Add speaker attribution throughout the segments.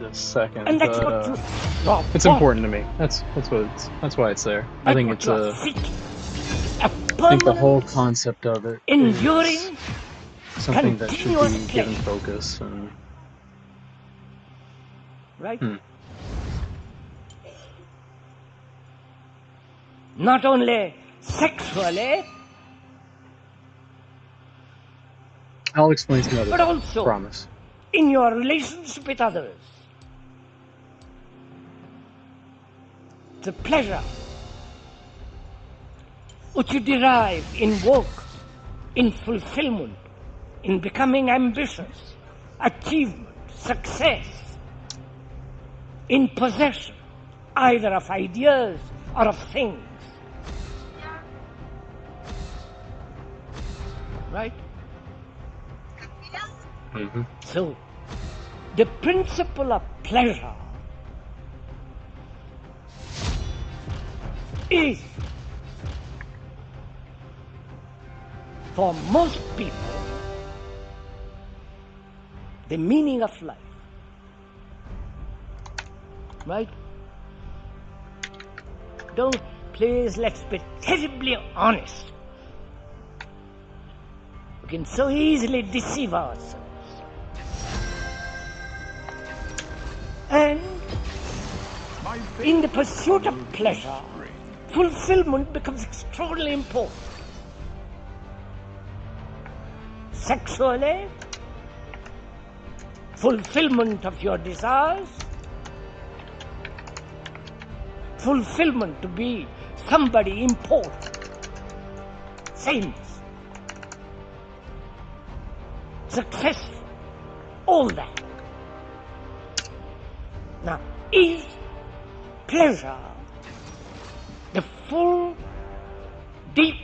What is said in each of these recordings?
Speaker 1: this second,
Speaker 2: And that's
Speaker 1: but
Speaker 2: what you
Speaker 1: it's important to me. That's why it's there. I think it's
Speaker 2: a
Speaker 1: I think the whole concept of it
Speaker 2: enduring,
Speaker 1: is something that should
Speaker 2: continuous
Speaker 1: be given focus and
Speaker 2: right. Not only sexually,
Speaker 1: I'll explain some other
Speaker 2: but also
Speaker 1: promise.
Speaker 2: In your relations with others. The pleasure which you derive in work, in fulfillment, in becoming ambitious, achievement, success, in possession, either of ideas or of things. Right?
Speaker 1: Mm-hmm.
Speaker 2: So, the principle of pleasure is, for most people, the meaning of life. Right? Please, let's be terribly honest. We can so easily deceive ourselves. And in the pursuit of pleasure, fulfillment becomes extraordinarily important. Sexually, fulfillment of your desires, fulfillment to be somebody important, famous, successful, all that. Now, is pleasure the full, deep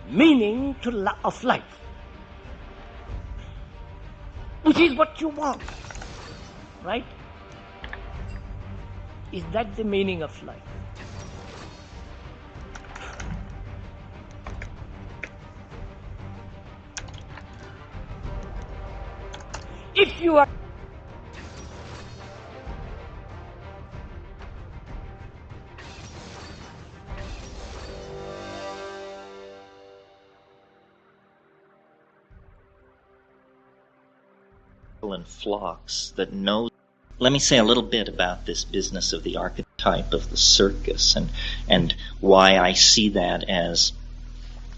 Speaker 2: meaning of life? Which is what you want, right? Is that the meaning of life? If you are
Speaker 3: and flocks that know. Let me say a little bit about this business of the archetype of the circus and why I see that as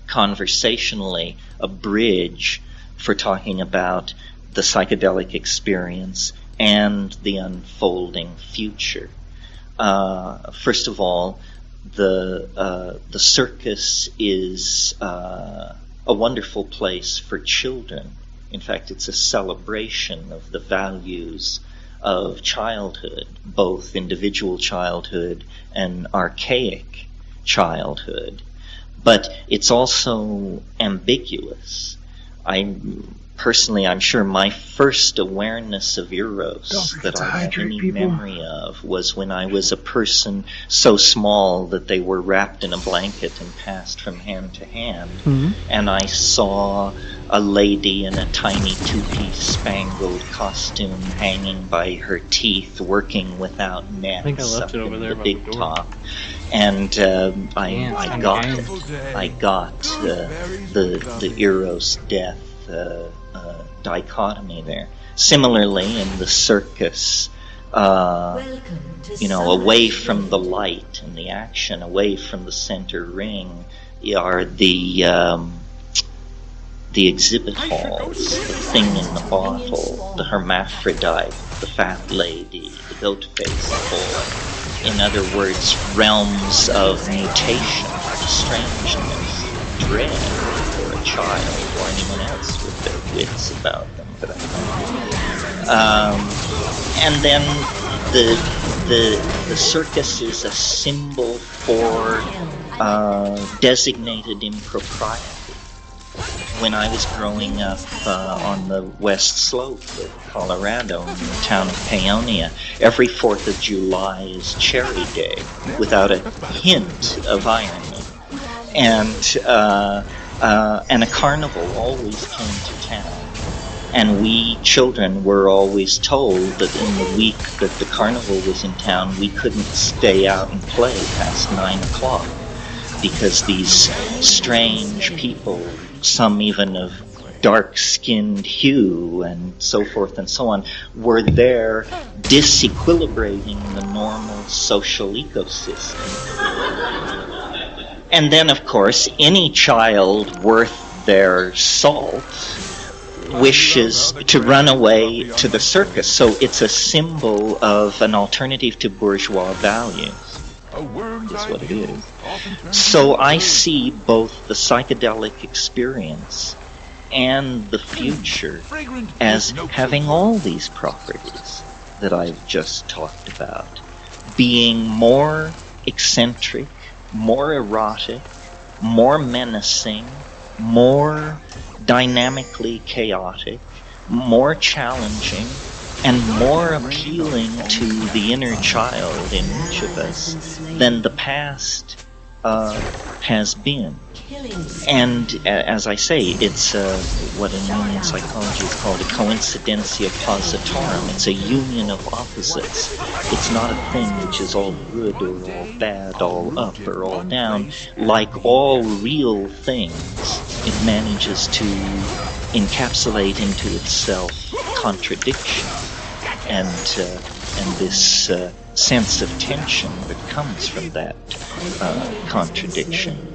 Speaker 3: conversationally a bridge for talking about the psychedelic experience and the unfolding future. First of all, the circus is a wonderful place for children. In fact, it's a celebration of the values of childhood, both individual childhood and archaic childhood. But it's also ambiguous. I'm sure my first awareness of Eros that I have any memory of was when I was a person so small that they were wrapped in a blanket and passed from hand to hand. Mm-hmm. And I saw a lady in a tiny two-piece spangled costume hanging by her teeth, working without nets.
Speaker 1: I think I left it over there
Speaker 3: the big top. And I got the Eros death dichotomy there. Similarly, in the circus, away from the light and the action, away from the center ring, are the exhibit halls, the thing in the bottle, the hermaphrodite, the fat lady, the goat-faced boy. In other words, realms of mutation, strangeness, dread for a child or anyone else with their wits about them. And then the circus is a symbol for designated impropriety. When I was growing up on the west slope of Colorado in the town of Paonia, every 4th of July is Cherry Day without a hint of irony. And a carnival always came to town. And we children were always told that in the week that the carnival was in town, we couldn't stay out and play past 9 o'clock because these strange people, some even of dark-skinned hue and so forth and so on, were there disequilibrating the normal social ecosystem. And then, of course, any child worth their salt wishes to run away to the circus. So it's a symbol of an alternative to bourgeois values. That's what it is. So I see both the psychedelic experience and the future as having all these properties that I've just talked about. Being more eccentric, more erotic, more menacing, more dynamically chaotic, more challenging, and more appealing to the inner child in each of us than the past has been. And as I say, it's what in Jungian psychology is called a coincidentia positorum. It's a union of opposites. It's not a thing which is all good or all bad, all up or all down. Like all real things, it manages to encapsulate into itself contradiction and this sense of tension that comes from that contradiction.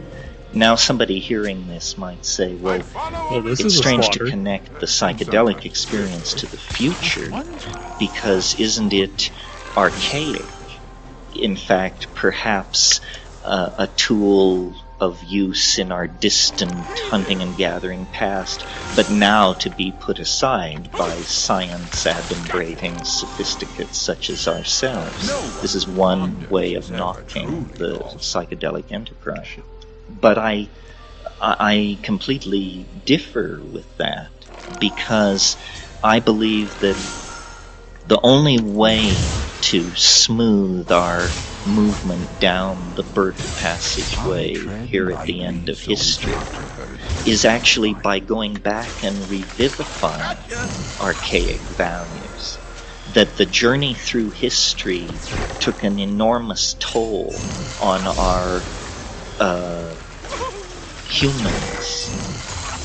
Speaker 3: Now somebody hearing this might say, well, it's strange to connect the psychedelic experience to the future because isn't it archaic? In fact, perhaps a tool of use in our distant hunting and gathering past, but now to be put aside by science adumbrating sophisticates such as ourselves. This is one way of knocking the psychedelic enterprise. But I completely differ with that because I believe that the only way to smooth our movement down the birth passageway here at the end of history is actually by going back and revivifying archaic values. That the journey through history took an enormous toll on our humanness,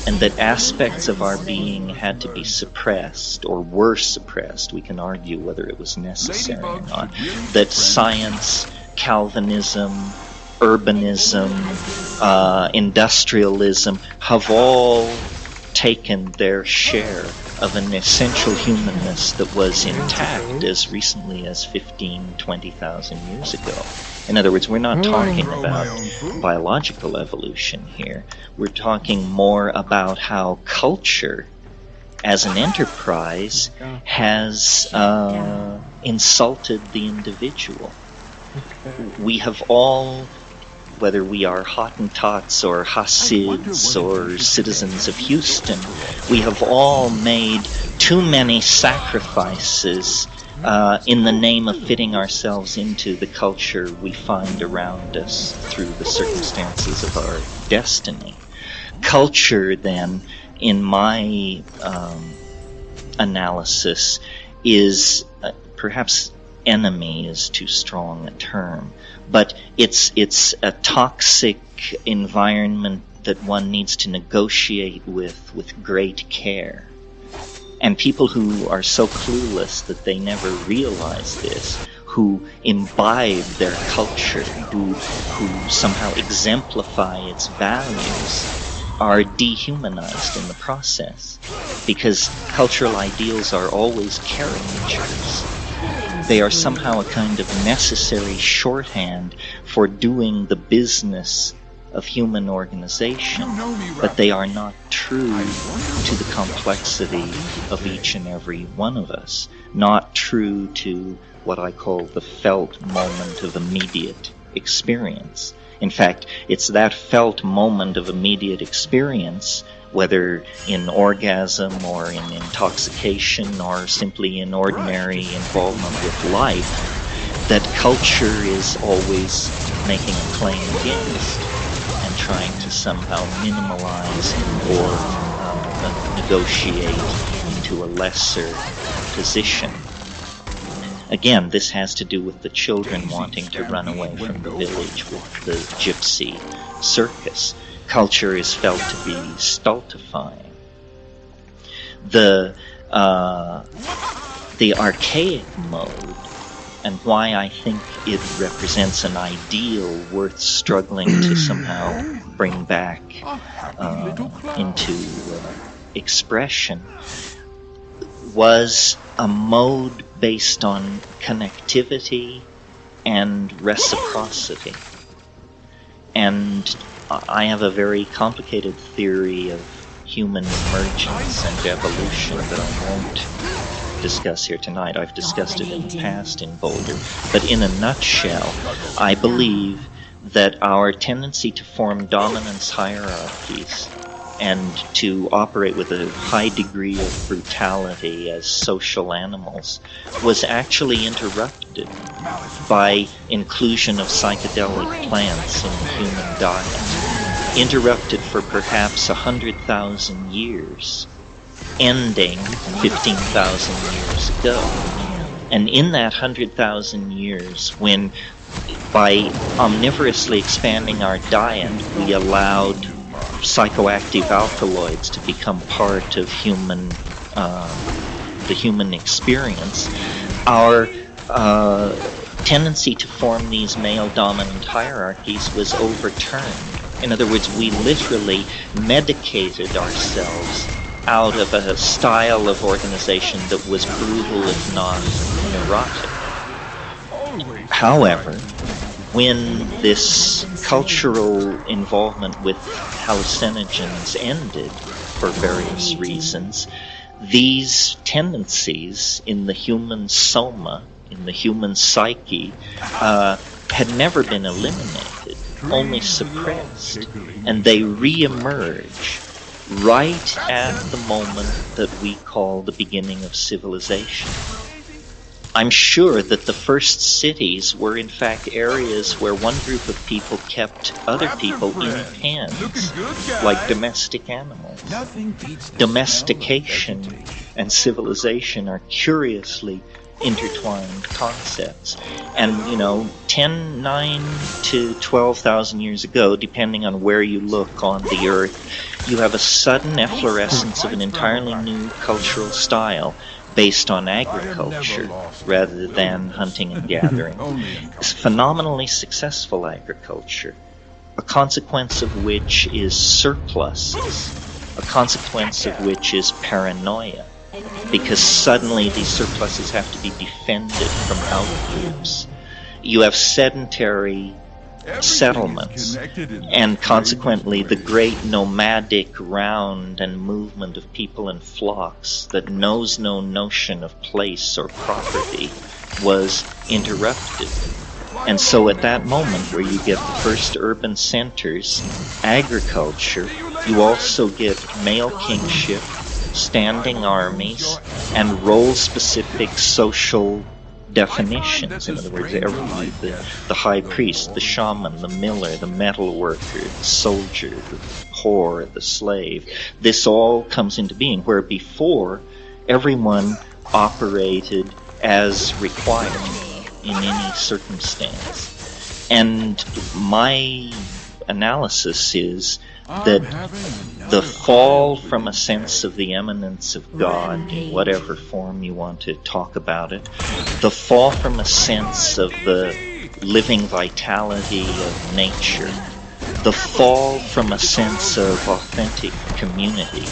Speaker 3: and that aspects of our being had to be suppressed or were suppressed. We can argue whether it was necessary or not. That science, Calvinism, urbanism, industrialism have all taken their share of an essential humanness that was intact as recently as 15,000, 20,000 years ago. In other words, we're not talking about biological evolution here. We're talking more about how culture, as an enterprise, has insulted the individual. We have all, whether we are Hottentots or Hasids or citizens of Houston, we have all made too many sacrifices in the name of fitting ourselves into the culture we find around us through the circumstances of our destiny. Culture, then, in my analysis, is perhaps enemy is too strong a term, but it's a toxic environment that one needs to negotiate with great care. And people who are so clueless that they never realize this, who imbibe their culture, who somehow exemplify its values, are dehumanized in the process. Because cultural ideals are always caricatures. They are somehow a kind of necessary shorthand for doing the business of human organization, but they are not true to the complexity of each and every one of us, not true to what I call the felt moment of immediate experience. In fact, it's that felt moment of immediate experience, whether in orgasm or in intoxication or simply in ordinary involvement with life, that culture is always making a claim against and trying to somehow minimalize or negotiate into to a lesser position. Again, this has to do with the children wanting to run away from the village with the gypsy circus. Culture is felt to be stultifying. The archaic mode, and why I think it represents an ideal worth struggling to somehow bring back into expression, was a mode based on connectivity and reciprocity. And I have a very complicated theory of human emergence and evolution that I won't discuss here tonight. I've discussed it in the past in Boulder. But in a nutshell, I believe that our tendency to form dominance hierarchies and to operate with a high degree of brutality as social animals was actually interrupted by inclusion of psychedelic plants in the human diet. Interrupted for perhaps 100,000 years, ending 15,000 years ago. And in that 100,000 years, when by omnivorously expanding our diet, we allowed psychoactive alkaloids to become part of the human experience, our tendency to form these male-dominant hierarchies was overturned. In other words, we literally medicated ourselves out of a style of organization that was brutal, if not neurotic. However, when this cultural involvement with hallucinogens ended, for various reasons, these tendencies in the human soma, in the human psyche, had never been eliminated, only suppressed. And they re-emerge right at the moment that we call the beginning of civilization. I'm sure that the first cities were in fact areas where one group of people kept other people in pens, like domestic animals. Domestication and civilization are curiously intertwined concepts. And, 9 to 12,000 years ago, depending on where you look on the earth, you have a sudden efflorescence of an entirely new cultural style based on agriculture rather than hunting and gathering. It's phenomenally successful agriculture, a consequence of which is surpluses, a consequence of which is paranoia, because suddenly these surpluses have to be defended from outgroups. You have sedentary settlements, and consequently the great nomadic round and movement of people in flocks that knows no notion of place or property was interrupted. And so at that moment where you get the first urban centers, agriculture, you also get male kingship, standing armies, and role-specific social definitions. In other words, the high priest, the shaman, the miller, the metal worker, the soldier, the whore, the slave. This all comes into being, where before everyone operated as required in any circumstance. And my analysis is that the fall from a sense of the eminence of God, in whatever form you want to talk about it, the fall from a sense of the living vitality of nature, the fall from a sense of authentic community,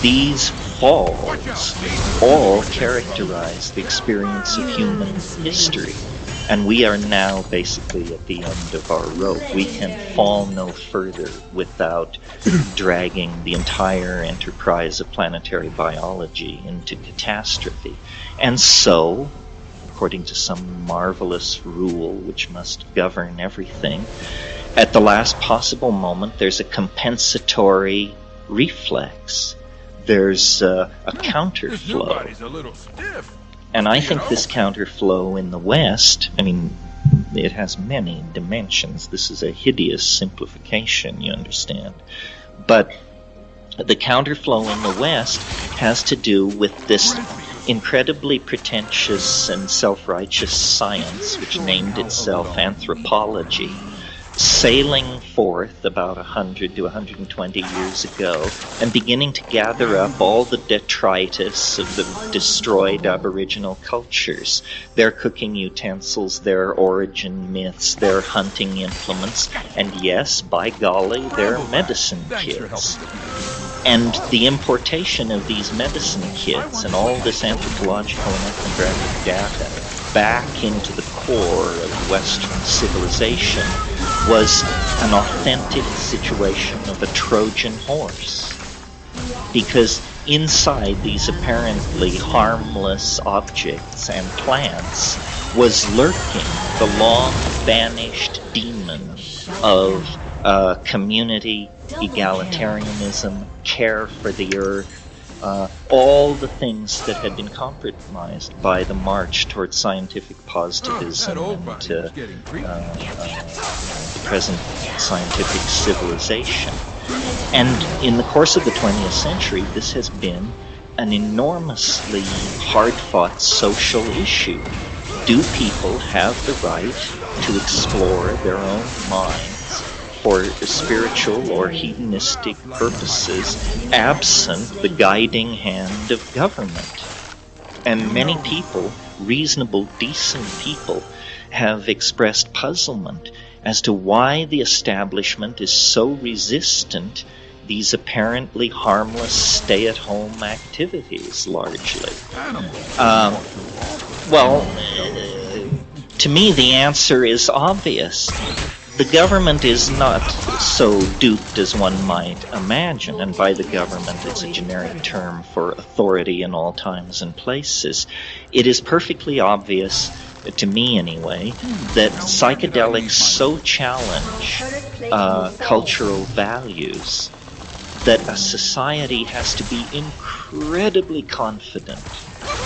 Speaker 3: these falls all characterize the experience of human history. And we are now basically at the end of our rope. We can fall no further without dragging the entire enterprise of planetary biology into catastrophe. And so, according to some marvelous rule which must govern everything, at the last possible moment there's a compensatory reflex. There's a counterflow. And I think this counterflow in the West, it has many dimensions. This is a hideous simplification, you understand. But The counterflow in the West has to do with this incredibly pretentious and self-righteous science, which named itself anthropology, sailing forth about 100 to 120 years ago and beginning to gather up all the detritus of the destroyed Aboriginal cultures, their cooking utensils, their origin myths, their hunting implements, and yes, by golly, their medicine kits. And the importation of these medicine kits and all this anthropological and ethnographic data back into the core of Western civilization was an authentic situation of a Trojan horse. Because inside these apparently harmless objects and plants was lurking the long-banished demon of community, egalitarianism, care for the earth, all the things that had been compromised by the march towards scientific positivism and the present scientific civilization. And in the course of the 20th century, this has been an enormously hard-fought social issue. Do people have the right to explore their own minds for spiritual or hedonistic purposes, absent the guiding hand of government? And many people, reasonable, decent people, have expressed puzzlement as to why the establishment is so resistant these apparently harmless stay-at-home activities, largely. To me, the answer is obvious. The government is not so duped as one might imagine, and by the government it's a generic term for authority in all times and places. It is perfectly obvious, to me anyway, that psychedelics so challenge cultural values that a society has to be incredibly confident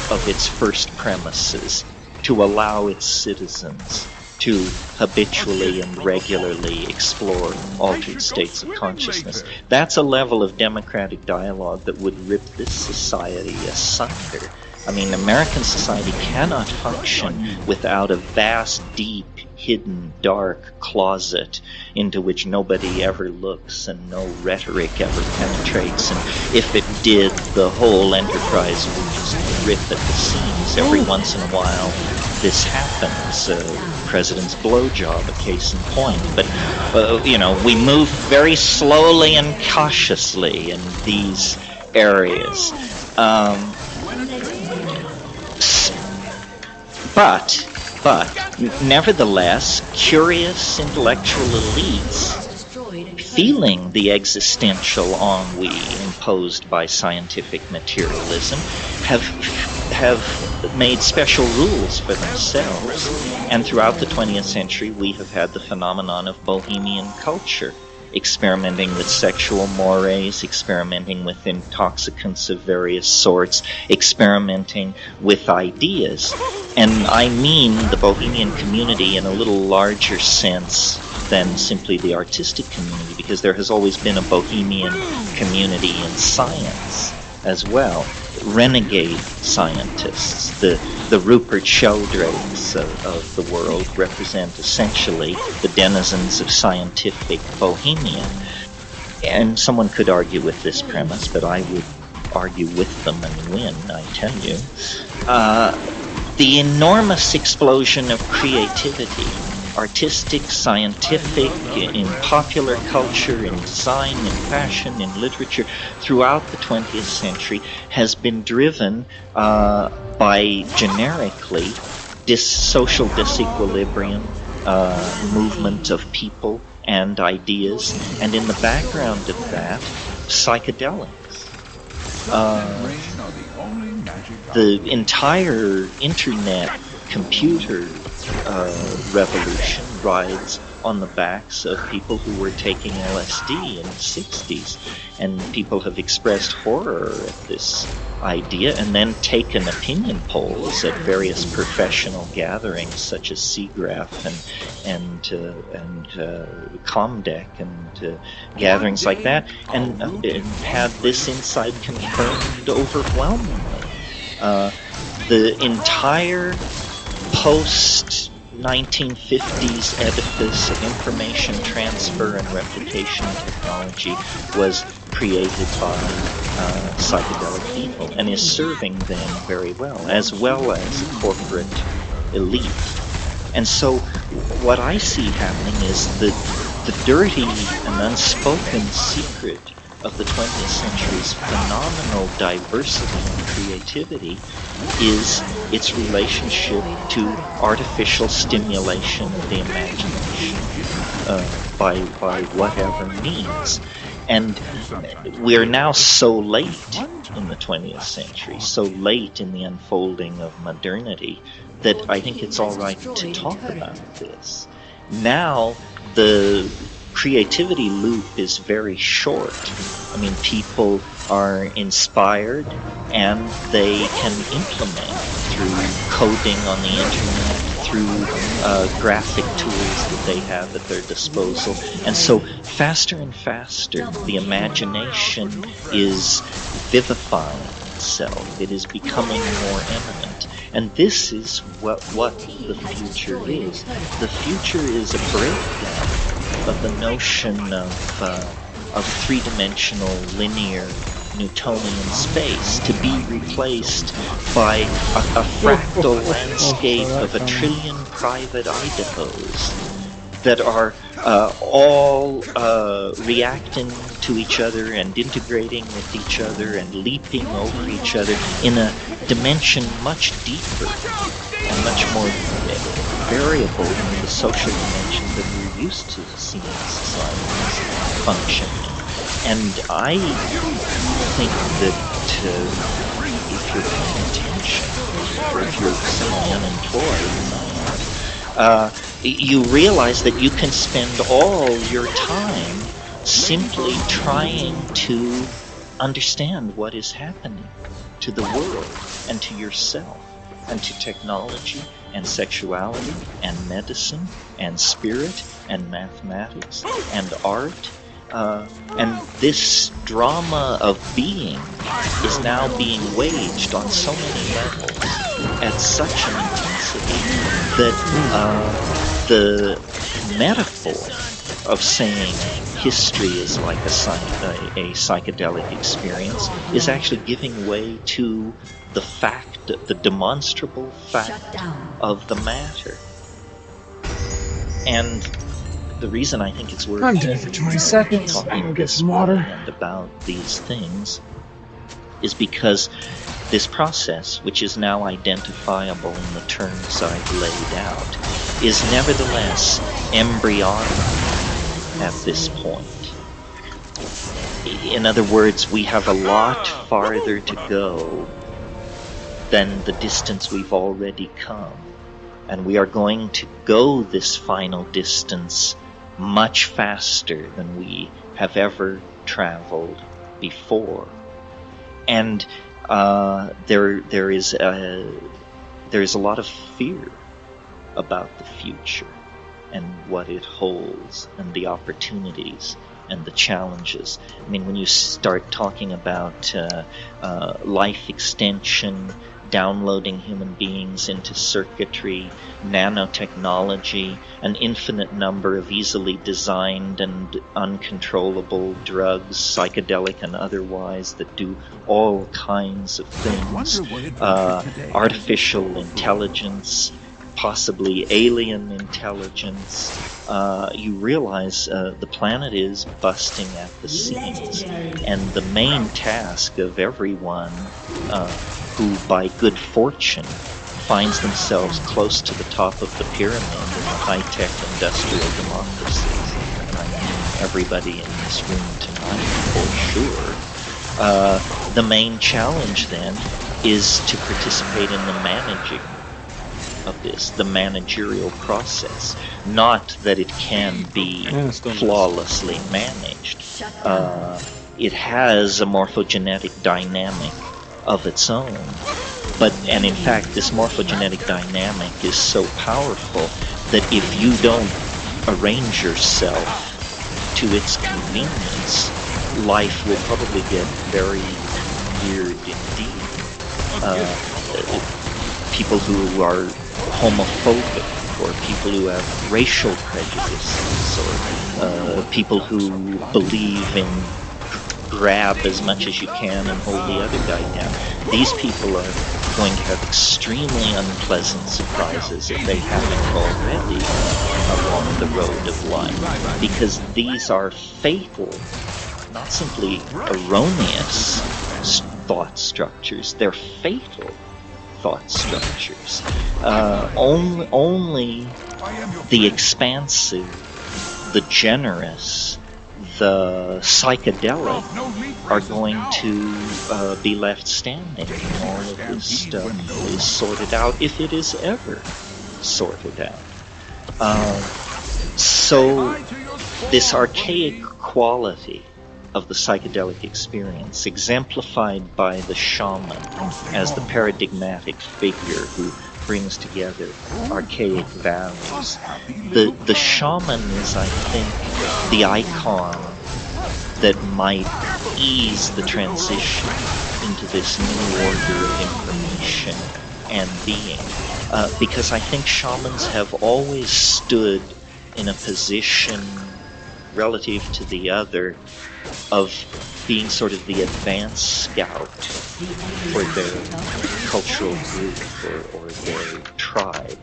Speaker 3: of its first premises to allow its citizens to habitually and regularly explore altered states of consciousness. That's a level of democratic dialogue that would rip this society asunder. I mean, American society cannot function without a vast, deep, hidden, dark closet into which nobody ever looks and no rhetoric ever penetrates. And if it did, the whole enterprise would just rip at the seams. Every once in a while, this happens. President's blowjob, a case in point. But, we move very slowly and cautiously in these areas. But nevertheless, curious intellectual elites, feeling the existential ennui imposed by scientific materialism, have made special rules for themselves. And throughout the 20th century, we have had the phenomenon of bohemian culture, experimenting with sexual mores, experimenting with intoxicants of various sorts, experimenting with ideas. And I mean the bohemian community in a little larger sense than simply the artistic community, because there has always been a bohemian community in science as well. Renegade scientists, the Rupert Sheldrake's of the world, represent essentially the denizens of scientific bohemia. And someone could argue with this premise, but I would argue with them and win, I tell you. The enormous explosion of creativity, artistic, scientific, in popular culture, in design, in fashion, in literature, throughout the 20th century has been driven by generically social disequilibrium, movement of people and ideas, and in the background of that, psychedelics. The entire internet computer revolution rides on the backs of people who were taking LSD in the 60s. And people have expressed horror at this idea and then taken opinion polls at various professional gatherings such as SIGGRAPH and Comdeck and gatherings like that, and had this insight confirmed overwhelmingly. The entire post-1950s edifice of information transfer and replication technology was created by psychedelic people and is serving them very well as a corporate elite. And so what I see happening is the dirty and unspoken secret of the 20th century's phenomenal diversity and creativity is its relationship to artificial stimulation of the imagination by whatever means. And we're now so late in the 20th century, so late in the unfolding of modernity, that I think it's all right to talk about this. Now, the creativity loop is very short. I mean, people are inspired and they can implement through coding on the internet, through graphic tools that they have at their disposal. And so faster and faster, the imagination is vivifying itself. It is becoming more eminent. And this is what the future is. The future is a breakdown of the notion of three-dimensional, linear, Newtonian space to be replaced by a fractal landscape of a trillion private Idahos that are all reacting to each other and integrating with each other and leaping over each other in a dimension much deeper and much more variable than the social dimension that we're used to seeing societies function. And I think that if you're paying attention, or if you're semi-unemployed, as I am, you realize that you can spend all your time simply trying to understand what is happening to the world and to yourself and to technology and sexuality and medicine and spirit and mathematics and art. And this drama of being is now being waged on so many levels at such an intensity that the metaphor of saying history is like a psychedelic experience is actually giving way to the fact, the demonstrable fact of the matter. And the reason I think it's worth
Speaker 1: I'm dead for 20 seconds. I'm gonna get some water.
Speaker 3: And about these things is because this process, which is now identifiable in the terms I've laid out, is nevertheless embryonic at this point. In other words, we have a lot farther to go than the distance we've already come. And we are going to go this final distance much faster than we have ever traveled before. And there is a lot of fear about the future and what it holds and the opportunities and the challenges. I mean, when you start talking about life extension, downloading human beings into circuitry, nanotechnology, an infinite number of easily designed and uncontrollable drugs, psychedelic and otherwise, that do all kinds of things, artificial intelligence, possibly alien intelligence, you realize the planet is busting at the seams. And the main task of everyone who, by good fortune, finds themselves close to the top of the pyramid in the high-tech industrial democracies, and I mean everybody in this room tonight for sure, the main challenge then is to participate in the managing of this, the managerial process. Not that it can be flawlessly managed. It has a morphogenetic dynamic of its own. And in fact, this morphogenetic dynamic is so powerful that if you don't arrange yourself to its convenience, life will probably get very weird indeed. People who are homophobic, or people who have racial prejudices, or people who believe in grab as much as you can and hold the other guy down. These people are going to have extremely unpleasant surprises if they haven't already along the road of life, because these are fatal, not simply erroneous thought structures, they're fatal thought structures. Only the expansive, the generous, the psychedelic are going to be left standing when all of this stuff is sorted out, if it is ever sorted out. So this archaic quality of the psychedelic experience, exemplified by the shaman as the paradigmatic figure who brings together archaic values. The shaman is, I think, the icon that might ease the transition into this new order of information and being. Because I think shamans have always stood in a position relative to the other of being sort of the advance scout for their cultural group or their tribe.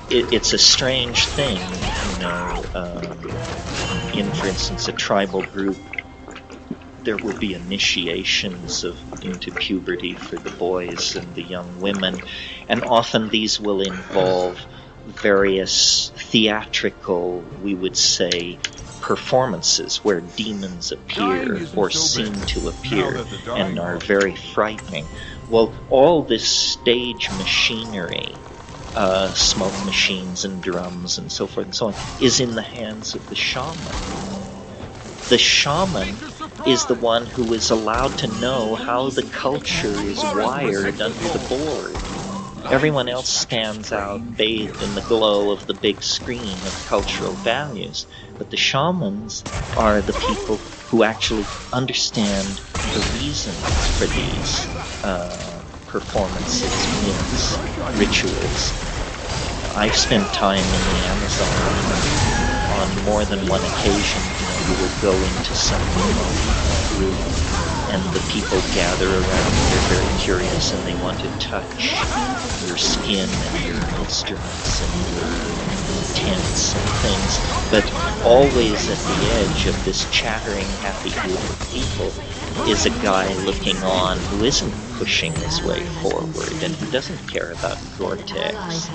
Speaker 3: It's a strange thing, in, for instance, a tribal group, there will be initiations into puberty for the boys and the young women, and often these will involve various theatrical, we would say, performances where demons appear or seem to appear and are very frightening. Well, all this stage machinery, smoke machines and drums and so forth and so on, is in the hands of the shaman. The shaman is the one who is allowed to know how the culture is wired under the board. Everyone else stands out bathed in the glow of the big screen of cultural values, but the shamans are the people who actually understand the reasons for these performances, myths, rituals. I've spent time in the Amazon on more than one occasion. You would go into some remote room and the people gather around. They're very curious and they want to touch your skin and your instruments and your tents and things. But always at the edge of this chattering, happy group of people is a guy looking on who isn't pushing his way forward and who doesn't care about Gore-Tex.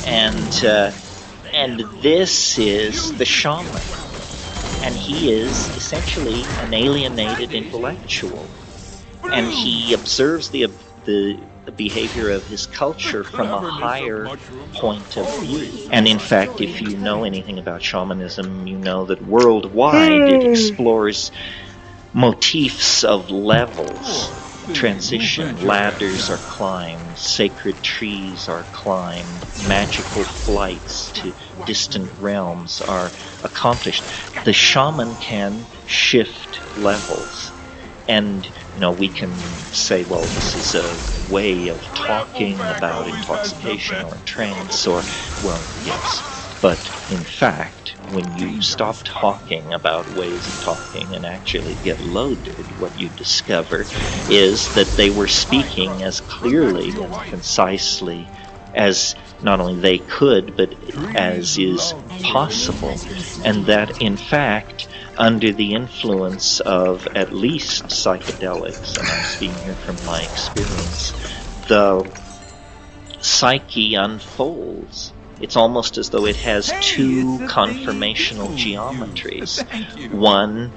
Speaker 3: And this is the shaman. And he is essentially an alienated intellectual. And he observes the behavior of his culture from a higher point of view. And in fact, if you know anything about shamanism, you know that worldwide it explores motifs of levels, transition, ladders are climbed, sacred trees are climbed, magical flights to distant realms are accomplished. The shaman can shift levels, and we can say, well, this is a way of talking about intoxication or trance, or, well, yes, but in fact, when you stop talking about ways of talking and actually get loaded, what you discover is that they were speaking as clearly and concisely as not only they could, but as is possible. And that, in fact, under the influence of at least psychedelics, and I'm speaking here from my experience, the psyche unfolds. It's almost as though it has two conformational geometries. One,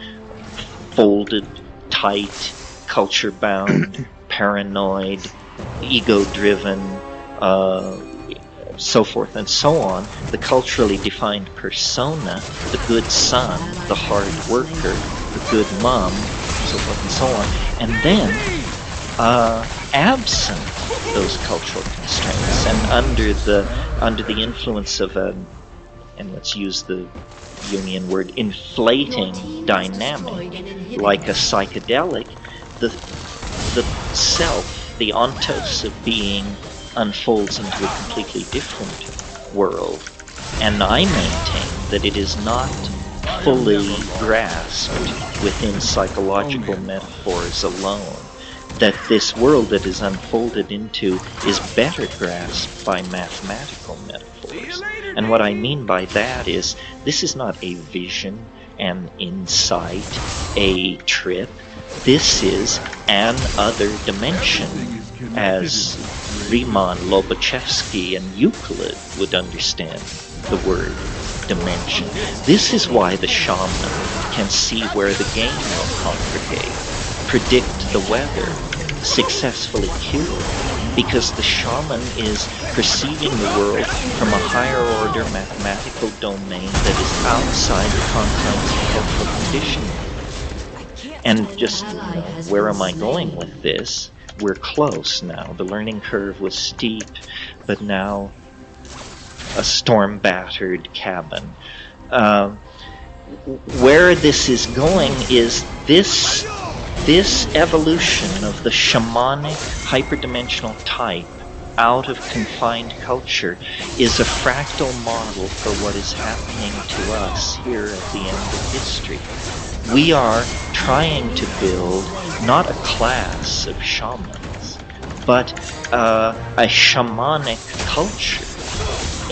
Speaker 3: folded, tight, culture-bound, paranoid, ego-driven, so forth and so on, the culturally defined persona, the good son, the hard worker, the good mom, so forth and so on, and then absent those cultural constraints and under the influence of a, and let's use the Jungian word, inflating dynamic, like a psychedelic, the self, the ontos of being, unfolds into a completely different world. And I maintain that it is not fully grasped within psychological metaphors alone, that this world that is unfolded into is better grasped by mathematical metaphors. And what I mean by that is, this is not a vision, an insight, a trip. This is an other dimension, as Riemann, Lobachevsky, and Euclid would understand the word dimension. This is why the shaman can see where the game will congregate, predict the weather, successfully cure, because the shaman is perceiving the world from a higher order mathematical domain that is outside the confines of cultural conditioning. And just, where am I going with this? We're close now. The learning curve was steep, but now a storm-battered cabin. Where this is going is this evolution of the shamanic hyperdimensional type out of confined culture is a fractal model for what is happening to us here at the end of history. We are trying to build not a class of shamans, but a shamanic culture.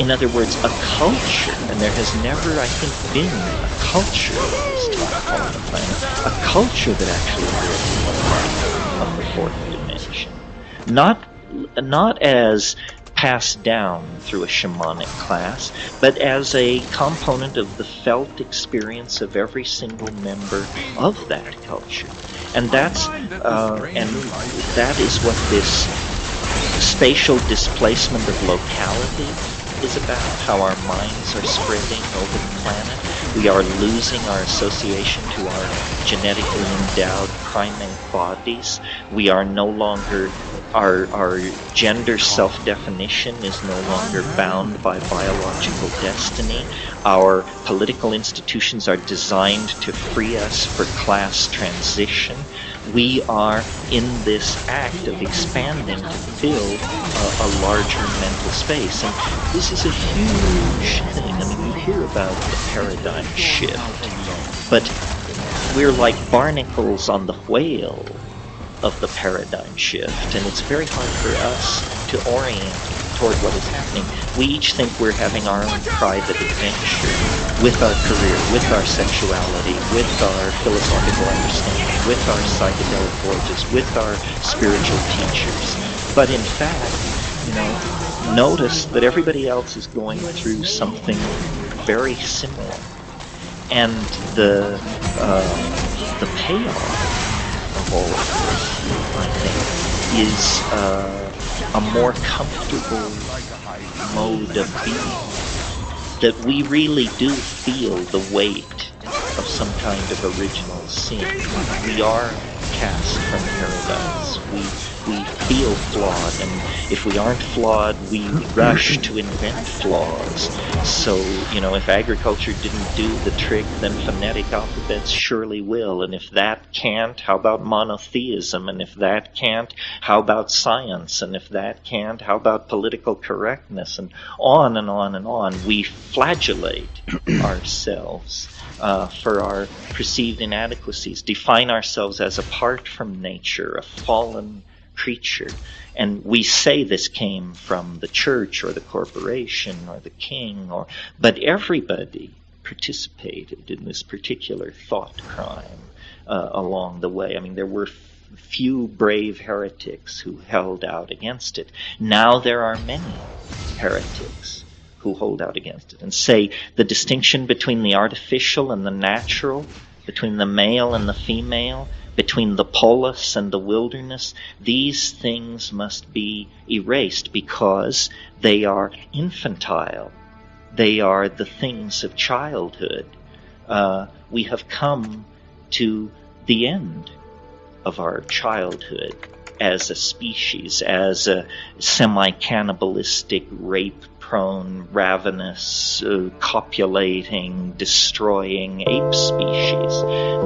Speaker 3: In other words, a culture, and there has never, I think, been a culture that is taught on the planet, a culture that actually lives of the fourth dimension. Not as passed down through a shamanic class, but as a component of the felt experience of every single member of that culture. And that is what this spatial displacement of locality is about, how our minds are spreading over the planet. We are losing our association to our genetically endowed primate bodies. We are no longer, our gender self-definition is no longer bound by biological destiny. Our political institutions are designed to free us for class transition. We are in this act of expanding to fill a larger mental space. And this is a huge thing. I mean, you hear about the paradigm shift, but we're like barnacles on the whale of the paradigm shift, and it's very hard for us to orient toward what is happening. We each think we're having our own private adventure with our career, with our sexuality, with our philosophical understanding, with our psychedelic voyages, with our spiritual teachers. But in fact, notice that everybody else is going through something very similar. And the payoff of all of this, I think, is a more comfortable mode of being. That we really do feel the weight of some kind of original sin. We are cast from paradise. We feel flawed, and if we aren't flawed, we rush to invent flaws. So, if agriculture didn't do the trick, then phonetic alphabets surely will. And if that can't, how about monotheism? And if that can't, how about science? And if that can't, how about political correctness? And on and on and on. We flagellate ourselves for our perceived inadequacies, define ourselves as apart from nature, a fallen creature. And we say this came from the church or the corporation or the king, but everybody participated in this particular thought crime along the way. I mean, there were few brave heretics who held out against it. Now there are many heretics who hold out against it and say the distinction between the artificial and the natural, between the male and the female, between the polis and the wilderness, these things must be erased because they are infantile. They are the things of childhood. We have come to the end of our childhood as a species, as a semi-cannibalistic, rape-prone, ravenous, copulating, destroying ape species.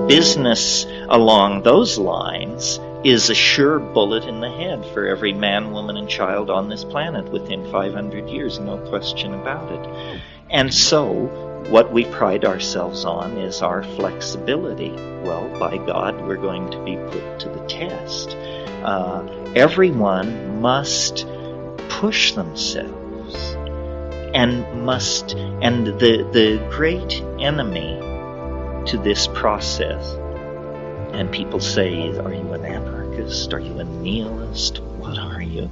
Speaker 3: Business along those lines is a sure bullet in the head for every man, woman, and child on this planet within 500 years, no question about it. And so, what we pride ourselves on is our flexibility. Well, by God, we're going to be put to the test. Everyone must push themselves, and the great enemy to this process, and people say, are you an anarchist? Are you a nihilist? What are you?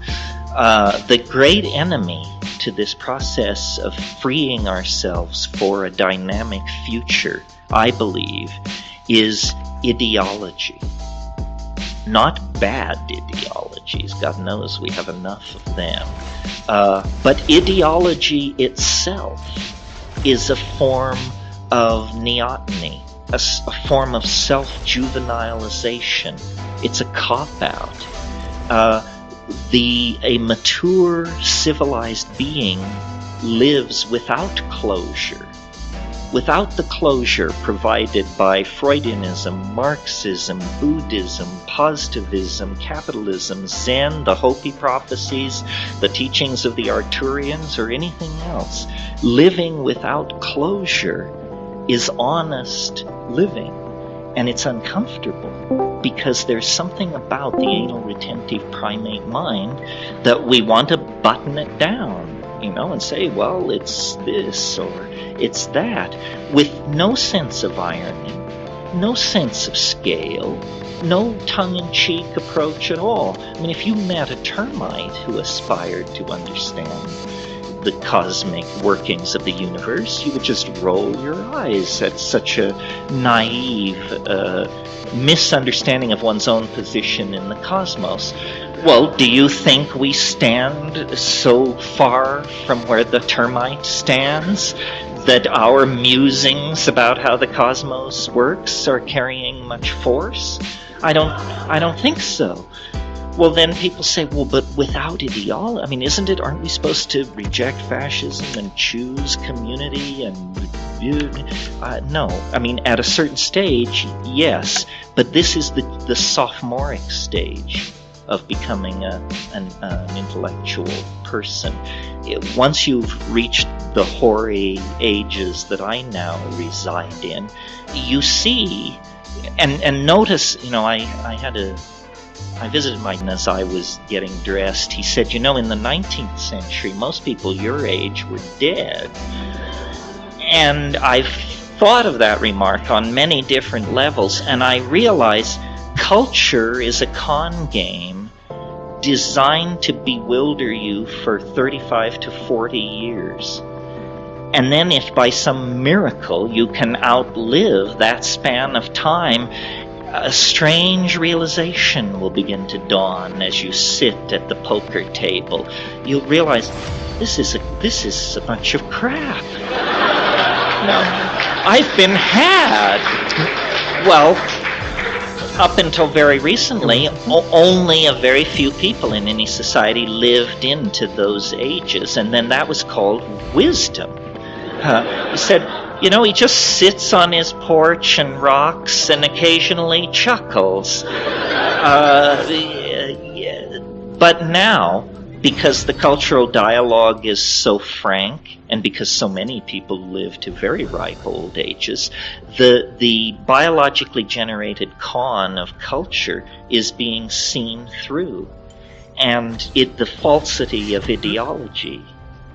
Speaker 3: The great enemy to this process of freeing ourselves for a dynamic future, I believe, is ideology. Not bad ideologies, God knows we have enough of them, but ideology itself is a form of neoteny, a form of self-juvenilization. It's a cop-out. A mature, civilized being lives without closure. Without the closure provided by Freudianism, Marxism, Buddhism, positivism, capitalism, Zen, the Hopi prophecies, the teachings of the Arturians, or anything else, living without closure is honest living. And it's uncomfortable because there's something about the anal retentive primate mind that we want to button it down, and say, well, it's this or it's that, with no sense of irony, no sense of scale, no tongue-in-cheek approach at all. I mean, if you met a termite who aspired to understand the cosmic workings of the universe, you would just roll your eyes at such a naive misunderstanding of one's own position in the cosmos. Well, do you think we stand so far from where the termite stands that our musings about how the cosmos works are carrying much force? I don't think so. Well, then people say, well, but without ideology, I mean, aren't we supposed to reject fascism and choose community? And no, I mean, at a certain stage, yes, but this is the sophomoric stage of becoming an intellectual person. Once you've reached the hoary ages that I now reside in, you see, and notice, I visited Mike as I was getting dressed. He said, in the 19th century, most people your age were dead. And I've thought of that remark on many different levels, and I realize culture is a con game designed to bewilder you for 35 to 40 years. And then if by some miracle you can outlive that span of time, a strange realization will begin to dawn as you sit at the poker table. You'll realize this is a bunch of crap. I've been had. Well, up until very recently, only a very few people in any society lived into those ages, and then that was called wisdom. He said, he just sits on his porch and rocks and occasionally chuckles. But now, because the cultural dialogue is so frank, and because so many people live to very ripe old ages, the biologically generated con of culture is being seen through. And the falsity of ideology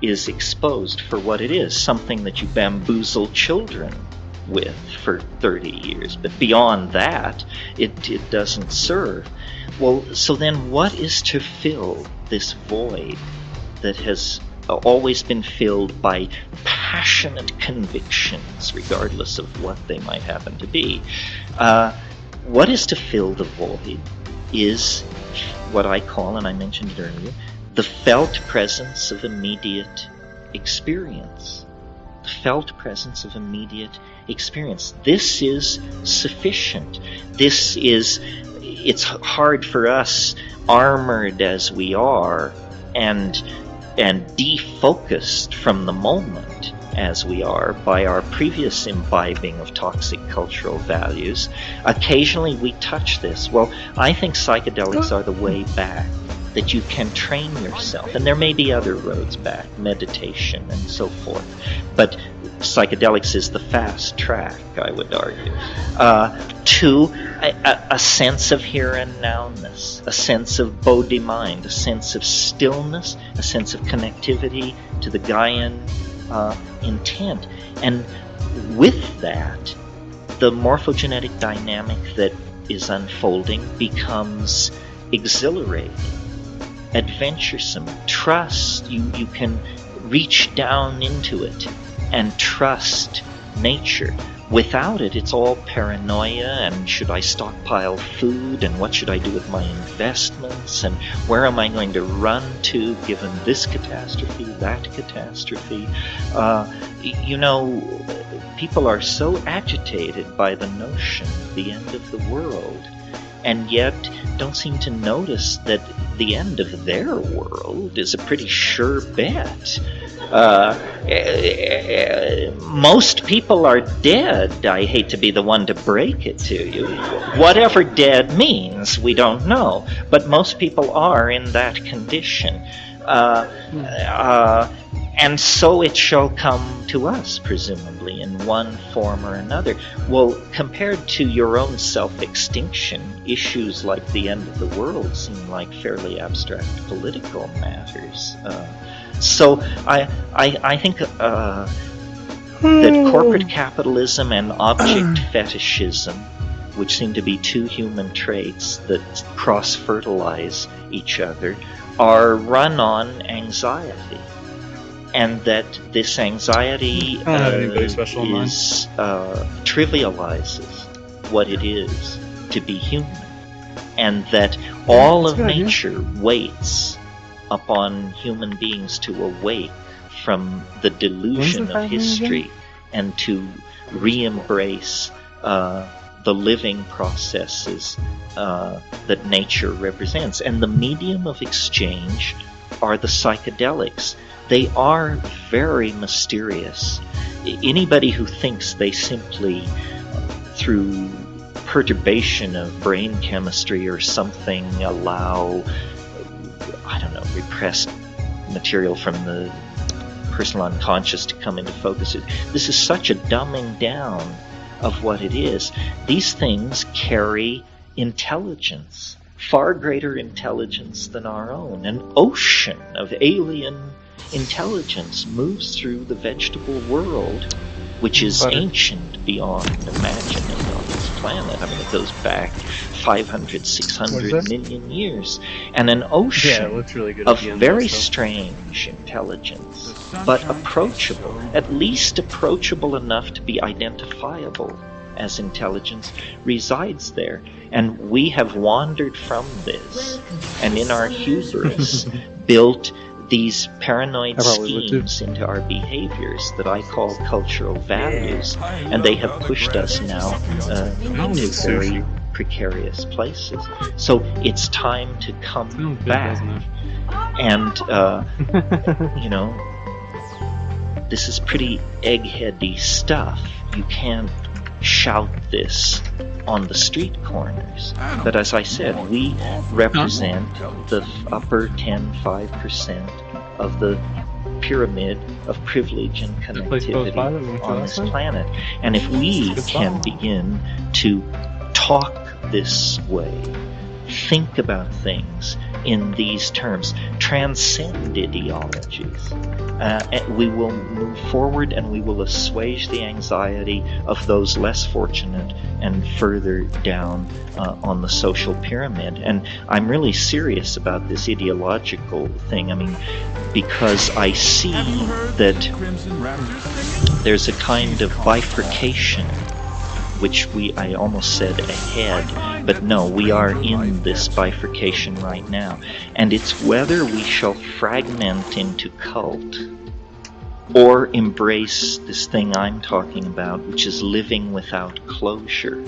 Speaker 3: is exposed for what it is, something that you bamboozle children with for 30 years. But beyond that, it doesn't serve. Well, so then what is to fill this void that has always been filled by passionate convictions, regardless of what they might happen to be? what is to fill the void is what I call, and I mentioned it earlier, the felt presence of immediate experience. The felt presence of immediate experience. This is sufficient. It's hard for us, armored as we are, and defocused from the moment as we are by our previous imbibing of toxic cultural values. Occasionally we touch this. Well, I think psychedelics are the way back, that you can train yourself. And there may be other roads back, meditation and so forth. But psychedelics is the fast track, I would argue, to a sense of here and nowness, a sense of bodhi mind, a sense of stillness, a sense of connectivity to the Gaian intent. And with that, the morphogenetic dynamic that is unfolding becomes exhilarating, adventuresome. Trust, you can reach down into it and trust nature. Without it, it's all paranoia, and should I stockpile food, and what should I do with my investments, and where am I going to run to given this catastrophe, that catastrophe. People are so agitated by the notion of the end of the world, and yet don't seem to notice that the end of their world is a pretty sure bet. Most people are dead. I hate to be the one to break it to you. Whatever dead means, we don't know. But most people are in that condition. And so it shall come to us, presumably, in one form or another. Well, compared to your own self-extinction, issues like the end of the world seem like fairly abstract political matters. So I think that corporate capitalism and object fetishism, which seem to be two human traits that cross-fertilize each other, are run on anxiety. And that this anxiety trivializes what it is to be human. And that all of nature waits upon human beings to awake from the delusion of history and to re-embrace the living processes that nature represents. And the medium of exchange are the psychedelics. They are very mysterious. Anybody who thinks they simply, through perturbation of brain chemistry or something, allow, repressed material from the personal unconscious to come into focus. This is such a dumbing down of what it is. These things carry intelligence, far greater intelligence than our own. An ocean of alien intelligence moves through the vegetable world, which is ancient beyond imagining on this planet. I mean, it goes back 500, 600 million years. And an ocean of very strange intelligence, but approachable, at least approachable enough to be identifiable as intelligence, resides there. And we have wandered from this, and in our hubris built these paranoid schemes into our behaviors that I call cultural values, and they have pushed us now into very precarious places. So it's time to come back. And, this is pretty eggheady stuff. You can't shout this on the street corners. But as I said, we represent the upper 5% of the pyramid of privilege and connectivity on this planet. And if we can begin to talk this way, think about things in these terms, transcend ideologies, we will move forward, and we will assuage the anxiety of those less fortunate and further down on the social pyramid. And I'm really serious about this ideological thing. I mean, because I see that there's a kind of bifurcation which I almost said ahead, but no, we are in this bifurcation right now. And it's whether we shall fragment into cult or embrace this thing I'm talking about, which is living without closure.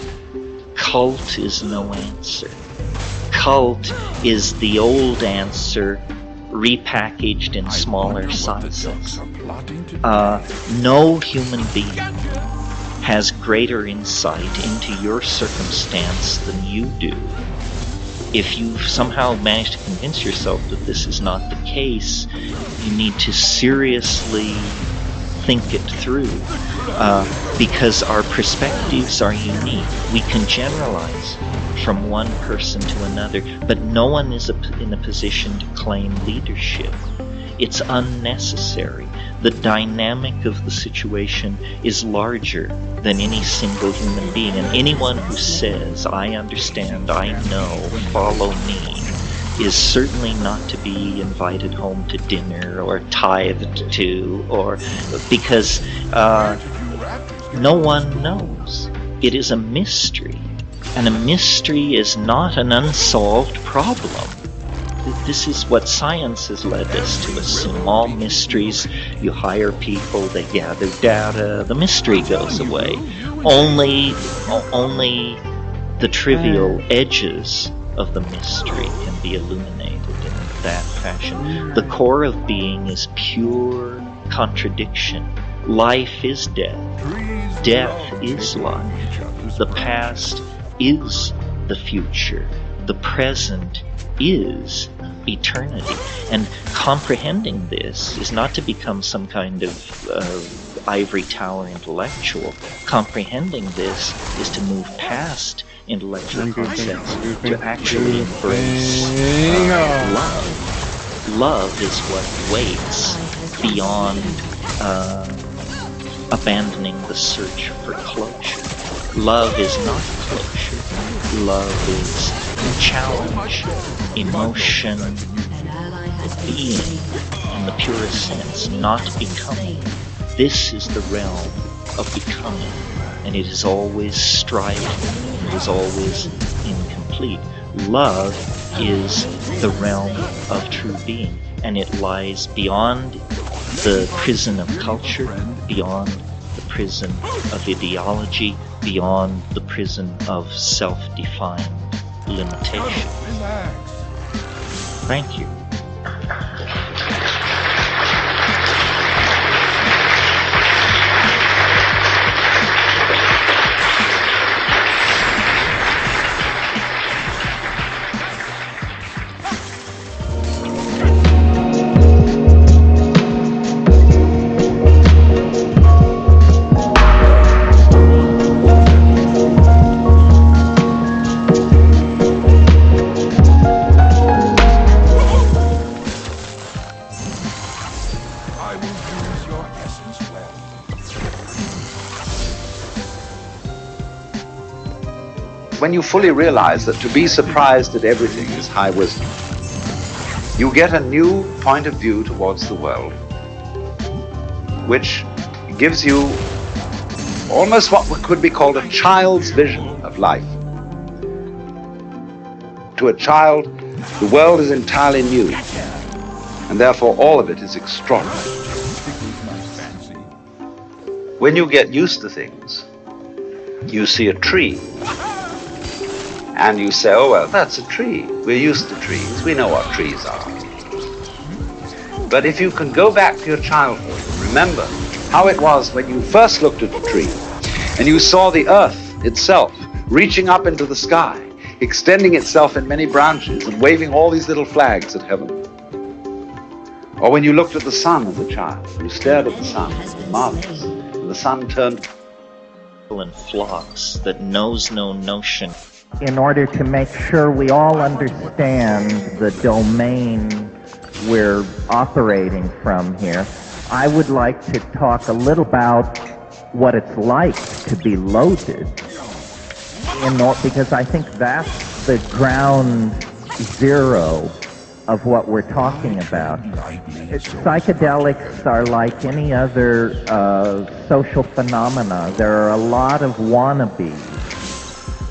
Speaker 3: Cult is no answer. Cult is the old answer repackaged in smaller sizes. No human being has greater insight into your circumstance than you do. If you somehow manage to convince yourself that this is not the case, you need to seriously think it through, because our perspectives are unique. We can generalize from one person to another, but no one is in a position to claim leadership. It's unnecessary. The dynamic of the situation is larger than any single human being, and anyone who says, I understand, I know, follow me, is certainly not to be invited home to dinner or tithed to, or because no one knows. It is a mystery, and a mystery is not an unsolved problem. This is what science has led us to assume. All mysteries, you hire people, they gather data, the mystery goes away. Only the trivial edges of the mystery can be illuminated in that fashion. The core of being is pure contradiction. Life is death. Death is life. The past is the future. The present is eternity. And comprehending this is not to become some kind of ivory tower intellectual. Comprehending this is to move past intellectual concepts to actually embrace love. Love is what waits beyond abandoning the search for closure. Love is not closure. Love is challenge, emotion, being in the purest sense, not becoming. This is the realm of becoming, and it is always striving, it is always incomplete. Love is the realm of true being, and it lies beyond the prison of culture, beyond the prison of ideology, beyond the prison of self-defined limitation. Thank you.
Speaker 4: When you fully realize that to be surprised at everything is high wisdom, you get a new point of view towards the world, which gives you almost what could be called a child's vision of life. To a child, the world is entirely new, and therefore all of it is extraordinary. When you get used to things, you see a tree, and you say, oh, well, that's a tree. We're used to trees. We know what trees are. But if you can go back to your childhood and remember how it was when you first looked at a tree and you saw the earth itself reaching up into the sky, extending itself in many branches and waving all these little flags at heaven. Or when you looked at the sun as a child, you stared at the sun, it was marvelous, and the sun turned
Speaker 3: in flocks that knows no notion.
Speaker 5: In order to make sure we all understand the domain we're operating from here, I would like to talk a little about what it's like to be loaded, because I think that's the ground zero of what we're talking about. Psychedelics are like any other social phenomena. There are a lot of wannabes.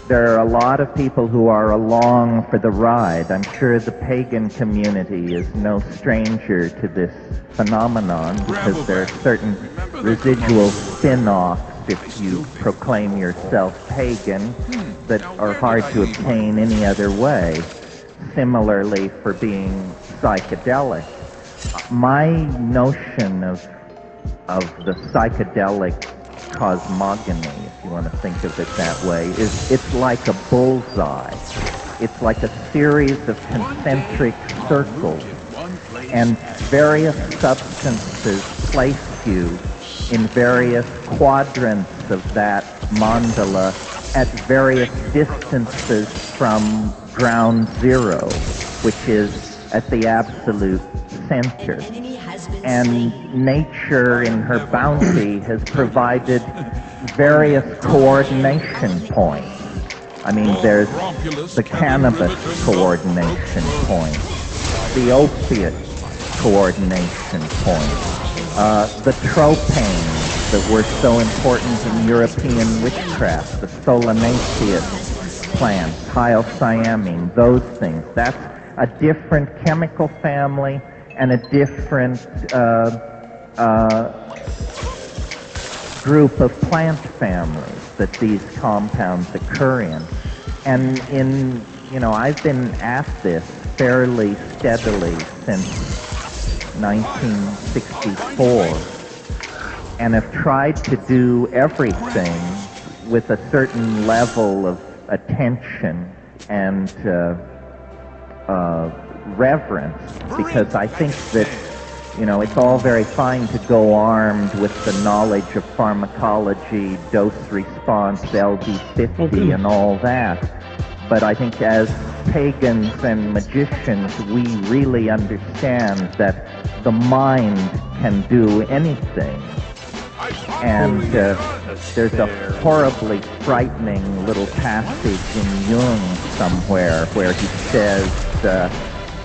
Speaker 5: There are a lot of people who are along for the ride. I'm sure the pagan community is no stranger to this phenomenon because there are certain residual spin-offs if you proclaim yourself pagan that are hard to obtain any other way. Similarly for being psychedelic. My notion of the psychedelic cosmogony, if you want to think of it that way, is it's like a bullseye. It's like a series of concentric circles, and various substances place you in various quadrants of that mandala at various distances from ground zero, which is at the absolute center. And nature, in her bounty, has provided various coordination points. I mean, there's the cannabis coordination point, the opiate coordination point, the tropanes that were so important in European witchcraft, the solanaceous plants, hyoscyamine, those things. That's a different chemical family and a different group of plant families that these compounds occur in. And I've been at this fairly steadily since 1964, and have tried to do everything with a certain level of attention and reverence, because I think that, it's all very fine to go armed with the knowledge of pharmacology, dose response, LD50, and all that. But I think as pagans and magicians, we really understand that the mind can do anything. And there's a horribly frightening little passage in Jung somewhere where he says,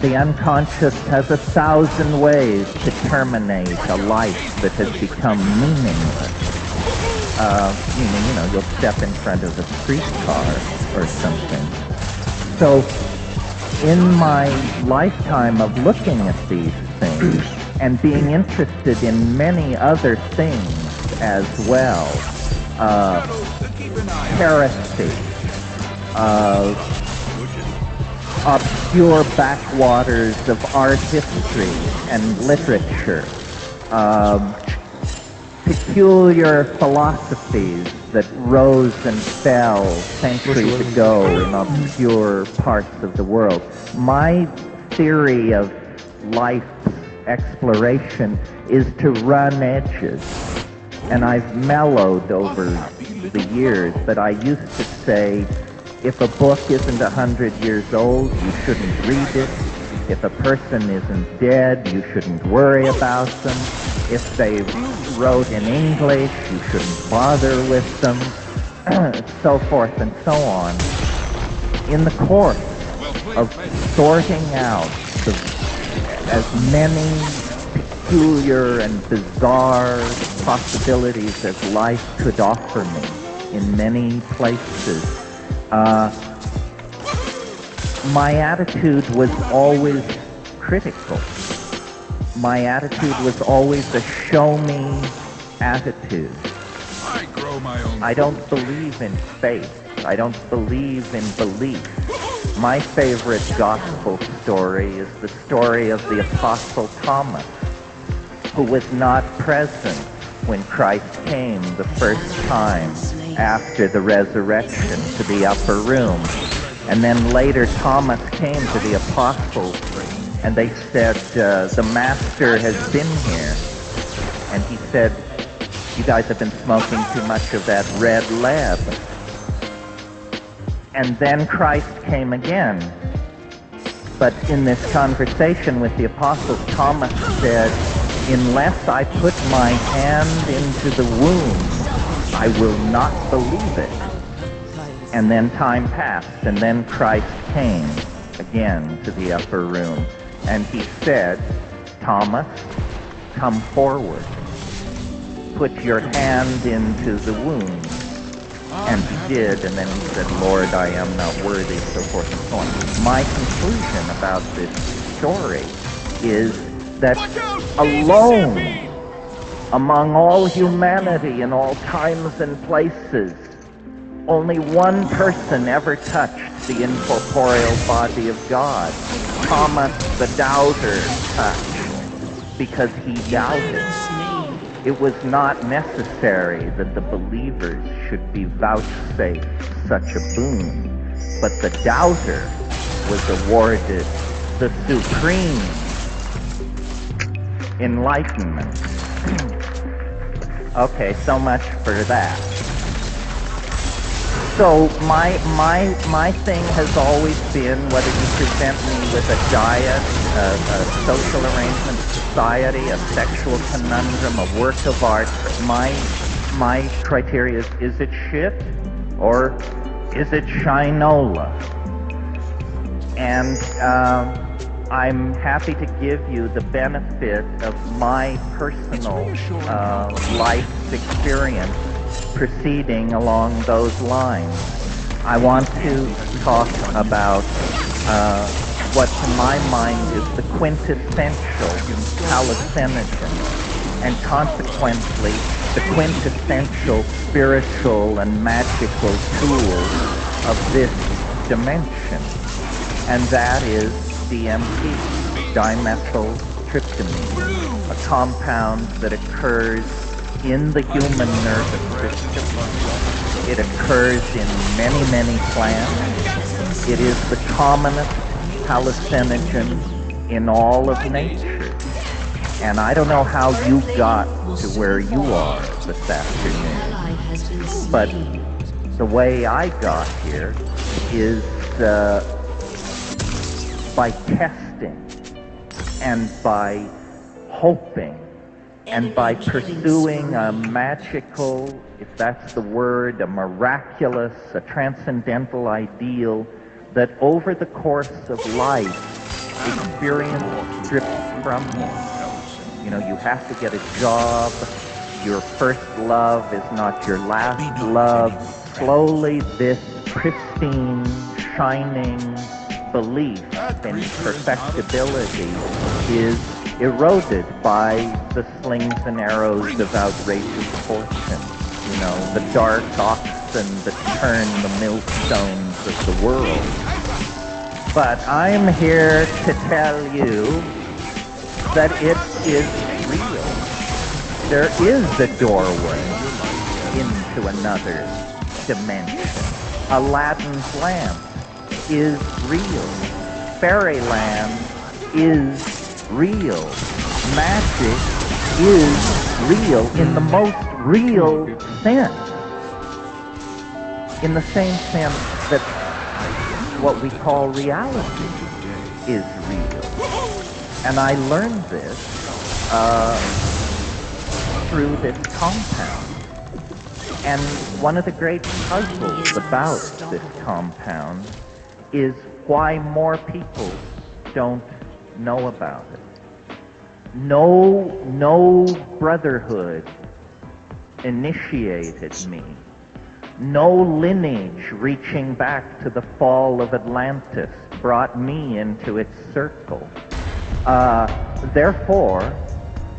Speaker 5: the unconscious has 1,000 ways to terminate a life that has become meaningless. Meaning, you'll step in front of a streetcar or something. So, in my lifetime of looking at these things and being interested in many other things as well, heresy, obscure backwaters of art history and literature, peculiar philosophies that rose and fell centuries ago in obscure parts of the world. My theory of life's exploration is to run edges. And I've mellowed over the years, but I used to say, if a book isn't 100 years old, you shouldn't read it. If a person isn't dead, you shouldn't worry about them. If they wrote in English, you shouldn't bother with them, so forth and so on. In the course of sorting out as many peculiar and bizarre possibilities as life could offer me in many places, my attitude was always critical. My attitude was always a show-me attitude. I don't believe in faith. I don't believe in belief. My favorite gospel story is the story of the Apostle Thomas, who was not present when Christ came the first time after the resurrection to the upper room. And then later Thomas came to the apostles and they said, the master has been here. And he said, you guys have been smoking too much of that red lead. And then Christ came again. But in this conversation with the apostles, Thomas said, unless I put my hand into the wound, I will not believe it. And then time passed, and then Christ came again to the upper room. And he said, Thomas, come forward. Put your hand into the wound. And he did, and then he said, Lord, I am not worthy, so forth and so on. My conclusion about this story is that alone among all humanity in all times and places, only one person ever touched the incorporeal body of God. Thomas the doubter touched because he doubted. It was not necessary that the believers should be vouchsafed such a boon, but the doubter was awarded the supreme enlightenment. Okay, so much for that. So my thing has always been, whether you present me with a diet, a social arrangement, a society, a sexual conundrum, a work of art, my criteria is it shit or is it shinola? And I'm happy to give you the benefit of my personal life's experience proceeding along those lines. I want to talk about what to my mind is the quintessential hallucinogen, and consequently the quintessential spiritual and magical tool of this dimension, and that is DMT, dimethyltryptamine, a compound that occurs in the human nervous system. It occurs in many, many plants. It is the commonest hallucinogen in all of nature. And I don't know how you got to where you are this afternoon, but the way I got here is by testing and by hoping and by pursuing a magical, if that's the word, a miraculous, a transcendental ideal that over the course of life, experience strips from you. You know, you have to get a job. Your first love is not your last love. Slowly, this pristine, shining belief in perfectibility is eroded by the slings and arrows of outrageous fortune. You know, the dark oxen that turn the millstones of the world. But I'm here to tell you that it is real. There is a doorway into another dimension. Aladdin's lamp is real. Fairyland is real. Magic is real in the most real sense. In the same sense that what we call reality is real. And I learned this through this compound. And one of the great puzzles about this compound is why more people don't know about it. No brotherhood initiated me. No lineage reaching back to the fall of Atlantis brought me into its circle. Therefore,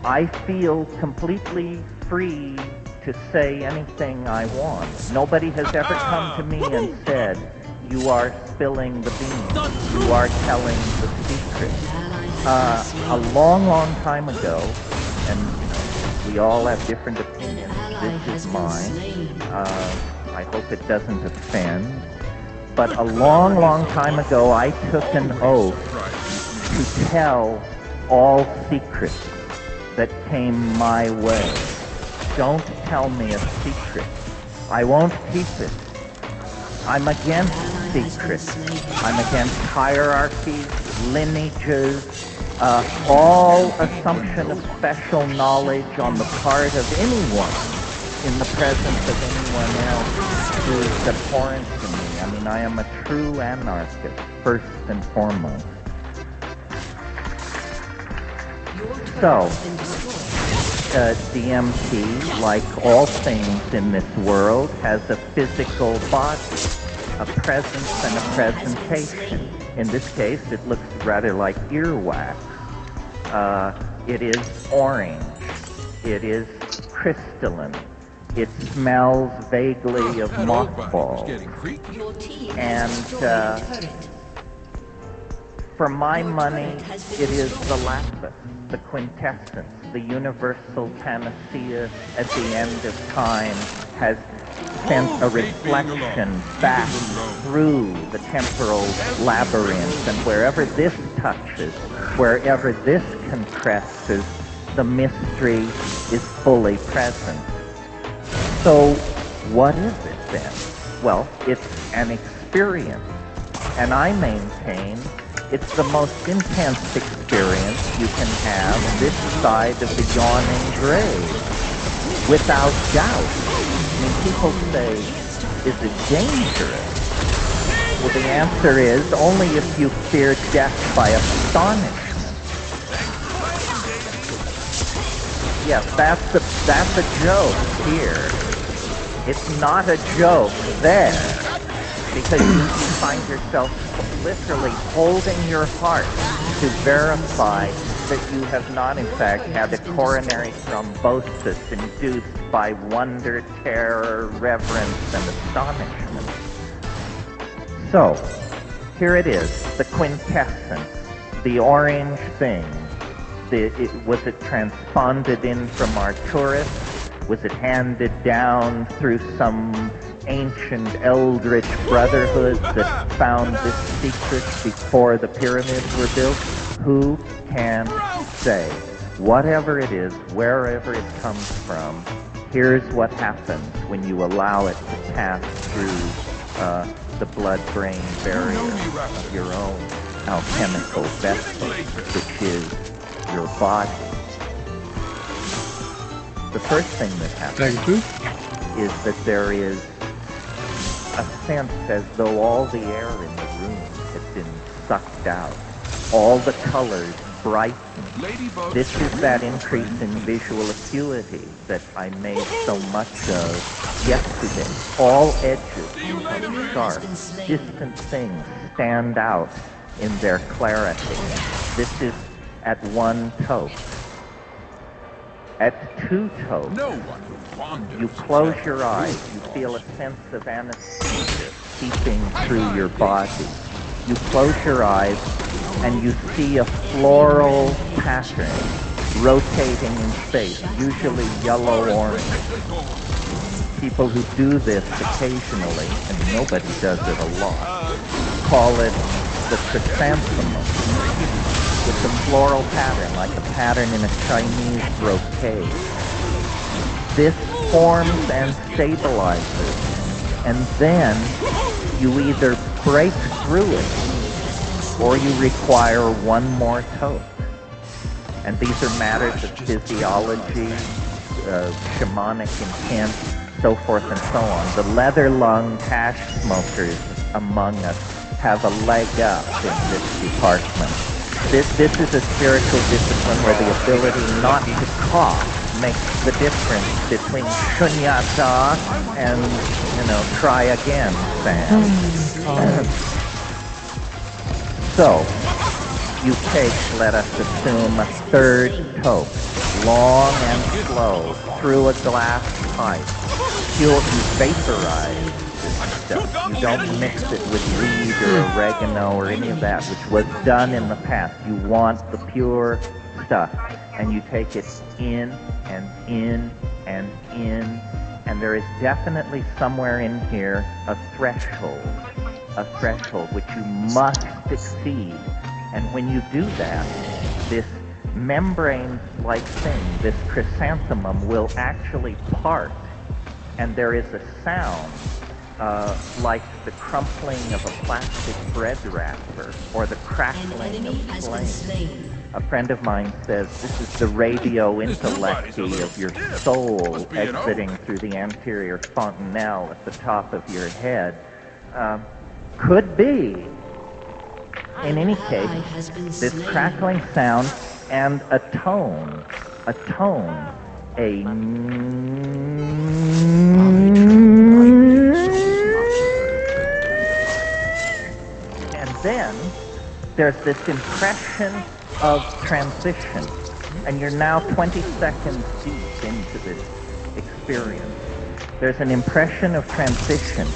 Speaker 5: I feel completely free to say anything I want. Nobody has ever come to me and said, you are spilling the beans. You are telling the secret. A long, long time ago, and we all have different opinions. This is mine. I hope it doesn't offend. But a long, long time ago, I took an oath to tell all secrets that came my way. Don't tell me a secret. I won't keep it. I'm against secrets. I'm against hierarchies, lineages, all assumption of special knowledge on the part of anyone in the presence of anyone else who is abhorrent to me. I mean, I am a true anarchist, first and foremost. So, DMT, like all things in this world, has a physical body, a presence and a presentation. In this case, it looks rather like earwax. It is orange. It is crystalline. It smells vaguely of mothballs. And for my money, it is the lapis, the quintessence, the universal panacea at the end of time has sent a reflection back through the temporal labyrinth, and wherever this touches, wherever this concresces, the mystery is fully present. So what is it then? Well, it's an experience, and I maintain it's the most intense experience you can have this side of the yawning grave, without doubt. I mean, people say, is it dangerous? Well, the answer is only if you fear death by astonishment. Yes, that's a joke here. It's not a joke there, because you find yourself literally holding your heart to verify that you have not, in fact, had a coronary thrombosis induced by wonder, terror, reverence, and astonishment. So, here it is, the quintessence, the orange thing. Was it transponded in from Arcturus? Was it handed down through some ancient eldritch brotherhood that found this secret before the pyramids were built? Who can say? Whatever it is, wherever it comes from, here's what happens when you allow it to pass through the blood-brain barrier of your own alchemical vessel, which is your body. The first thing that happens is that there is a sense as though all the air in the room has been sucked out. All the colors brighten. This is that increase in visual acuity that I made so much of yesterday. All edges become sharp. Distant things stand out in their clarity. This is at one toke. At two tokes, you close your eyes, you feel a sense of anesthesia seeping through your body. You close your eyes and you see a floral pattern rotating in space, usually yellow-orange. People who do this occasionally, and nobody does it a lot, call it the chrysanthemum. It's a floral pattern, like a pattern in a Chinese brocade. This forms and stabilizes, and then you either break through it, or you require one more toke. And these are matters of physiology, shamanic intent, so forth and so on. The leather-lunged hash smokers among us have a leg up in this department. This is a spiritual discipline where the ability not to cough makes the difference between shunyata and, try again, Sam. So, you take, let us assume, a third toke, long and slow, through a glass pipe. You vaporize this stuff. You don't mix it with weed or oregano or any of that, which was done in the past. You want the pure stuff. And you take it in and in and in. And there is definitely somewhere in here a threshold which you must exceed. And when you do that, this membrane-like thing, this chrysanthemum, will actually part, and there is a sound like the crumpling of a plastic bread wrapper or the crackling of flame. A friend of mine says this is the radio intellecty of your soul exiting through the anterior fontanelle at the top of your head. Could be. In any case, this crackling sound and a tone, a and then there's this impression of transition, and you're now 20 seconds deep into this experience. There's an impression of transition.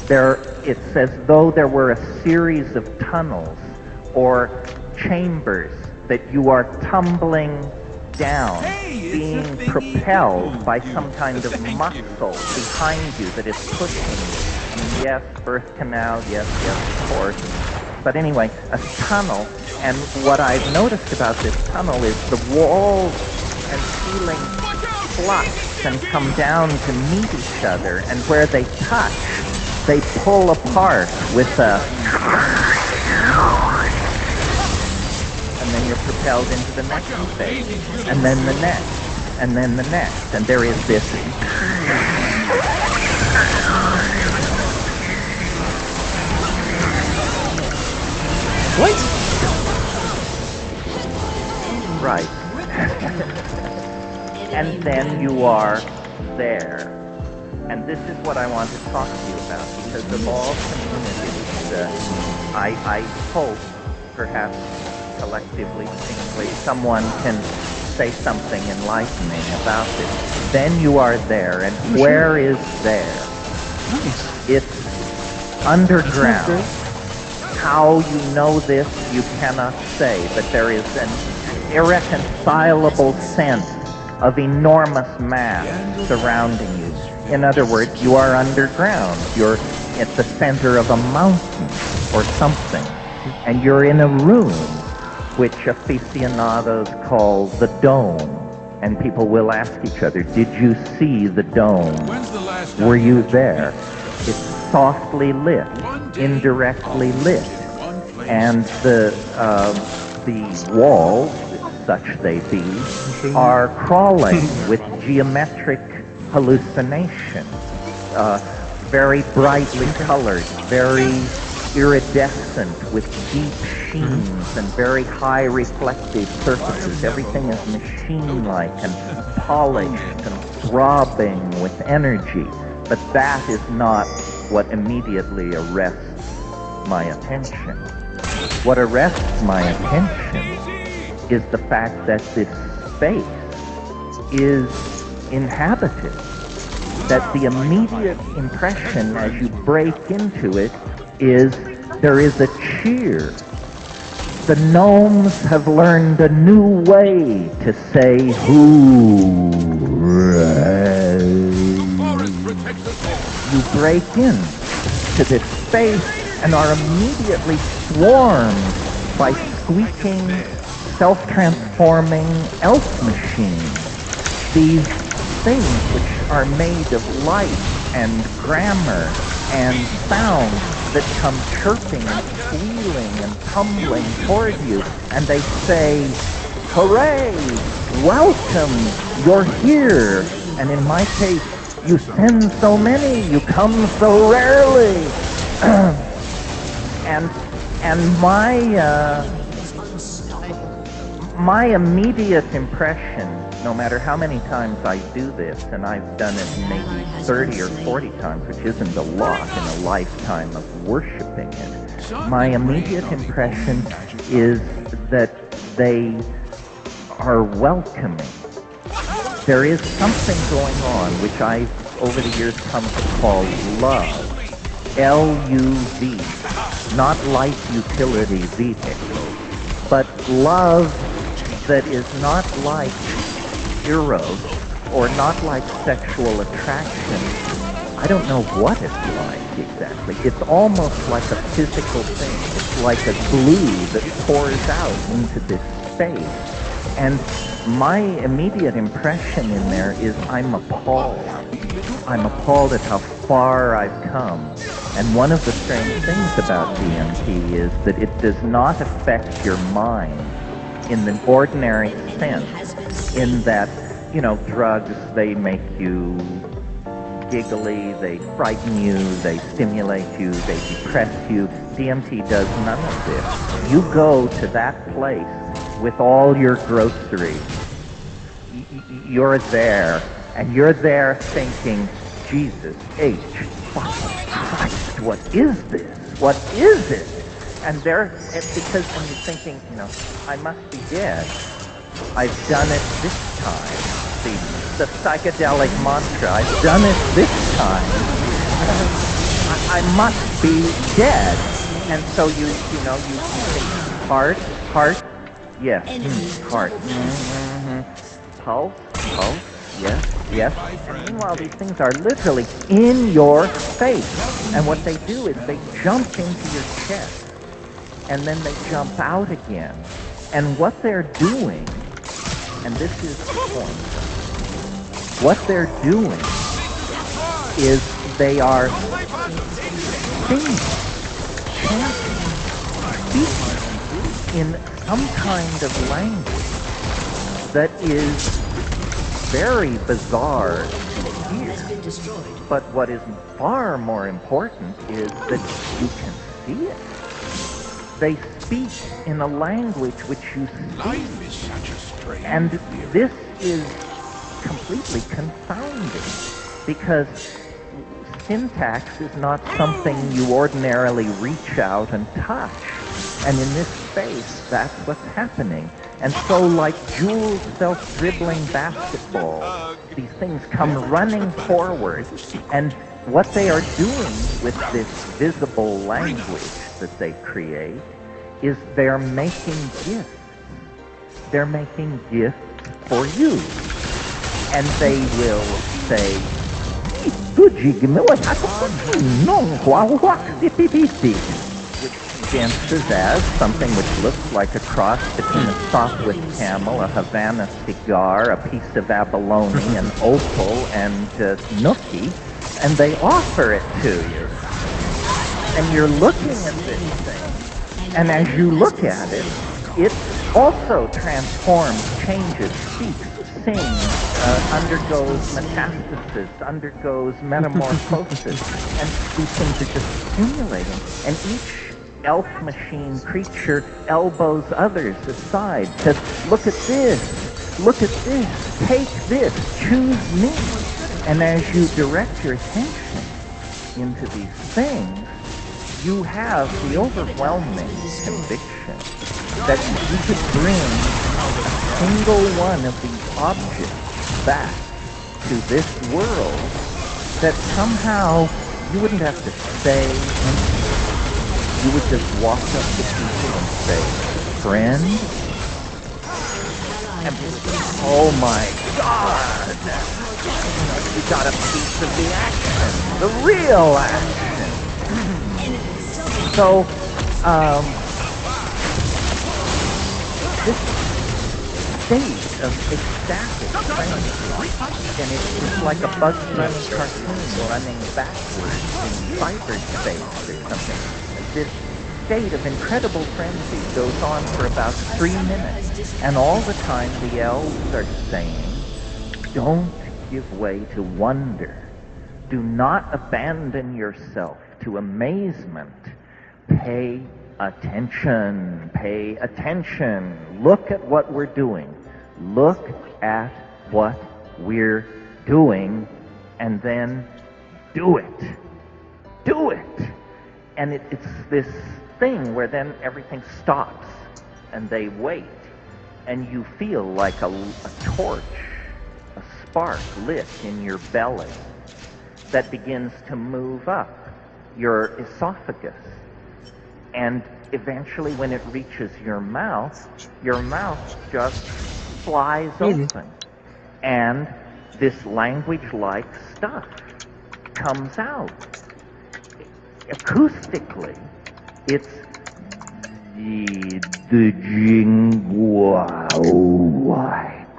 Speaker 5: It's as though there were a series of tunnels or chambers that you are tumbling down, being propelled by some kind of muscle behind you that is pushing you. I mean, yes, birth canal, yes, of course. But anyway, a tunnel, and what I've noticed about this tunnel is the walls and ceiling flux and come down to meet each other, and where they touch, they pull apart with a... And then you're propelled into the next phase, and then the next, and then the next, and there is this...
Speaker 1: What?
Speaker 5: Right. And then you are there. And this is what I want to talk to you about, because of all communities, I hope, perhaps collectively, singly, someone can say something enlightening about this. Then you are there, and where is there? It's underground. How you know this, you cannot say, but there is an irreconcilable sense of enormous mass surrounding you. In other words, you are underground. You're at the center of a mountain or something, and you're in a room which aficionados call the dome. And people will ask each other, did you see the dome? Were you there? It's softly lit, indirectly lit, and the walls, such they be, are crawling with geometric hallucination, very brightly colored, very iridescent with deep sheens and very high reflective surfaces. Everything is machine-like and polished and throbbing with energy. But that is not what immediately arrests my attention. What arrests my attention is the fact that this space is inhabited. That the immediate impression as you break into it is there is a cheer. The gnomes have learned a new way to say hooray. You break into this space and are immediately swarmed by squeaking, self-transforming elf machines. These things which are made of light and grammar and sound that come chirping and squealing and tumbling toward you, and they say, hooray, welcome, you're here. And in my case, you send so many, you come so rarely. and my immediate impression, no matter how many times I do this, and I've done it maybe 30 or 40 times, which isn't a lot in a lifetime of worshiping it, my immediate impression is that they are welcoming. There is something going on which I've over the years come to call love. L-U-V. Not light utility vehicle, but love that is not like eros or not like sexual attraction. I don't know what it's like exactly. It's almost like a physical thing. It's like a glue that pours out into this space. And my immediate impression in there is I'm appalled. I'm appalled at how far I've come. And one of the strange things about DMT is that it does not affect your mind in the ordinary sense, in that, you know, drugs, they make you giggly, they frighten you, they stimulate you, they depress you. DMT does none of this. You go to that place with all your groceries. You're there, and you're there thinking, Jesus H. fucking Christ, what is this? What is it? And it's because when you're thinking, I must be dead. I've done it this time. The psychedelic mantra, I've done it this time. I must be dead. And so you think heart, yes, heart, pulse, yes. And meanwhile, these things are literally in your face. And what they do is they jump into your chest, and then they jump out again. And what they're doing, and this is the point, what they're doing is they are singing, chanting, speaking in some kind of language that is very bizarre to hear. But what is far more important is that you can see it. They speak in a language which you see. And this is completely confounding, because syntax is not something you ordinarily reach out and touch. And in this space, that's what's happening. And so, like Jules' self-dribbling basketball, these things come running forward. And what they are doing with this visible language that they create is they're making gifts. They're making gifts for you. And they will say, which dances as something which looks like a cross between a Sopwith camel, a Havana cigar, a piece of abalone, an opal, and nookie, and they offer it to you. And you're looking at this thing, and as you look at it, it also transforms, changes, speaks, sings, undergoes metastasis, undergoes metamorphosis, and these things are just stimulating. And each elf machine creature elbows others aside, says, look at this, take this, choose me. And as you direct your attention into these things, you have the overwhelming conviction that you could bring a single one of these objects back to this world, that somehow you wouldn't have to say anything. You would just walk up to people and say, friend? And oh my God! You got a piece of the action, the real action. So, this state of ecstatic frenzy, and it's like a Bugs Bunny cartoon running backwards in cyberspace or something. This state of incredible frenzy goes on for about 3 minutes, and all the time the elves are saying, don't give way to wonder. Do not abandon yourself to amazement. Pay attention. Pay attention. Look at what we're doing. Look at what we're doing, and then do it. Do it. And it's this thing where then everything stops, and they wait, and you feel like a torch, a spark lit in your belly that begins to move up your esophagus. And eventually when it reaches your mouth just flies open. And this language-like stuff comes out. Acoustically, it's the jingwa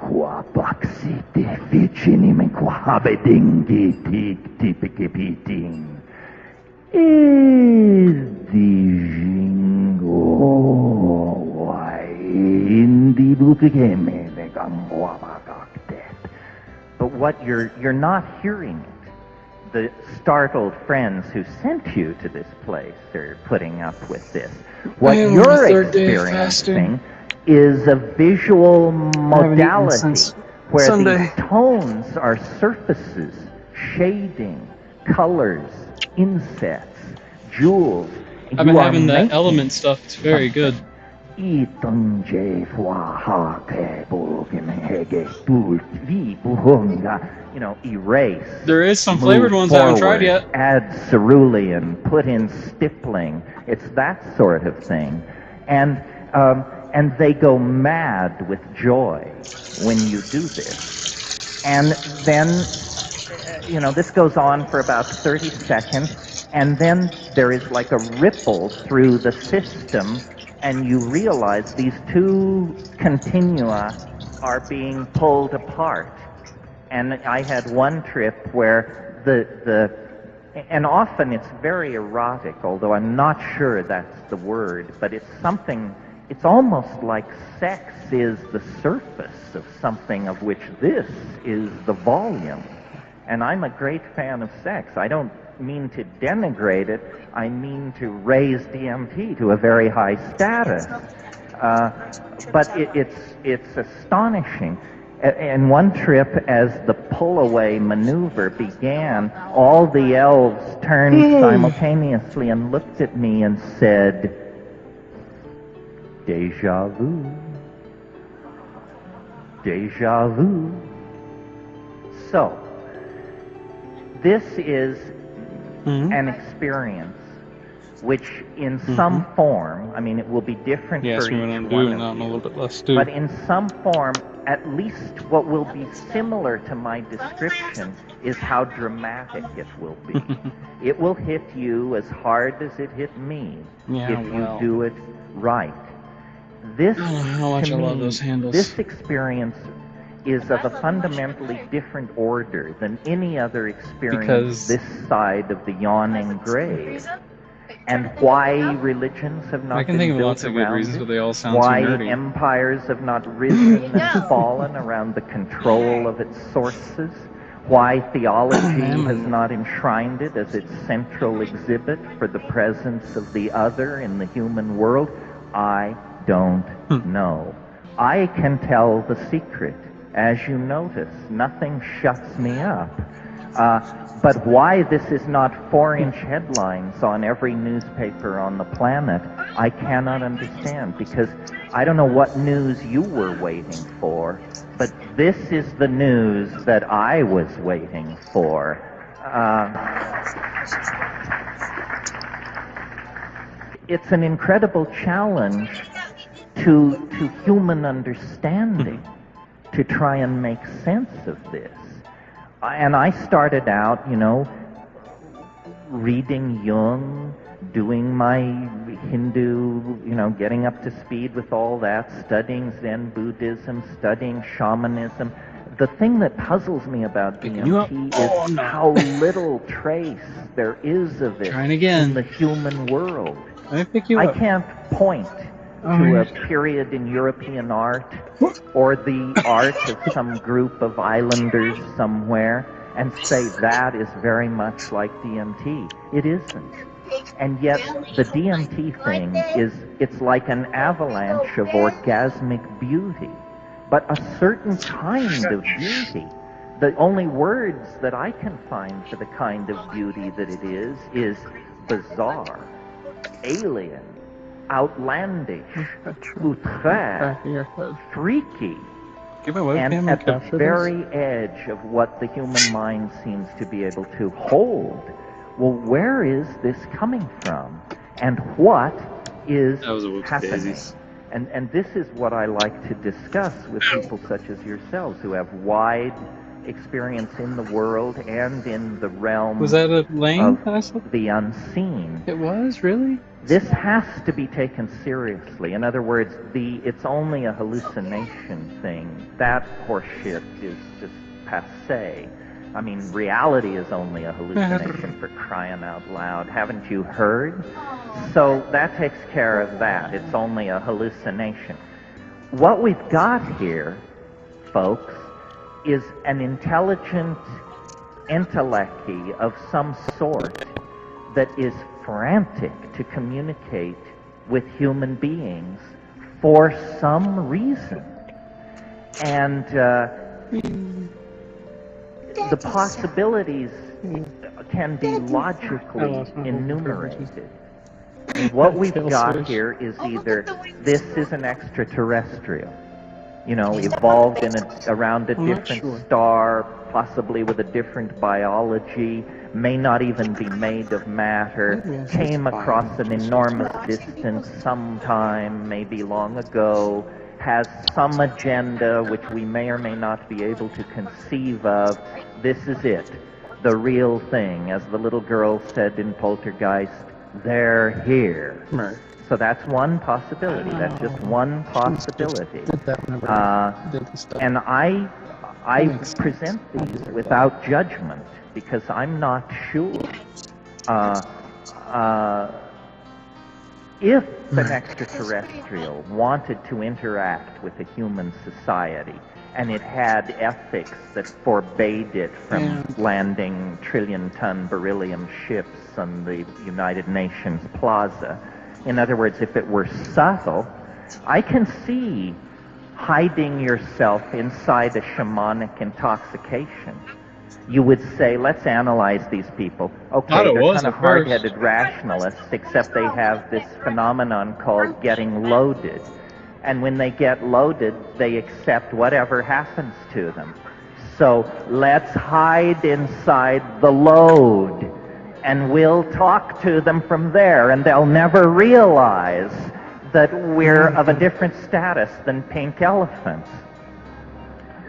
Speaker 5: qua baxite ficinimen qua habedingi tik tipikipiting is the jingo indi bukikeme negamwa bagaktet. But what you're not hearing it. The startled friends who sent you to this place are putting up with this. What you're experiencing is a visual modality
Speaker 1: since
Speaker 5: where
Speaker 1: Sunday.
Speaker 5: these tones are surfaces, shading, colors, insets, jewels.
Speaker 1: I've been
Speaker 5: You are
Speaker 1: having that
Speaker 5: making
Speaker 1: element stuff. It's very good.
Speaker 5: You know, erase.
Speaker 1: There is some
Speaker 5: move
Speaker 1: flavored ones I haven't tried
Speaker 5: forward,
Speaker 1: yet.
Speaker 5: Add cerulean, put in stippling. It's that sort of thing. And they go mad with joy when you do this. And then, you know, this goes on for about 30 seconds, and then there is like a ripple through the system, and you realize these two continua are being pulled apart. And I had one trip where and often it's very erotic, although I'm not sure that's the word, but it's something, it's almost like sex is the surface of something of which this is the volume. And I'm a great fan of sex. I don't mean to denigrate it, I mean to raise DMT to a very high status. But it's astonishing. And one trip, as the pull-away maneuver began, all the elves turned simultaneously and looked at me and said, "Deja vu, deja vu." So, this is an experience which in some form, I mean, it will be different for each one of you,
Speaker 1: a little bit less stew.
Speaker 5: but in some form, at least what will be similar to my description is how dramatic it will be. It will hit you as hard as it hit me if you do it right. This, to me, this experience is of a fundamentally different order than any other experience this side of the yawning grave. And why religions have not been built around it, why empires have not risen and fallen around the control of its sources, why theology has not enshrined it as its central exhibit for the presence of the other in the human world, I don't know. I can tell the secret. As you notice, nothing shuts me up. But why this is not 4-inch headlines on every newspaper on the planet, I cannot understand, because I don't know what news you were waiting for, but this is the news that I was waiting for. It's an incredible challenge to human understanding to try and make sense of this. And I started out, you know, reading Jung, doing my Hindu, you know, getting up to speed with all that, studying Zen Buddhism, studying shamanism. The thing that puzzles me about DMT is how little trace there is of it in the human world. I can't point to a period in European art or the art of some group of islanders somewhere and say that is very much like DMT. It isn't. And yet the DMT thing it's like an avalanche of orgasmic beauty, but a certain kind of beauty. The only words that I can find for the kind of beauty that it is bizarre, alien, outlandish, outre, freaky, and at the very edge of what the human mind seems to be able to hold. Well, where is this coming from? And what is happening? And this is what I like to discuss with people such as yourselves who have wide experience in the world and in the realm
Speaker 1: Was that a Lain?
Speaker 5: of the unseen.
Speaker 1: It was, really?
Speaker 5: This has to be taken seriously. In other words, it's only a hallucination thing. That horseshit is just passé. I mean, reality is only a hallucination, for crying out loud. Haven't you heard? So that takes care of that. It's only a hallucination. What we've got here, folks, is an intelligent entelechy of some sort that is frantic to communicate with human beings for some reason. And the possibilities can be logically enumerated. And what we've got here is either this is an extraterrestrial, evolved around a different star, possibly with a different biology, may not even be made of matter, came across an enormous distance sometime, maybe long ago, has some agenda which we may or may not be able to conceive of. This is it, the real thing. As the little girl said in Poltergeist, they're here.
Speaker 1: Right.
Speaker 5: So that's one possibility. That's just one possibility. And I present these without judgment because I'm not sure. If an extraterrestrial wanted to interact with a human society and it had ethics that forbade it from landing trillion-ton beryllium ships on the United Nations Plaza, in other words, if it were subtle, I can see hiding yourself inside a shamanic intoxication. You would say, let's analyze these people. Okay, they're kind of hard-headed rationalists, except they have this phenomenon called getting loaded. And when they get loaded, they accept whatever happens to them. So let's hide inside the load, and we'll talk to them from there, and they'll never realize that we're of a different status than pink elephants.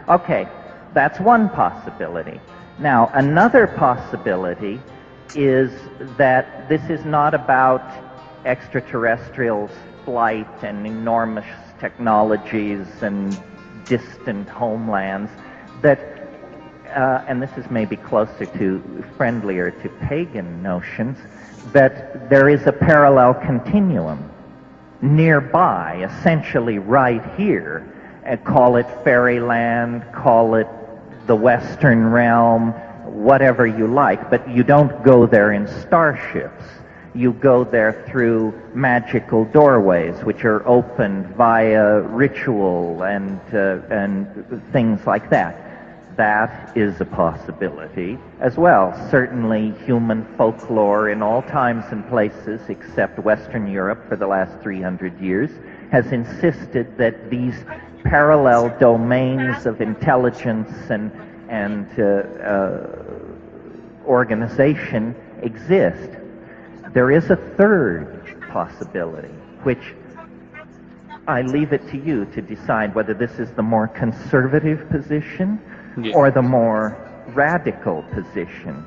Speaker 5: Okay, that's one possibility. Now, another possibility is that this is not about extraterrestrials' flight and enormous technologies and distant homelands, that, and this is maybe closer to, friendlier to pagan notions, that there is a parallel continuum nearby, essentially right here. Call it fairyland, call it the Western realm, whatever you like, but you don't go there in starships. You go there through magical doorways, which are opened via ritual and things like that. That is a possibility as well. Certainly human folklore in all times and places except Western Europe for the last 300 years has insisted that these parallel domains of intelligence and organization exist. There is a third possibility, which I leave it to you to decide whether this is the more conservative position or the more radical position.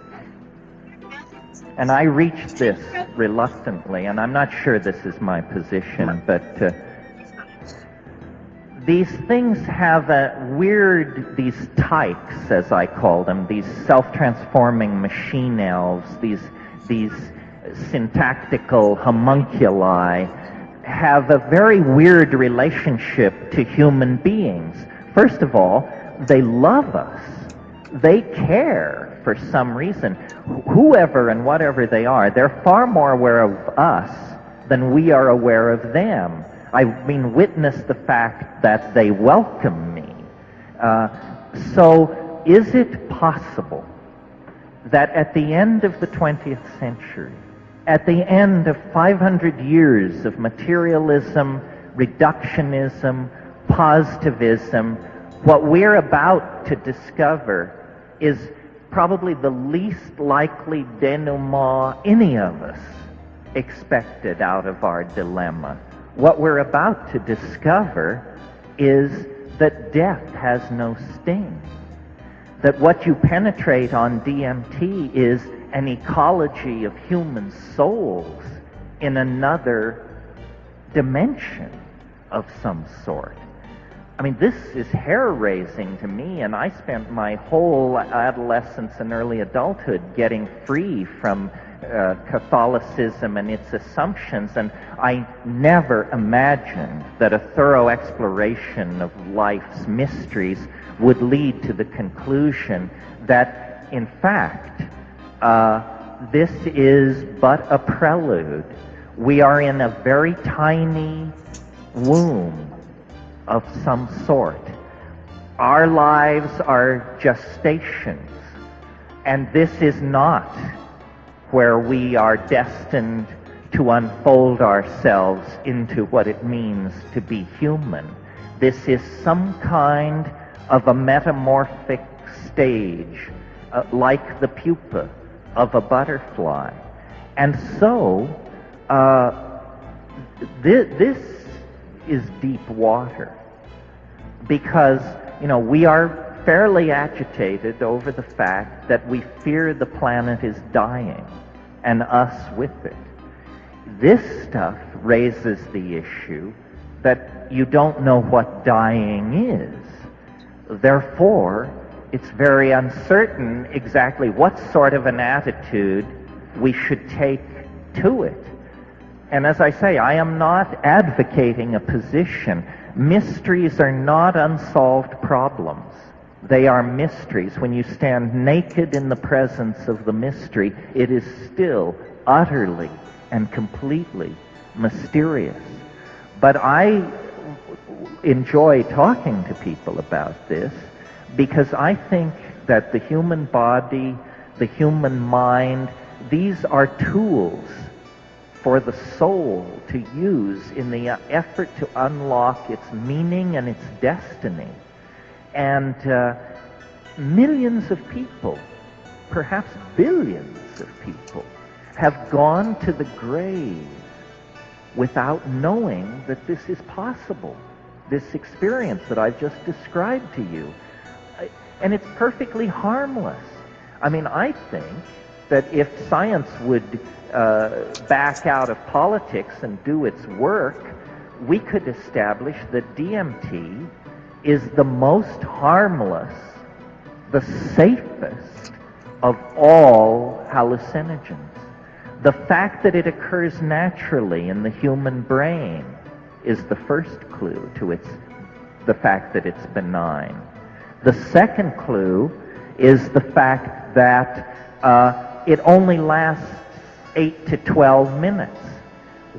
Speaker 5: And I reached this reluctantly, and I'm not sure this is my position, but these things have a weird, these tykes, as I call them, these self-transforming machine elves, these syntactical homunculi, have a very weird relationship to human beings. First of all, they love us. They care for some reason. Whoever and whatever they are, they're far more aware of us than we are aware of them. I mean, witness the fact that they welcome me. So is it possible that at the end of the 20th century, at the end of 500 years of materialism, reductionism, positivism, what we're about to discover is probably the least likely denouement any of us expected out of our dilemma. What we're about to discover is that death has no sting. That what you penetrate on DMT is an ecology of human souls in another dimension of some sort. I mean, this is hair-raising to me, and I spent my whole adolescence and early adulthood getting free from Catholicism and its assumptions, and I never imagined that a thorough exploration of life's mysteries would lead to the conclusion that, in fact, this is but a prelude. We are in a very tiny womb of some sort. Our lives are gestations, and this is not where we are destined to unfold ourselves into what it means to be human. This is some kind of a metamorphic stage, like the pupa of a butterfly. And so, this is deep water, because, we are fairly agitated over the fact that we fear the planet is dying, and us with it. This stuff raises the issue that you don't know what dying is. Therefore, it's very uncertain exactly what sort of an attitude we should take to it. And as I say, I am not advocating a position. Mysteries are not unsolved problems. They are mysteries. When you stand naked in the presence of the mystery, it is still utterly and completely mysterious. But I enjoy talking to people about this because I think that the human body, the human mind, these are tools for the soul to use in the effort to unlock its meaning and its destiny. And millions of people, perhaps billions of people, have gone to the grave without knowing that this is possible, this experience that I've just described to you. And it's perfectly harmless. I mean, I think that if science would back out of politics and do its work, we could establish that DMT is the most harmless, the safest of all hallucinogens. The fact that it occurs naturally in the human brain is the first clue to the fact that it's benign. The second clue is the fact that it only lasts 8 to 12 minutes.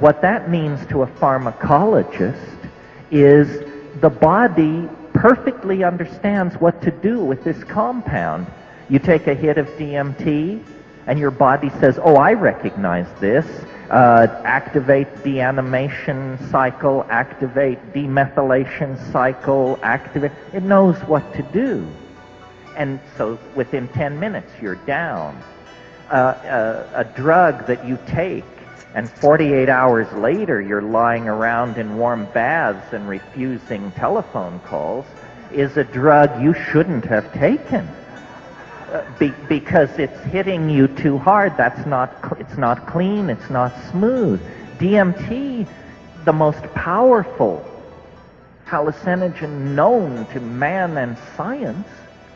Speaker 5: What that means to a pharmacologist is the body perfectly understands what to do with this compound. You take a hit of DMT, and your body says, oh, I recognize this. Activate deanimation cycle, activate demethylation cycle, activate. It knows what to do. And so within 10 minutes, you're down. A drug that you take, and 48 hours later, you're lying around in warm baths and refusing telephone calls, is a drug you shouldn't have taken. Because it's hitting you too hard. It's not clean, it's not smooth. DMT, the most powerful hallucinogen known to man and science,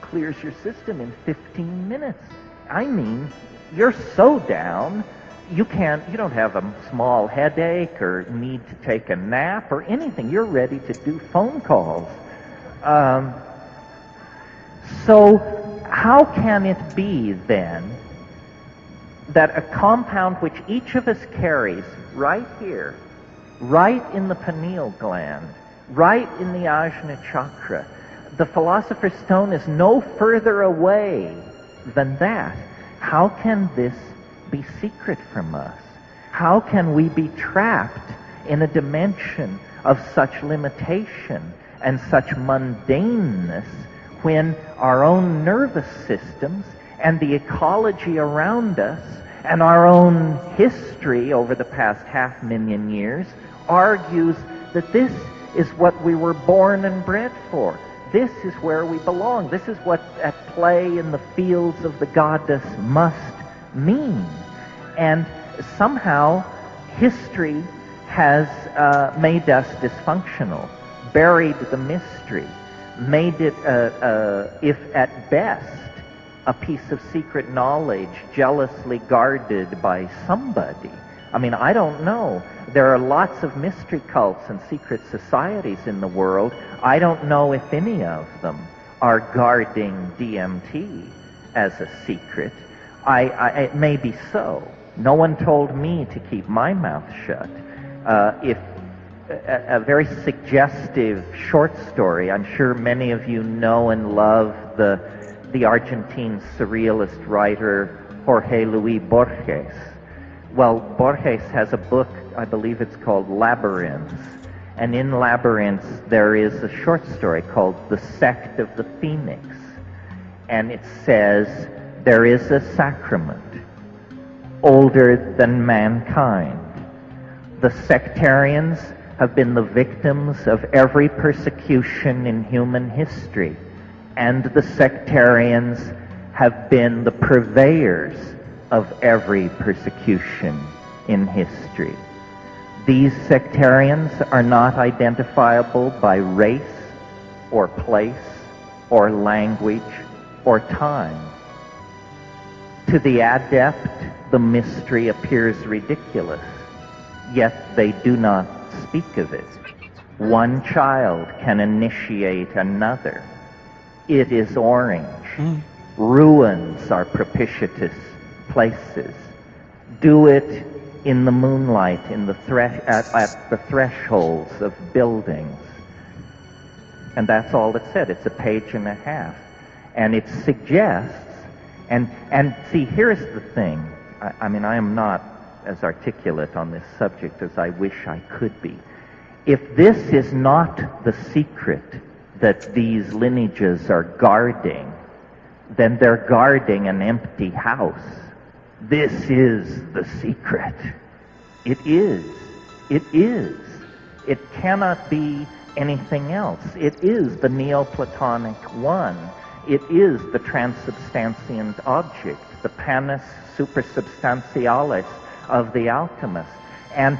Speaker 5: clears your system in 15 minutes. I mean, you're so down, you don't have a small headache or need to take a nap or anything. You're ready to do phone calls. So how can it be then that a compound which each of us carries right here, right in the pineal gland, right in the Ajna chakra, the Philosopher's Stone is no further away than that. How can this be secret from us? How can we be trapped in a dimension of such limitation and such mundaneness when our own nervous systems and the ecology around us and our own history over the past 500,000 years argues that this is what we were born and bred for? This is where we belong. This is what at play in the fields of the goddess must mean. And somehow history has made us dysfunctional, buried the mystery, made it, if at best, a piece of secret knowledge jealously guarded by somebody. I mean, I don't know. There are lots of mystery cults and secret societies in the world. I don't know if any of them are guarding DMT as a secret. It may be so. No one told me to keep my mouth shut. If a very suggestive short story. I'm sure many of you know and love the Argentine surrealist writer Jorge Luis Borges. Well, Borges has a book, I believe it's called Labyrinths, and in Labyrinths there is a short story called The Sect of the Phoenix, and it says, there is a sacrament older than mankind. The sectarians have been the victims of every persecution in human history, and the sectarians have been the purveyors of every persecution in history. These sectarians are not identifiable by race or place or language or time. To the adept, the mystery appears ridiculous, yet they do not speak of it. One child can initiate another. It is orange. Ruins are propitious places. Do it in the moonlight, in the at the thresholds of buildings. And that's all it said. It's a page and a half. And it suggests, and see, here's the thing. I mean, I am not as articulate on this subject as I wish I could be. If this is not the secret that these lineages are guarding, then they're guarding an empty house. This is the secret. It is. It is. It cannot be anything else. It is the Neoplatonic one. It is the transubstantiant object, the panis supersubstantialis of the alchemist. And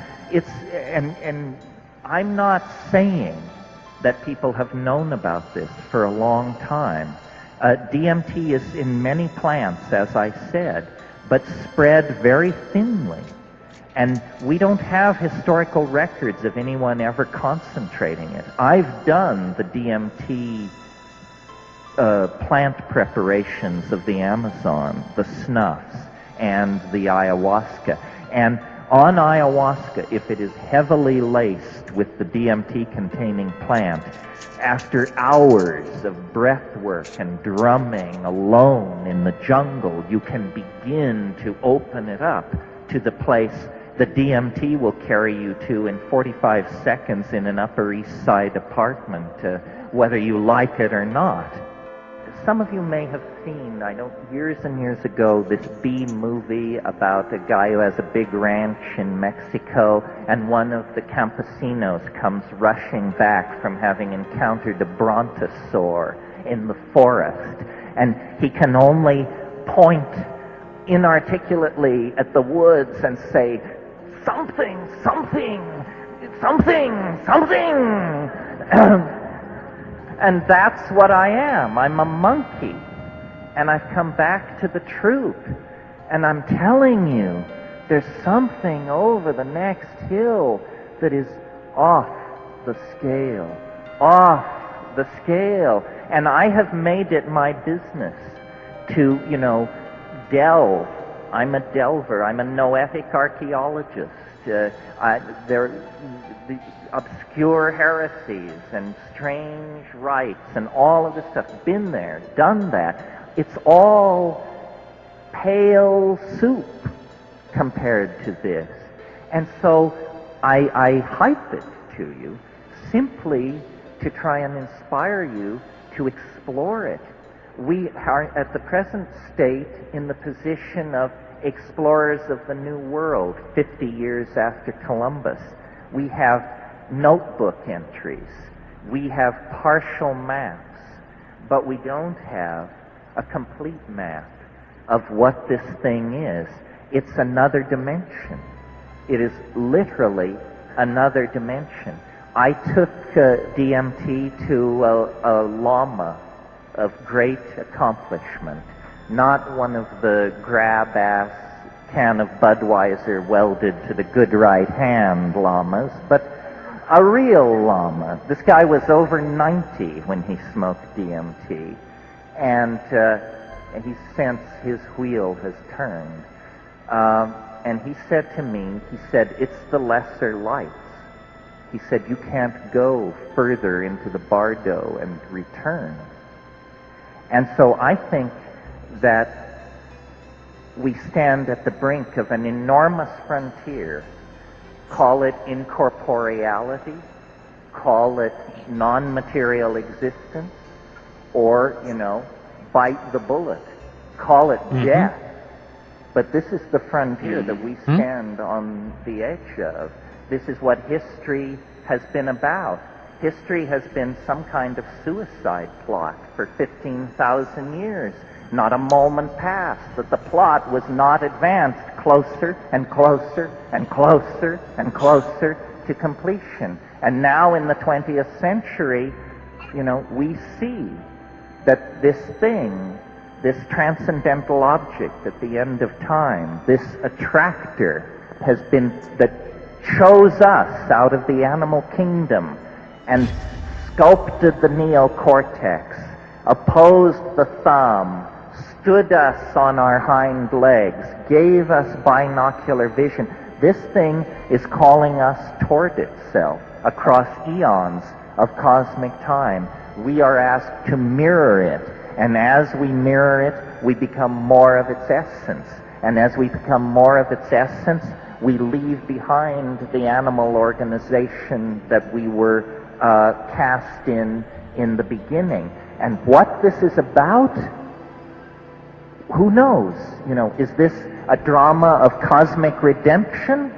Speaker 5: I'm not saying that people have known about this for a long time. DMT is in many plants, as I said, but spread very thinly. And we don't have historical records of anyone ever concentrating it. I've done the DMT plant preparations of the Amazon, the snuffs, and the ayahuasca. And on ayahuasca, if it is heavily laced with the DMT-containing plant, after hours of breath work and drumming alone in the jungle, you can begin to open it up to the place the DMT will carry you to in 45 seconds in an Upper East Side apartment, whether you like it or not. Some of you may have seen, I know years and years ago, this B movie about a guy who has a big ranch in Mexico, and one of the campesinos comes rushing back from having encountered a brontosaur in the forest, and he can only point inarticulately at the woods and say, something, something, something, something. And that's what I am. I'm a monkey. And I've come back to the truth. And I'm telling you, there's something over the next hill that is off the scale. Off the scale. And I have made it my business to, delve. I'm a delver. I'm a noetic archaeologist. The obscure heresies and strange rites and all of this stuff. Been there, done that. It's all pale soup compared to this. And so I hype it to you simply to try and inspire you to explore it. We are at the present state in the position of explorers of the New World 50 years after Columbus. We have notebook entries. We have partial maps, but we don't have a complete map of what this thing is. It's another dimension. It is literally another dimension. I took DMT to a lama of great accomplishment, not one of the grab-ass can of Budweiser welded to the good right hand lamas, but a real lama. This guy was over 90 when he smoked DMT, and he since his wheel has turned. And he said to me, it's the lesser lights. He said, you can't go further into the bardo and return. And so I think that we stand at the brink of an enormous frontier. Call it incorporeality, call it non-material existence, or, bite the bullet. Call it death. But this is the frontier that we stand on the edge of. This is what history has been about. History has been some kind of suicide plot for 15,000 years. Not a moment passed that the plot was not advanced closer and closer and closer and closer to completion. And now in the 20th century, we see that this thing, this transcendental object at the end of time, this attractor that chose us out of the animal kingdom and sculpted the neocortex, opposed the thumb, stood us on our hind legs, gave us binocular vision. This thing is calling us toward itself across eons of cosmic time. We are asked to mirror it, and as we mirror it, we become more of its essence. And as we become more of its essence, we leave behind the animal organization that we were cast in the beginning. And what this is about, who knows? Is this a drama of cosmic redemption?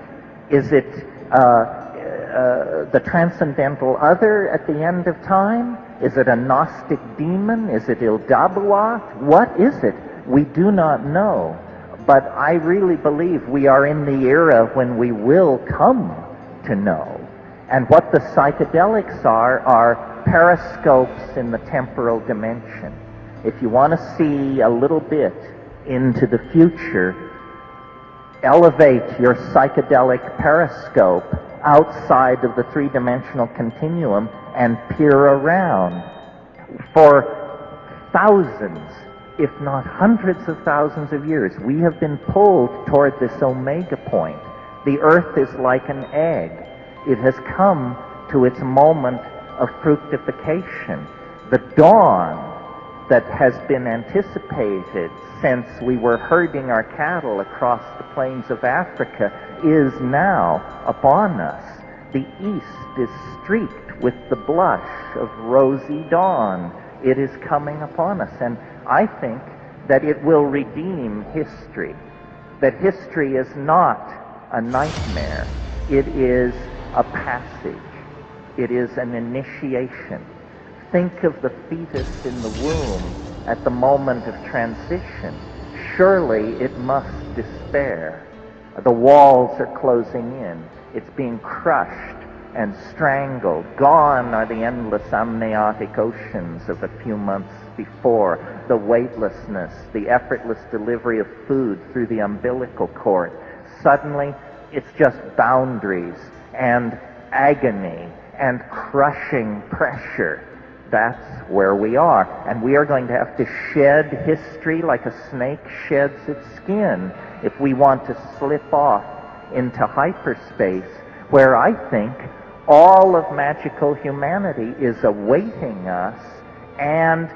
Speaker 5: Is it the transcendental other at the end of time? Is it a Gnostic demon? Is it Ildabuat? What is it? We do not know. But I really believe we are in the era when we will come to know. And what the psychedelics are periscopes in the temporal dimension. If you want to see a little bit into the future, elevate your psychedelic periscope outside of the three-dimensional continuum and peer around. For thousands, if not hundreds of thousands of years, we have been pulled toward this omega point. The Earth is like an egg. It has come to its moment of fructification. The dawn that has been anticipated since we were herding our cattle across the plains of Africa is now upon us. The east is streaked with the blush of rosy dawn. It is coming upon us, and I think that it will redeem history, that history is not a nightmare. It is a passage. It is an initiation. Think of the fetus in the womb at the moment of transition. Surely it must despair. The walls are closing in. It's being crushed and strangled. Gone are the endless amniotic oceans of a few months before, the weightlessness, the effortless delivery of food through the umbilical cord. Suddenly, it's just boundaries and agony and crushing pressure. That's where we are. And we are going to have to shed history like a snake sheds its skin if we want to slip off into hyperspace, where I think all of magical humanity is awaiting us and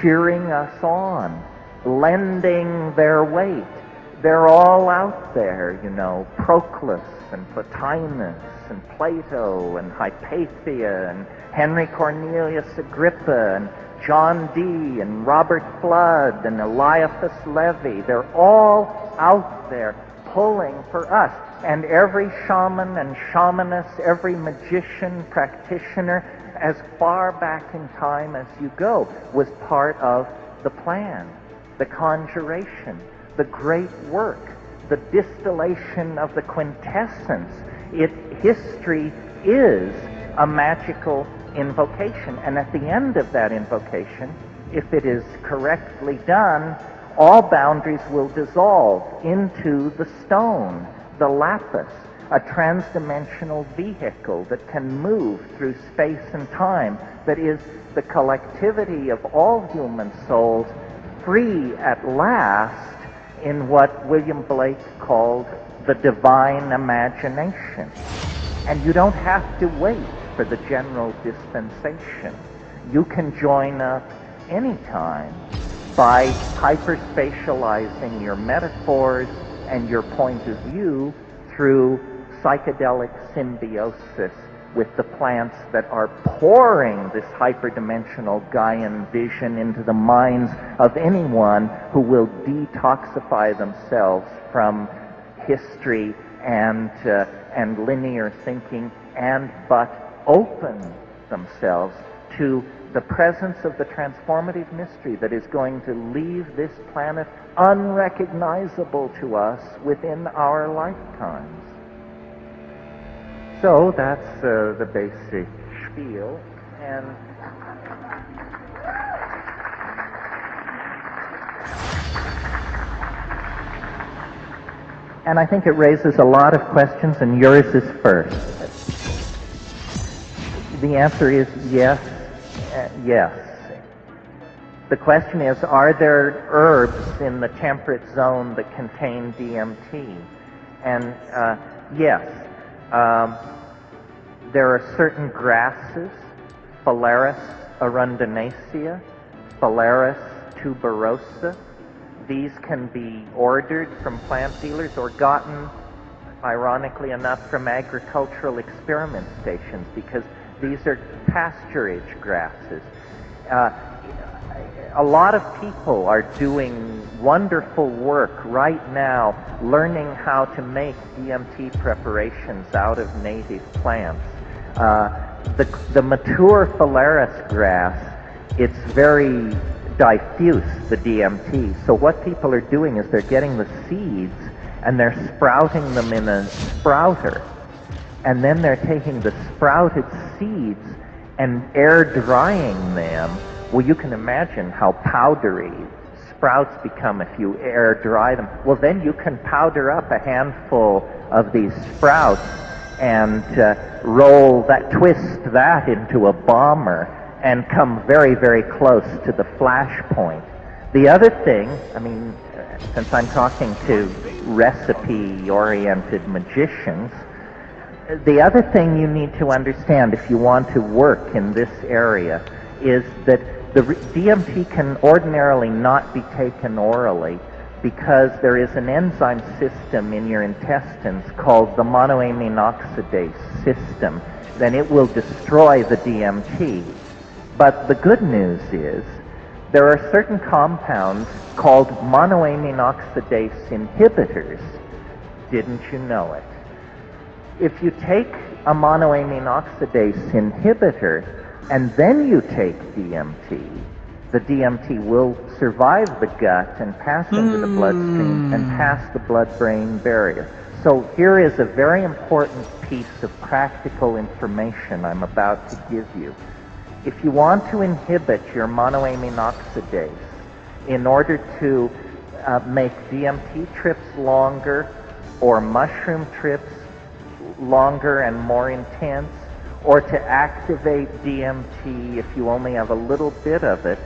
Speaker 5: cheering us on, lending their weight. They're all out there, Proclus and Plotinus and Plato and Hypatia and Henry Cornelius Agrippa and John Dee and Robert Flood and Eliphas Levi. They're all out there pulling for us. And every shaman and shamaness, every magician, practitioner, as far back in time as you go, was part of the plan, the conjuration, the great work, the distillation of the quintessence. History is a magical invocation, and at the end of that invocation, if it is correctly done, all boundaries will dissolve into the stone, the lapis, a transdimensional vehicle that can move through space and time, that is the collectivity of all human souls, free at last in what William Blake called the divine imagination. And you don't have to wait for the general dispensation. You can join up anytime by hyperspatializing your metaphors and your point of view through psychedelic symbiosis with the plants that are pouring this hyperdimensional Gaian vision into the minds of anyone who will detoxify themselves from history and linear thinking and but open themselves to the presence of the transformative mystery that is going to leave this planet unrecognizable to us within our lifetimes. So that's the basic spiel, and I think it raises a lot of questions, and yours is first. The answer is yes, yes. The question is, are there herbs in the temperate zone that contain DMT? And yes. There are certain grasses, Phalaris arundinacea, Phalaris tuberosa. These can be ordered from plant dealers or gotten, ironically enough, from agricultural experiment stations, because these are pasturage grasses. A lot of people are doing wonderful work right now learning how to make DMT preparations out of native plants. The mature Phalaris grass, it's very diffuse, the DMT. So what people are doing is they're getting the seeds and they're sprouting them in a sprouter. And then they're taking the sprouted seeds and air drying them. Well, you can imagine how powdery sprouts become if you air dry them. Well, then you can powder up a handful of these sprouts and twist that into a bomber and come very, very close to the flash point. The other thing, I mean, since I'm talking to recipe-oriented magicians, the other thing you need to understand if you want to work in this area is that the DMT can ordinarily not be taken orally because there is an enzyme system in your intestines called the monoamine oxidase system. Then it will destroy the DMT. But the good news is there are certain compounds called monoamine oxidase inhibitors. Didn't you know it? If you take a monoamine oxidase inhibitor and then you take DMT, the DMT will survive the gut and pass into the bloodstream and pass the blood-brain barrier. So here is a very important piece of practical information I'm about to give you. If you want to inhibit your monoamine oxidase in order to make DMT trips longer or mushroom trips longer and more intense, or to activate DMT if you only have a little bit of it,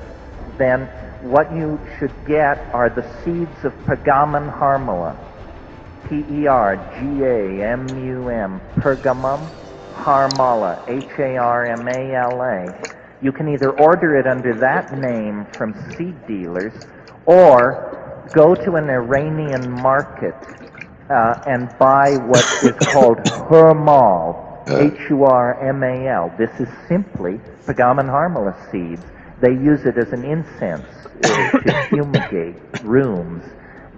Speaker 5: then what you should get are the seeds of Pergamum harmala. P-E-R-G-A-M-U-M, Pergamum harmala, H-A-R-M-A-L-A. You can either order it under that name from seed dealers or go to an Iranian market and buy what is called Hurmal, H-U-R-M-A-L. This is simply Pergamum harmala seeds. They use it as an incense to fumigate rooms.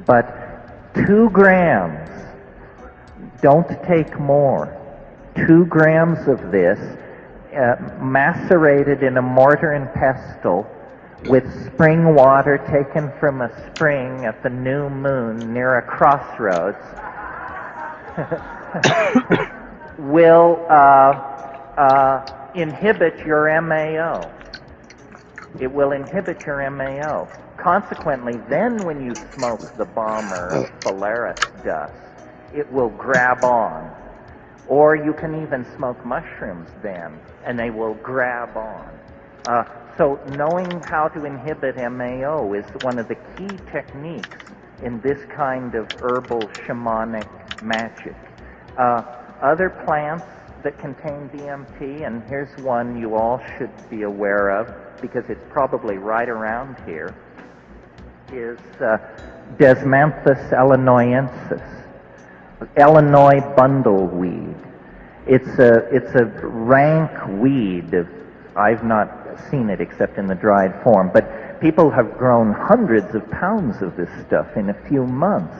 Speaker 5: But 2 grams, don't take more. 2 grams of this, macerated in a mortar and pestle with spring water taken from a spring at the new moon near a crossroads, will inhibit your MAO. It will inhibit your MAO. Consequently, then when you smoke the bomber of Phalaris dust, it will grab on. Or you can even smoke mushrooms then, and they will grab on. So knowing how to inhibit MAO is one of the key techniques in this kind of herbal shamanic magic. Other plants that contain DMT, and here's one you all should be aware of because it's probably right around here, is Desmanthus illinoisensis, Illinois bundleweed. It's a rank weed. I've not seen it except in the dried form, but people have grown hundreds of pounds of this stuff in a few months,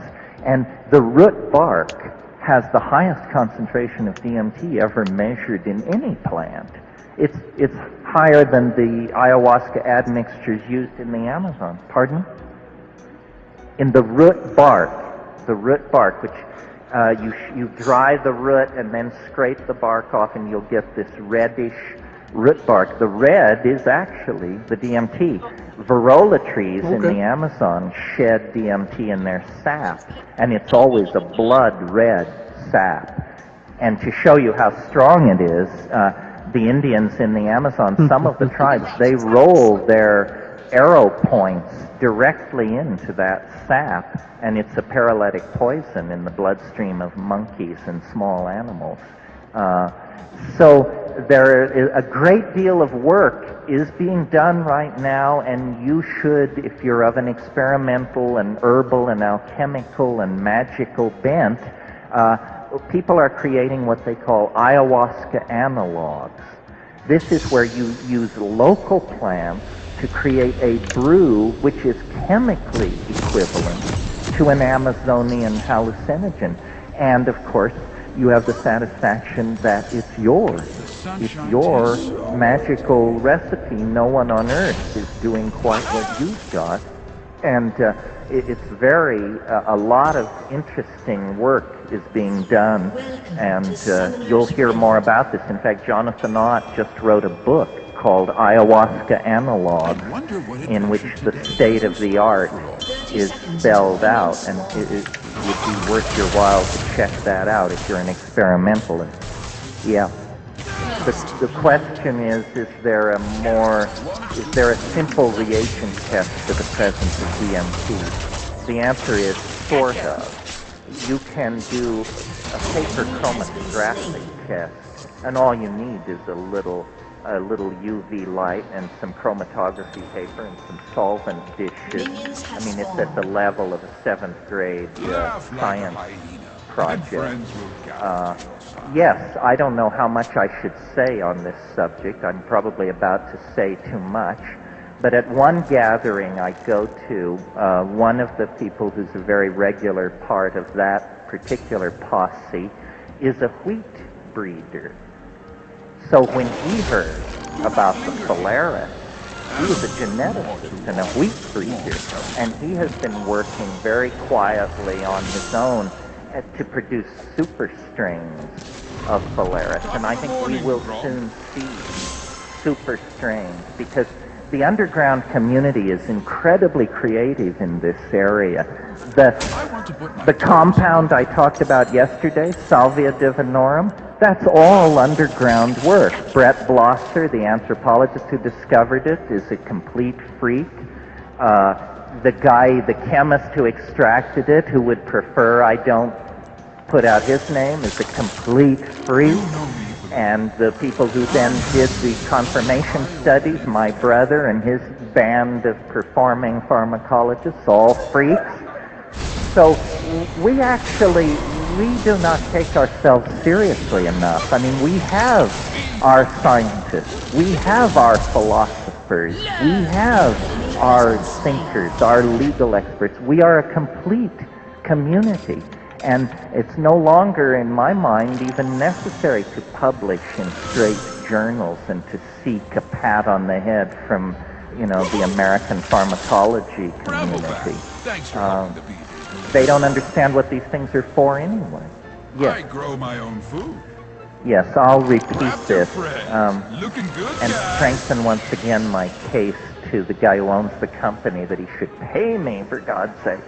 Speaker 5: and the root bark has the highest concentration of DMT ever measured in any plant. It's higher than the ayahuasca admixtures used in the Amazon. Pardon? In the root bark, which you dry the root and then scrape the bark off, and you'll get this reddish root bark. The red is actually the DMT. Varroa trees in the Amazon shed DMT in their sap, and it's always a blood red sap. And to show you how strong it is, the Indians in the Amazon, some of the tribes, they roll their arrow points directly into that sap, and it's a paralytic poison in the bloodstream of monkeys and small animals. So there is a great deal of work is being done right now, and you should, if you're of an experimental and herbal and alchemical and magical bent, people are creating what they call ayahuasca analogs. This is where you use local plants to create a brew which is chemically equivalent to an Amazonian hallucinogen. And of course, you have the satisfaction that it's yours. It's your magical recipe. No one on earth is doing quite what you've got. And it's a lot of interesting work is being done, and you'll hear more about this. In fact, Jonathan Ott just wrote a book called Ayahuasca Analog, in which the state of the art is spelled out, and it would be worth your while to check that out if you're an experimentalist. Yeah. The question is there a simple reagent test for the presence of DMT? The answer is sort of. You can do a paper chromatographic test, and all you need is a little UV light and some chromatography paper and some solvent dishes. I mean, it's at the level of a 7th grade science project. Yes, I don't know how much I should say on this subject. I'm probably about to say too much. But at one gathering I go to, one of the people who's a very regular part of that particular posse is a wheat breeder. So when he heard about the Phalaris, he was a geneticist and a wheat breeder, and he has been working very quietly on his own to produce super strains of Phalaris, and I think we will soon see super strains, because the underground community is incredibly creative in this area. The compound I talked about yesterday, Salvia divinorum, that's all underground work. Brett Blosser, the anthropologist who discovered it, is a complete freak. The chemist who extracted it, who would prefer I don't put out his name, is a complete freak. And the people who then did the confirmation studies, my brother and his band of performing pharmacologists, all freaks. So we do not take ourselves seriously enough. I mean, we have our scientists, we have our philosophers, we have our thinkers, our legal experts. We are a complete community. And it's no longer, in my mind, even necessary to publish in straight journals and to seek a pat on the head from, the American pharmacology community. They don't understand what these things are for anyway. Yes.
Speaker 6: I grow my own food.
Speaker 5: Yes, I'll repeat this and strengthen once again my case to the guy who owns the company that he should pay me, for God's sake.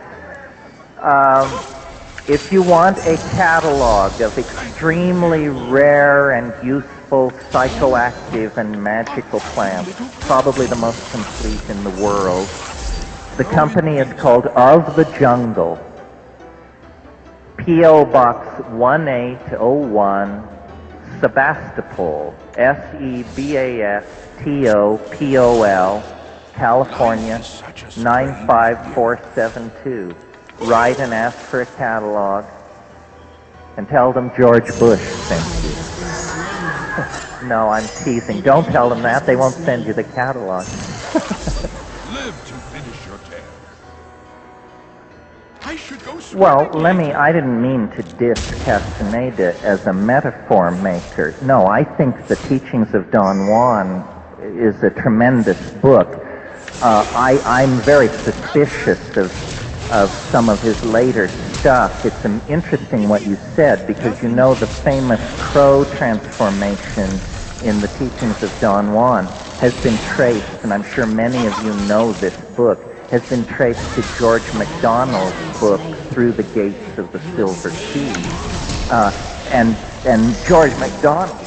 Speaker 5: If you want a catalog of extremely rare and useful psychoactive and magical plants, probably the most complete in the world, the company is called Of the Jungle. P.O. Box 1801, Sebastopol, Sebastopol, California, 95472. Write and ask for a catalog, and tell them George Bush sent you. No, I'm teasing. Don't tell them that. They won't send you the catalog.
Speaker 6: Live to finish your tale. I should go
Speaker 5: Well, I didn't mean to diss Castaneda as a metaphor maker. No, I think The Teachings of Don Juan is a tremendous book. I'm very suspicious of some of his later stuff. It's interesting what you said, because you know the famous crow transformation in The Teachings of Don Juan has been traced, and I'm sure many of you know this book, has been traced to George MacDonald's book, Through the Gates of the Silver Sea. And George MacDonald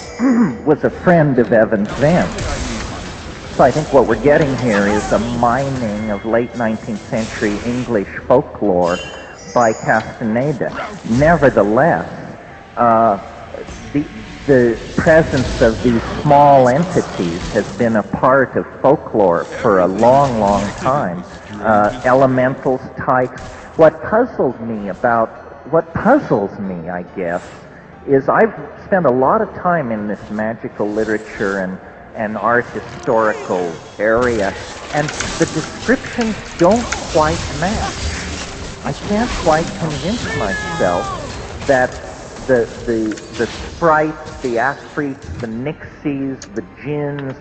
Speaker 5: was a friend of Evans Vance. So I think what we're getting here is a mining of late 19th century English folklore by Castaneda. Nevertheless, the presence of these small entities has been a part of folklore for a long, long time. Elementals, tykes. What puzzles me, I guess, is I've spent a lot of time in this magical literature and art historical area, and the descriptions don't quite match. I can't quite convince myself that the sprites, the afrits, the nixies, the jinns,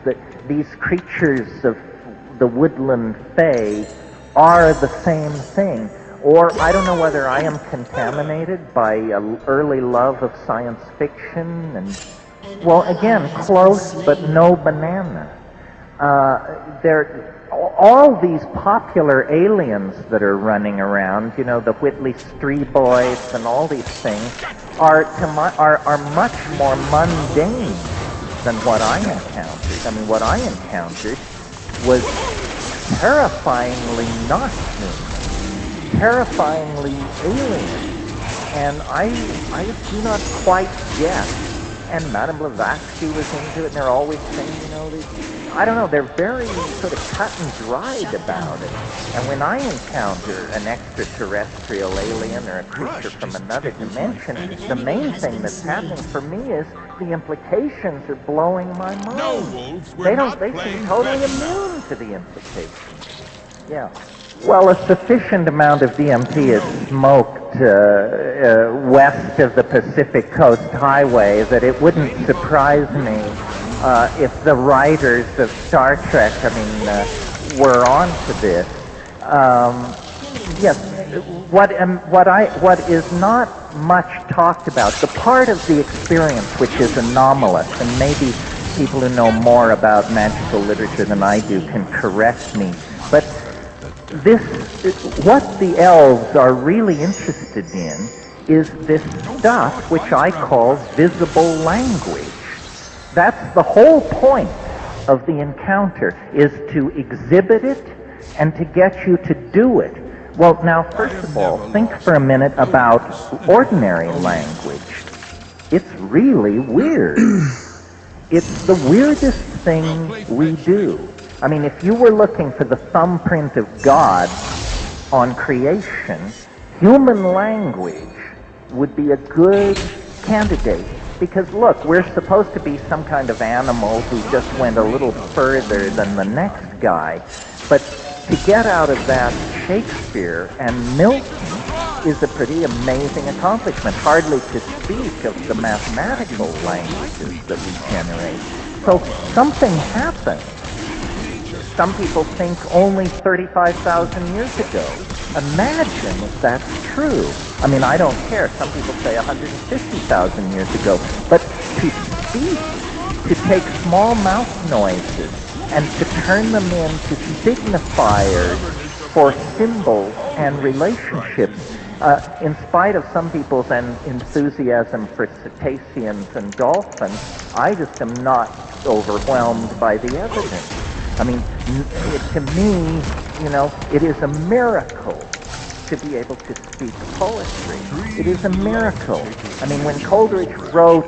Speaker 5: these creatures of the woodland fae are the same thing. Or I don't know whether I am contaminated by an early love of science fiction and, well, again, close but no banana. All these popular aliens that are running around, you know, the Whitley Strieboids and all these things, are much more mundane than what I encountered. I mean, what I encountered was terrifyingly not human, terrifyingly alien, and I do not quite get. And Madame Blavatsky was into it, and they're always saying, you know, I don't know, they're very sort of cut and dried about it. And when I encounter an extraterrestrial alien or a creature from another dimension, the main thing that's happening for me is the implications are blowing my mind. They seem totally immune to the implications. Yeah. Well, a sufficient amount of DMT is smoked west of the Pacific Coast Highway that it wouldn't surprise me if the writers of Star Trek, were on to this. Yes, what is not much talked about, the part of the experience which is anomalous, and maybe people who know more about magical literature than I do can correct me, but what the elves are really interested in is this stuff which I call visible language. That's the whole point of the encounter, is to exhibit it and to get you to do it. Well, now, first of all, think for a minute about ordinary language. It's really weird. It's the weirdest thing we do. I mean, if you were looking for the thumbprint of God on creation, human language would be a good candidate. Because, look, we're supposed to be some kind of animal who just went a little further than the next guy. But to get out of that Shakespeare and Milton is a pretty amazing accomplishment, hardly to speak of the mathematical languages that we generate. So something happened. Some people think only 35,000 years ago. Imagine if that's true. I mean, I don't care. Some people say 150,000 years ago. But to speak, to take small mouth noises and to turn them into signifiers for symbols and relationships, in spite of some people's enthusiasm for cetaceans and dolphins, I just am not overwhelmed by the evidence. I mean, to me, you know, it is a miracle to be able to speak poetry. It is a miracle. I mean, when Coleridge wrote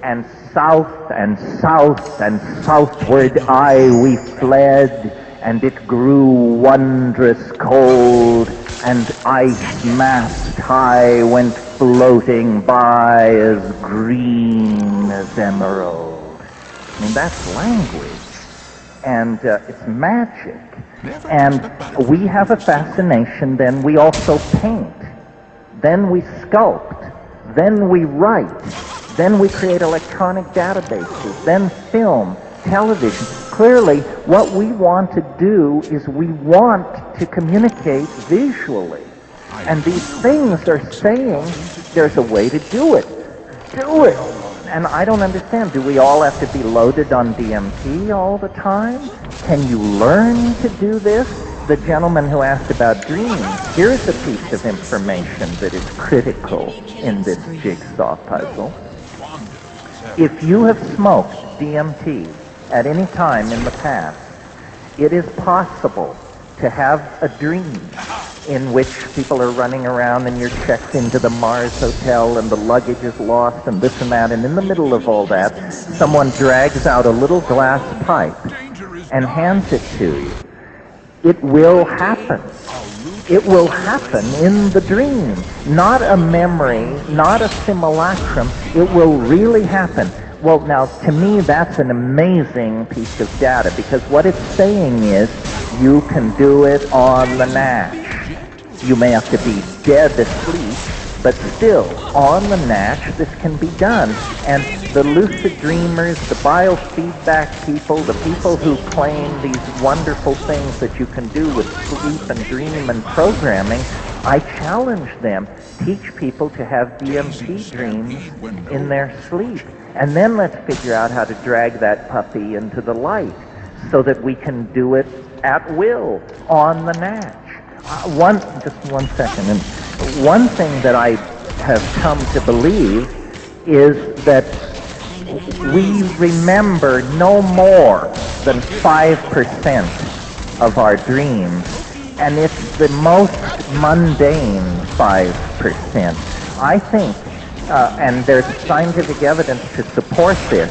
Speaker 5: and south and south and southward we fled, and it grew wondrous cold, and ice mast high went floating by as green as emerald. I mean, that's language, and it's magic. And we have a fascination, then we also paint, then we sculpt, then we write, then we create electronic databases, then film, television. Clearly, what we want to do is we want to communicate visually. And these things are saying there's a way to do it. Do it! And I don't understand. Do we all have to be loaded on DMT all the time? Can you learn to do this? The gentleman who asked about dreams, here's a piece of information that is critical in this jigsaw puzzle. If you have smoked DMT at any time in the past, it is possible to have a dream in which people are running around and you're checked into the Mars Hotel and the luggage is lost and this and that, and in the middle of all that, someone drags out a little glass pipe and hands it to you. It will happen. It will happen in the dream. Not a memory, not a simulacrum. It will really happen. Well, now, to me, that's an amazing piece of data, because what it's saying is you can do it on the natch. You may have to be dead asleep, but still, on the natch, this can be done. And the lucid dreamers, the biofeedback people, the people who claim these wonderful things that you can do with sleep and dream and programming, I challenge them. Teach people to have DMT dreams in their sleep. And then let's figure out how to drag that puppy into the light so that we can do it at will on the natch. Just one second. And one thing that I have come to believe is that we remember no more than 5% of our dreams, and it's the most mundane 5%. I think, and there's scientific evidence to support this.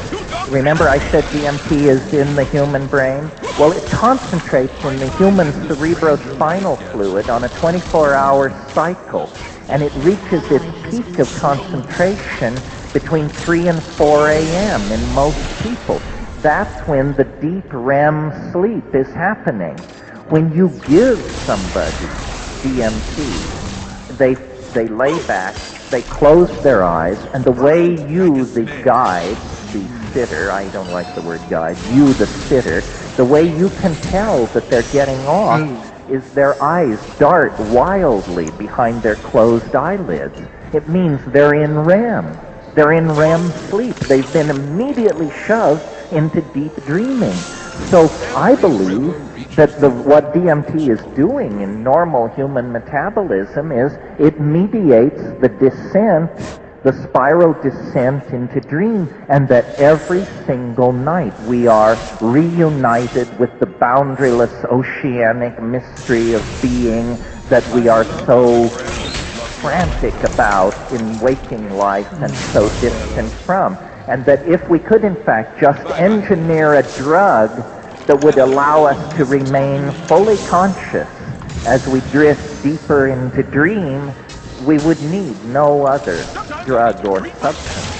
Speaker 5: Remember I said DMT is in the human brain? Well, it concentrates in the human cerebrospinal fluid on a 24-hour cycle, and it reaches its peak of concentration between 3 and 4 a.m. in most people. That's when the deep REM sleep is happening. When you give somebody DMT, they lay back, they close their eyes, and the way you, the guide, the sitter, I don't like the word guide, you, the sitter, the way you can tell that they're getting off is their eyes dart wildly behind their closed eyelids. It means they're in REM. They're in REM sleep. They've been immediately shoved into deep dreaming. So I believe that what DMT is doing in normal human metabolism is it mediates the descent, the spiral descent into dream, and that every single night we are reunited with the boundaryless oceanic mystery of being that we are so frantic about in waking life and so distant from. And that if we could, in fact, just engineer a drug that would allow us to remain fully conscious as we drift deeper into dream, we would need no other drug or substance.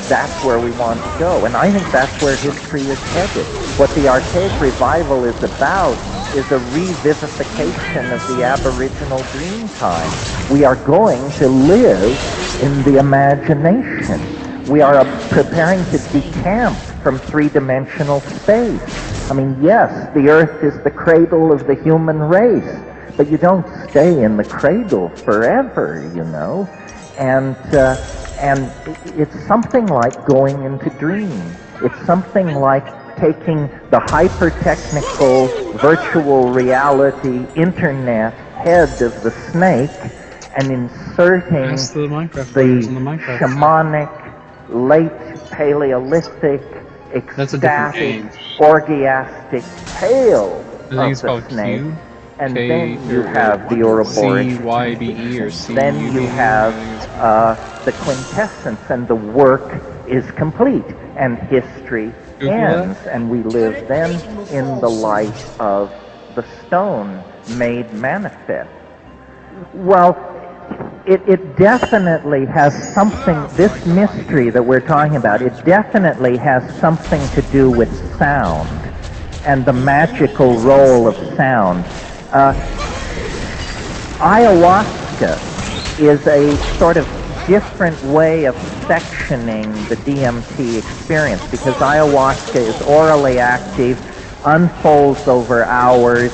Speaker 5: That's where we want to go. And I think that's where history is headed. What the Archaic Revival is about is a revivification of the Aboriginal dream time. We are going to live in the imagination. We are preparing to decamp from three-dimensional space. I mean, yes, the Earth is the cradle of the human race, but you don't stay in the cradle forever, you know. And it's something like going into dream. It's something like taking the hyper-technical virtual reality internet head of the snake and inserting the shamanic, late Paleolithic, ecstatic, orgiastic tail of the snake. And then you have the Ouroboros.
Speaker 1: CYBE or C.
Speaker 5: Then you have the quintessence and the work is complete, and history ends, and we live then in the light of the stone made manifest. Well, it definitely has something, this mystery that we're talking about, it definitely has something to do with sound and the magical role of sound. Ayahuasca is a sort of different way of sectioning the DMT experience, because ayahuasca is orally active, unfolds over hours,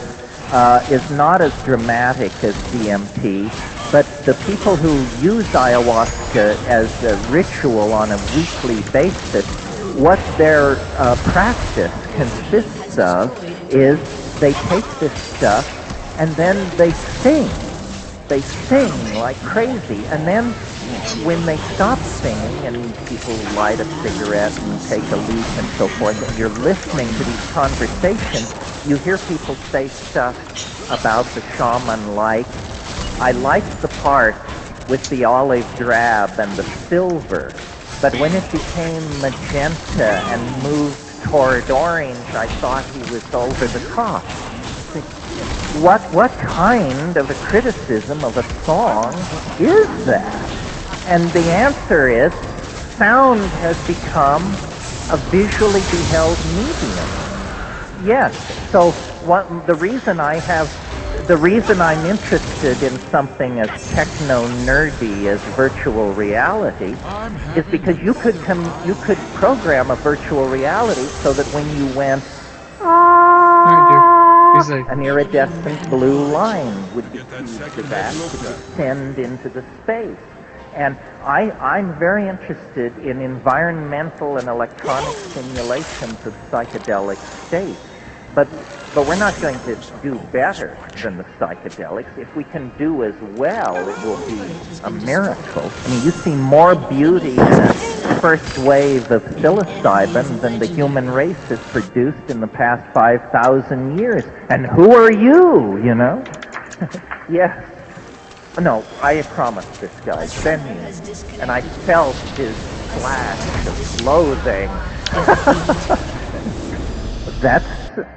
Speaker 5: is not as dramatic as DMT, but the people who use ayahuasca as a ritual on a weekly basis, what their practice consists of is they take this stuff and then they sing. They sing like crazy, and then when they stop singing and people light a cigarette and take a leaf and so forth, and you're listening to these conversations, you hear people say stuff about the shaman like, I liked the part with the olive drab and the silver, but when it became magenta and moved toward orange, I thought he was over the top. What kind of a criticism of a song is that? And the answer is, sound has become a visually beheld medium. Yes, so the reason I'm interested in something as techno-nerdy as virtual reality is because you could program a virtual reality so that when you went, an iridescent blue line would be fused to that to descend into the space. And I'm very interested in environmental and electronic simulations of psychedelic states. But we're not going to do better than the psychedelics. If we can do as well, it will be a miracle. I mean, you see more beauty in a first wave of psilocybin than the human race has produced in the past 5,000 years. And who are you, you know? Yes. No, I promised this guy, send me. And I felt his flash of loathing.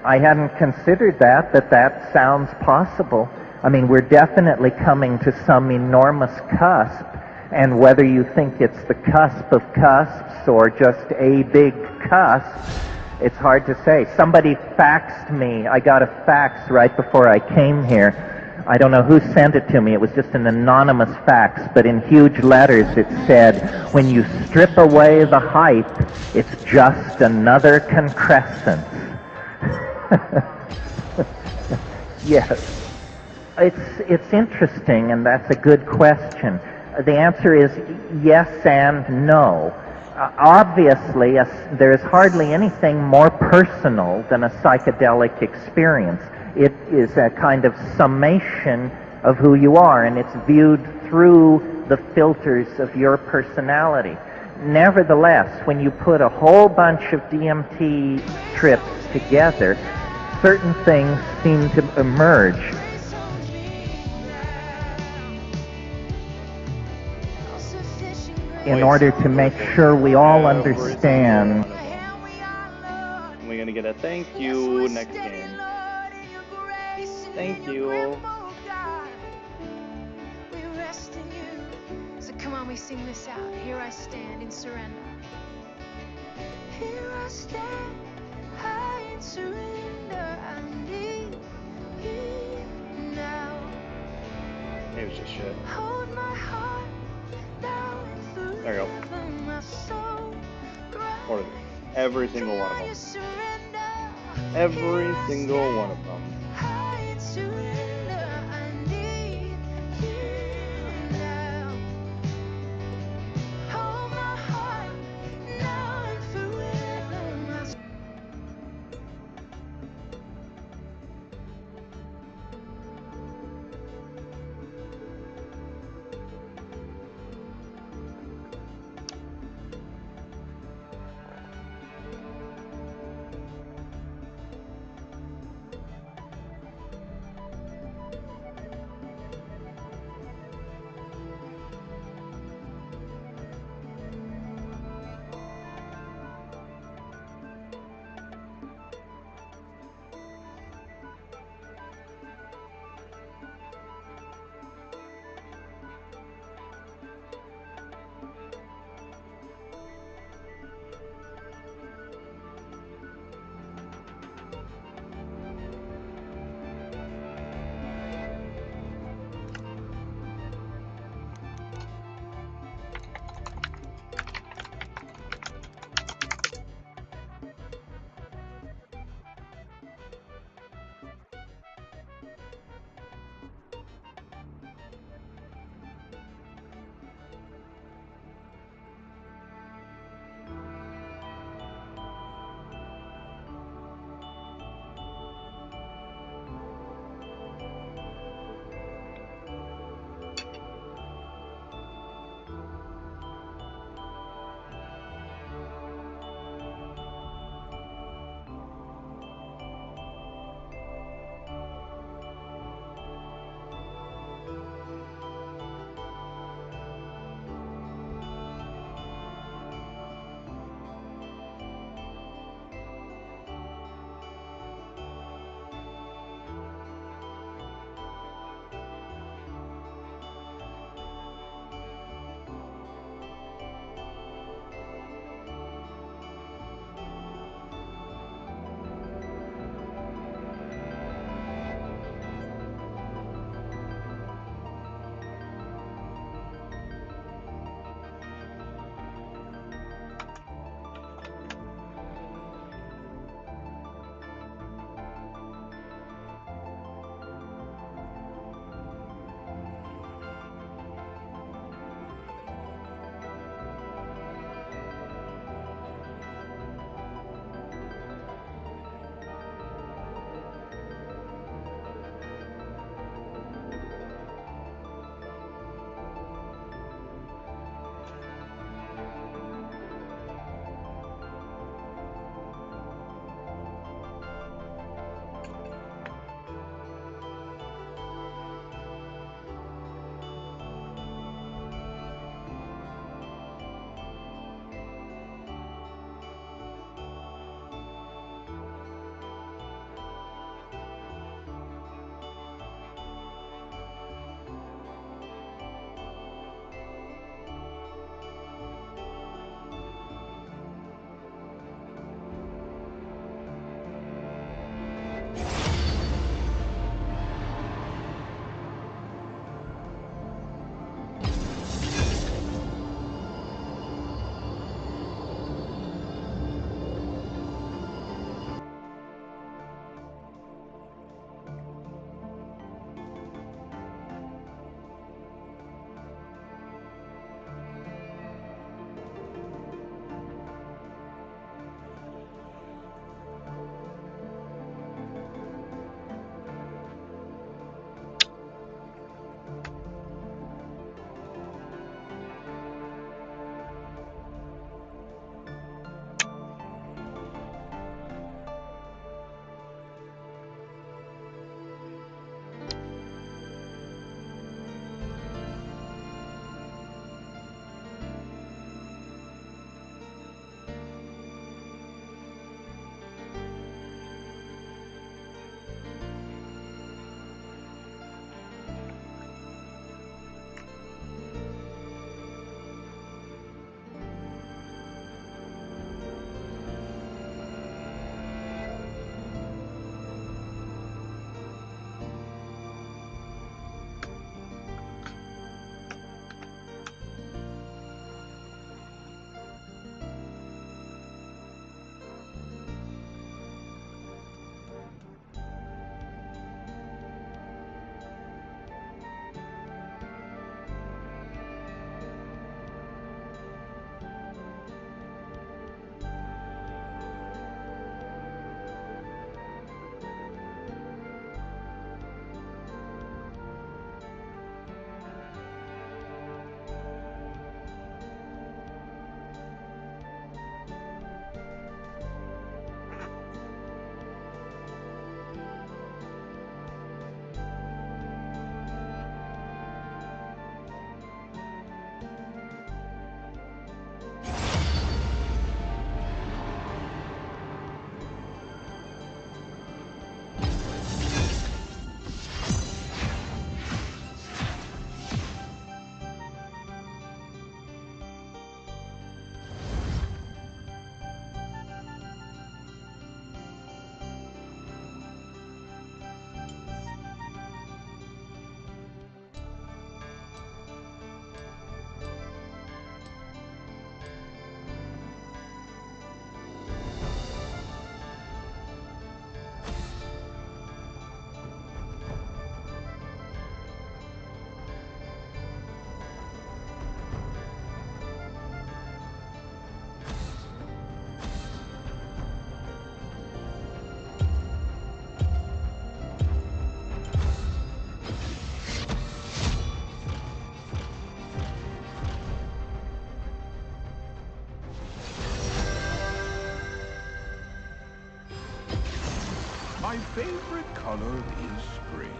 Speaker 5: I hadn't considered that sounds possible. I mean, we're definitely coming to some enormous cusp, and whether you think it's the cusp of cusps or just a big cusp, it's hard to say. Somebody faxed me. I got a fax right before I came here. I don't know who sent it to me. It was just an anonymous fax, but in huge letters it said, when you strip away the hype, it's just another concrescence. Yes. It's interesting, and that's a good question. The answer is yes and no. Obviously, there is hardly anything more personal than a psychedelic experience. It is a kind of summation of who you are, and it's viewed through the filters of your personality. Nevertheless, when you put a whole bunch of DMT trips together, certain things seem to emerge. In order to make sure we all understand.
Speaker 7: We're going to get a thank you next game. Thank you.
Speaker 8: So come on, we sing this out. Here I stand in surrender. Here I stand, high in surrender. I need you now.
Speaker 7: It was just shit.
Speaker 8: Hold my heart now and forever.
Speaker 7: There you go.
Speaker 8: My soul
Speaker 7: Order every single one of them. Every single one of them.
Speaker 6: My favorite color is spring.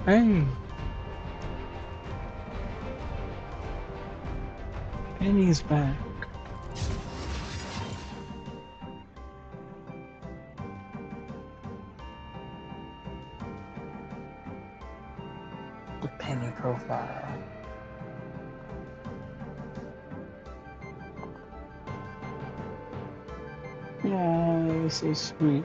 Speaker 1: Hey. Penny's back. The Penny profile. Oh, so sweet.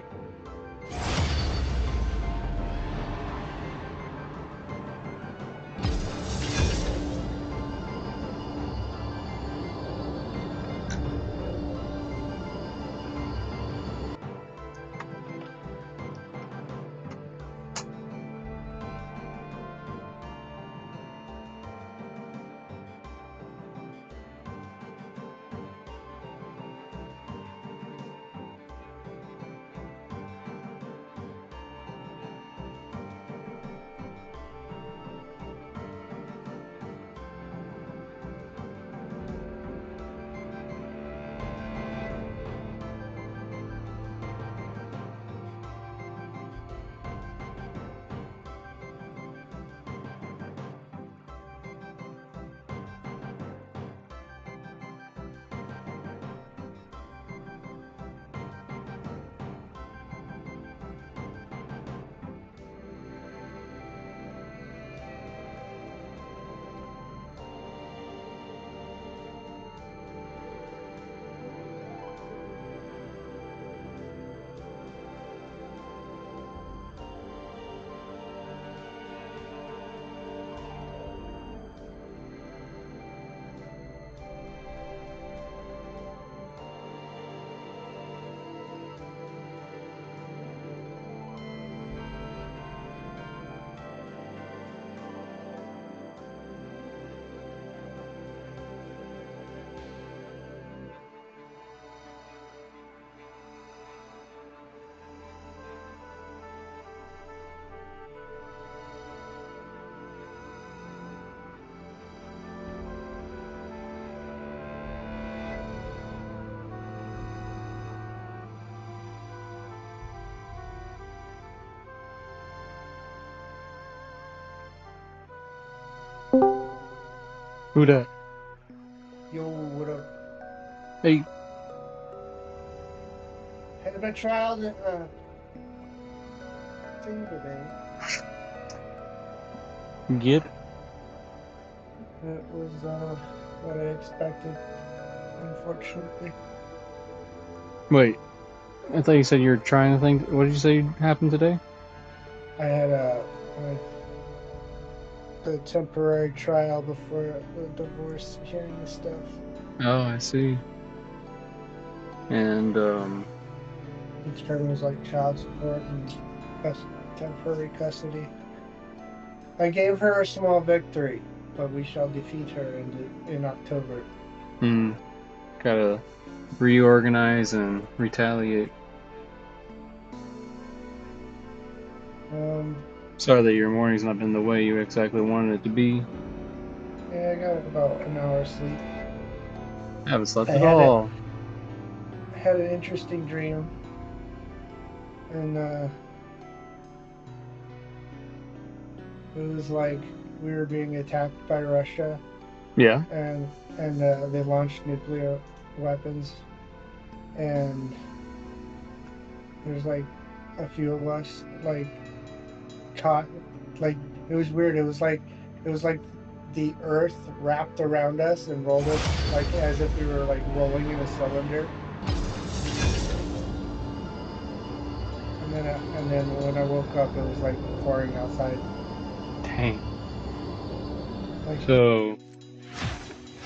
Speaker 1: Who that?
Speaker 9: Yo, what up?
Speaker 1: Hey.
Speaker 9: Had a trial thing today.
Speaker 1: Get.
Speaker 9: It was what I expected, unfortunately.
Speaker 1: Wait. I thought you said you were trying to think. What did you say happened today?
Speaker 9: I had the temporary trial before the divorce hearing stuff.
Speaker 1: Oh, I see. And,
Speaker 9: It determines like child support and temporary custody. I gave her a small victory, but we shall defeat her in October.
Speaker 1: Gotta reorganize and retaliate. Sorry that your morning's not been the way you exactly wanted it to be.
Speaker 9: Yeah, I got about an hour's sleep.
Speaker 1: I haven't slept
Speaker 9: I
Speaker 1: at
Speaker 9: had it.
Speaker 1: all.
Speaker 9: I had an interesting dream, and it was like we were being attacked by Russia,
Speaker 1: Yeah.
Speaker 9: and they launched nuclear weapons, and there's like a few of us like caught, like it was weird. It was like the earth wrapped around us and rolled us like as if we were like rolling in a cylinder. And then when I woke up, it was like pouring outside.
Speaker 1: Dang.
Speaker 9: Like
Speaker 1: So,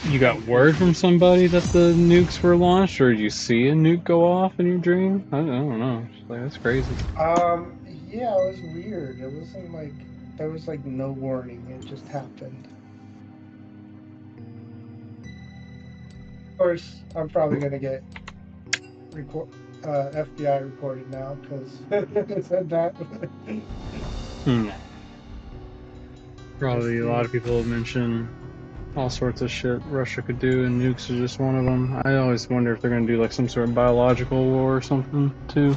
Speaker 1: you got
Speaker 9: like
Speaker 1: word
Speaker 9: crazy.
Speaker 1: from somebody that the nukes were launched, or did you see a nuke go off in your dream? I don't know. It's like, that's crazy.
Speaker 9: Yeah, it was weird. It wasn't like there was like no warning. It just happened. Of course, I'm probably gonna get record FBI reported now because it said that.
Speaker 1: Hmm.
Speaker 9: Just
Speaker 1: Probably a lot
Speaker 9: to
Speaker 1: of people have mentioned all sorts of shit Russia could do, and nukes are just one of them. I always wonder if they're going to do like some sort of biological war or something, too.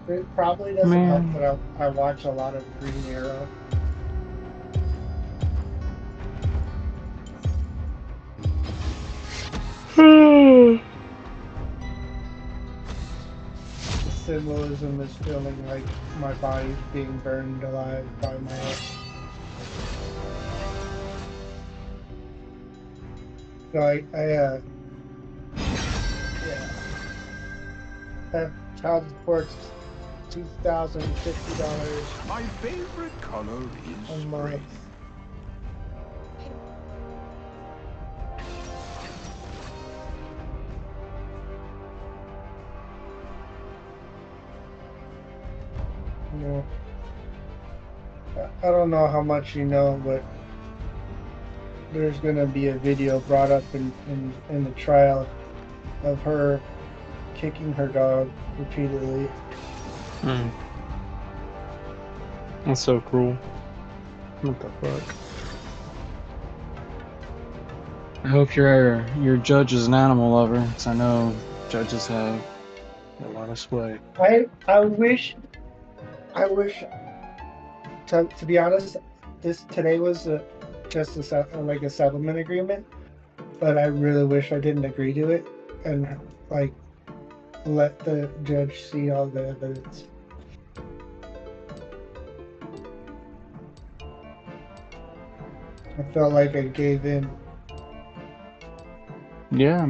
Speaker 9: It probably doesn't help
Speaker 1: Man.
Speaker 9: that I watch a lot of Green Arrow. The symbolism is feeling like my body's being burned alive by my ex. So yeah, that child support's $2,050
Speaker 6: My favorite color is
Speaker 9: a
Speaker 6: spring.
Speaker 9: month. You know, I don't know how much you know, but there's gonna be a video brought up in the trial of her kicking her dog repeatedly.
Speaker 1: Mm. That's so cruel. What the fuck? I hope your judge is an animal lover, because I know judges have a lot of sway.
Speaker 9: I wish to be honest, this today was just like a settlement agreement, but I really wish I didn't agree to it and like let the judge see all the evidence. I felt like I gave in.
Speaker 1: Yeah,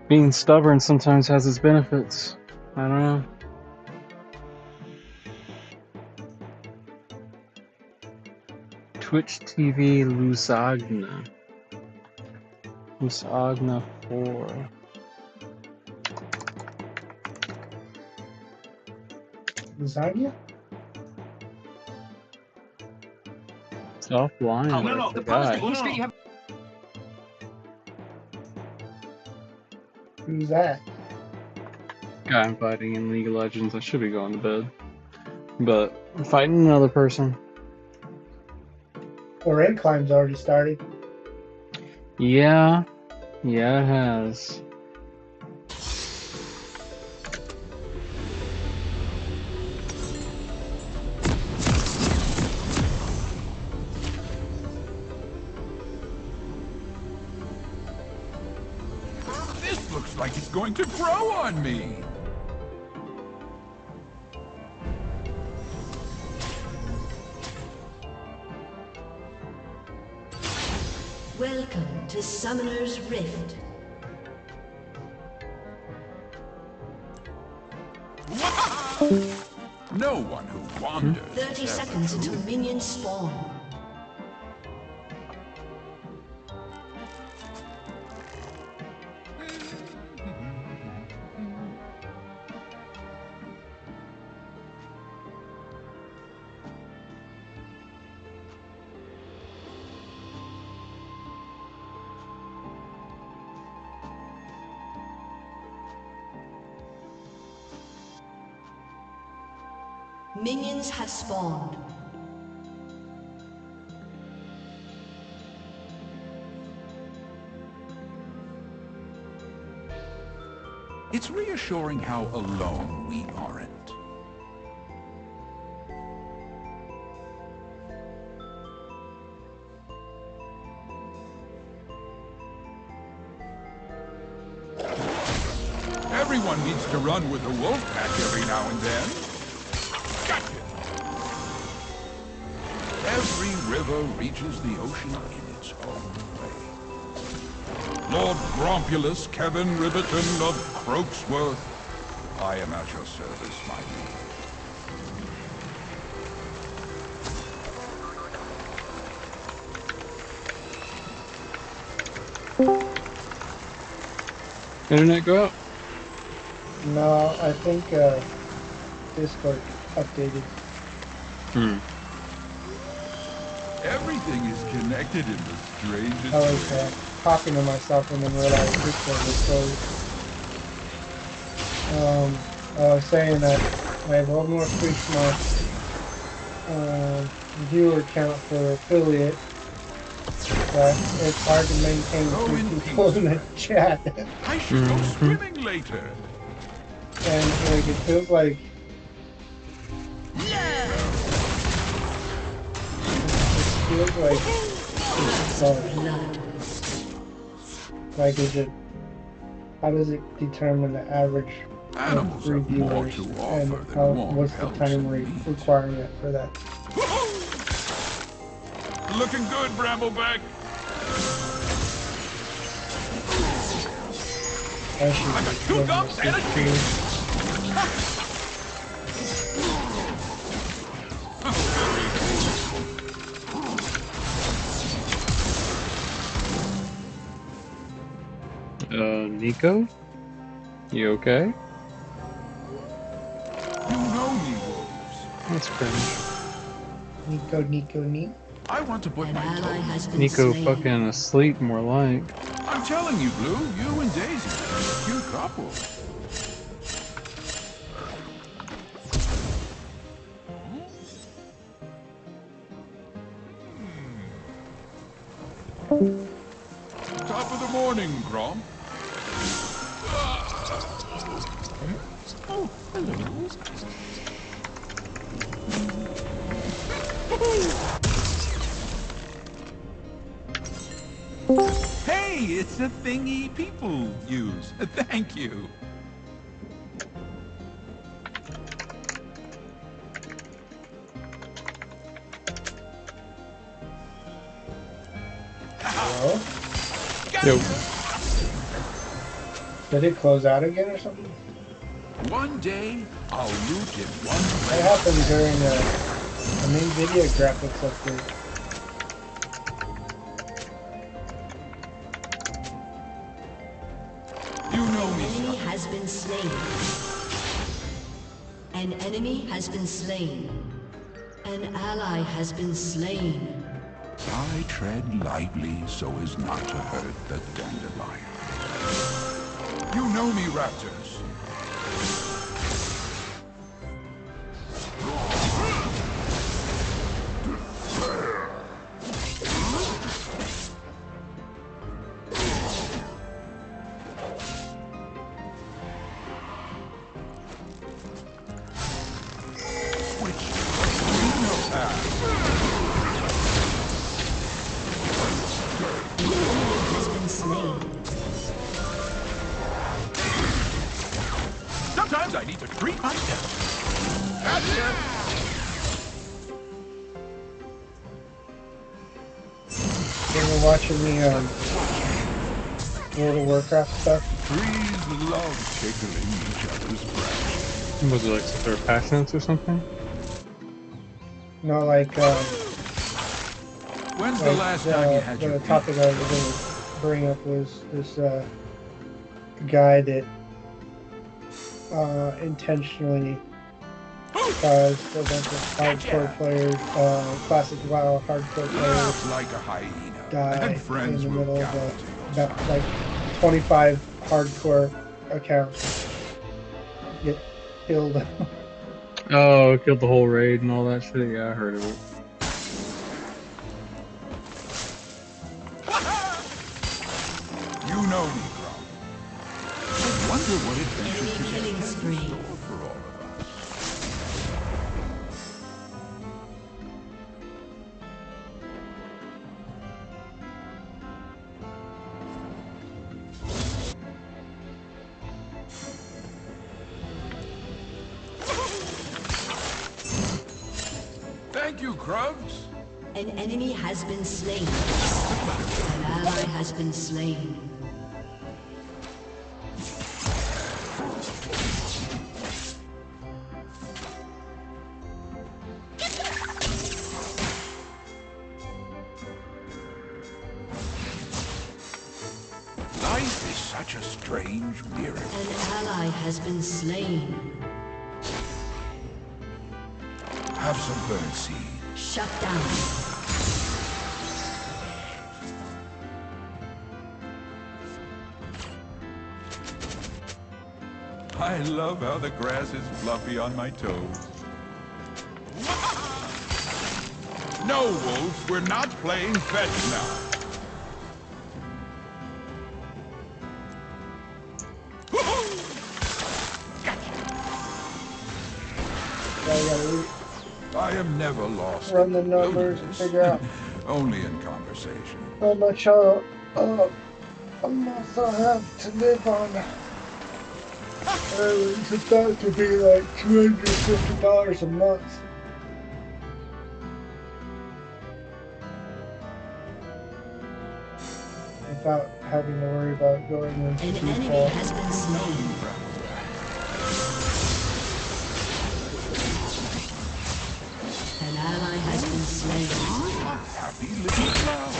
Speaker 1: being stubborn sometimes has its benefits. I don't know. Twitch TV Lusagna. Lusagna 4.
Speaker 9: Lasagna?
Speaker 1: It's offline.
Speaker 2: Oh,
Speaker 1: I
Speaker 2: no, the
Speaker 1: forgot.
Speaker 2: history you have.
Speaker 9: Who's that?
Speaker 1: Guy I'm fighting in League of Legends. I should be going to bed. But I'm fighting another person.
Speaker 9: The rank climb's already started.
Speaker 1: Yeah. Yeah, it has.
Speaker 6: This looks like it's going to grow on me.
Speaker 10: Welcome to Summoner's Rift.
Speaker 6: No one who wanders.
Speaker 10: 30 seconds until minions spawn. Minions have spawned.
Speaker 6: It's reassuring how alone we aren't. Everyone needs to run with the wolf pack every now and then. Gotcha! Every river reaches the ocean in its own way. Lord Grompulus Kevin Riverton of Croaksworth, I am at your service, my lord.
Speaker 1: Internet go out?
Speaker 9: No, I think Discord updated.
Speaker 6: Everything is connected in the strangest
Speaker 9: I was
Speaker 6: way.
Speaker 9: talking to myself and then realized Discord was closed. I was saying that I have one more increase my viewer count for affiliate, but it's hard to maintain 3 people in the chat.
Speaker 6: I should go swimming later.
Speaker 9: And like it feels like like is it, how does it determine the average
Speaker 6: Animals
Speaker 9: of
Speaker 6: have more
Speaker 9: reviewers,
Speaker 6: to
Speaker 9: and
Speaker 6: offer than
Speaker 9: how,
Speaker 6: warm
Speaker 9: what's the
Speaker 6: pelts
Speaker 9: time
Speaker 6: and meat.
Speaker 9: requirement for that?
Speaker 6: Looking good, Brambleback. I got 2 gums and a shield.
Speaker 1: Nico? You okay?
Speaker 6: You know me, wolves.
Speaker 1: That's cringe.
Speaker 9: Nico.
Speaker 6: I want to put my toe.
Speaker 1: Nico fucking asleep, more like.
Speaker 6: I'm telling you, Blue, you and Daisy are a cute couple. Top of the morning, Grom. Oh, hello. Hey, it's a thingy people use. Thank you.
Speaker 9: Hello?
Speaker 1: Yo.
Speaker 9: Did it close out again or something?
Speaker 6: One day, I'll loot in one place.
Speaker 9: What happened during the main video graphics update?
Speaker 6: You know me.
Speaker 10: An enemy has been slain. An enemy has been slain. An ally has been slain.
Speaker 6: I tread lightly so as not to hurt the dandelion. You know me, Raptors. Sometimes I need to treat myself. Gotcha.
Speaker 9: You ever watching the World of Warcraft stuff?
Speaker 6: Trees love tickling each other's branches.
Speaker 1: Was it like some sort of passions or something?
Speaker 9: No, like
Speaker 6: When's the last time you had your
Speaker 9: the topic I was going to bring up was this guy that intentionally caused a bunch of hardcore players, classic WoW hardcore players,
Speaker 6: like a hyena.
Speaker 9: die
Speaker 6: And friends
Speaker 9: in the
Speaker 6: will
Speaker 9: middle of
Speaker 6: gallop
Speaker 9: about like 25 hardcore accounts get killed.
Speaker 1: Oh, killed the whole raid and all that shit. Yeah, I heard of it.
Speaker 6: You know me, Grump. I wonder what adventures
Speaker 10: Enemy killing spree.
Speaker 6: for all of us. Thank you, Krubs.
Speaker 10: An enemy has been slain. An ally has been slain.
Speaker 6: Life is such a strange miracle.
Speaker 10: An ally has been slain.
Speaker 6: Have some burnt seed.
Speaker 10: Shut down.
Speaker 6: I love how the grass is fluffy on my toes. No, Wolves, we're not playing fetch now. I am never lost.
Speaker 9: Run the numbers and figure out
Speaker 6: Only in conversation.
Speaker 9: how much a month I have to live on. It's about to be like $250 a month. Without having to worry about going into
Speaker 10: An enemy
Speaker 9: default.
Speaker 10: has been slain. An ally has been slain.
Speaker 6: Happy little cloud.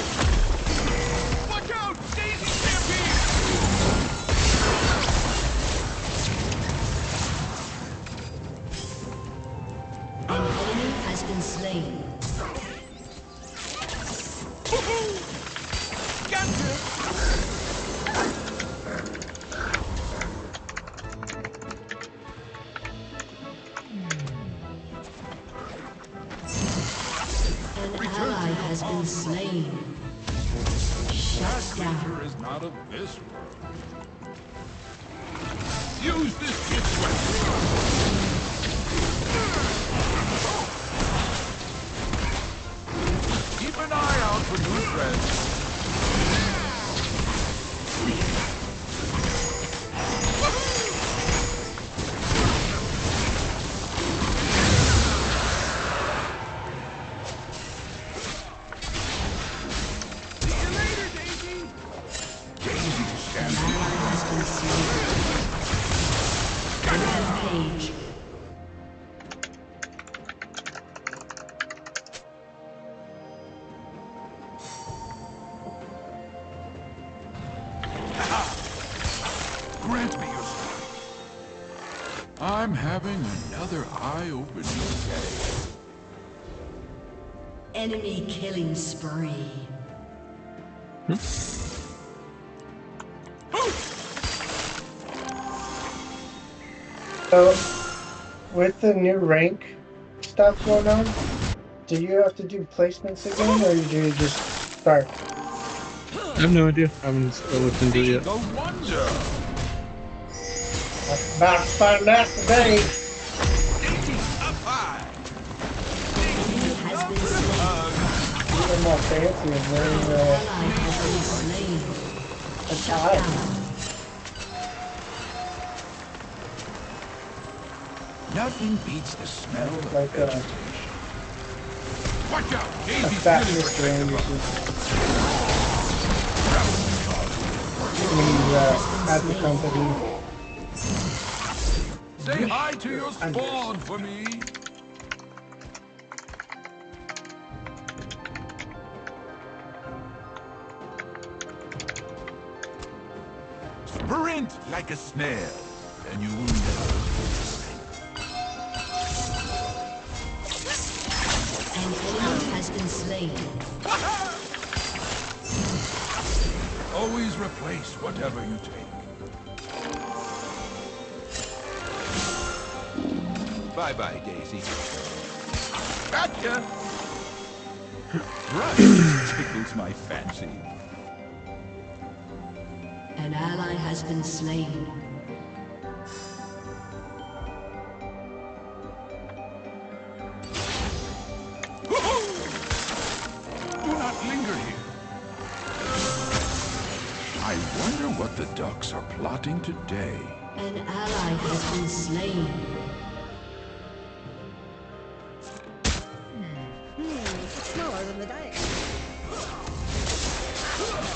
Speaker 6: Watch out! Daisy Stampede!
Speaker 10: An enemy has been slain. An ally has been slain. Shut down.
Speaker 6: Creature is not of this world. Use this gift weapon. Keep an eye out for new friends.
Speaker 10: Rampage.
Speaker 6: Grant me your strength. I'm having another eye-opening day.
Speaker 10: Enemy killing spree.
Speaker 9: So, with the new rank stuff going on, do you have to do placements again, or do you just start?
Speaker 1: I have no idea. I haven't looked into it yet.
Speaker 6: No wonder.
Speaker 9: I'm about to find out today.
Speaker 6: Daisy up high.
Speaker 10: Enemy has been slain.
Speaker 9: Even more fancy and very
Speaker 10: Ally has been slain. Shut down.
Speaker 6: Nothing beats the smell of
Speaker 9: like
Speaker 6: vegetation. Watch out!
Speaker 9: a
Speaker 6: Daisy's
Speaker 9: fat
Speaker 6: really
Speaker 9: Mr.
Speaker 6: protective
Speaker 9: Anderson.
Speaker 6: of
Speaker 9: When he's at the company.
Speaker 6: Say hi to your spawn for me. Sprint like a snail, and you will never
Speaker 10: An enemy has been slain.
Speaker 6: always replace whatever you take. Bye-bye, Daisy. Gotcha! Brush just tickles my fancy.
Speaker 10: An ally has been slain.
Speaker 6: Do not linger here. I wonder what the ducks are plotting today.
Speaker 10: An ally has been slain.
Speaker 11: Smaller than the diet.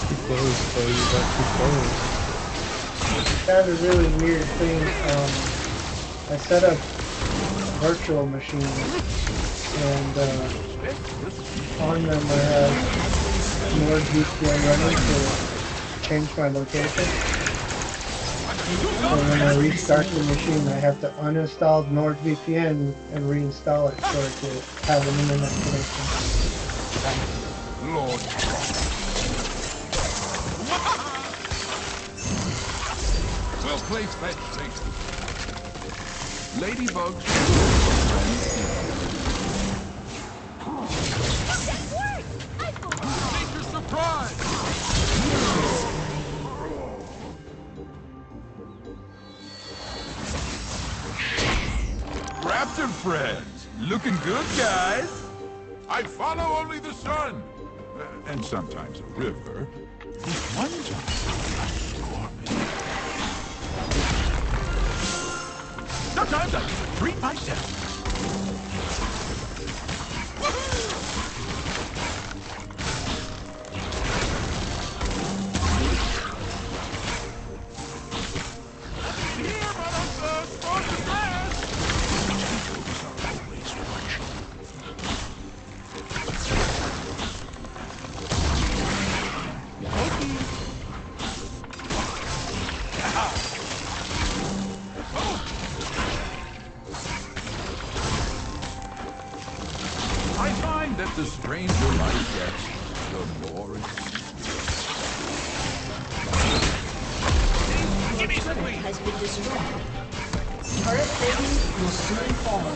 Speaker 1: Too close, buddy. You got too close.
Speaker 9: That's a really weird thing. I set up virtual machines, and on them I have more VPN running to change my location. So when I restart the machine, I have to uninstall NordVPN and reinstall it so I can have an internet connection.
Speaker 6: Lord. Well, place fetch, thanks. Ladybugs. Major surprise! Raptor friends, looking good, guys. I follow only the sun, and sometimes a river. This one time, a scorpion. Sometimes I just treat myself. Here, mother, sport the grass. Potatoes are always watching. I find that the stranger life gets, the more it's... Give me some weed!
Speaker 10: Has been destroyed. Turret plating will soon fall.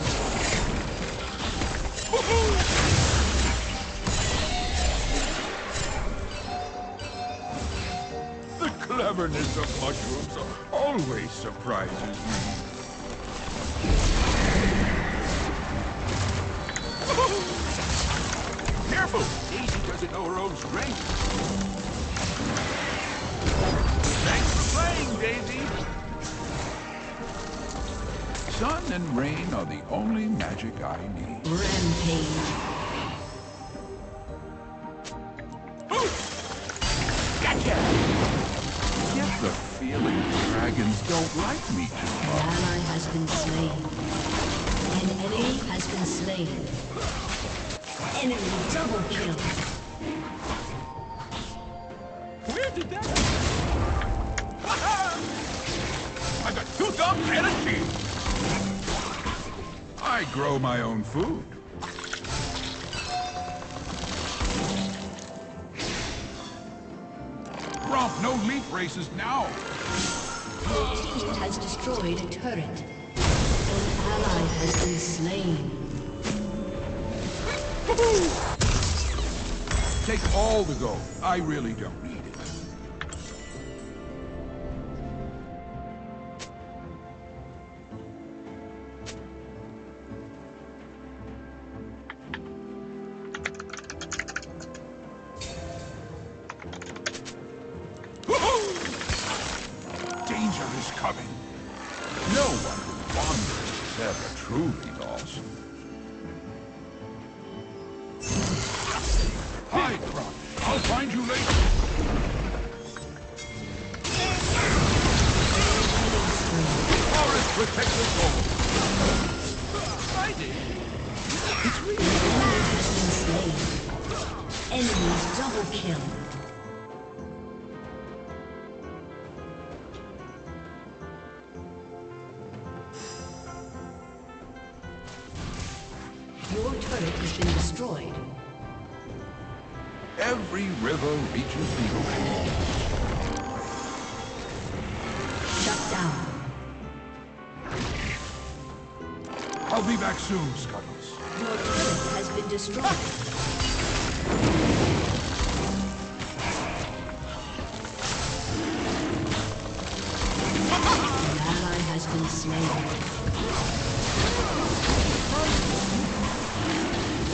Speaker 6: The cleverness of mushrooms always surprises me. Careful! Daisy doesn't know her own strength. Thanks for playing, Daisy! Sun and rain are the only magic I need.
Speaker 10: Rampage.
Speaker 6: Gotcha! Get the feeling dragons don't like me too
Speaker 10: An
Speaker 6: much.
Speaker 10: ally has been slain. An enemy has been slain. Enemy double kill.
Speaker 6: Where did that I got 2 thumbs and a chin! I grow my own food. Romp, no leaf races now!
Speaker 10: Your team has destroyed a turret. An ally has been slain.
Speaker 6: Take all the gold. I really don't need it. Danger is coming. No one who wanders is ever truly lost. Hi, Crunch. I'll find you later. Forest protect the gold. Fighting. It's really
Speaker 10: Enemies double kill. Your turret has been destroyed.
Speaker 6: every river reaches the ocean.
Speaker 10: Shut down.
Speaker 6: A I'll be back soon, Scuttles.
Speaker 10: Your turret has been destroyed. An ally has been slain.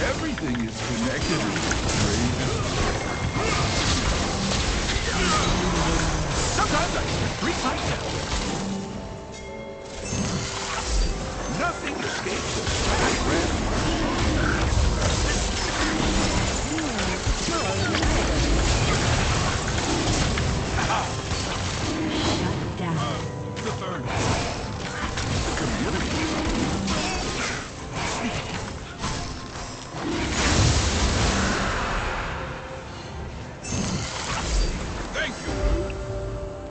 Speaker 6: Everything is connected in this strange. Sometimes I treat myself. Nothing escapes the track record.
Speaker 10: Shut down.
Speaker 6: The third. The community. Thank you.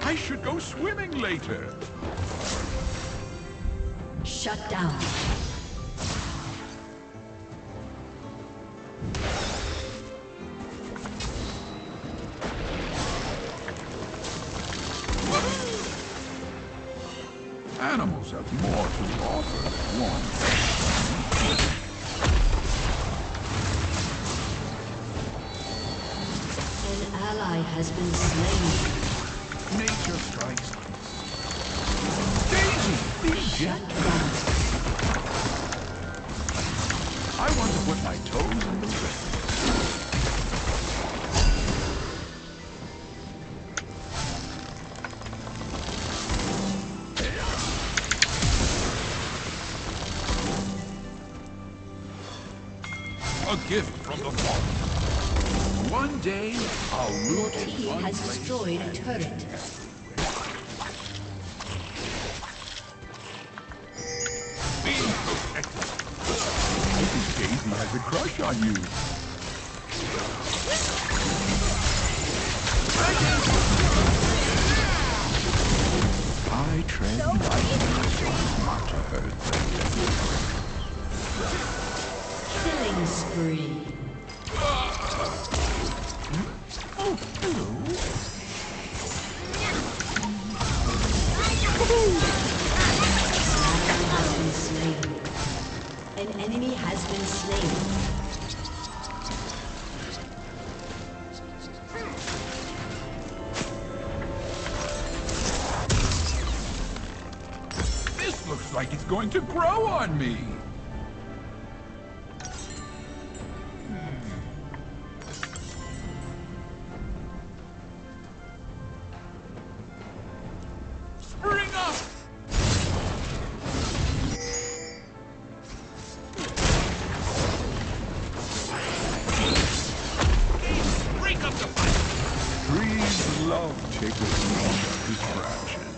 Speaker 6: I should go swimming later.
Speaker 10: Shut down.
Speaker 6: Animals have more to offer than one.
Speaker 10: An ally has been slain.
Speaker 6: Nature strikes us. Daisy, be gentle. I want to put my toes in the ring. A gift from the Father. One day, I'll
Speaker 10: Your
Speaker 6: root in
Speaker 10: team
Speaker 6: one
Speaker 10: has
Speaker 6: place
Speaker 10: destroyed a
Speaker 6: and
Speaker 10: turret.
Speaker 6: be protected. I think Daisy has a crush on you. I tread lightly so as not to hurt them.
Speaker 10: Killing spree.
Speaker 6: Oh, hello.
Speaker 10: Has been slain. An enemy has been slain.
Speaker 6: This looks like it's going to grow on me. Spring up! Break up the fight! Trees love tickling on his branches.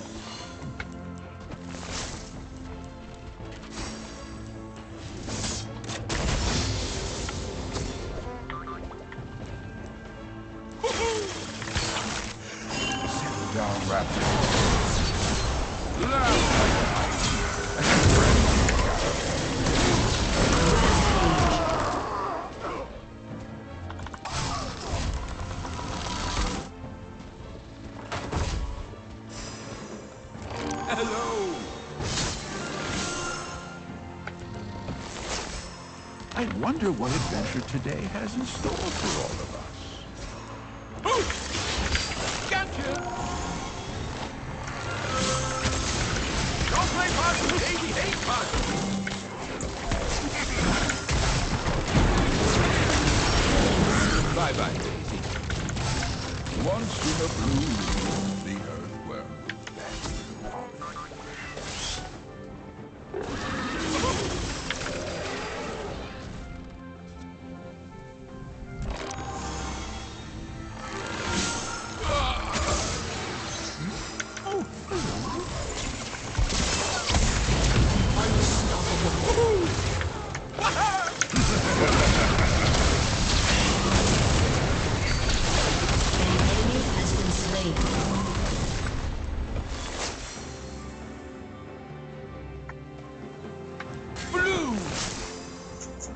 Speaker 6: Settle down, Raptor. Loud like an ice. And hello. I wonder what adventure today has in store for all of us. Gotcha! Don't play possum, Daisy hates possum! Bye-bye, Daisy. Once in a blue moon, the earthworm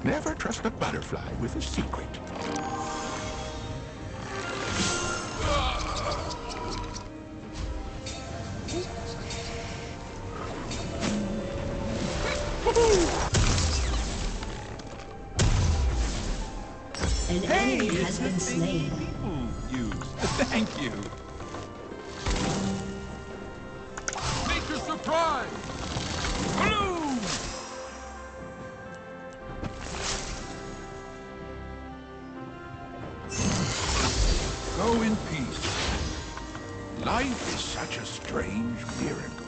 Speaker 6: Never trust a butterfly with a secret.
Speaker 10: slain.
Speaker 6: People use. Thank you. Make a surprise. Blue. Go in peace. Life is such a strange miracle.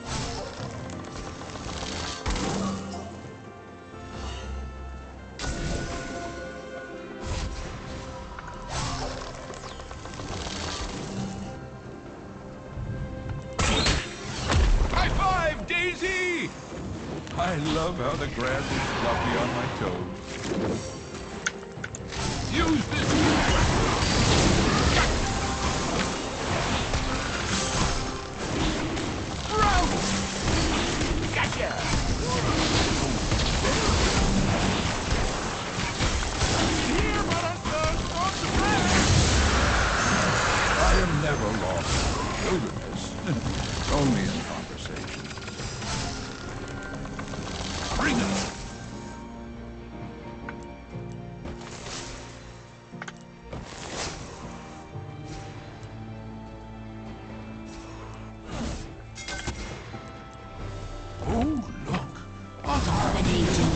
Speaker 6: High five, Daisy! I love how the grass is fluffy on my toes. Use this. I am never lost in the wilderness, only in conversation. Bring it! Oh, look!
Speaker 10: Dominating.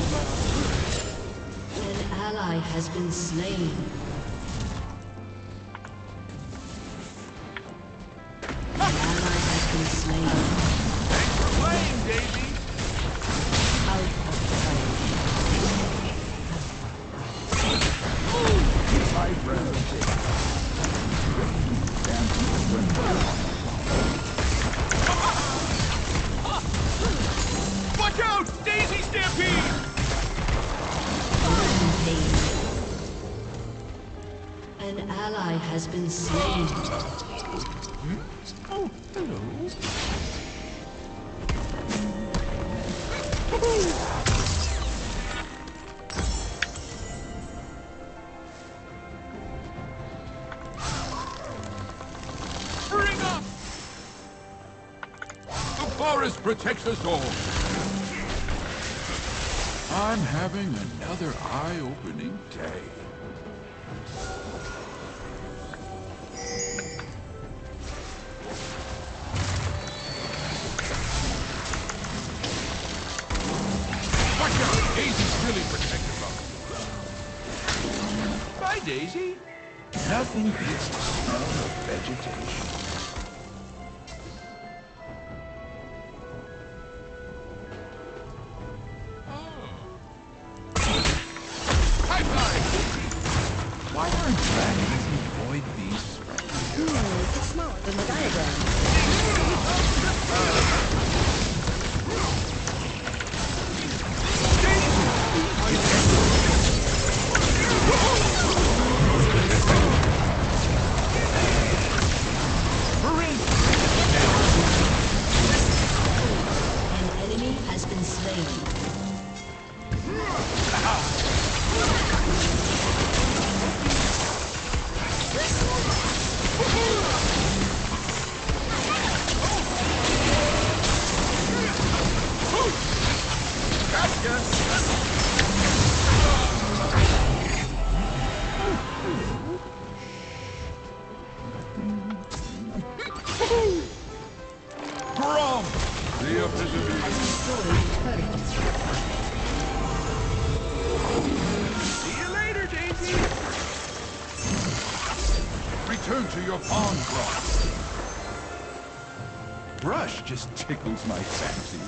Speaker 10: An ally has been slain. An ally has been slain.
Speaker 6: Thanks for playing, Daisy!
Speaker 10: Out of
Speaker 6: My friend. Watch out! Daisy Stampede!
Speaker 10: An ally has been slain.
Speaker 6: Oh, hello. Bring up! The forest protects us all. I'm having another eye-opening day. Watch out! Daisy's really protective of us. Bye, Daisy. Nothing beats the smell of vegetation. High five! Why aren't dragons avoid these?
Speaker 11: It's smaller than the diagram.
Speaker 10: An enemy has been slain.
Speaker 6: Grom! The epitome. See you later, Daisy! Return to your pawn, Grom. Brush just tickles my fancy.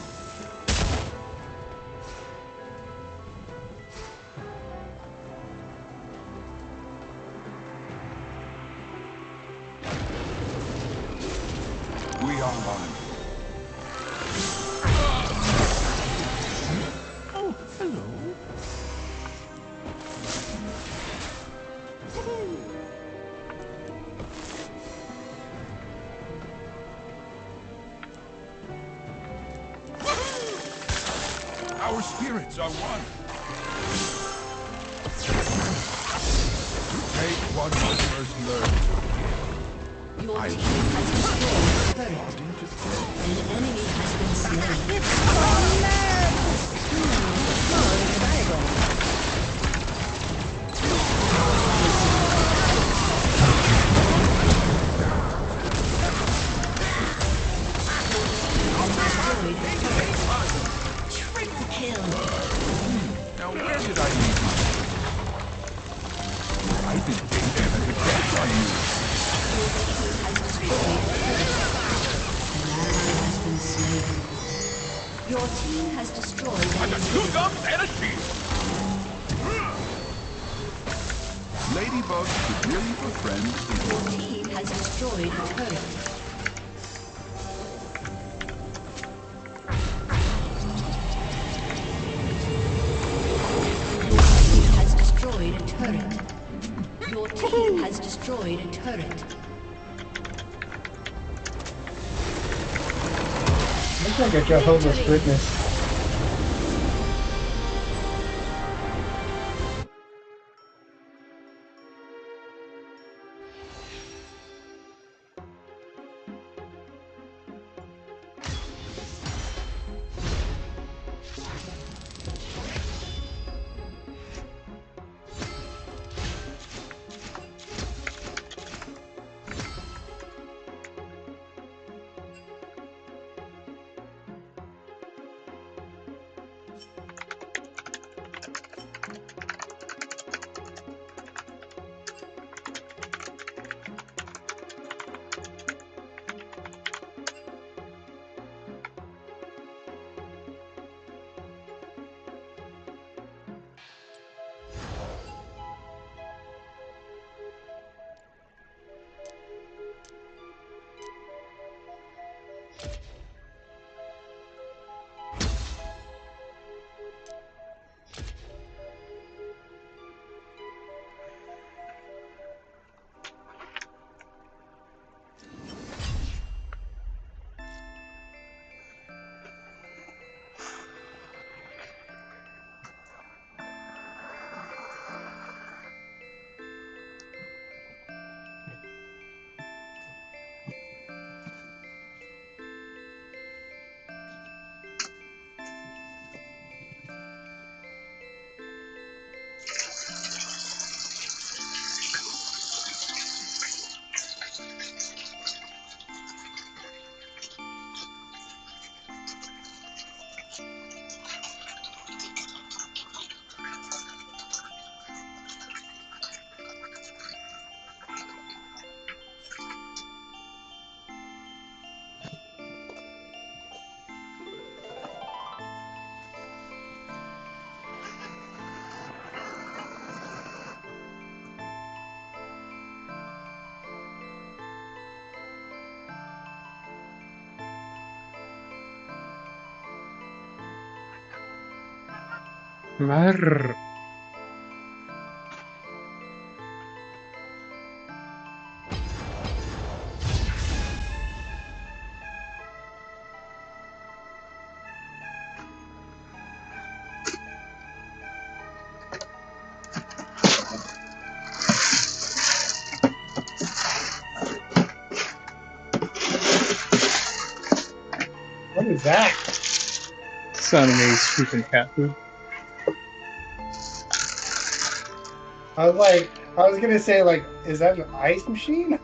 Speaker 6: We are on. Oh, hello. Our spirits are one. Take what must first learn to give.
Speaker 10: Your team has destroyed the turret. An enemy has been slain.
Speaker 11: It's smaller than the diagram.
Speaker 10: Your team has destroyed an
Speaker 6: Two gums and a shield. Ladybugs could really befriend the
Speaker 10: Your team has destroyed a turret. Destroyed a turret. Your team has destroyed a turret.
Speaker 9: Looks like a Jehovah's Witness.
Speaker 1: Marr.
Speaker 9: What is that?
Speaker 1: Sounded like scooping cat food.
Speaker 9: I was gonna say, like, is that an ice machine?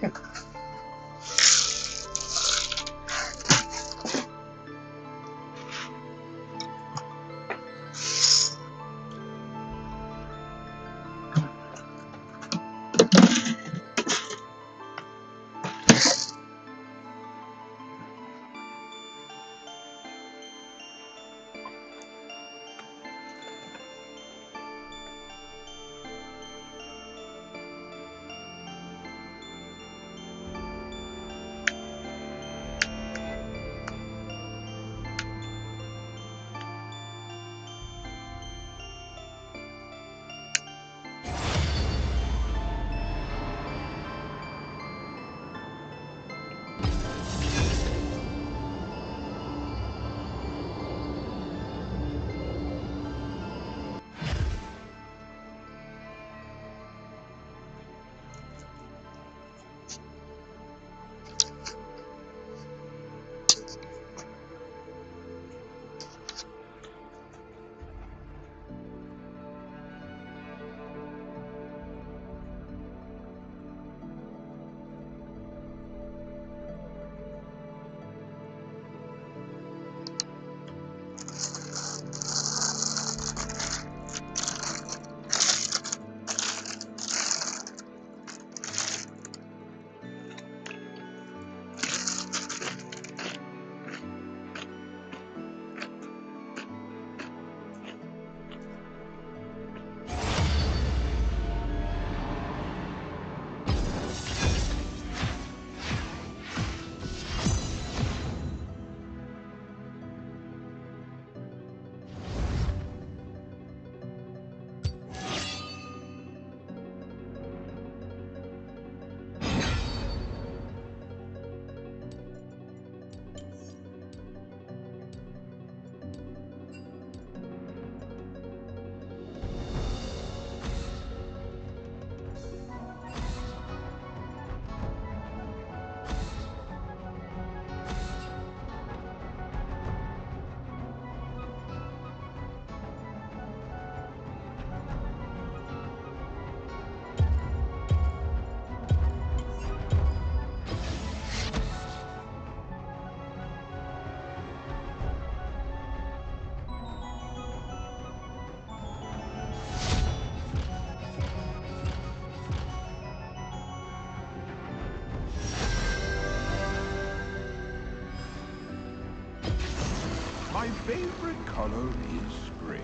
Speaker 6: My favorite color is spring.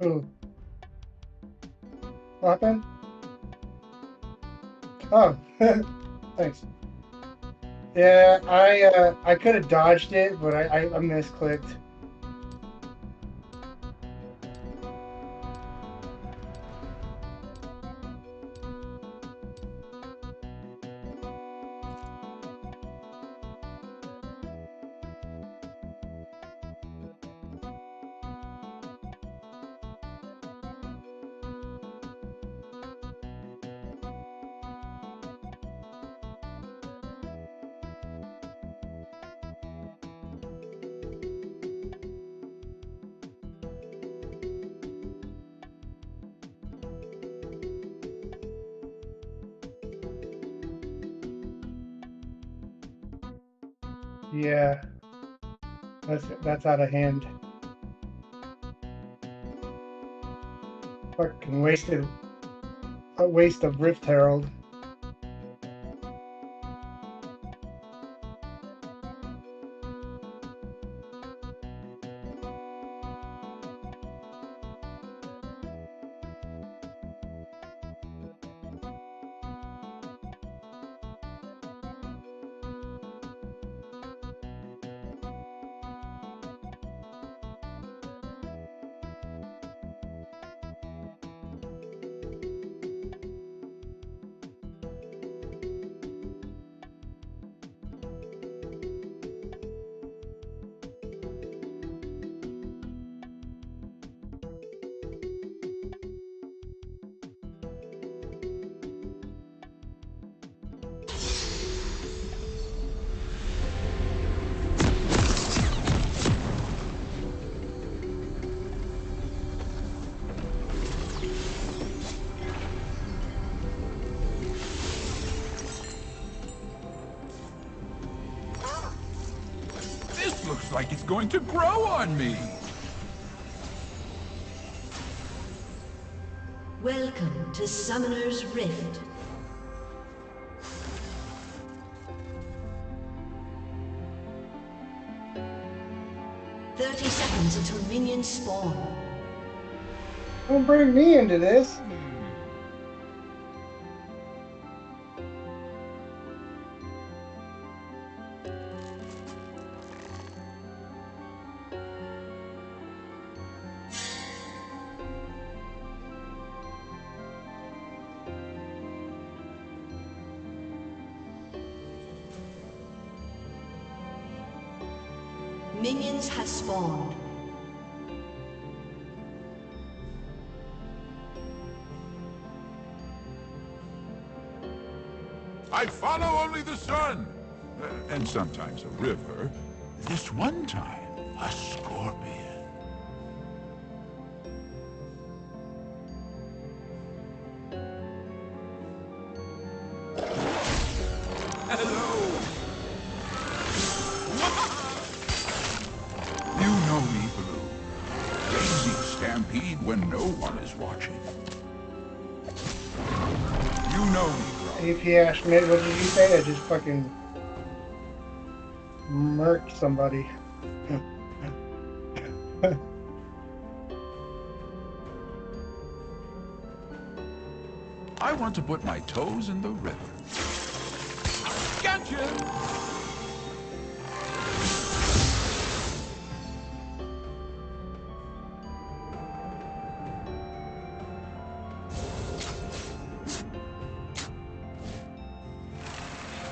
Speaker 9: Ooh. What happened? Oh, thanks. Yeah, I could have dodged it, but I misclicked. Yeah, that's out of hand. Fucking wasted. A waste of Rift Herald.
Speaker 6: This looks like it's going to grow on me.
Speaker 10: Welcome to Summoner's Rift. "30 seconds until minions spawn."
Speaker 9: Don't bring me into this.
Speaker 10: Minions have spawned.
Speaker 6: I follow only the sun, and sometimes a river. This one time, a scorpion. Hello. You when no one is watching. You know me,
Speaker 9: AP Ash, what did you say? I just fucking murked somebody.
Speaker 6: I want to put my toes in the river. Gotcha!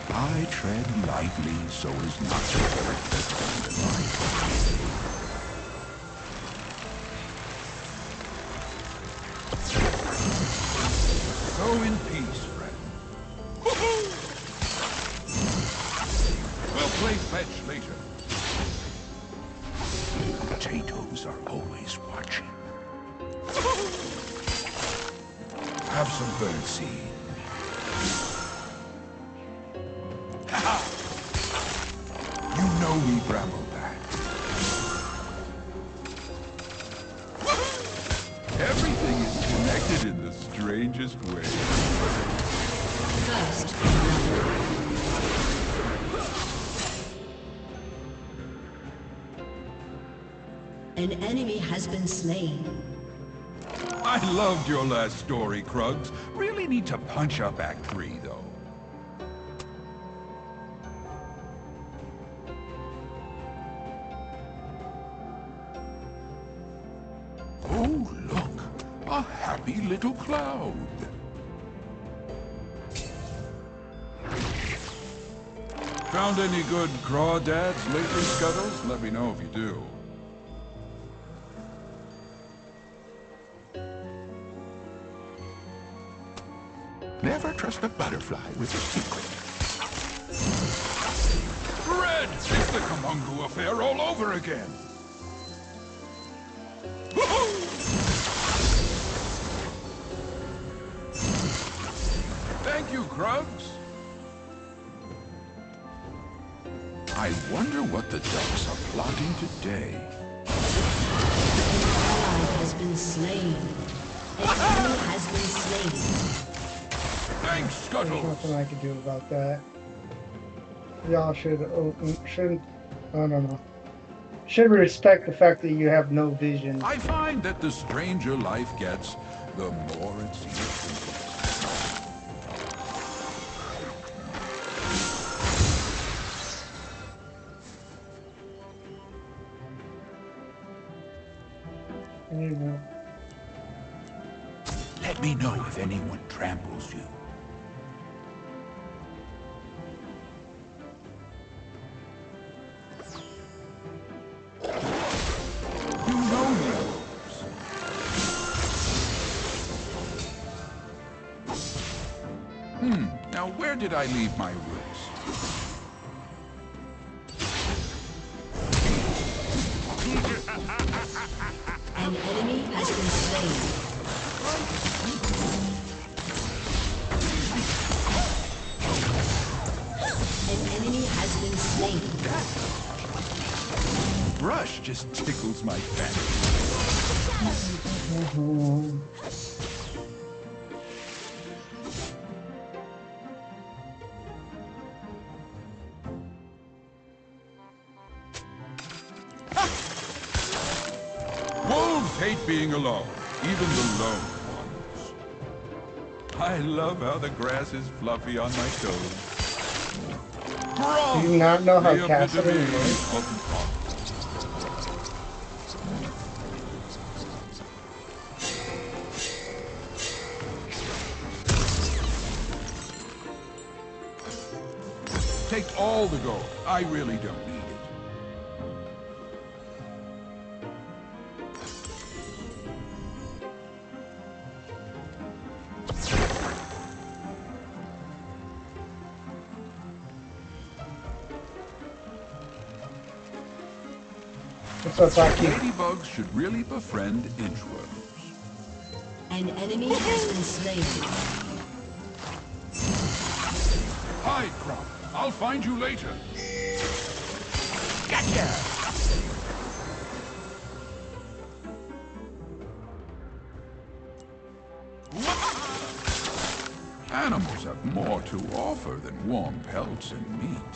Speaker 6: I tread lightly so as not to hurt the dandelion. Go in peace, friend. We'll play fetch later. Potatoes are always watching. Have some birdseed. You know me, Brambleback. Everything is connected in the strangest way.
Speaker 10: First, an enemy has been slain.
Speaker 6: I loved your last story, Krugs. Really need to punch up Act 3, though. Oh, look! A happy little cloud! Found any good crawdads lately, Scuttles? Let me know if you do. Never trust a butterfly with a secret. Red! It's the Kamungu affair all over again! Thank you, Krugs. I wonder what the ducks are plotting today.
Speaker 10: An ally has been slain. An enemy has been slain.
Speaker 6: Thanks,
Speaker 9: There's
Speaker 6: Scuttles.
Speaker 9: nothing I can do about that. Y'all shouldn't, I don't know. Should respect the fact that you have no vision.
Speaker 6: I find that the stranger life gets, the more it seems to me. Let me know if anyone tramples you. You know me, wolves. Now where did I leave my roots?
Speaker 10: An enemy has been slain. An enemy has been slain.
Speaker 6: Brush just tickles my fancy. Wolves hate being alone, even the lone ones. I love how the grass is fluffy on my toes.
Speaker 9: Do you not know how
Speaker 6: The
Speaker 9: Cassidy
Speaker 6: epitome
Speaker 9: works?
Speaker 6: of fun. Take all the gold. I really don't need it.
Speaker 9: What's up, Aki?
Speaker 6: Ladybugs should really befriend inchworms.
Speaker 10: An enemy has been slain.
Speaker 6: Hide, Crop. I'll find you later. Gotcha! more to offer than warm pelts and meat.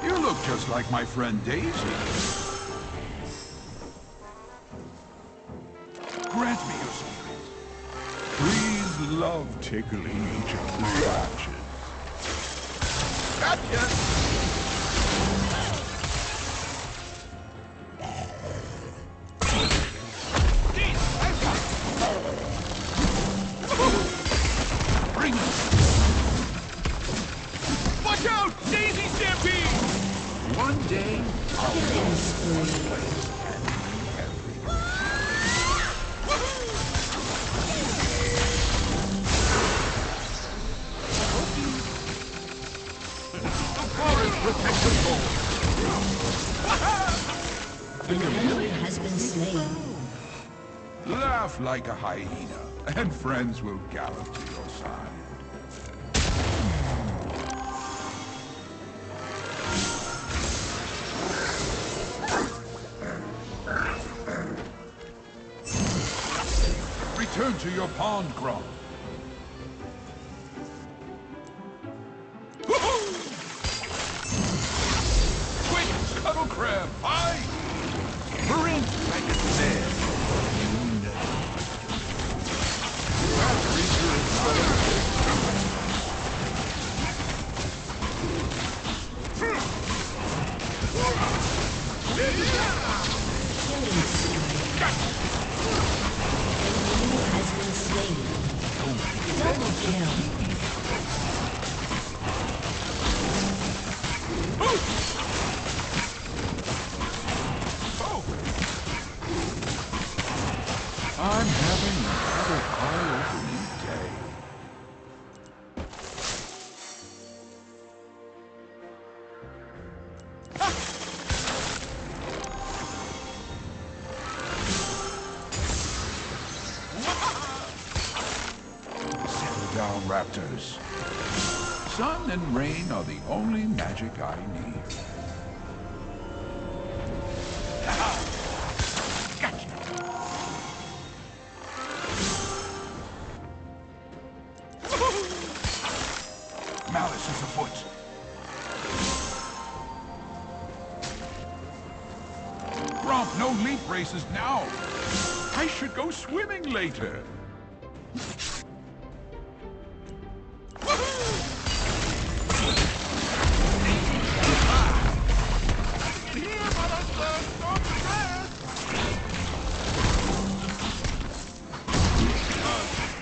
Speaker 6: You look just like my friend Daisy. Grant me your secret. Trees love tickling each other's branches. Gotcha! Bring it! Watch out! Daisy Stampede! One day, I'll know one place and everything. The forest protects us all.
Speaker 10: An enemy has been slain.
Speaker 6: Laugh like a hyena, and friends will gallop to your side. Return to your pond, Grump. Quick, scuttle crab, hide! Sprint like a said. I'm having another eye-opening day. Settle down, raptors. Sun and rain are the only magic I need. Malice is afoot. Grump, no leap races now. I should go swimming later.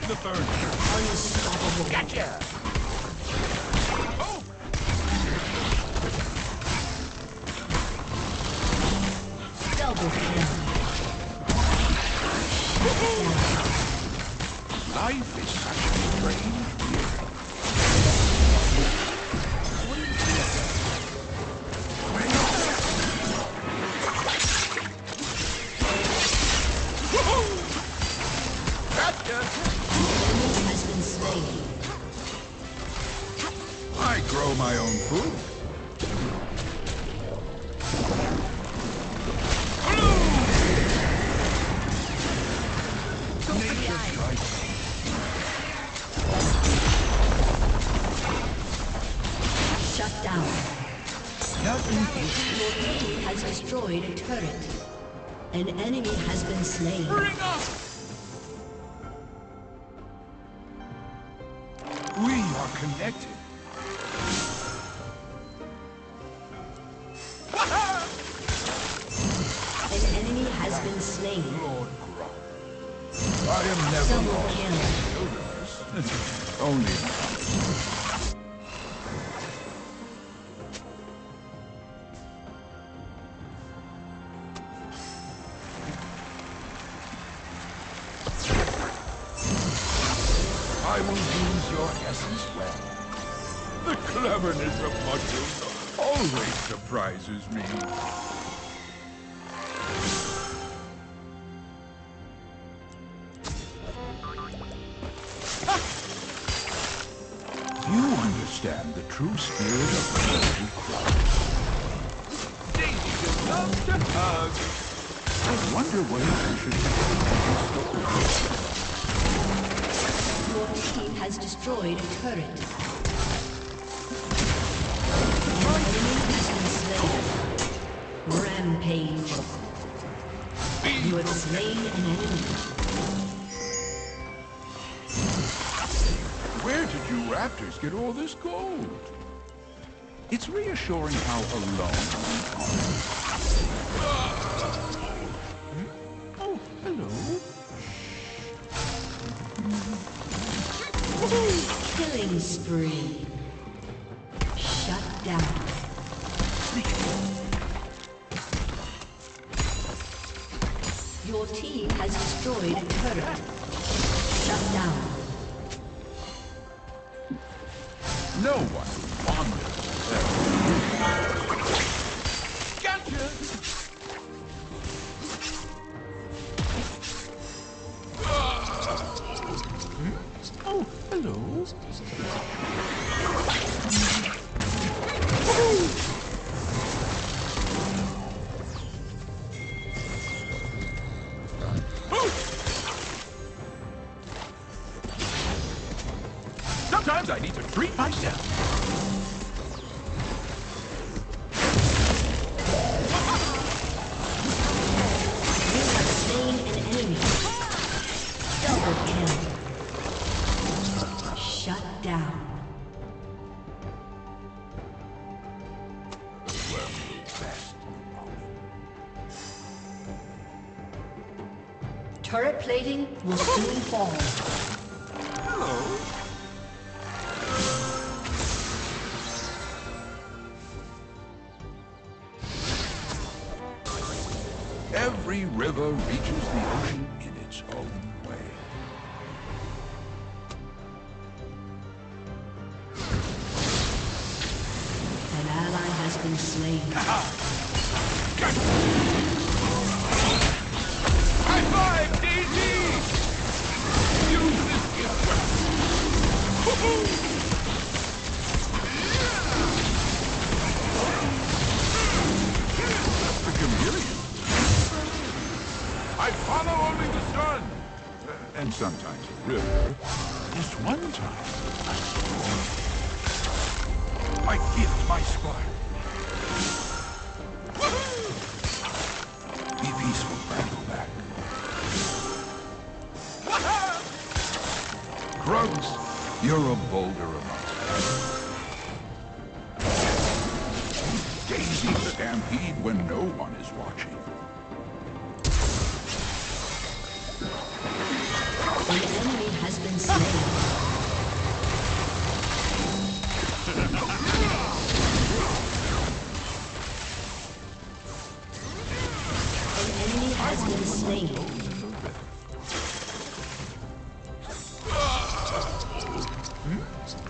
Speaker 6: The third. Unstoppable. Gotcha.
Speaker 10: Double kill.
Speaker 6: Life is such a strange riddle. Gotcha.
Speaker 10: Has been slain.
Speaker 6: I grow my own food.
Speaker 10: Shut down.
Speaker 6: Nothing is
Speaker 10: Your team has destroyed a turret. An enemy has been slain.
Speaker 6: Bring up! We are connected.
Speaker 10: An enemy has been slain.
Speaker 6: Lord Grump. I am never
Speaker 10: Double
Speaker 6: lost
Speaker 10: kill.
Speaker 6: in the wilderness. Only in the I will use your essence well. The cleverness of mushrooms always surprises me. You understand the true spirit of the local crowd. Daisy just loves to hug. I wonder what else we should do.
Speaker 10: Your team has destroyed a turret. An enemy has been slain. Rampage. You have slain an enemy.
Speaker 6: Where did you raptors get all this gold? It's reassuring how alone we are. Oh, hello.
Speaker 10: Killing spree. Shut down. Your team has destroyed a turret. Shut down.
Speaker 6: No one wanders. Gotcha! Oh, hello. Sometimes I need to treat myself.
Speaker 10: You have slain an enemy. Double kill. Shut down. Turret plating will soon fall.
Speaker 6: Hello. Every river reaches the ocean in its own way.
Speaker 10: An ally has been slain.
Speaker 6: High five, DG! Use this gift weapon. The chameleon. I follow only the sun. And sometimes a river. Just one time. I gift my squire. Be peaceful, battle back. Krugs, you're a boulder amongst us. Daisy stampede when no one is watching.
Speaker 10: An enemy has been slain. An enemy has been slain.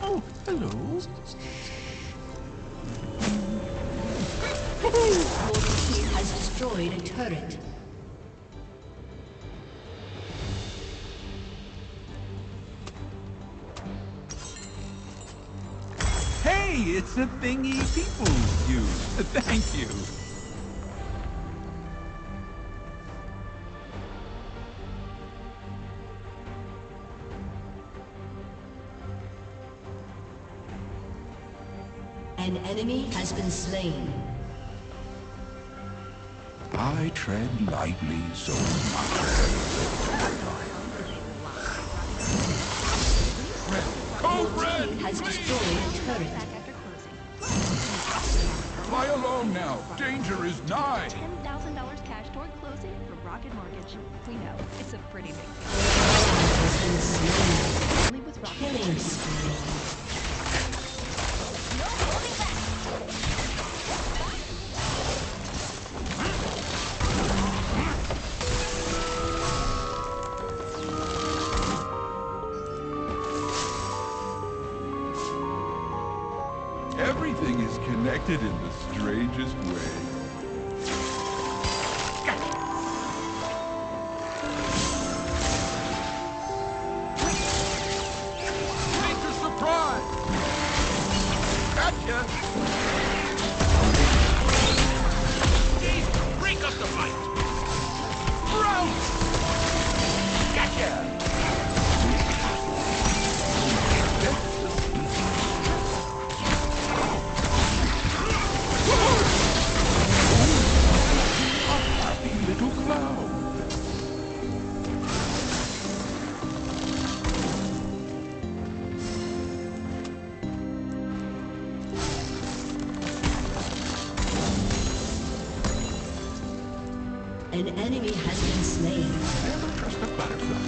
Speaker 6: Oh, hello.
Speaker 10: Your team has destroyed a turret.
Speaker 6: Hey, it's a thingy people use. Thank you.
Speaker 10: An enemy has been slain.
Speaker 6: I tread lightly, so as not to
Speaker 10: Your team has destroyed a turret.
Speaker 6: Fly along now. Danger is nigh.
Speaker 12: $10,000 cash toward closing from Rocket Mortgage. We know it's a pretty big deal.
Speaker 10: Has been slain.
Speaker 12: Only with Rocket
Speaker 10: Killing
Speaker 12: Mortgage.
Speaker 10: spree.
Speaker 6: Everything is connected in the strangest way. Major surprise! Gotcha! Jeez, break up the fight!
Speaker 10: An enemy has been slain.
Speaker 6: Never trust a butterfly.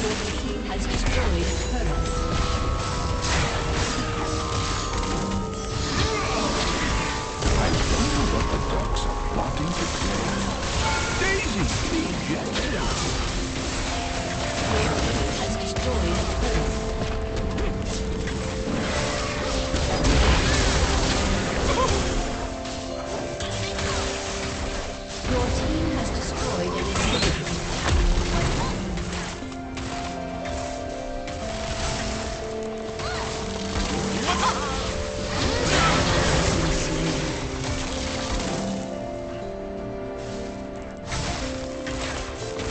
Speaker 10: Your team has destroyed a turret.
Speaker 6: I wonder what the ducks are plotting to do. Daisy, be gentle.
Speaker 10: Your team has destroyed a turret. Your team has destroyed an inhibitor.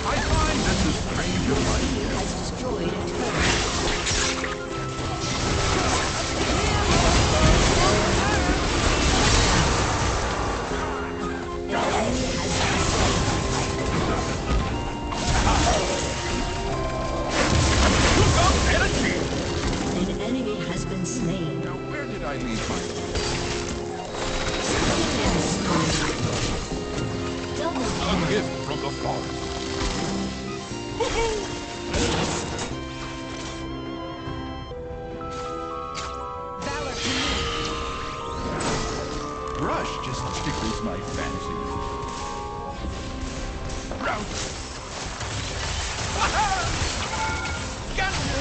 Speaker 6: I find this a stranger
Speaker 10: Your
Speaker 6: life.
Speaker 10: team has destroyed a turret. An enemy has been slain. An enemy has been slain.
Speaker 6: Now where did I leave my...
Speaker 10: Double
Speaker 6: A
Speaker 10: kill.
Speaker 6: gift from the forest.
Speaker 11: Valor to me.
Speaker 6: Brush just tickles my fancy. Rout. Gotcha.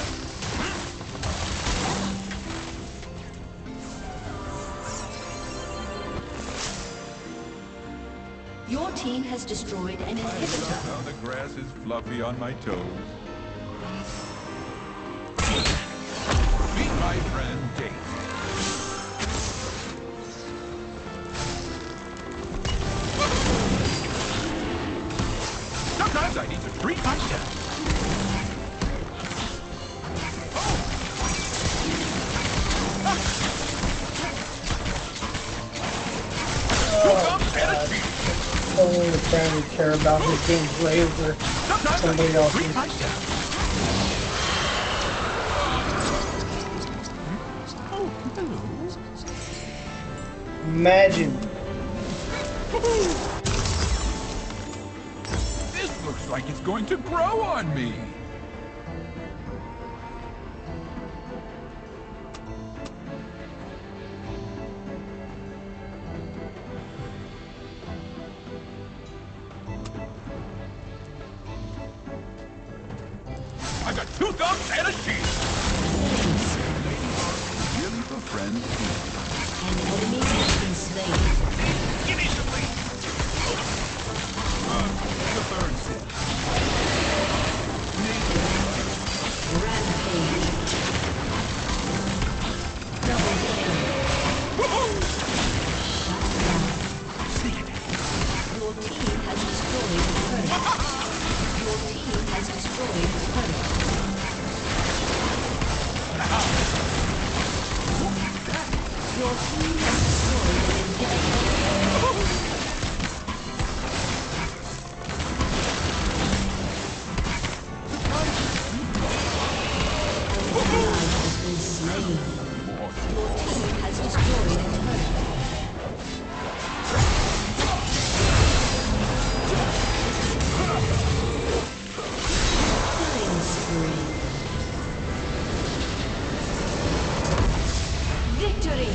Speaker 10: Your team has destroyed an inhibitor.
Speaker 6: Now the grass is fluffy on my toes. Meet my friend Daisy. Sometimes I need to treat myself.
Speaker 9: Only the friend would care about his gameplay over somebody else's.
Speaker 6: Oh, hello.
Speaker 9: Imagine.
Speaker 6: This looks like it's going to grow on me. I got 2 thumbs and a shield. Really for friends.
Speaker 10: An enemy has been slain.
Speaker 6: Give me some lead. The third sit.
Speaker 10: Rampage. Double kill. Your team has destroyed a turret. Your team has destroyed a turret. Your team has destroyed an inhibitor. An ally has been slain. Your team has destroyed a turret. Killing spree. Victory!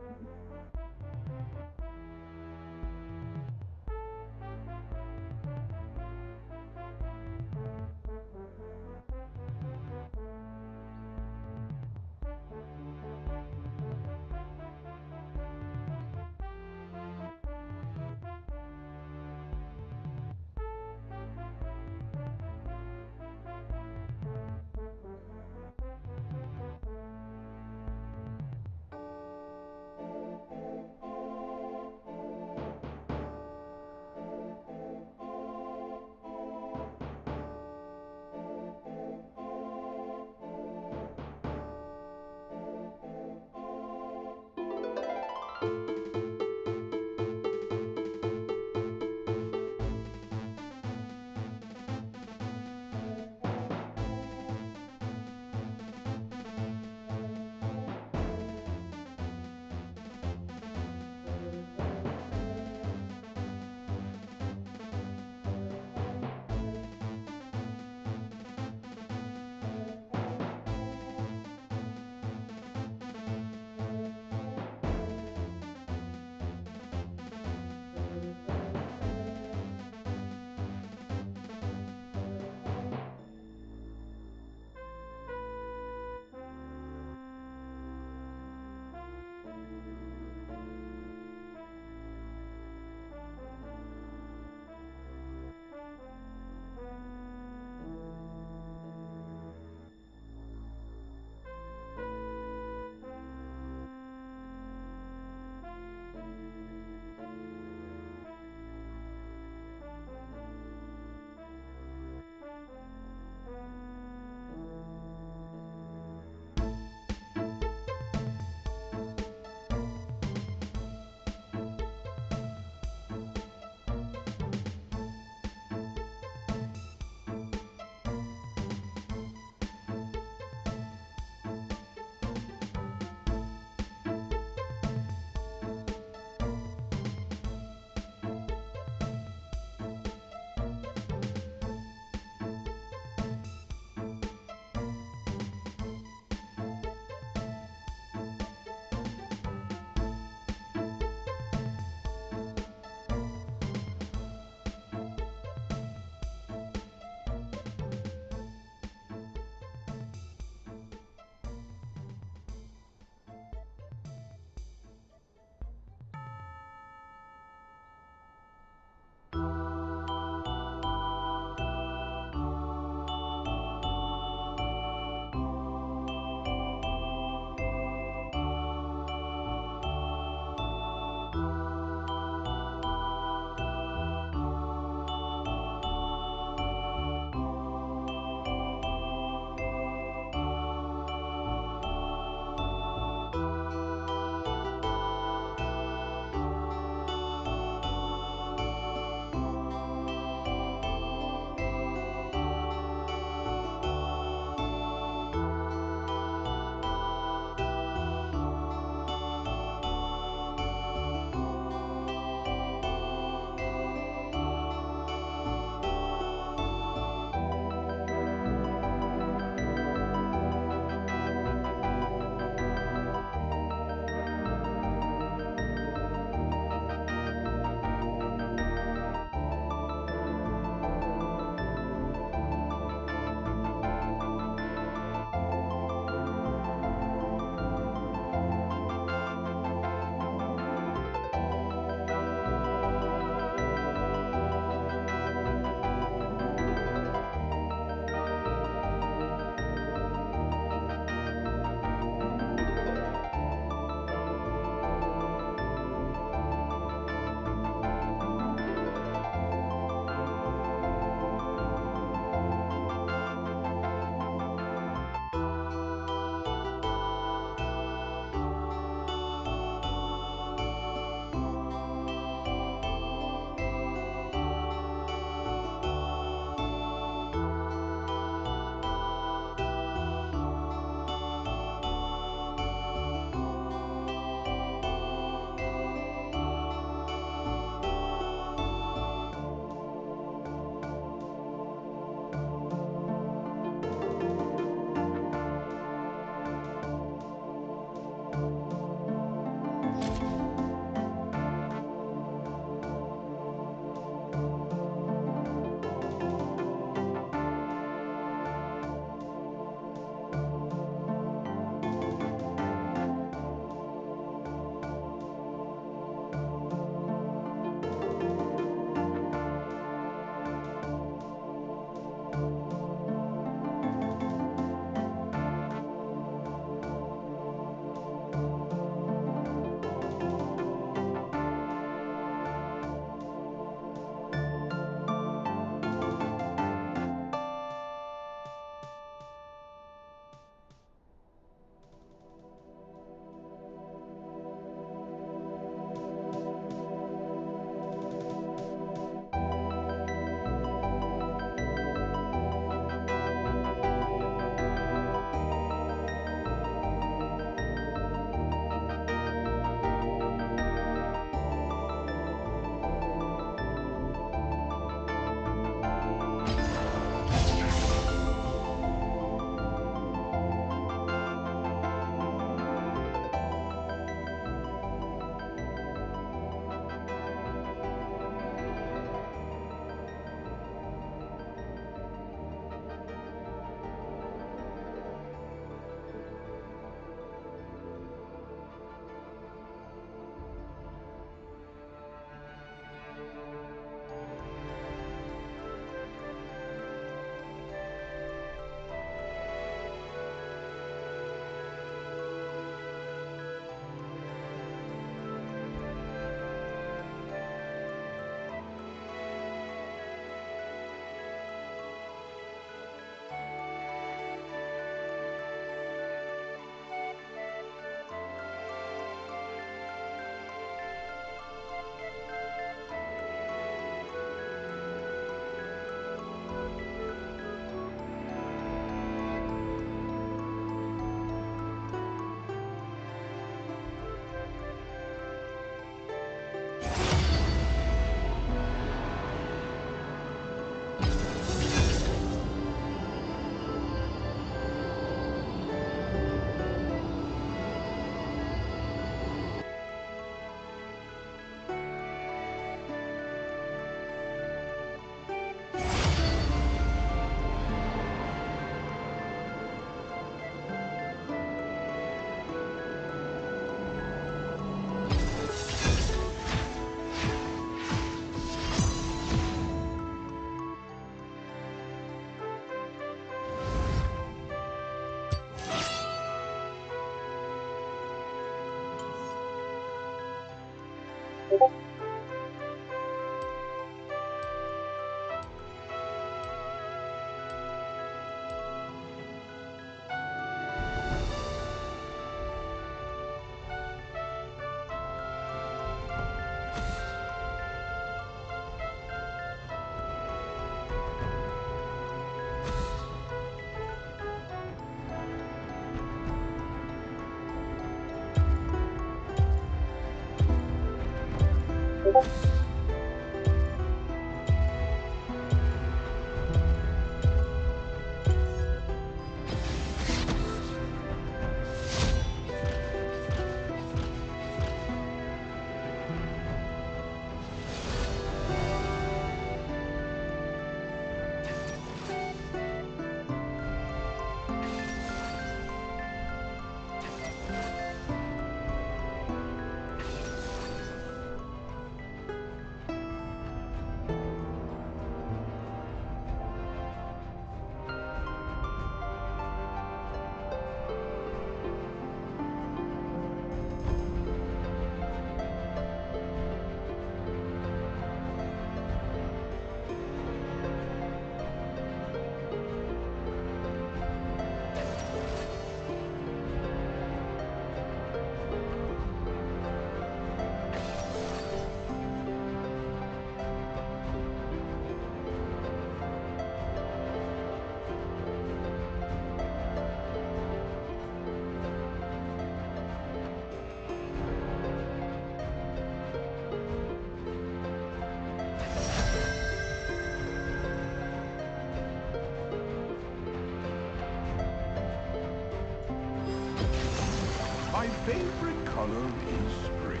Speaker 6: My favorite color is spring.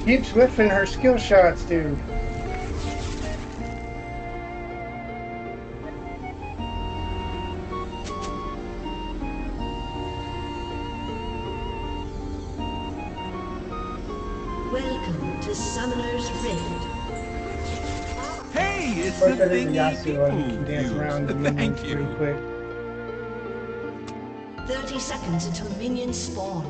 Speaker 9: Keeps whiffing her skill shots, dude.
Speaker 10: Welcome to Summoner's Rift.
Speaker 6: Hey, it's
Speaker 9: Of
Speaker 6: the
Speaker 9: course, I did the
Speaker 6: thingy
Speaker 9: Yasuo
Speaker 6: people
Speaker 9: and you can dance around the
Speaker 6: use.
Speaker 9: minions
Speaker 6: Thank
Speaker 9: pretty
Speaker 6: you.
Speaker 9: quick.
Speaker 10: 30 seconds until minions spawn.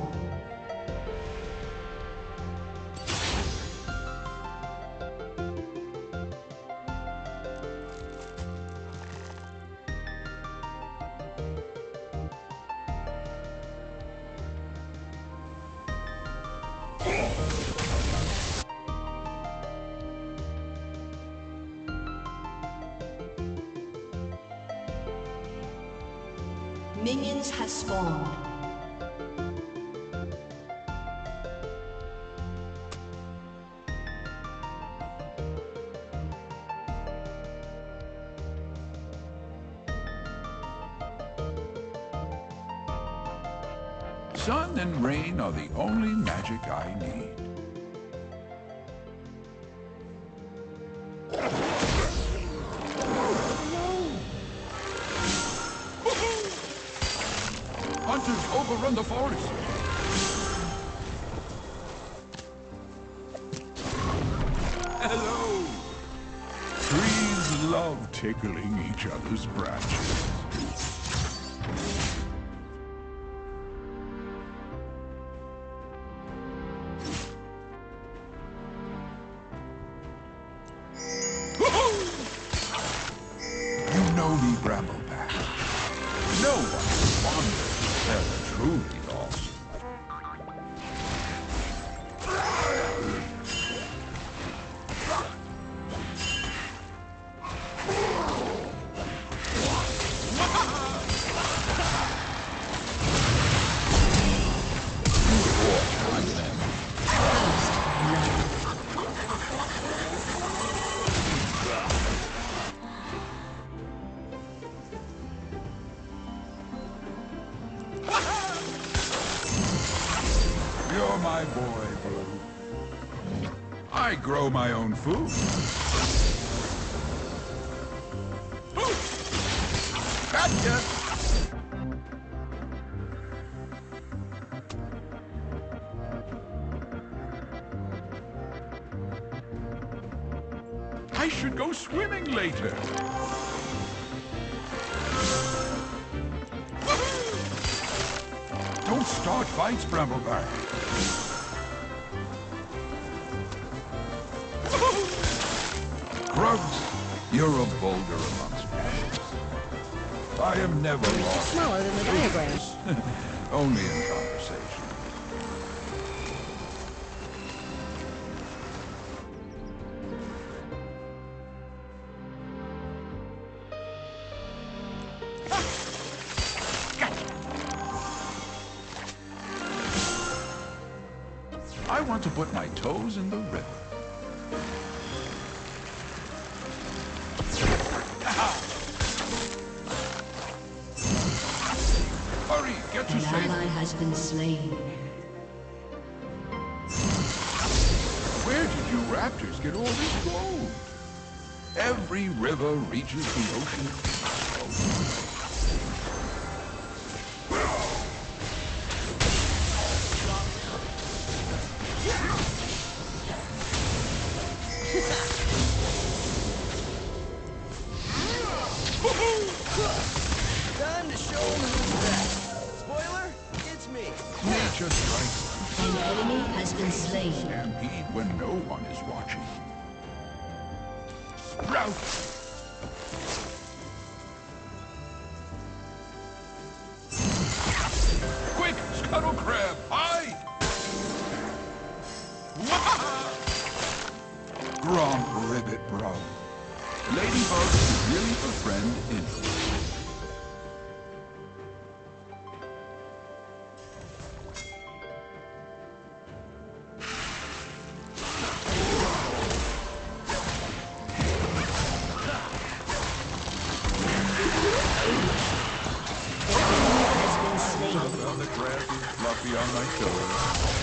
Speaker 10: Minions has spawned.
Speaker 6: Sun and rain are the only magic I need. Hunters overrun the forest. Hello. Trees love tickling each other's branches. You know me, Brambleback. No one is fonder than truly lost. You're my boy, Blue. I grow my own food. Gotcha! I should go swimming later. Don't start fights, Brambleback. Grubs, you're a boulder amongst men. I am never lost.
Speaker 11: Smaller than the diagram.
Speaker 6: Only in conversation. I want to put my toes in the river. Hurry, get to
Speaker 10: An
Speaker 6: safety.
Speaker 10: ally has been slain.
Speaker 6: Where did you raptors get all this gold? Every river reaches the ocean.
Speaker 13: Time to show 'em who's best. Spoiler, it's me.
Speaker 6: Nature strikes
Speaker 10: An enemy has been slain.
Speaker 6: stampede when no one is watching. Sprout! Quick, scuttle crab, hide! Gromp ribbit, bro. Ladybug is really a friend in on the grass is fluffy on my toes.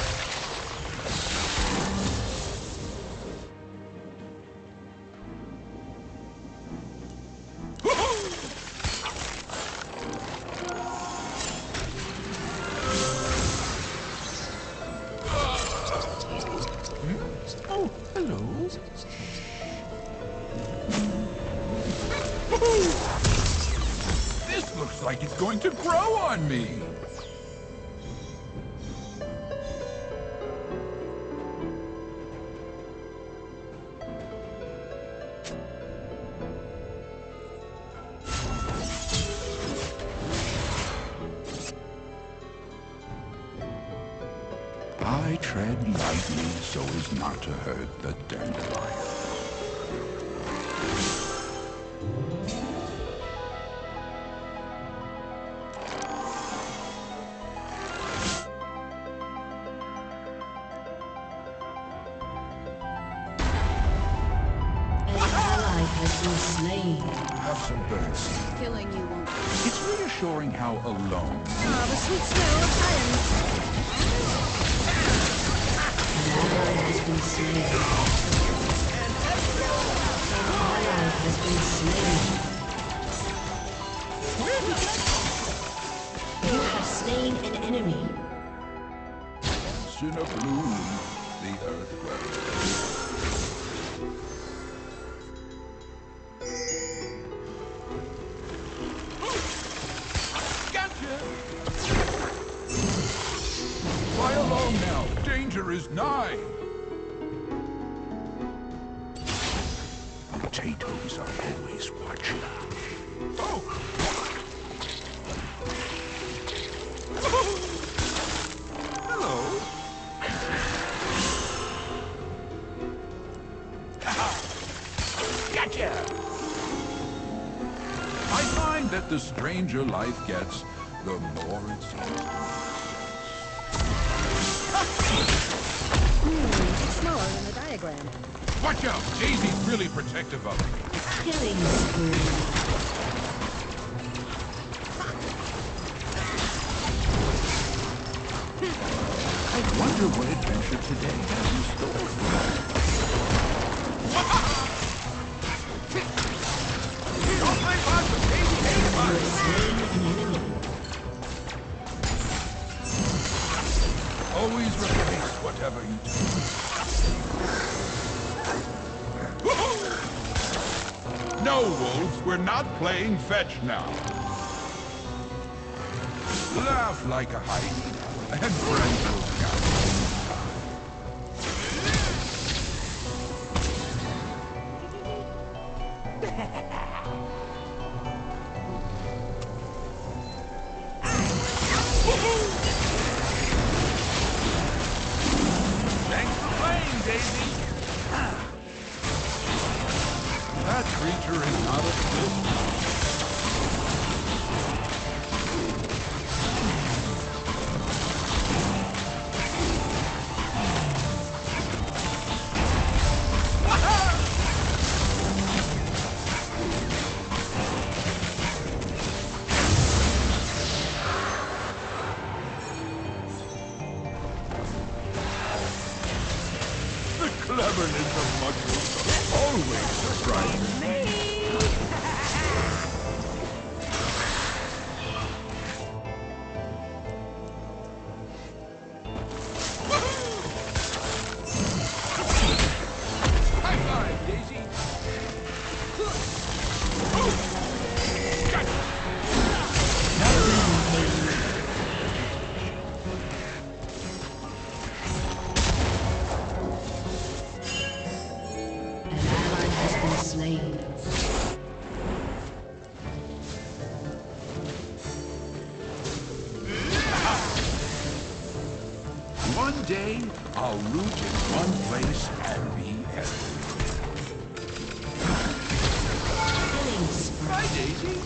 Speaker 6: Hello. This looks like it's going to grow on me. I tread lightly so as not to hurt the dandelion.
Speaker 10: Slain.
Speaker 6: Have some birdseed.
Speaker 12: Killing you won't.
Speaker 6: It's reassuring how alone.
Speaker 12: Ah, the sweet smell of iron.
Speaker 10: An ally has been slain. An ally has been slain. You have slain an enemy.
Speaker 6: Once in a bloom, the earth grows. Fly along now. Danger is nigh. Potatoes are always watching. Oh! Hello. Gotcha! I find that the stranger life gets, the more it seems to
Speaker 12: It's smaller than the diagram.
Speaker 6: Watch out! Daisy's really protective of me.
Speaker 10: Killing spree.
Speaker 6: I wonder what adventure today has in store for us. Don't play box with Daisy hates us! Always replace whatever you do. No, Wolves, we're not playing fetch now. Laugh like a hyena, and friends will count. Thanks for playing, Daisy. That creature is not a fish. The cleverness of mushrooms always surprises me. High five, Daisy.
Speaker 10: An ally has been slain.
Speaker 6: One day, I'll root in one place and be everywhere.
Speaker 10: Killing spree.
Speaker 6: Bye, Daisy.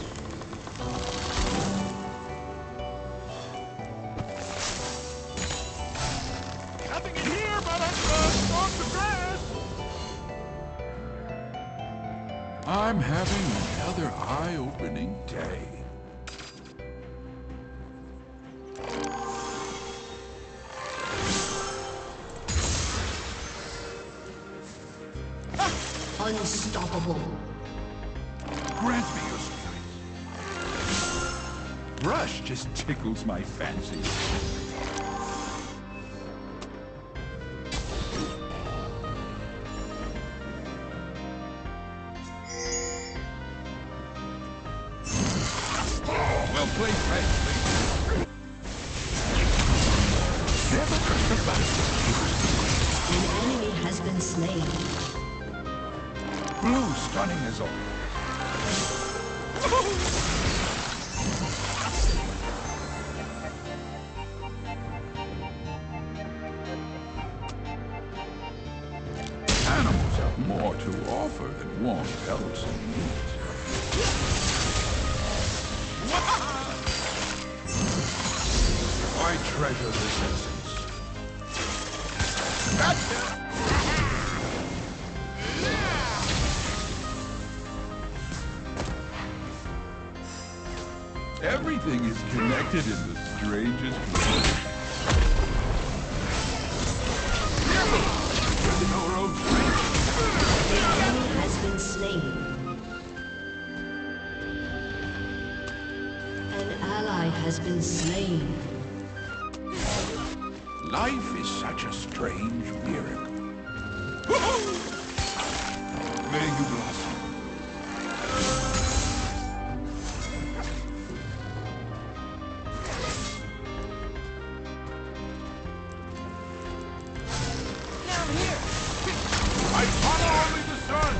Speaker 6: Nothing in here but a grass. I'm having another eye-opening day.
Speaker 10: Unstoppable.
Speaker 6: Grant me your spirit. Brush just tickles my fancy. Well played, mate. Never trust a
Speaker 10: An enemy has been slain.
Speaker 6: Blue stunning as always. Animals have more to offer than warm pelts and meat. I treasure this essence. Gotcha! Everything is connected in the strangest way.
Speaker 10: An enemy has been slain. An ally has been slain.
Speaker 6: Life is such a strange miracle. May you blossom. I follow only the sun!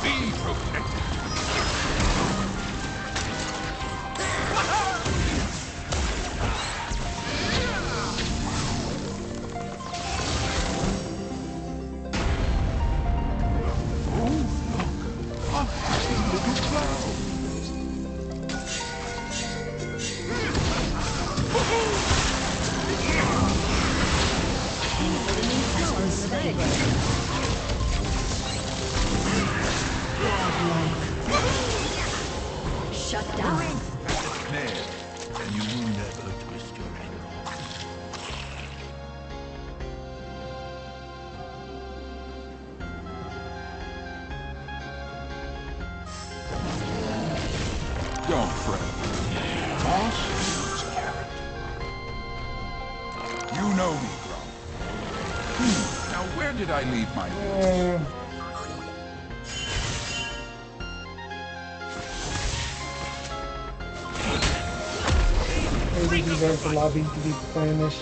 Speaker 6: Be protected! Oh, look! A happy little cloud!
Speaker 10: Shut down.
Speaker 6: There, you will never twist your ankle. Don't fret. Moss needs carrot. You know me, Grump. Now where did I leave my notes?
Speaker 9: Maybe these aren't the lobby to be playing this.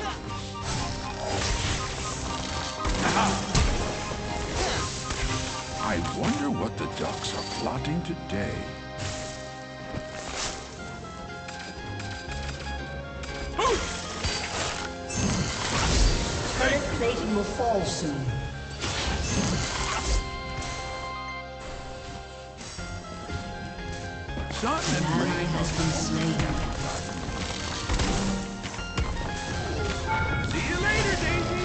Speaker 6: I wonder what the ducks are plotting today.
Speaker 10: Turret plating will fall soon.
Speaker 6: Sun
Speaker 10: An
Speaker 6: and
Speaker 10: ally
Speaker 6: rain
Speaker 10: has been slain.
Speaker 6: See you later, Daisy!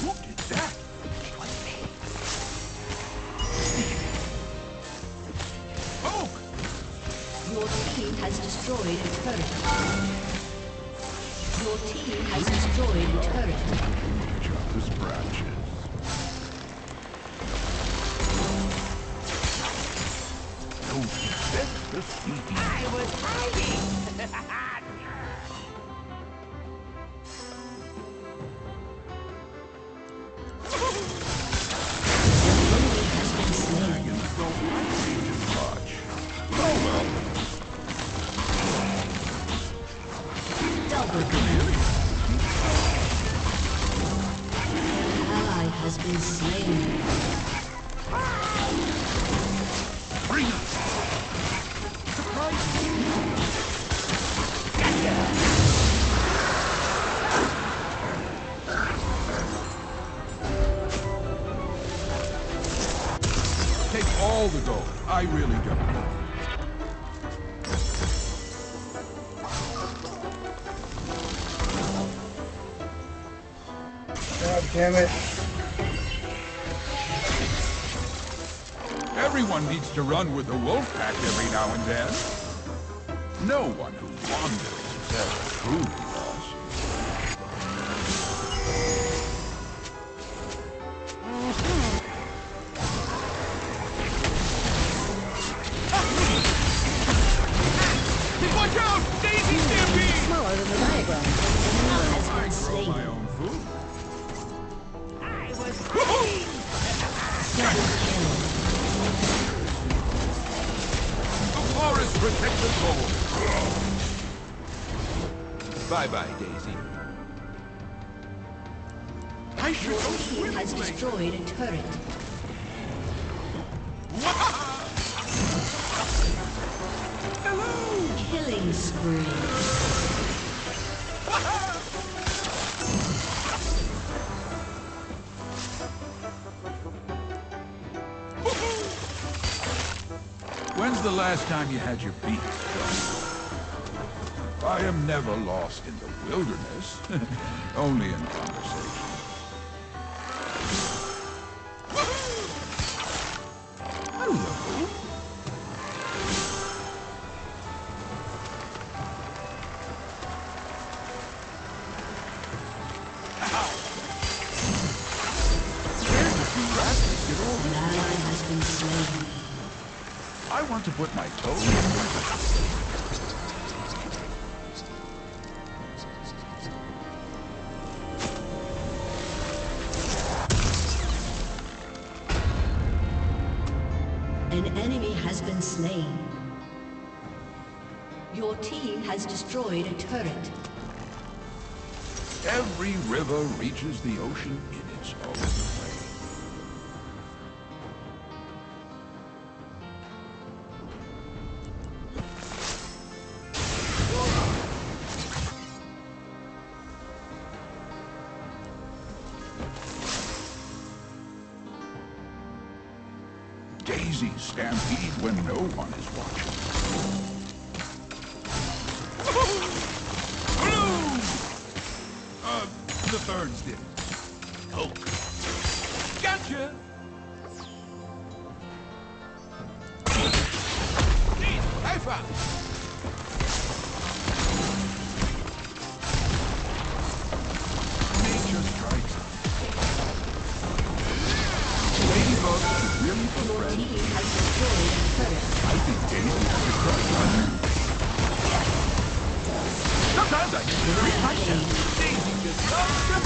Speaker 6: Who did that? Oak!
Speaker 10: Your team has destroyed a turret. Your team has destroyed a turret.
Speaker 6: Each other's branches. Don't expect the sneaky. I was hiding! Dragons don't like changes much. Oh well.
Speaker 10: Double kill. An ally has been slain.
Speaker 6: Bring us! Surprise! Gotcha! Take all the gold. I really don't know.
Speaker 9: God damn it.
Speaker 6: Everyone needs to run with the wolf pack every now and then. No one who wanders is ever truly lost. Watch out! Daisy Stampede!
Speaker 10: Smaller than the diagram. An enemy has
Speaker 6: I
Speaker 10: been
Speaker 6: grow
Speaker 10: slain.
Speaker 6: my own food.
Speaker 10: An
Speaker 6: The forest protects us all. Bye-bye, Daisy. I should go
Speaker 10: Team has
Speaker 6: swimming.
Speaker 10: destroyed a turret. Killing spree.
Speaker 6: When's the last time you had your beak done? I am never lost in the wilderness, only in conversation. Hello.
Speaker 10: An ally has been slain.
Speaker 6: I want to put my toe in the
Speaker 10: An enemy has been slain. Your team has destroyed a turret.
Speaker 6: Every river reaches the ocean in its own way. Daisies stampede when no one is watching. Blue! The birds did. Oak. Gotcha! High five! Nature strikes. Ladybugs should really befriend.
Speaker 10: Your team has destroyed a turret.
Speaker 6: I think Daisy has a crush on her. Sometimes I consider it my chance. Daisy just loves to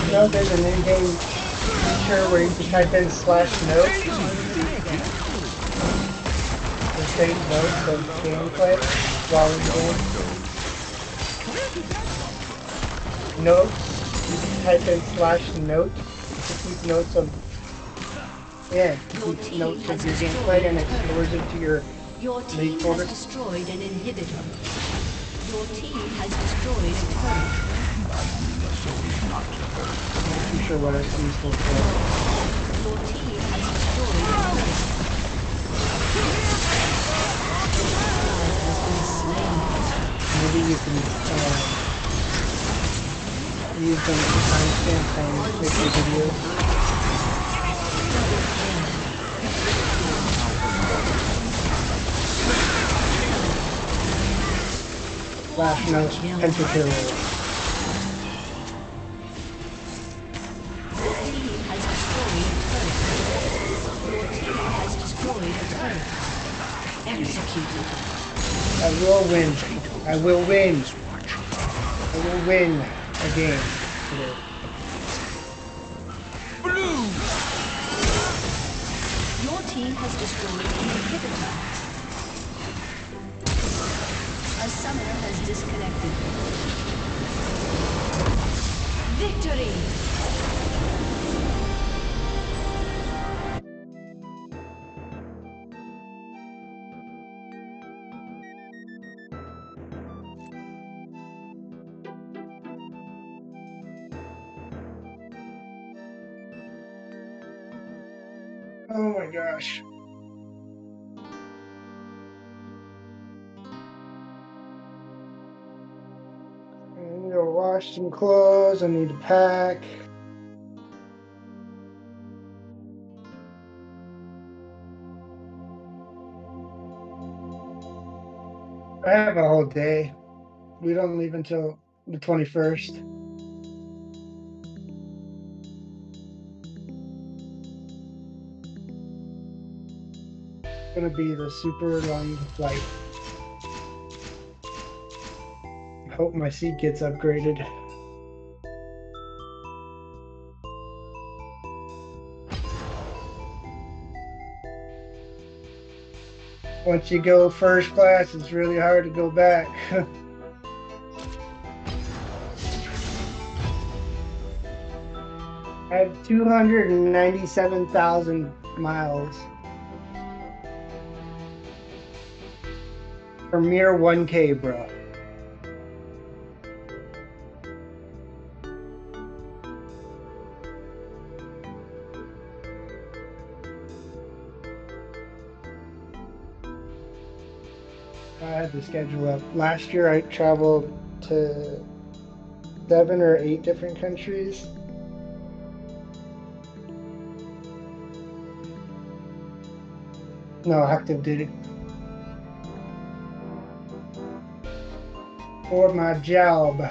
Speaker 9: You know, there's an in-game feature where you can type in /note to save notes of gameplay while in game. Notes, you can type in /note to keep notes of keep notes of your gameplay, and it stores it to your league folder.
Speaker 10: Destroyed an inhibitor. Your team has destroyed a turret.
Speaker 9: I'm not sure what it's useful for.
Speaker 10: Your team has destroyed a turret. Ally has been slain.
Speaker 9: Maybe you can use them to timestamp and make your videos. /note pentakill.
Speaker 10: Your team has destroyed a turret. Your team has destroyed a turret. Executed.
Speaker 9: I will win. I will win. I will win a game today.
Speaker 6: Blue!
Speaker 10: Your team has destroyed an inhibitor. A summoner has disconnected. Victory!
Speaker 9: Oh my gosh. I need to wash some clothes. I need to pack. I have a whole day. We don't leave until the 21st. It's gonna be the super long flight. Hope my seat gets upgraded. Once you go first class, it's really hard to go back. I have 297,000 miles. For mere 1K, bro. I had to schedule up. Last year I traveled to 7 or 8 different countries. No, active duty. For my job.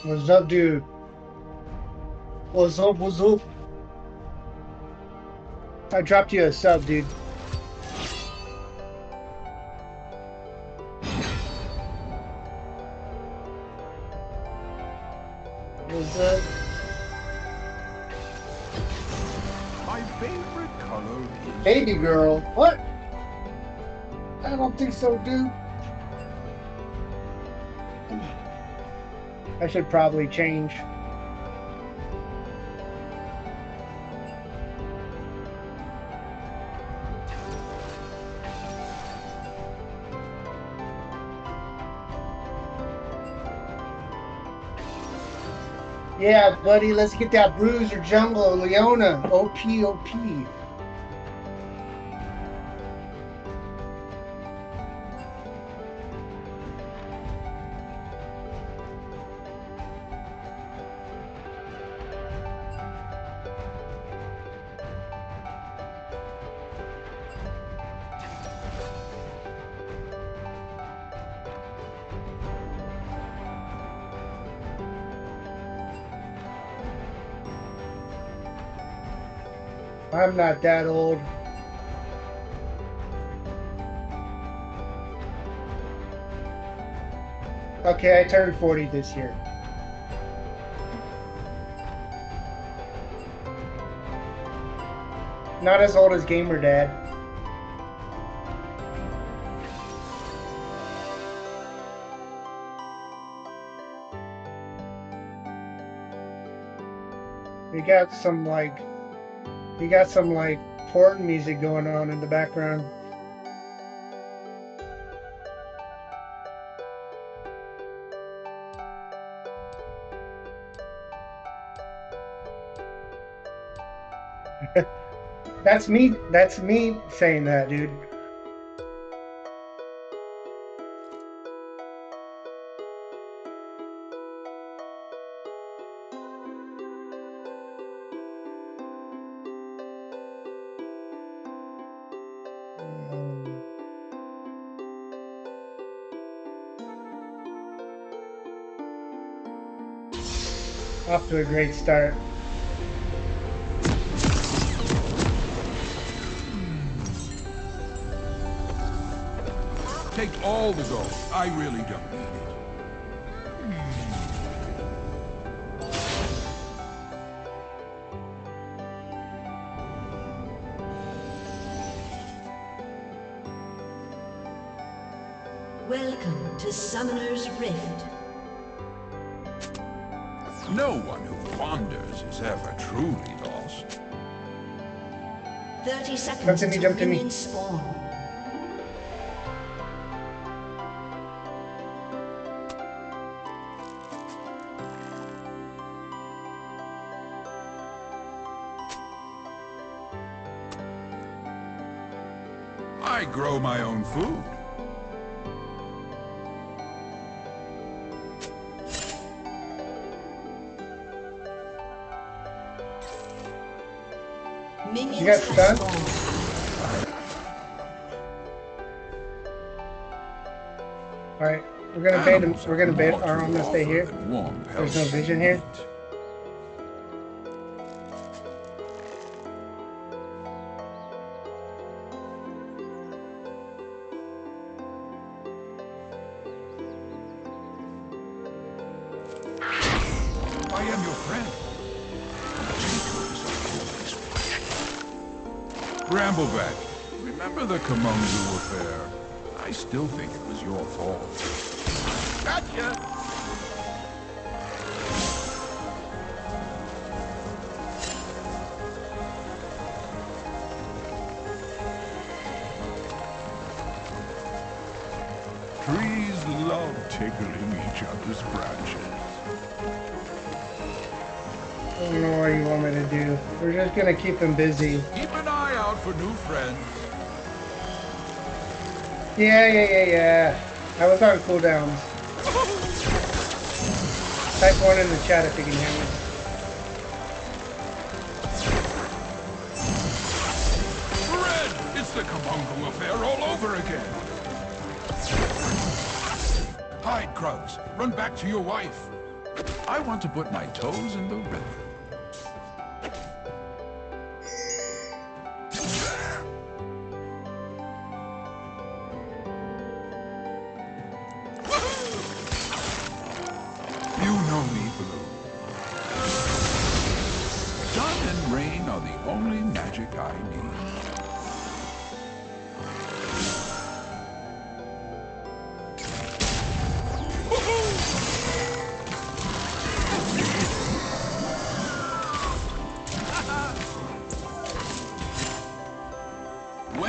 Speaker 9: What's up, dude? What's up? What's up? I dropped you a sub, dude. Was that?
Speaker 6: My favorite color is
Speaker 9: Baby girl. What? I don't think so, dude. I should probably change. Yeah, buddy, let's get that Bruiser Jungle Leona. OP, OP. I'm not that old. Okay, I turned 40 this year. Not as old as Gamer Dad. You got some like porn music going on in the background. That's me saying that, dude. Off to a great start.
Speaker 6: take all the gold. I really don't need it.
Speaker 10: Welcome to Summoner's Rift.
Speaker 6: No one who wanders is ever truly lost.
Speaker 10: 30 seconds until minions spawn.
Speaker 6: I grow my own food.
Speaker 10: Minions
Speaker 9: you got stunned? Alright, we're gonna bait him. We're gonna bait our arm to stay here. There's no vision here.
Speaker 6: I am your friend. Brambleback, remember the Kamungu affair? I still think it was your fault. Gotcha! Trees love tickling each other's branches.
Speaker 9: I don't know what you want me to do. We're just gonna keep him busy.
Speaker 6: Keep an eye out for new friends.
Speaker 9: Yeah. I was on cooldowns. Type 1 in the chat if you can hear me.
Speaker 6: Red! It's the Kamungu affair all over again. Hide, Krugs. Run back to your wife. I want to put my toes in the river.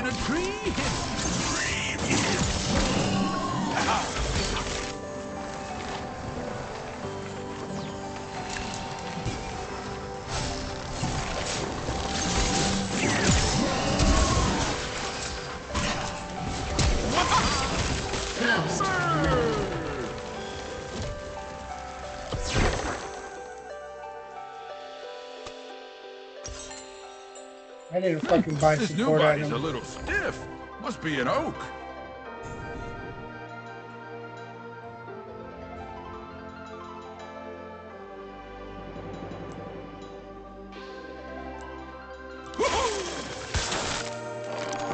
Speaker 6: When a tree hits
Speaker 10: First blood.
Speaker 9: I need to fucking buy
Speaker 6: this new
Speaker 9: support
Speaker 6: body's a
Speaker 9: items.
Speaker 6: little stiff. Must be an oak.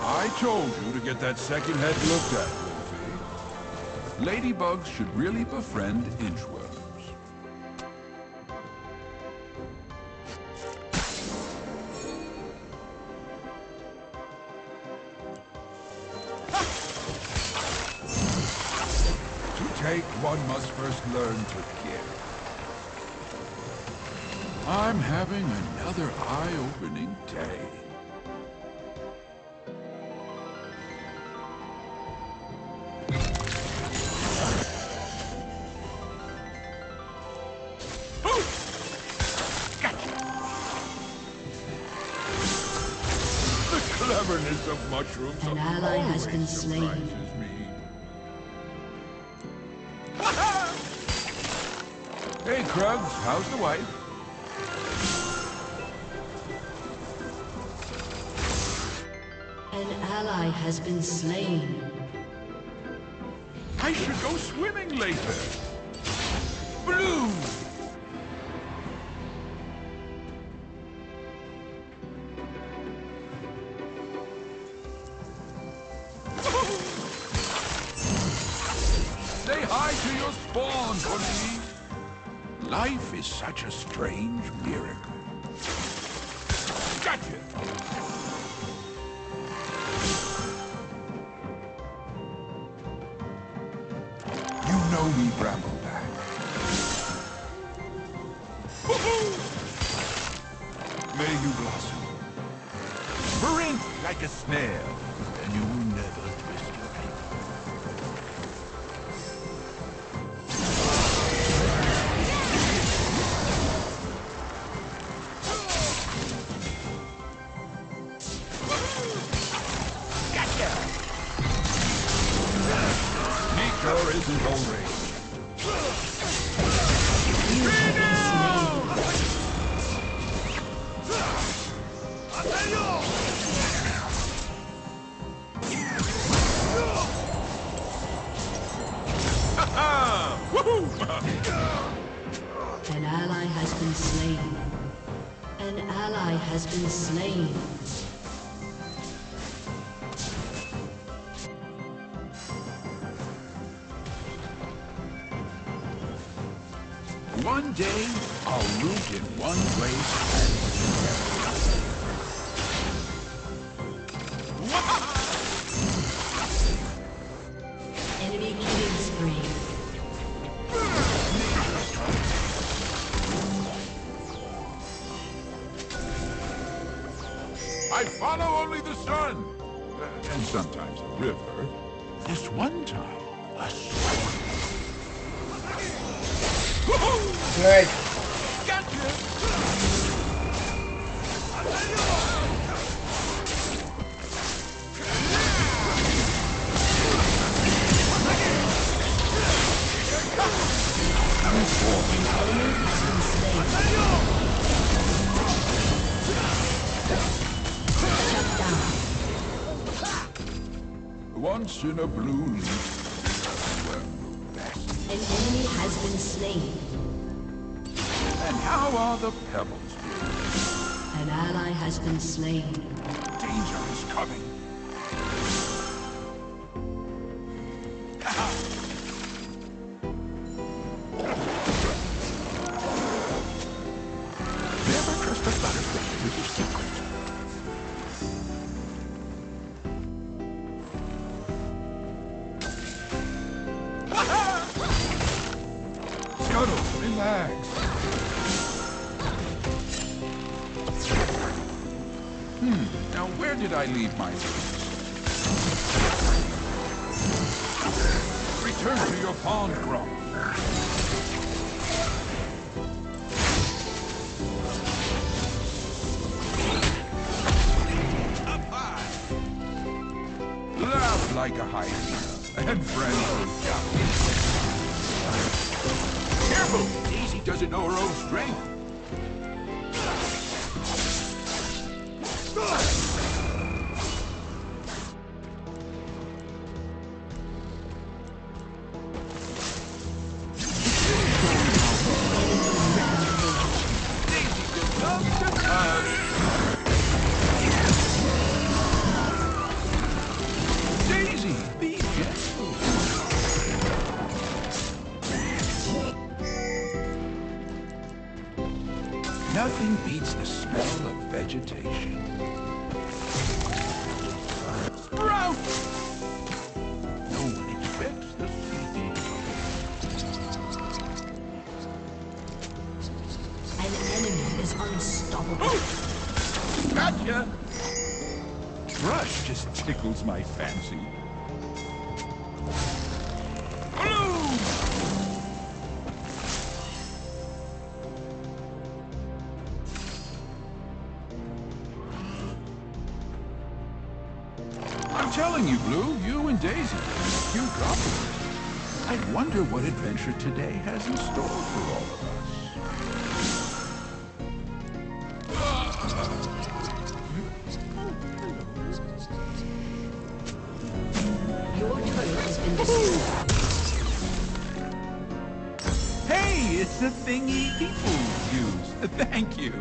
Speaker 6: I told you to get that second head looked at, Wolfie. Ladybugs should really befriend inchworms. To take, one must first learn to give. I'm having another eye-opening day. The cleverness of mushrooms
Speaker 10: An ally has been slain.
Speaker 6: surprises me. Hey, Krugs, how's the wife?
Speaker 10: An ally has been slain.
Speaker 6: I should go swimming later. Blue! Say hi to your spawn for me. Life is such a strange miracle. Gotcha! You know me, Brambleback. May you blossom. Sprint like a snail, and you will never twist your ankle. Gotcha! Nature isn't all rage.
Speaker 10: An ally has been slain. An ally has been slain.
Speaker 6: One day, I'll root in one place.
Speaker 10: Enemy killing spree.
Speaker 6: I follow only the sun, and sometimes a river. This one time, a sword.
Speaker 9: Right.
Speaker 6: Once in a blue leaf, were best.
Speaker 10: An enemy has been slain.
Speaker 6: And how are the pebbles doing?
Speaker 10: An ally has been slain.
Speaker 6: Danger is coming. Never trust a butterfly with your secret. Scuttle, relax. Now where did I leave my things? Return to your pond crop. Up high. Laugh like a hyena and friends will shout. Careful! Daisy doesn't know her own strength. Nothing beats the smell of vegetation. Sprout! No one expects the seed.
Speaker 10: An enemy is unstoppable.
Speaker 6: Gotcha! Brush just tickles my fancy. I'm telling you, Blue, you and Daisy are cute couples. I wonder what adventure today has in store for all of us.
Speaker 10: Your turret has been destroyed.
Speaker 6: Hey, it's the thingy people use. Thank you.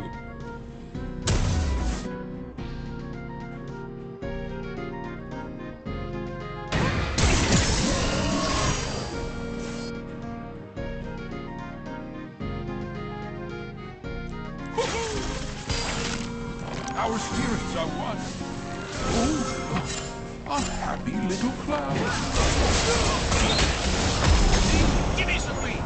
Speaker 6: Our spirits are one. Oh, a happy little cloud. Give me some meat.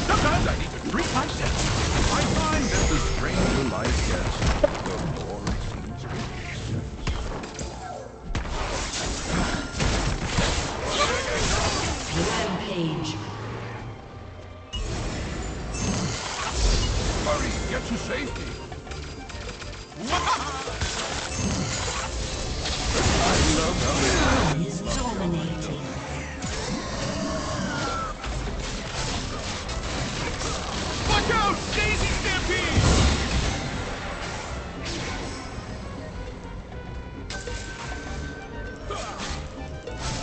Speaker 6: Sometimes I need to treat myself. I find that the stranger life gets, the more it seems to make sense.
Speaker 10: Rampage.
Speaker 6: Hurry, get to safety. I love how
Speaker 10: Is dominating.
Speaker 6: Watch out! Daisy Stampede!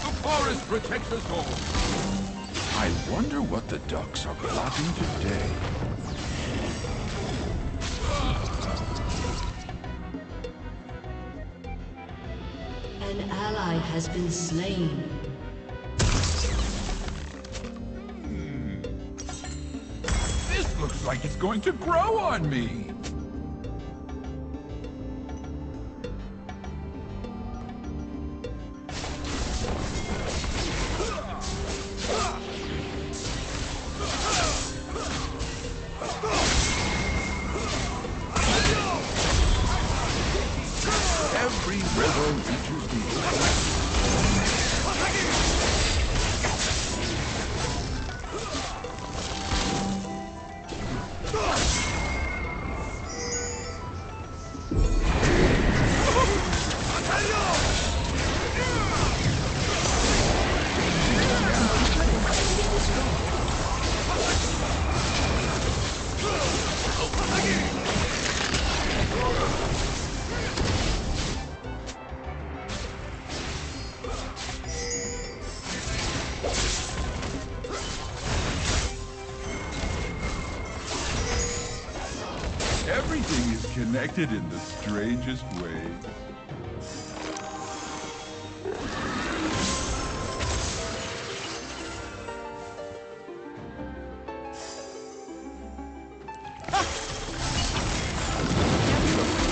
Speaker 6: The forest protects us all. I wonder what the ducks are plotting today.
Speaker 10: An ally has been slain.
Speaker 6: This looks like it's going to grow on me. Every river reaches the Everything is connected in the strangest way.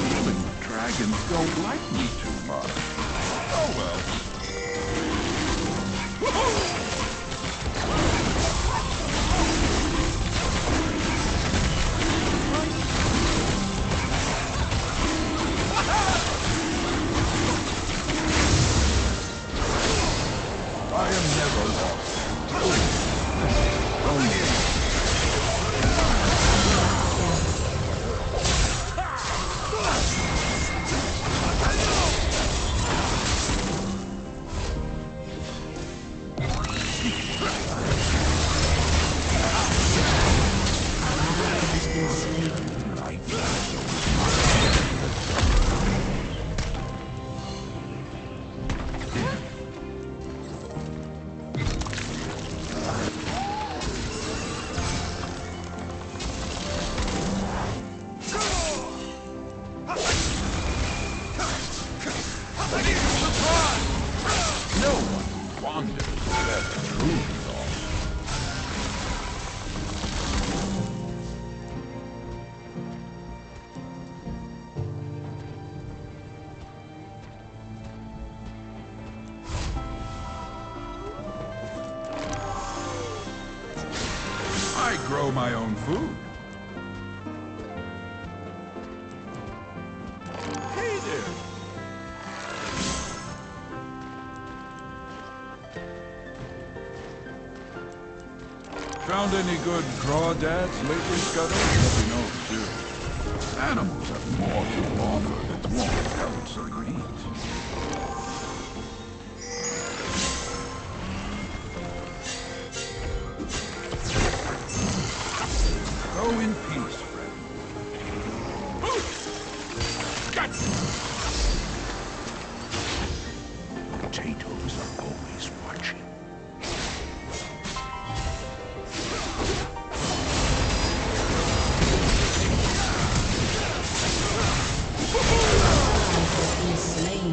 Speaker 6: Feeling dragons don't like me too much. Oh well. No one wanders where the truth are. I grow my own food. Hey there. Found any good crawdads lately, Scuttle? You know, too. Animals have more to offer than warm pellets of meat. Go in peace, friend. Potatoes are always watching.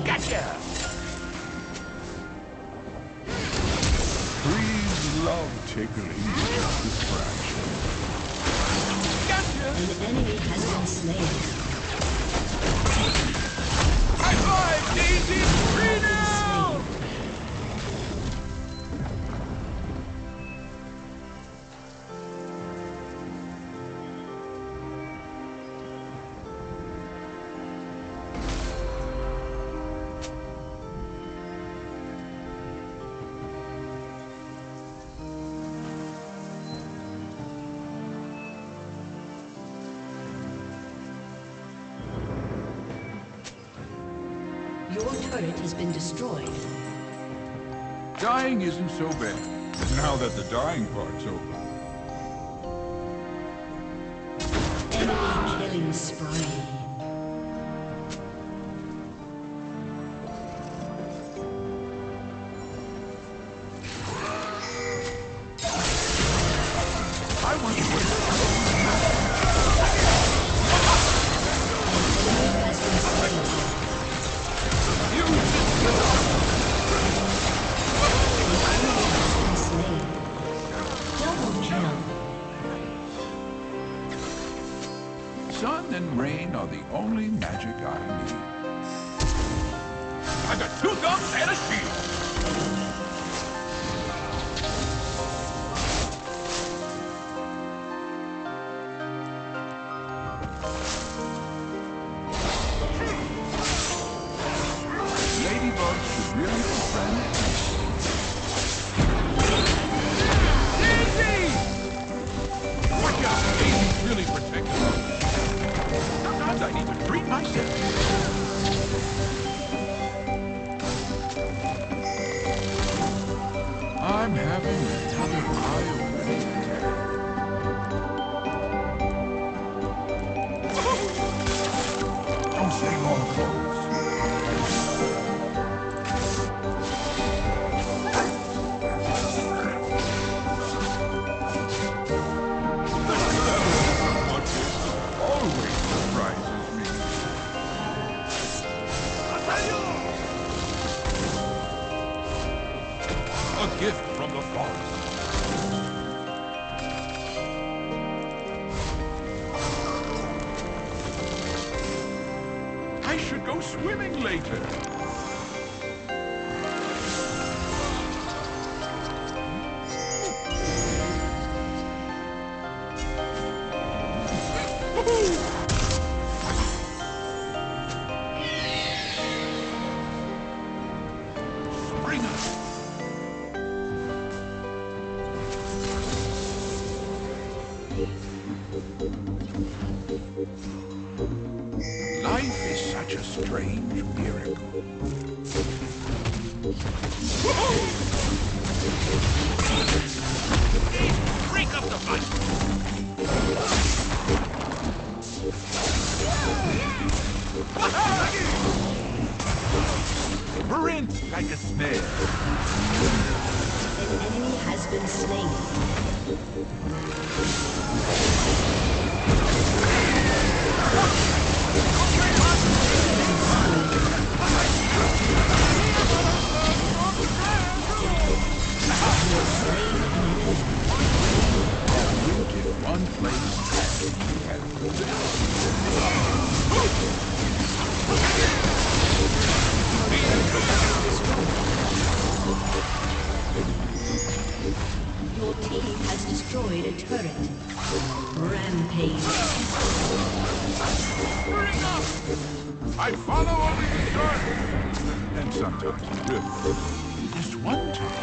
Speaker 6: Gotcha! Trees love tickling distraction. Gotcha!
Speaker 10: An enemy has been slain.
Speaker 6: High five, Daisy! Free now!
Speaker 10: Your turret has been destroyed.
Speaker 6: Dying isn't so bad, now that the dying part's over.
Speaker 10: Enemy killing spree.
Speaker 6: I want to win. Sun and rain are the only magic I need. I got 2 guns and a shield! Ladybugs should really befriend Daisy! Watch out! Daisy's really protective. Sometimes I need to treat myself. I'm having another eye-opening. Don't say more, folks. Always surprises me. A gift from the forest. I should go swimming later. Springer. Life is such a strange miracle.
Speaker 13: Break up the fight!
Speaker 6: Print like a snare.
Speaker 10: An enemy has been slain.
Speaker 6: Rooted one place
Speaker 10: Your team has destroyed a turret. Rampage.
Speaker 6: Bring up! I follow only the sun. And sometimes the river. Just one time.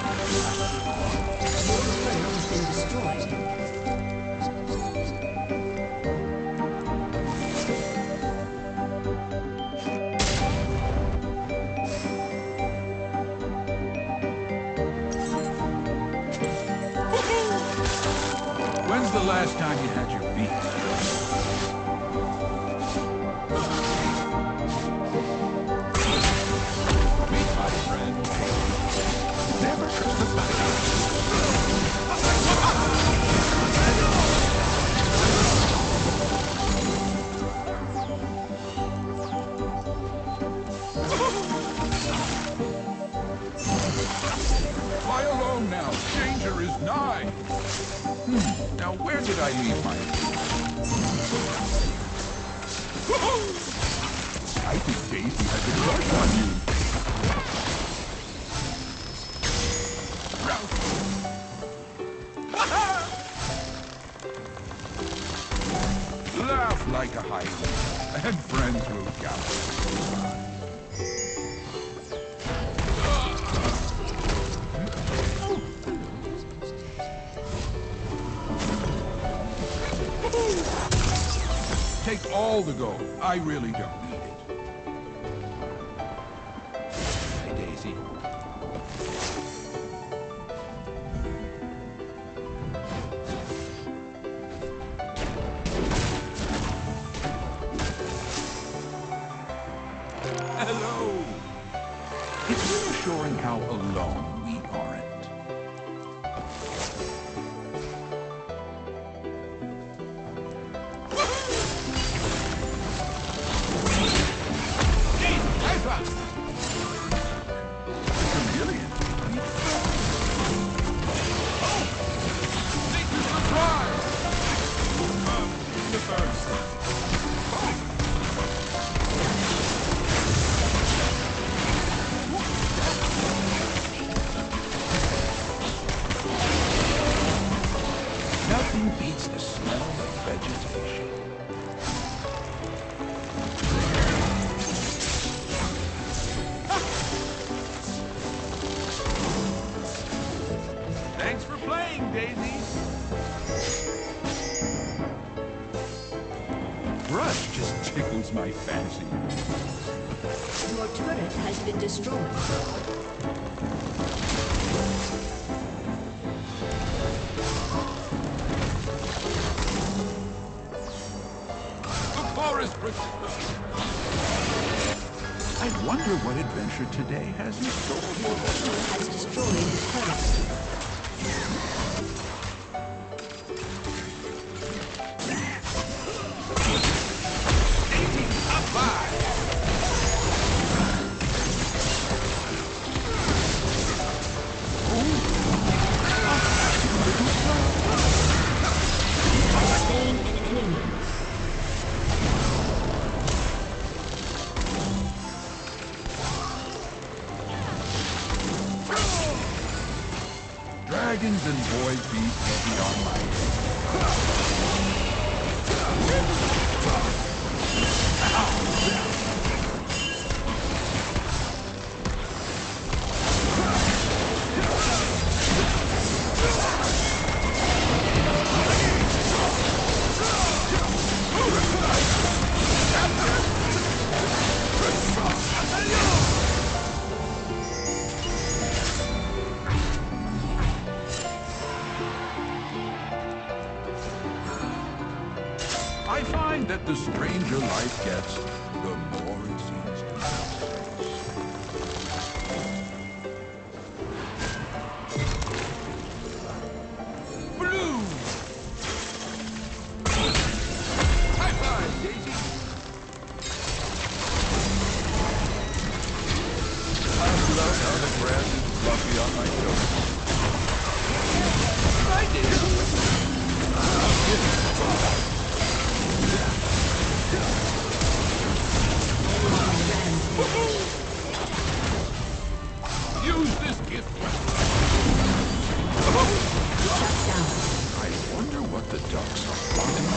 Speaker 10: Your turret has been destroyed.
Speaker 6: When's the last time you had your beat? Meet my friend. Never trust the Fly alone now. Danger is nigh. Now where did I leave my... I think Daisy has a crush on you. Laugh like a Highland, and friends will gather. Take all the gold. I really don't need it. Hey, Daisy. Hello. It's reassuring how alone we aren't. Nothing beats the smell of vegetation. Thanks for playing, Daisy. Brush just tickles my fancy.
Speaker 10: Your turret has been destroyed.
Speaker 6: I wonder what adventure today has in store for
Speaker 10: Your
Speaker 6: us.
Speaker 10: team has destroyed a turret. Slain an enemy.
Speaker 6: Dragons and boy beat heavy on my I find that the stranger life gets, the more it seems to make sense. Blue! High five, Daisy! I love how the grass is fluffy on my toes. I did. Use this gift. I wonder what the ducks are plotting.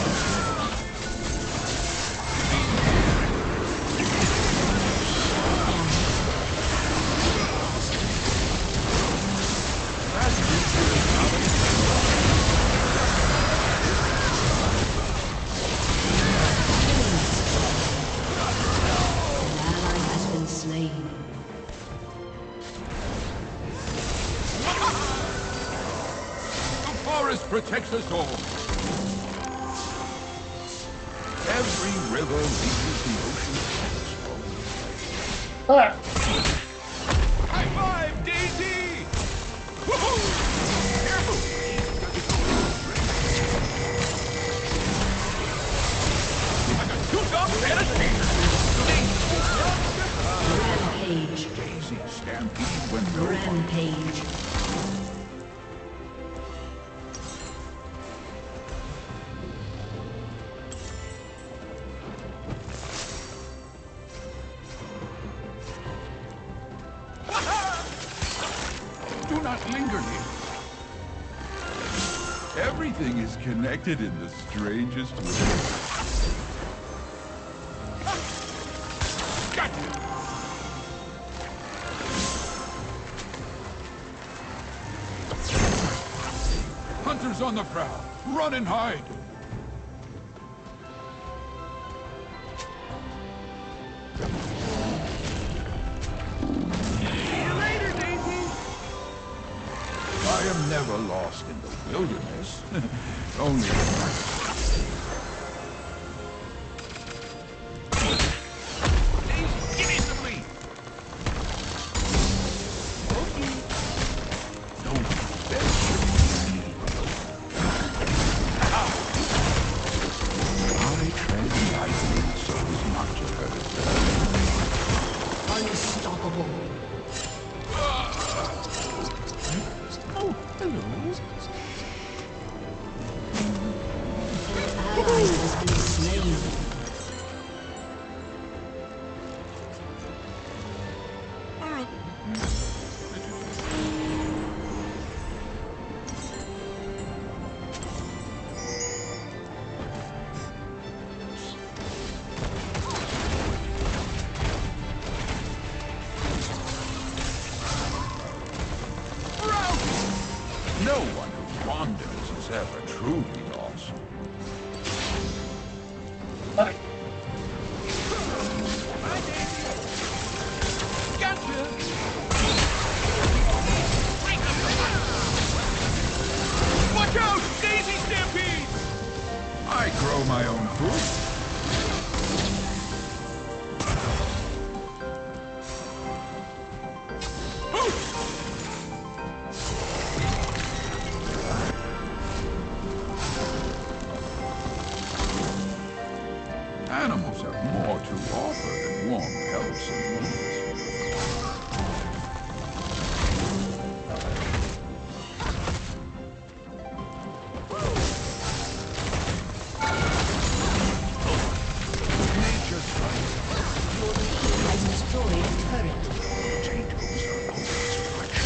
Speaker 6: Protects us all. Every river reaches the ocean in its own way. High five, Daisy! Woohoo! Careful! I got two dogs and a
Speaker 10: Rampage.
Speaker 6: Daisy stampede when no
Speaker 10: Rampage.
Speaker 6: Do not linger here. Everything is connected in the strangest way. Gotcha! Hunters on the prowl. Run and hide. I am never lost in the wilderness. Only at night. Give me some meat! Okay. Don't venture me. I tread lightly so as not to hurt them.
Speaker 10: Unstoppable.
Speaker 6: Oh, hello.
Speaker 10: Ally has been slain.
Speaker 6: No one who wanders is ever truly lost. Gotcha! Watch out! Daisy stampede! I grow my own food. Animals have more to offer than warm pelts and meat. Nature's fight.
Speaker 10: Your team has destroyed a turret.
Speaker 6: Potatoes are always fresh.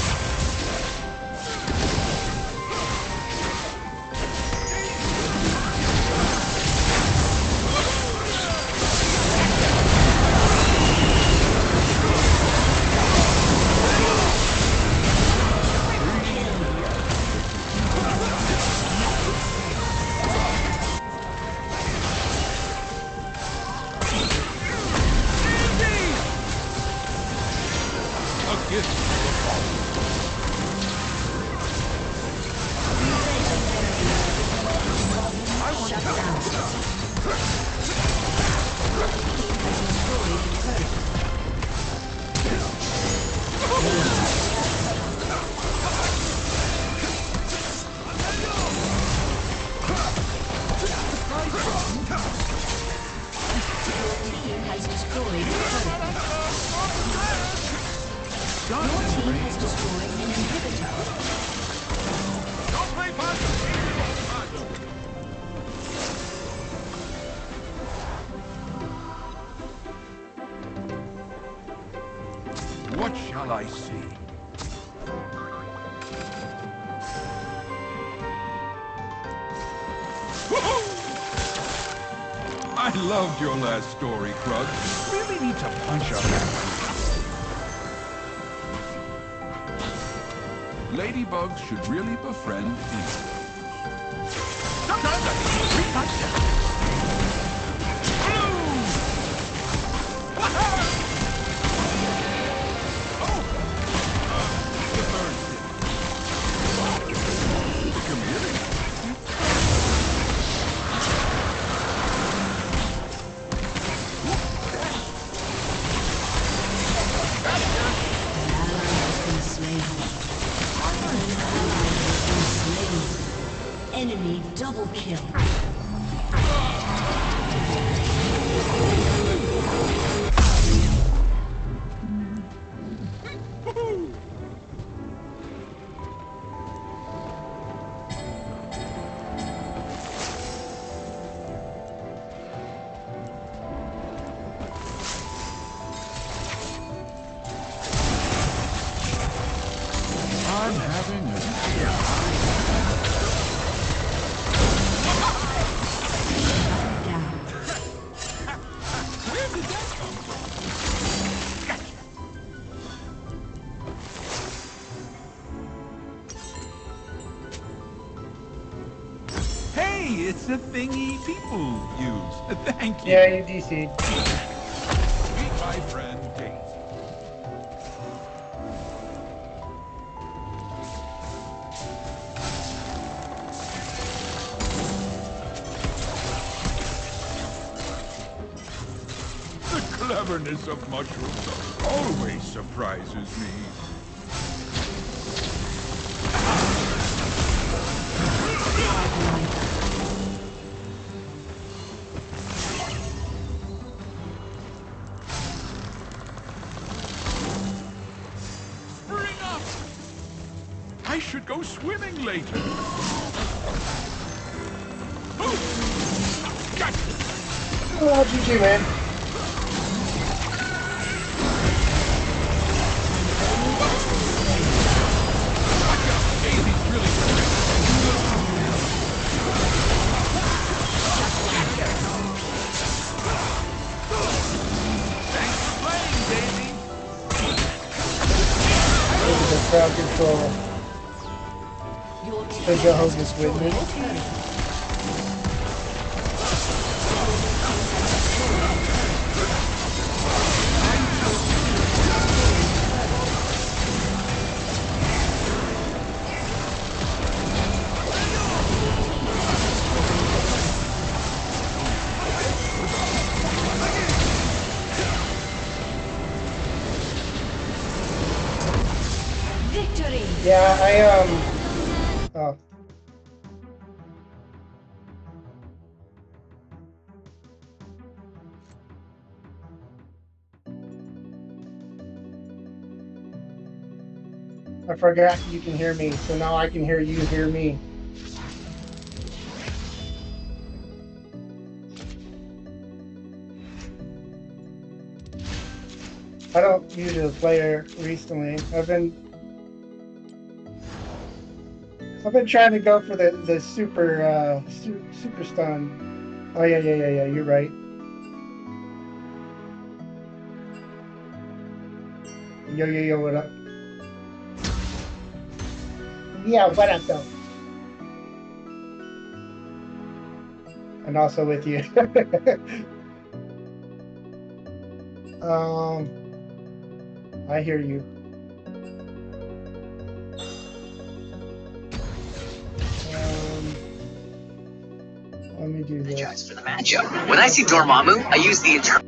Speaker 6: What shall I see? I loved your last story, Krug. Really need to punch up that. Ladybugs should really befriend insects. Sometimes I can treat myself.
Speaker 10: Enemy double kill.
Speaker 6: I'm having a Where did that come from? Gotcha. Hey, it's a thingy people use. Thank you.
Speaker 9: Yeah, you DC'd.
Speaker 6: Meet my friend Daisy. The cleverness of mushrooms always surprises me. Spring up! I should go swimming later. Gotcha!
Speaker 9: Oh, GG, man. Crowd control. Because your host is with me. Yeah, oh. I forgot you can hear me, so now I can hear you hear me. I don't usually play her recently. I've been trying to go for the super super stun. Oh yeah, you're right. Yo, what up? Yeah, what up though? And also with you. I hear you. Let me do this.
Speaker 14: Apologize for the matchup. When I see Dormammu, I use the eternal.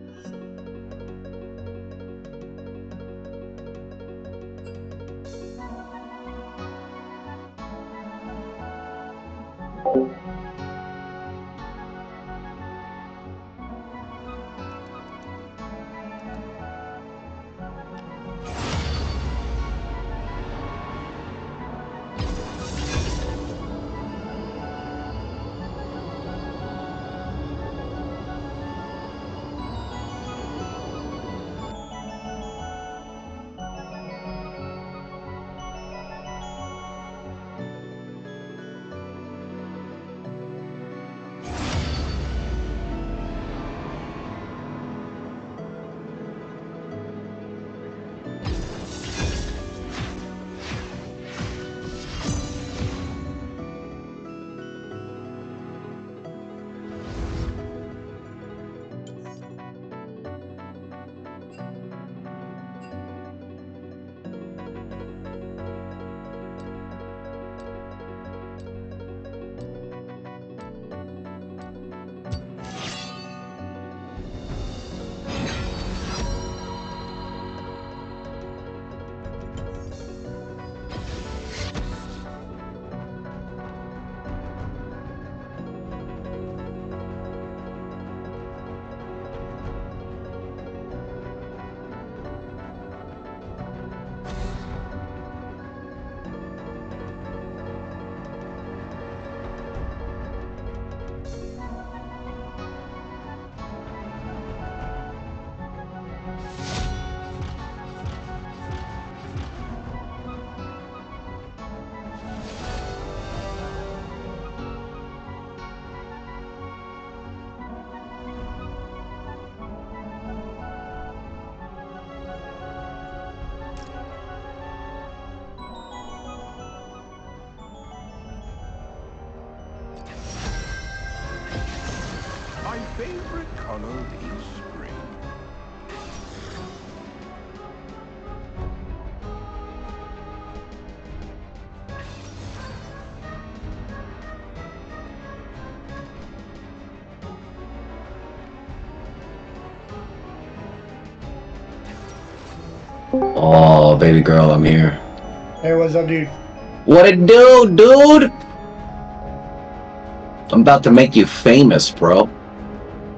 Speaker 6: My favorite color is spring.
Speaker 15: Oh, baby girl, I'm here.
Speaker 9: Hey, what's up, dude?
Speaker 15: What it do, dude? I'm about to make you famous, bro.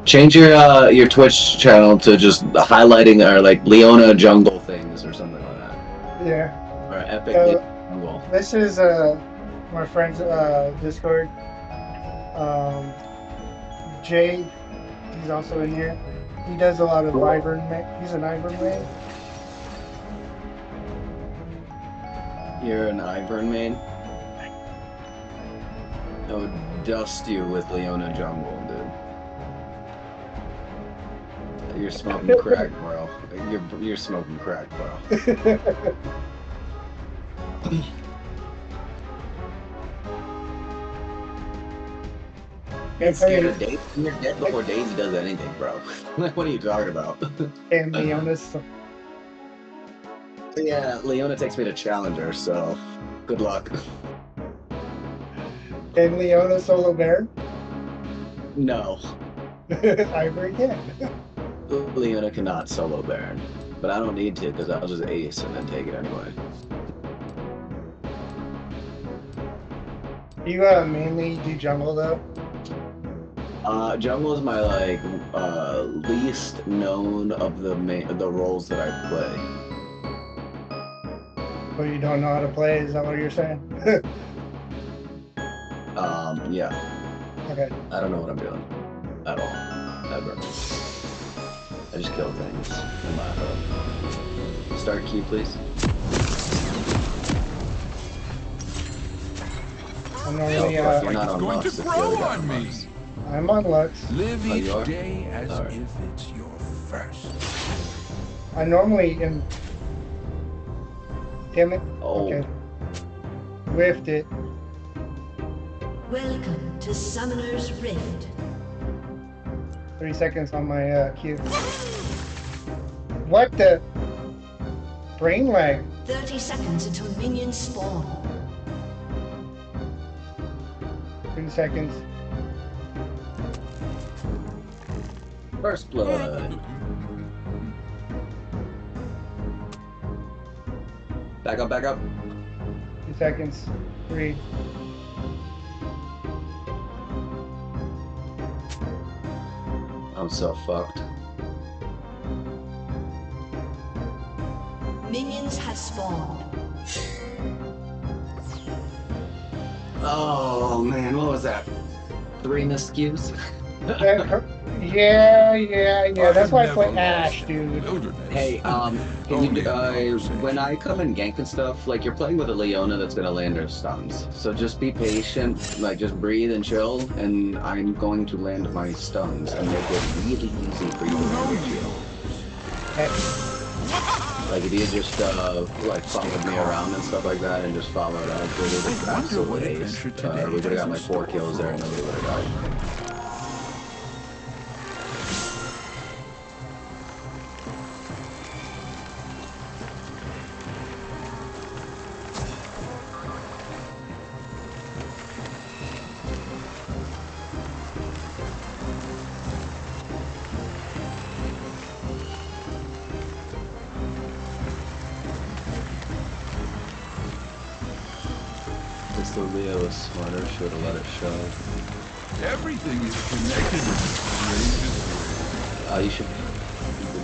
Speaker 15: Change your Twitch channel to just highlighting or like Leona jungle things or something like that.
Speaker 9: Yeah.
Speaker 15: Or epic jungle.
Speaker 9: This is my friend's Discord. Jay, he's also in here. He does a lot of Eniverment. He's an Eniverment.
Speaker 15: You're an Ivern main? I would dust you with Leona jungle, dude. You're smoking crack, bro. You're smoking crack, bro. Get scared of Daisy? You're dead before Daisy does anything, bro. What are you talking about?
Speaker 9: And Leona's.
Speaker 15: Yeah, Leona takes me to Challenger, so good luck.
Speaker 9: And Leona solo bear?
Speaker 15: No.
Speaker 9: Ivory can.
Speaker 15: Leona cannot solo Baron, but I don't need to because I'll just ace and then take it anyway.
Speaker 9: You mainly do jungle though?
Speaker 15: Jungle is my least known of the roles that I play.
Speaker 9: But you don't know how to play, is that what you're saying?
Speaker 15: Yeah.
Speaker 9: Okay.
Speaker 15: I don't know what I'm doing. At all. Ever. I just kill things in my hood. Start key, please.
Speaker 9: I'm normally,
Speaker 15: you're not on Lux, it's the other guy on Lux.
Speaker 9: I'm on Lux.
Speaker 6: Live each
Speaker 15: you are?
Speaker 6: day as
Speaker 15: Alright.
Speaker 6: if it's your first.
Speaker 9: I normally am. Damn it.
Speaker 15: Oh.
Speaker 9: Okay. Whiffed it.
Speaker 10: Welcome to Summoner's Rift.
Speaker 9: 3 seconds on my queue. What the? Brain lag.
Speaker 10: 30 seconds until minions spawn.
Speaker 9: 3 seconds.
Speaker 15: First blood. Back up, back up.
Speaker 9: 2 seconds. 3.
Speaker 15: I'm so fucked.
Speaker 10: Minions have spawned.
Speaker 15: Oh man, what was that? 3 miscues?
Speaker 9: Yeah. That's why I play Ash, dude.
Speaker 15: Hey, can you, when I come and gank and stuff, like you're playing with a Leona that's gonna land her stuns. So just be patient, like just breathe and chill, and I'm going to land my stuns and make it really easy for you to land your shield. Like if you just like followed me around and stuff like that and just followed up, we would have absolutely aced. We would have got like 4 kills there and nobody would have died. The Leo was smarter, should have let it show.
Speaker 6: Everything is connected in the strangest way.
Speaker 15: You should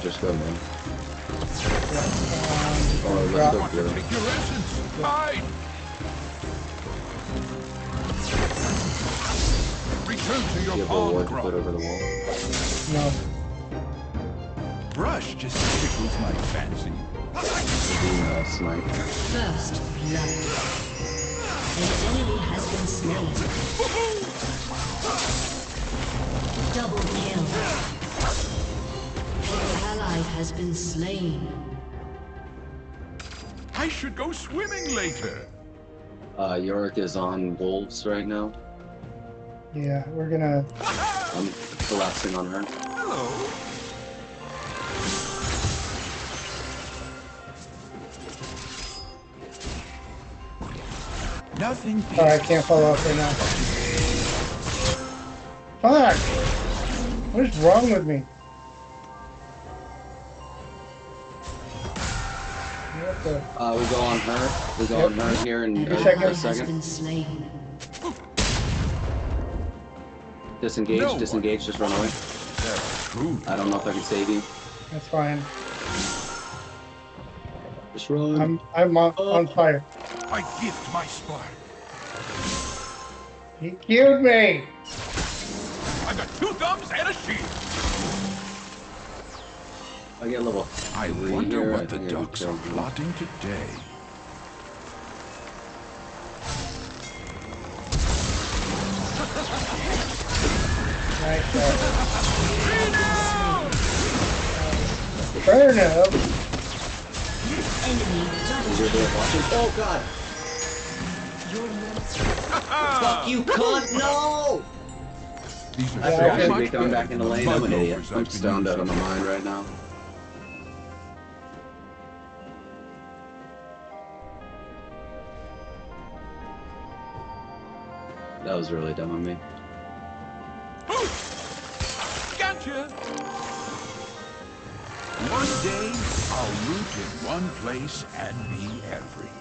Speaker 15: just go, man. Or let's go blue.
Speaker 6: Take your essence. Hide. Return to your palm
Speaker 15: crop. Put over the wall.
Speaker 9: No.
Speaker 6: Brush just tickles my fancy.
Speaker 15: Snipe.
Speaker 10: First blood. An enemy has been slain. Double kill. An ally has been slain.
Speaker 6: I should go swimming later.
Speaker 15: Yorick is on wolves right now.
Speaker 9: Yeah, we're gonna...
Speaker 15: I'm collapsing on her.
Speaker 6: Hello. Nothing.
Speaker 9: Oh, I can't follow up right now. Fuck! What is wrong with me? What the...
Speaker 15: We go on her. We go on her here in a second. Disengage, disengage, just run away.
Speaker 6: That's true.
Speaker 15: I don't know if I can save you.
Speaker 9: That's fine.
Speaker 15: Just run.
Speaker 9: I'm on fire.
Speaker 6: I gift my spark.
Speaker 9: He killed me!
Speaker 6: I got 2 thumbs and a shield.
Speaker 15: I get level.
Speaker 6: I wonder what the ducks are plotting today.
Speaker 9: Nice shot. Burn up!
Speaker 15: Oh god! Fuck you, cunt! No! I forgot to be coming back into lane. I'm an idiot. I'm stoned out of my mind right now. That was really dumb of me.
Speaker 6: Gotcha! One day, I'll root in one place and be everywhere.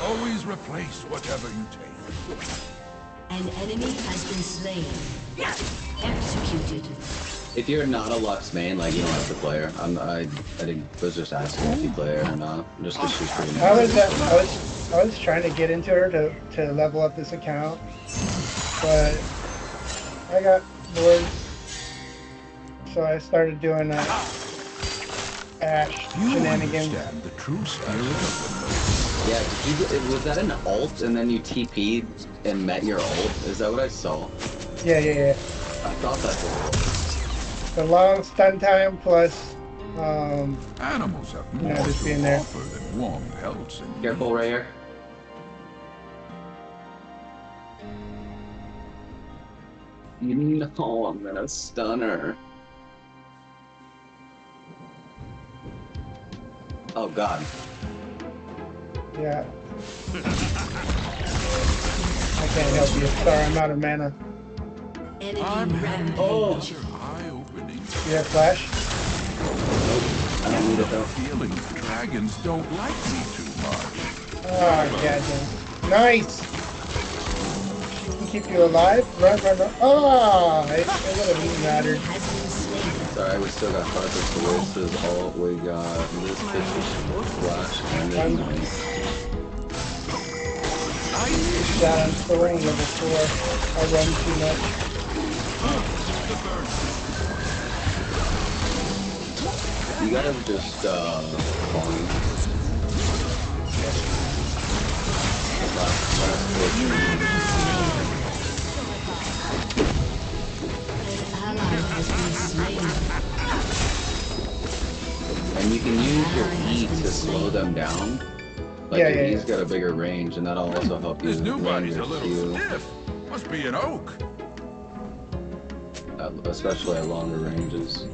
Speaker 6: Always replace whatever you take.
Speaker 10: An enemy has been slain. Executed.
Speaker 15: If you're not a Lux main, like you don't have to play her. I was just asking if you play her or not, just because she's pretty nice.
Speaker 9: I was trying to get into her to level up this account, but I got bored, so I started doing Ash shenanigans.
Speaker 6: The true spirit of
Speaker 15: Yeah, was that an ult and then you TP'd and met your ult? Is that what I saw?
Speaker 9: Yeah.
Speaker 15: I thought that's what it was.
Speaker 9: The long stun time plus
Speaker 6: animals have more
Speaker 9: just
Speaker 6: to
Speaker 9: being there.
Speaker 6: offer than warm pelts and
Speaker 15: Careful right here. No, I'm gonna stun her. Oh god.
Speaker 9: Yeah. I can't help you. Sorry, I'm out of mana.
Speaker 6: I'm having
Speaker 15: Oh.
Speaker 6: another eye-opening.
Speaker 9: You have flash?
Speaker 15: I don't need it though.
Speaker 6: Feeling dragons don't like me too much.
Speaker 9: Oh, goddamn. Nice! She can keep you alive? Run, run, run. Oh! It would have even mattered.
Speaker 15: Sorry, we still got Carthage to waste his ult. We got this bitch's flash and then
Speaker 9: Yeah, I'm still running level 4. I run too much.
Speaker 15: you gotta just farm. And you can use your E to slow them down. Like
Speaker 9: Yeah,
Speaker 15: your
Speaker 9: yeah,
Speaker 15: E's got a bigger range, and that'll also help you
Speaker 6: This new
Speaker 15: land
Speaker 6: body's a
Speaker 15: your
Speaker 6: little
Speaker 15: Q,
Speaker 6: stiff. Must be an oak.
Speaker 15: especially at longer ranges.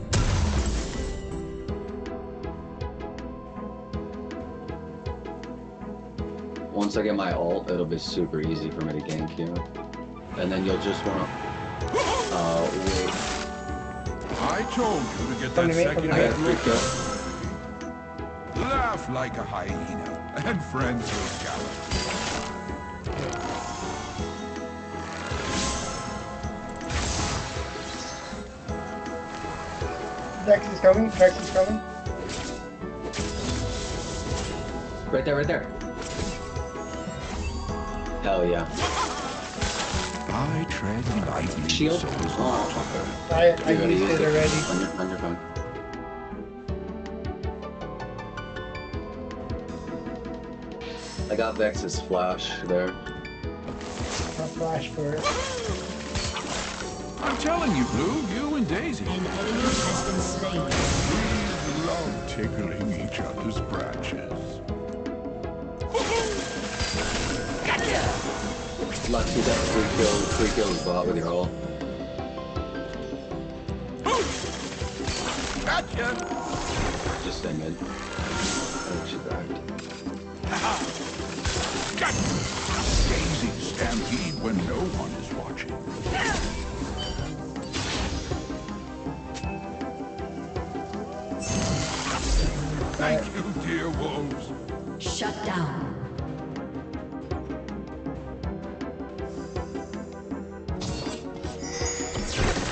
Speaker 15: Once I get my ult, it'll be super easy for me to gank you. And then you'll just want to wait.
Speaker 6: I told you to get
Speaker 9: Come
Speaker 6: that
Speaker 9: to me,
Speaker 6: second
Speaker 9: come to me.
Speaker 15: I got
Speaker 6: hit.
Speaker 15: 3 kills.
Speaker 6: Laugh like a hyena, and friends will gallop.
Speaker 9: Vex is coming. Vex is coming.
Speaker 15: Right there, right there. Hell yeah.
Speaker 6: I tread lightly.
Speaker 15: Shield?
Speaker 6: So is
Speaker 15: Oh.
Speaker 9: I
Speaker 15: You gotta
Speaker 9: used
Speaker 15: use
Speaker 9: it already.
Speaker 15: On your phone. I got Vex's flash there.
Speaker 9: I'll flash for it.
Speaker 6: I'm telling you, Blue, you and Daisy.
Speaker 10: An enemy has been slain.
Speaker 6: We love tickling each other's branches.
Speaker 15: Lux, you got 3 kills bot with your ult.
Speaker 6: Gotcha!
Speaker 15: Just stay mid. Oh, she died.
Speaker 6: Got Daisy stampede when no one is watching. Thank you, dear wolves.
Speaker 10: Shut down.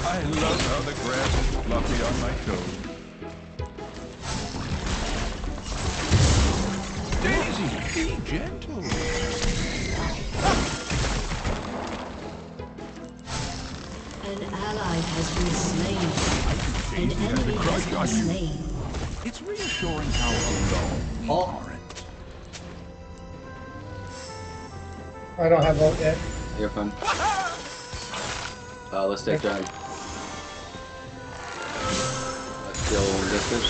Speaker 6: I love how the grass is fluffy on my toes. Daisy, be gentle.
Speaker 10: An ally has been slain. An
Speaker 6: Daisy has a
Speaker 10: enemy has
Speaker 6: crush
Speaker 10: been
Speaker 6: on you.
Speaker 10: slain.
Speaker 6: It's reassuring how alone we aren't.
Speaker 9: I don't have ult yet.
Speaker 15: You're fine. Let's take Drag. Let's kill this bitch.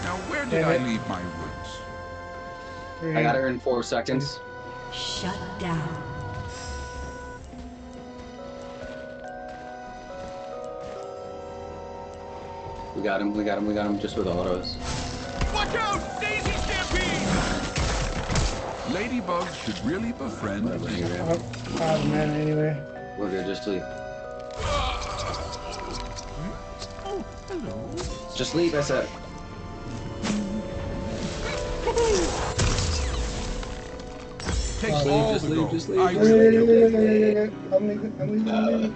Speaker 6: Now, where did I leave my roots?
Speaker 15: I got her in 4 seconds.
Speaker 10: Shut down.
Speaker 15: We got him just with autos.
Speaker 6: Watch out! Daisy stampede! Ladybugs should really befriend
Speaker 15: Whatever,
Speaker 6: me.
Speaker 15: anyway.
Speaker 9: Out of mana anyway.
Speaker 15: We're good, just leave.
Speaker 6: Oh, hello.
Speaker 15: Just leave, I said.
Speaker 6: Take
Speaker 15: Just leave,
Speaker 6: all
Speaker 15: just
Speaker 6: the
Speaker 15: leave,
Speaker 6: gold.
Speaker 15: just leave,
Speaker 6: I
Speaker 15: just
Speaker 6: will
Speaker 15: leave.
Speaker 6: kill you.
Speaker 9: I'm leaving.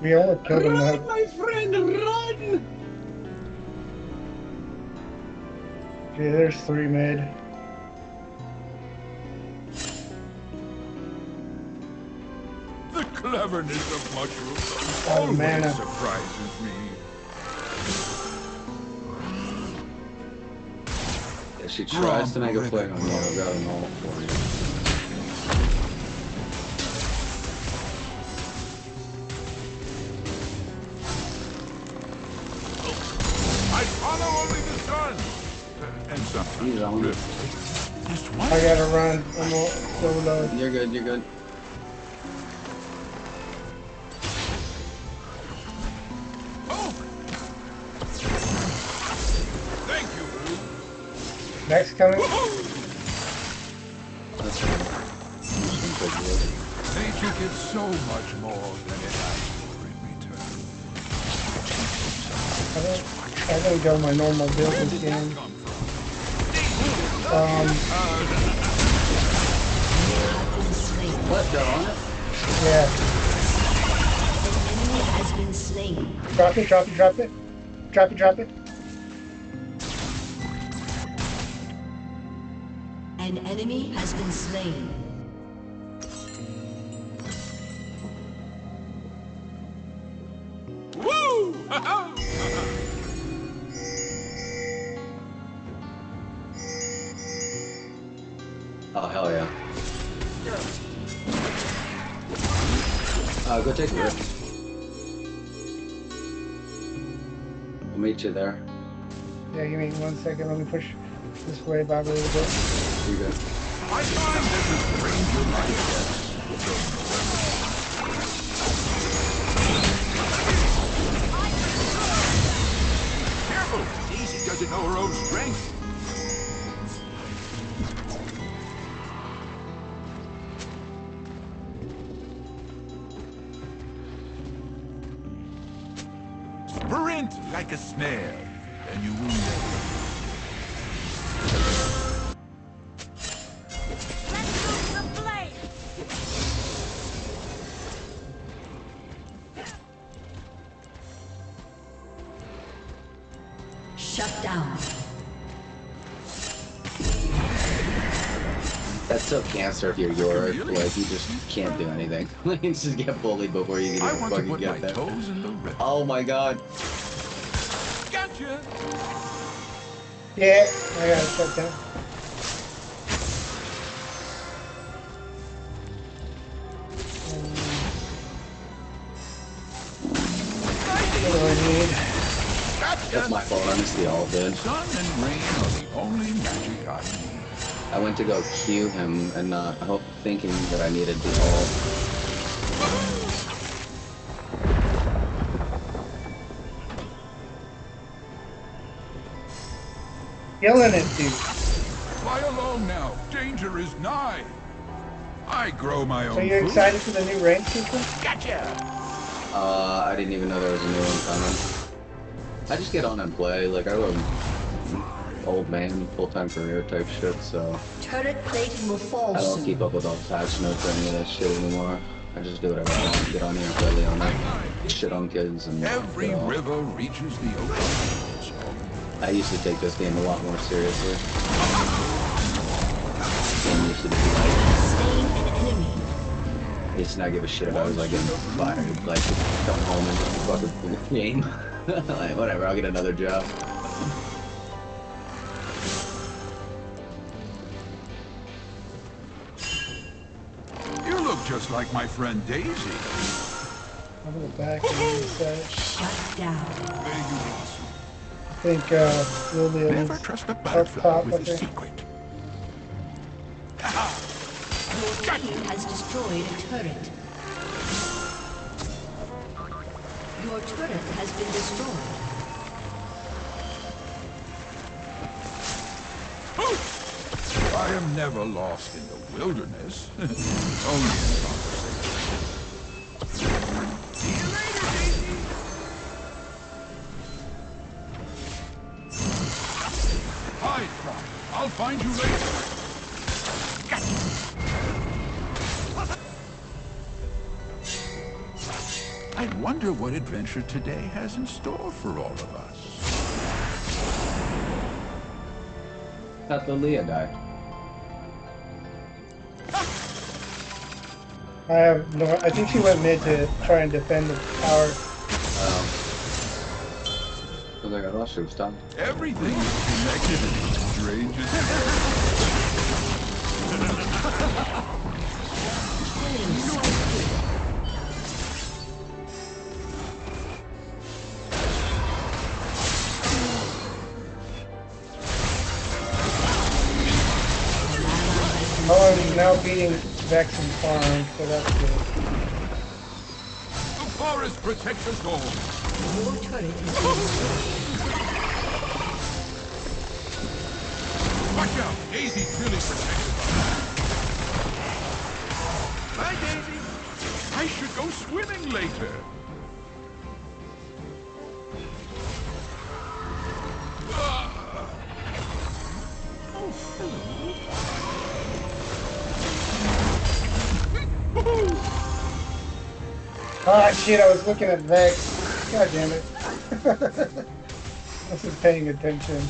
Speaker 9: We almost killed him now.
Speaker 15: My friend, run!
Speaker 9: Okay, there's 3 mid.
Speaker 6: The cleverness of mushrooms
Speaker 9: Oh,
Speaker 6: always
Speaker 9: mana.
Speaker 6: surprises me.
Speaker 15: If she tries to make a play on you, I've got an ult for you.
Speaker 6: I follow only the sun. And sometimes
Speaker 15: He's on.
Speaker 6: rivers. Just one.
Speaker 9: I gotta run. I'm all so low.
Speaker 15: You're good, you're good.
Speaker 6: Oh! Thank you, Blue.
Speaker 9: Next coming.
Speaker 6: Nature gives so much more than it asks for in return.
Speaker 9: I don't go my normal build this game.
Speaker 15: What? They're on it?
Speaker 9: Yeah.
Speaker 10: An enemy has been slain.
Speaker 9: Drop it, drop it, drop it. Drop it, drop it.
Speaker 10: An enemy has been slain.
Speaker 6: Woo!
Speaker 15: Oh, hell yeah. Go take a rip. I'll meet you there.
Speaker 9: Yeah, give me 1 second. Let me push this way back a little bit.
Speaker 15: You good?
Speaker 6: I find there's a stranger like Careful! Daisy doesn't know her own strength. Sprint like a snail, and you will never.
Speaker 10: Shut down.
Speaker 15: That's so cancer if you're Yorick, like you just can't do anything. You just get bullied before you can even fucking get there. Oh my god.
Speaker 6: Gotcha!
Speaker 9: Yeah, I got it shut down. What do I need?
Speaker 15: That's my fault, I missed the all, dude.
Speaker 6: Sun and rain are the only magic I need.
Speaker 15: I went to go cue him and not thinking that I needed the all.
Speaker 9: Killing it, dude.
Speaker 6: Fly alone now. Danger is nigh. I grow my own
Speaker 9: So you're
Speaker 6: food.
Speaker 9: excited for the new rank system?
Speaker 6: Gotcha!
Speaker 15: I didn't even know there was a new one coming. I just get on and play, like I have old man, full-time career type shit, so
Speaker 10: Turret plating will fall
Speaker 15: I don't
Speaker 10: soon.
Speaker 15: keep up with all the patch notes or any of that shit anymore. I just do whatever I want. Get on here and play Leona. Shit on kids and
Speaker 6: Every
Speaker 15: you know.
Speaker 6: river reaches the ocean.
Speaker 15: I used to take this game a lot more seriously. Game used to be like, I used to not give a shit about it, like getting fired, like come home and just fuck with the game. Like whatever, I'll get another job.
Speaker 6: You look just like my friend Daisy.
Speaker 9: I'm gonna back and reset.
Speaker 10: Shut down.
Speaker 6: May you be
Speaker 9: I think Lilia
Speaker 6: Never
Speaker 9: needs
Speaker 6: trust a
Speaker 9: up
Speaker 6: butterfly
Speaker 9: top,
Speaker 6: with
Speaker 9: I
Speaker 6: a
Speaker 9: think.
Speaker 6: secret.
Speaker 10: Your team has destroyed a turret. Your turret has been destroyed.
Speaker 6: I am never lost in the wilderness. Only in conversation. See you later, Daisy. Hide, Croc. I'll find you later. I wonder what adventure today has in store for all of us.
Speaker 15: Thought the Leah died.
Speaker 9: I have no. I think she went mid to try and defend the tower.
Speaker 15: I was like, I thought she was done.
Speaker 6: Everything is connected in the strangest
Speaker 9: Oh, I'm now beating Vex and Farm, so that's good.
Speaker 6: The forest protects us all.
Speaker 10: Your turret has been destroyed.
Speaker 6: Watch out! Daisy's really protected by that. Bye, Daisy. I should go swimming later.
Speaker 9: Ah, shit, I was looking at Vex. God damn it. I wasn't paying attention.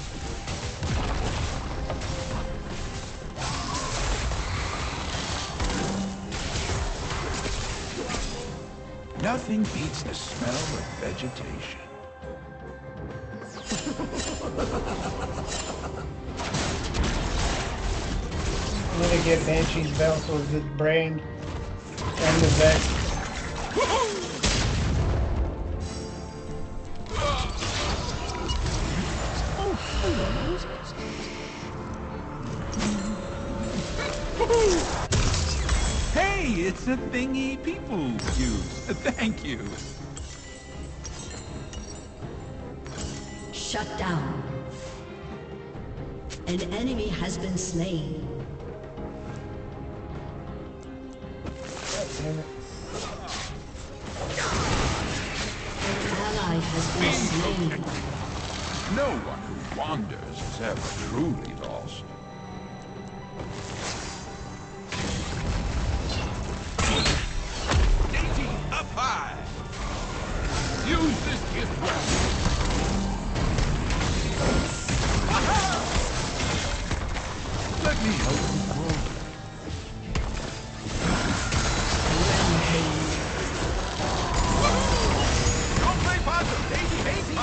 Speaker 6: Nothing beats the smell of vegetation.
Speaker 9: I'm gonna get Banshee's Bell so it's his brain and the Vex.
Speaker 6: Hey, it's a thingy people use. Thank you.
Speaker 10: Shut down. An enemy has been slain.
Speaker 9: God damn it.
Speaker 10: An ally has been slain.
Speaker 6: No one who wanders is ever truly lost. Daisy, up high! Use this gift well. Let me help you grow. Don't play possum, Daisy, Daisy!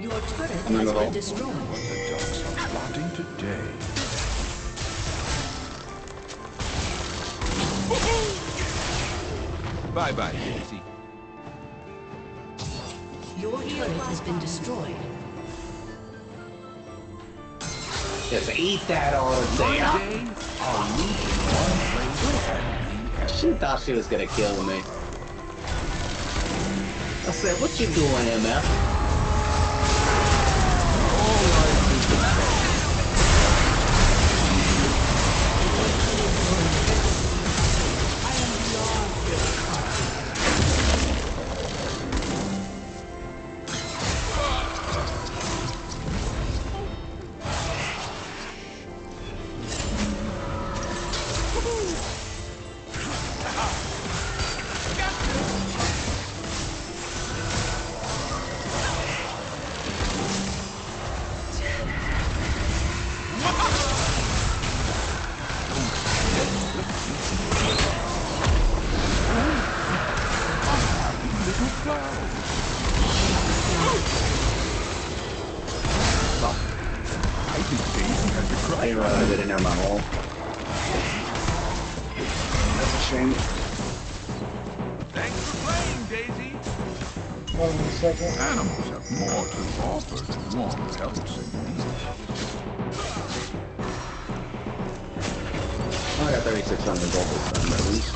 Speaker 10: Your turret has been destroyed.
Speaker 6: What the ducks are plotting today. Bye-bye, Daisy.
Speaker 10: Your turret has been destroyed.
Speaker 15: Just eat that all the day. She thought she was gonna kill me. I said, what you doing, MF? I didn't realize I didn't have my hole. That's a shame.
Speaker 6: Thanks for playing, Daisy.
Speaker 9: Hold on a second.
Speaker 6: Animals have more to offer than warm pelts and meat.
Speaker 15: I got 3,600 gold this time, at least.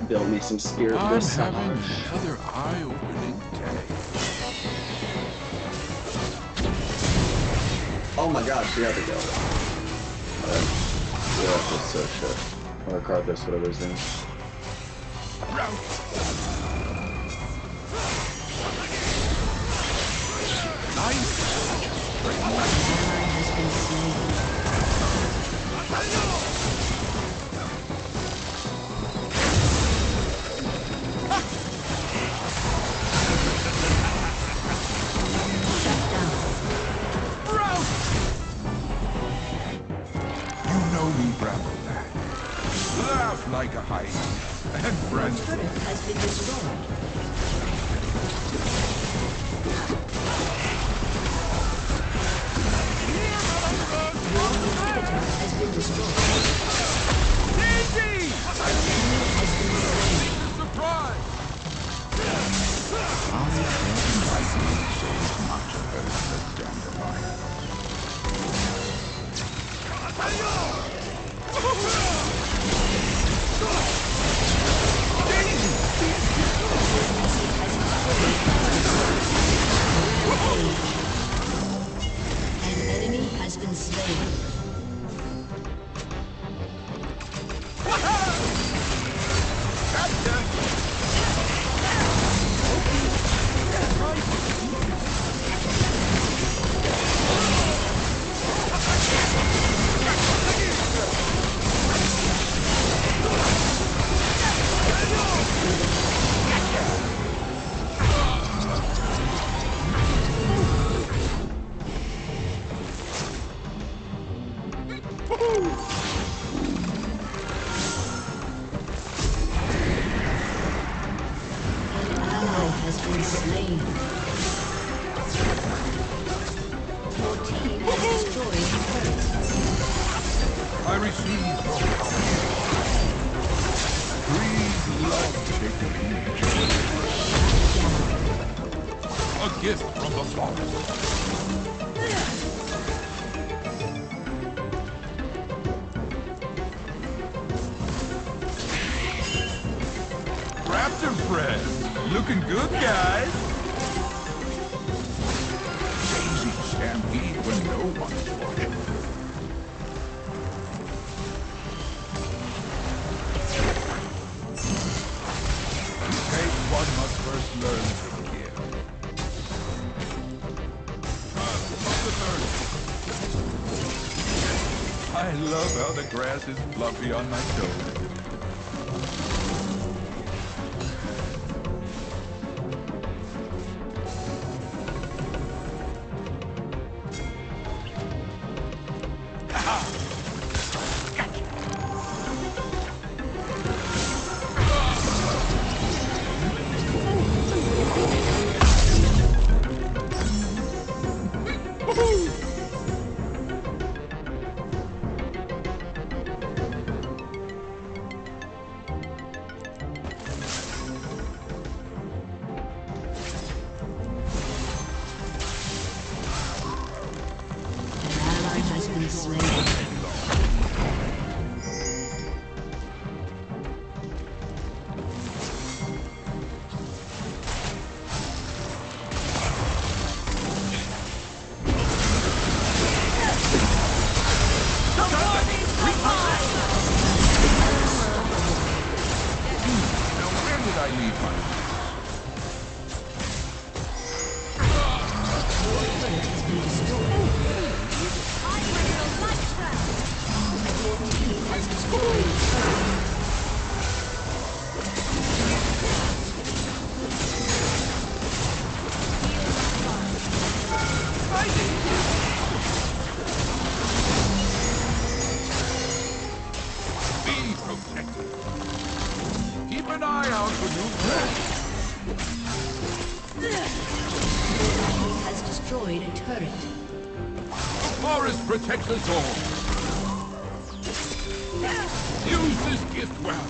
Speaker 15: Build me some spirit
Speaker 6: I'm
Speaker 15: this
Speaker 6: having
Speaker 15: summer.
Speaker 6: another eye-opening day.
Speaker 15: Oh my god, she had to go. Yeah, that's so shit. I'm gonna card this, whatever his name is.
Speaker 6: You know me, Brambleback. Laugh like a hyena and friends.
Speaker 10: Has been destroyed. Your inhibitor has been destroyed.
Speaker 6: Daisy!
Speaker 10: Has been slain.
Speaker 6: Surprise! I don't like so much of her as the dandelion.
Speaker 10: An enemy has been slain.
Speaker 6: I receive your power. Breathe love, take a gift from the forest. Raptor friend, looking good, guys. Daisy stampede when no one's watching. One must first learn to give. I love how the grass is fluffy on my toes. Protect us all. Use this gift well.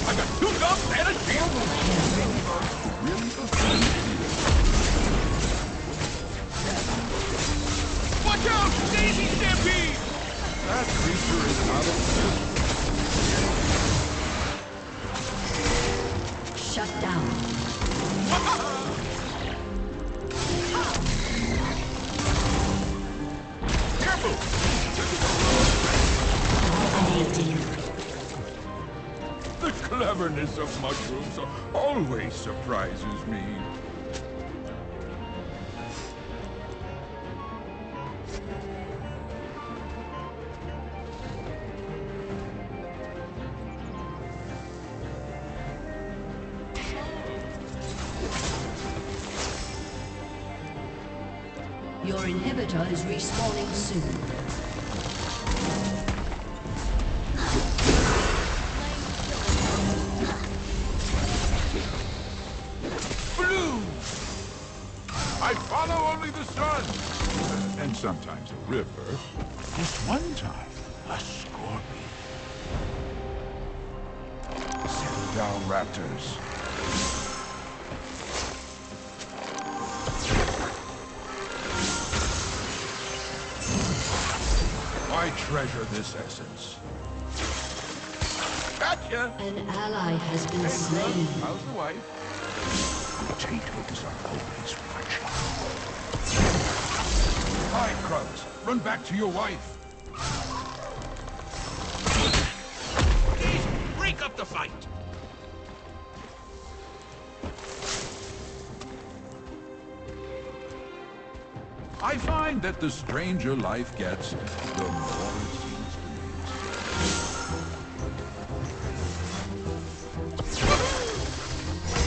Speaker 6: I got 2 guns and a shield. Watch out, Daisy Stampede! That creature is out of sight.
Speaker 10: Shut down.
Speaker 6: The cleverness of mushrooms always surprises me.
Speaker 10: Your inhibitor is respawning soon.
Speaker 6: I follow only the sun. And sometimes a river. Just one time, a scorpion. Settle down, raptors. I treasure this essence. Gotcha!
Speaker 10: An ally has been slain.
Speaker 6: How's the wife? Potatoes are always watching. Hi, Krugs. Run back to your wife. Break up the fight! I find that the stranger life gets, the more it seems to me.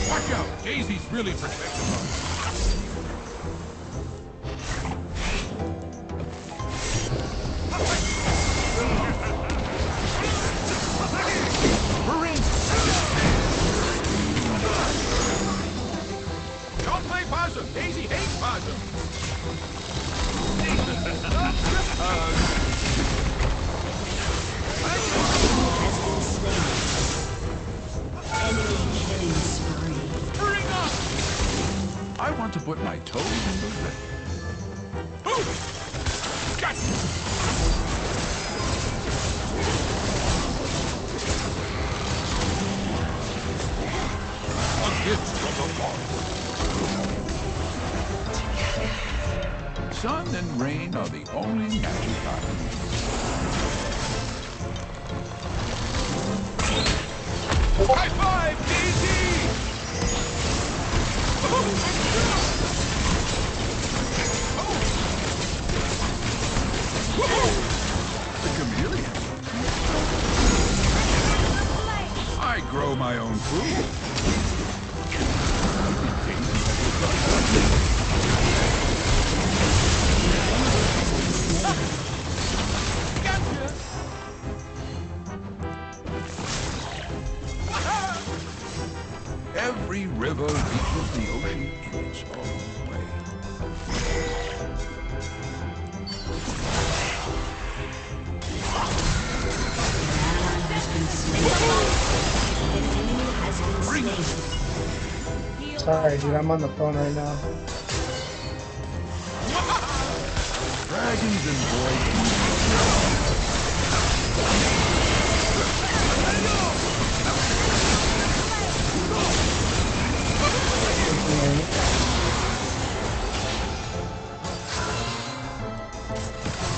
Speaker 6: Watch out! Daisy's really protective of us. Don't play possum! Daisy hates possum! Hurry up! I want to put my toes in the ring. Ooh! Got you! A gift from the forest. Sun and rain are the only magic items. High five, Daisy! The chameleon. I grow my own food. Gotcha! Every river reaches the ocean in its own way.
Speaker 9: Sorry, dude, I'm on the phone right now.
Speaker 6: Dragons and boys.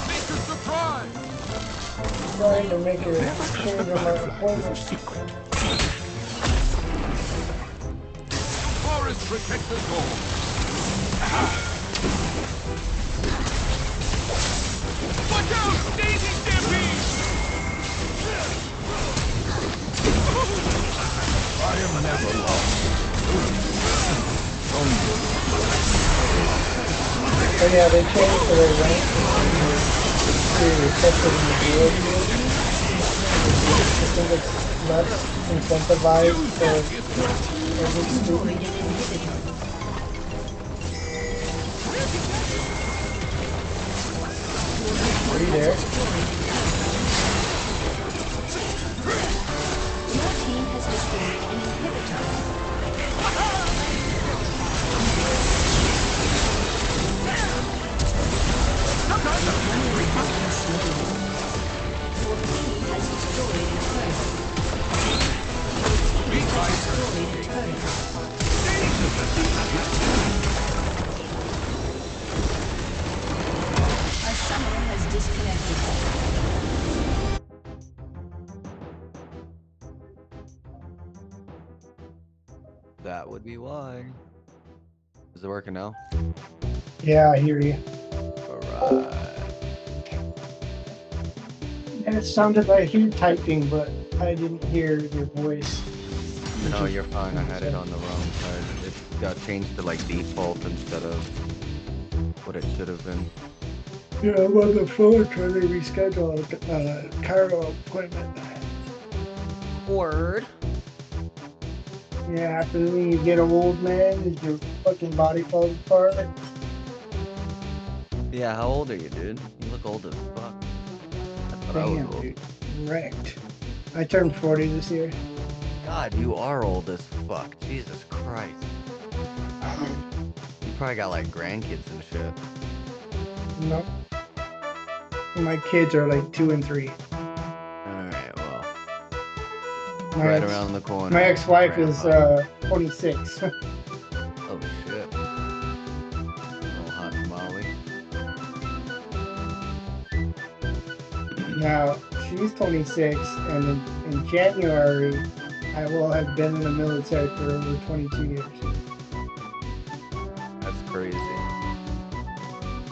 Speaker 6: Make a surprise!
Speaker 9: Trying to make it change on my appointment.
Speaker 6: Forest protect the gold. Watch out! Daisy Stampede! I am never lost.
Speaker 9: Oh yeah, they changed the rank to effective in the field. I think it's less incentivized for every student. Are you there?
Speaker 10: Your team has destroyed an inhibitor. Your team has destroyed a turret. A summoner has disconnected.
Speaker 16: That would be why. Is it working now?
Speaker 9: Yeah, I hear you.
Speaker 16: Alright.
Speaker 9: And it sounded like you typing, but I didn't hear your voice.
Speaker 16: No, you're fine. I had it on the wrong side. It got changed to like default instead of what it should have been.
Speaker 9: Yeah, I'm on the phone trying to reschedule a chiro appointment.
Speaker 16: Word.
Speaker 9: Yeah, after when you get old, man, is your fucking body falls apart.
Speaker 16: Yeah, how old are you, dude? You look old as fuck. I thought I was
Speaker 9: Damn,
Speaker 16: old.
Speaker 9: dude. Wrecked. I turned 40 this year.
Speaker 16: God, you are old as fuck. Jesus Christ. You probably got like grandkids and shit.
Speaker 9: Nope. My kids are like 2 and 3.
Speaker 16: Alright, well.
Speaker 9: My
Speaker 16: Right
Speaker 9: ex-
Speaker 16: around the corner.
Speaker 9: My ex-wife is
Speaker 16: Grandpa.
Speaker 9: 26.
Speaker 16: Oh shit. Little hot tamale.
Speaker 9: Now she's 26, and in January I will have been in the military for over 22 years.
Speaker 16: That's crazy.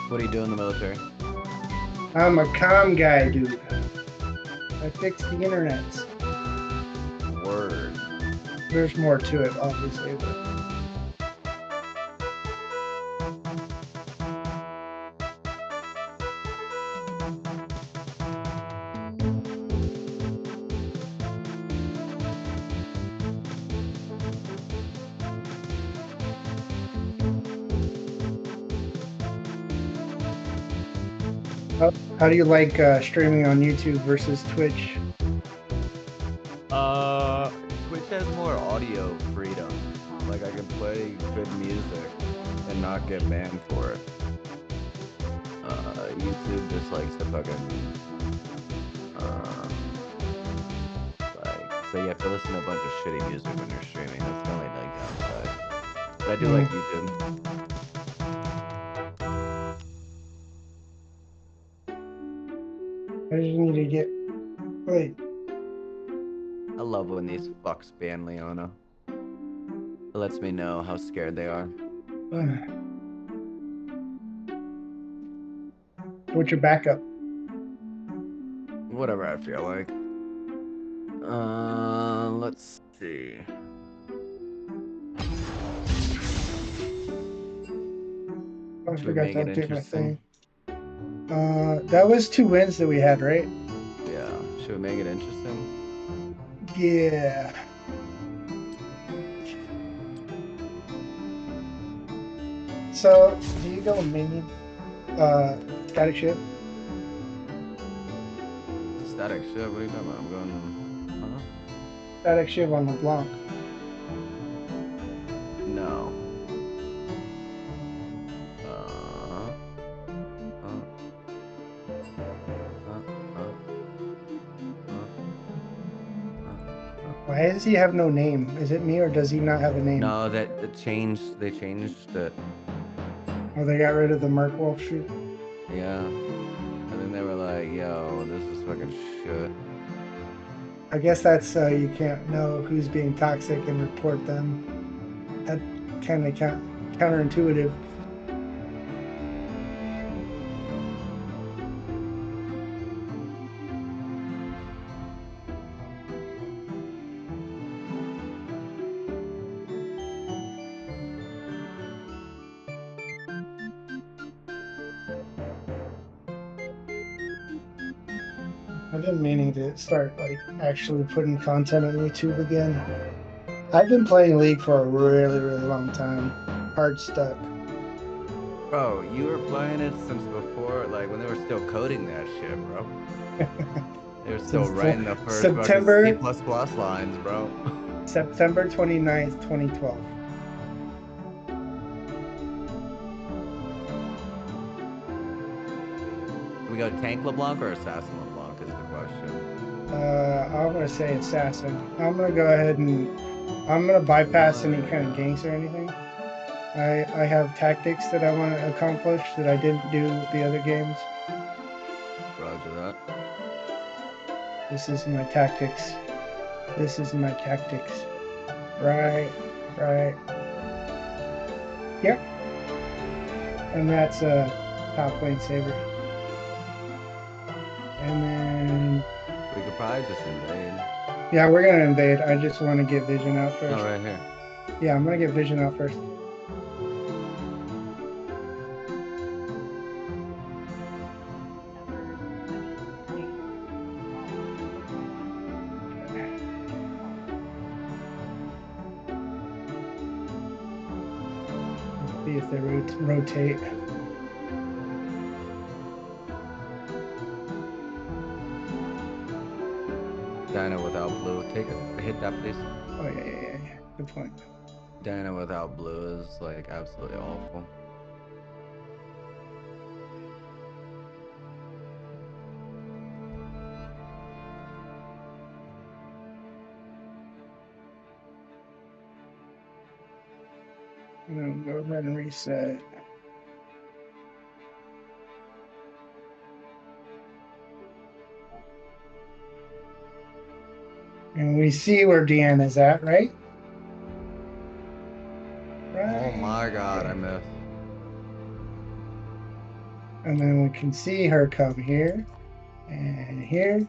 Speaker 16: What do you do in the military?
Speaker 9: I'm a comm guy, dude. I fix the internet.
Speaker 16: Word.
Speaker 9: There's more to it, obviously, but how do you like streaming on YouTube versus Twitch?
Speaker 16: Twitch has more audio freedom. Like I can play good music and not get banned for it. YouTube just likes to fucking like, so you have to listen to a bunch of shitty music when you're streaming. That's the only like downside. But I do like YouTube.
Speaker 9: I just need to get. Wait.
Speaker 16: I love when these fucks ban Leona. It lets me know how scared they are.
Speaker 9: What's your backup?
Speaker 16: Whatever I feel like. Let's see.
Speaker 9: I
Speaker 16: Should we
Speaker 9: forgot
Speaker 16: make
Speaker 9: to
Speaker 16: it
Speaker 9: update my thing.
Speaker 16: interesting?
Speaker 9: That was 2 wins that we had, right?
Speaker 16: Yeah. Should we make it interesting?
Speaker 9: Yeah. So, do you go mini static ship?
Speaker 16: Static ship? What are you talking about? I'm going. Huh?
Speaker 9: Static ship on LeBlanc.
Speaker 16: No.
Speaker 9: Why does he have no name? Is it me or does he not have a name?
Speaker 16: No, that changed. They changed it.
Speaker 9: Oh, they got rid of the Merkwolf shoot?
Speaker 16: Yeah. And then they were like, yo, this is fucking shit.
Speaker 9: I guess that's so you can't know who's being toxic and report them. That kind of counterintuitive. I've been meaning to start like actually putting content on YouTube again. I've been playing League for a really, really long time. Hard stuck.
Speaker 16: Bro, you were playing it since before, like when they were still coding that shit, bro. They were still writing the first
Speaker 9: September
Speaker 16: fucking C++ lines, bro.
Speaker 9: September 29th, 2012.
Speaker 16: We go Tank LeBlanc or Assassin LeBlanc is the question.
Speaker 9: I'm gonna say Assassin. I'm gonna go ahead and I'm gonna bypass any kind of ganks or anything. I have tactics that I want to accomplish that I didn't do the other games.
Speaker 16: Roger that.
Speaker 9: This is my tactics. This is my tactics. Right. Yep. And that's a top lane saber. And then
Speaker 16: We could probably just invade.
Speaker 9: yeah, we're gonna invade. I just want to get vision out first.
Speaker 16: Oh, right here.
Speaker 9: Yeah, I'm gonna get vision out first. Let's see if they rotate.
Speaker 16: Dino without blue. Hit that, please.
Speaker 9: Oh yeah. Good point.
Speaker 16: Dino without blue is like absolutely awful.
Speaker 9: And then go ahead and reset. And we see where Deanna's at, right?
Speaker 16: Oh my god, I missed.
Speaker 9: And then we can see her come here and here.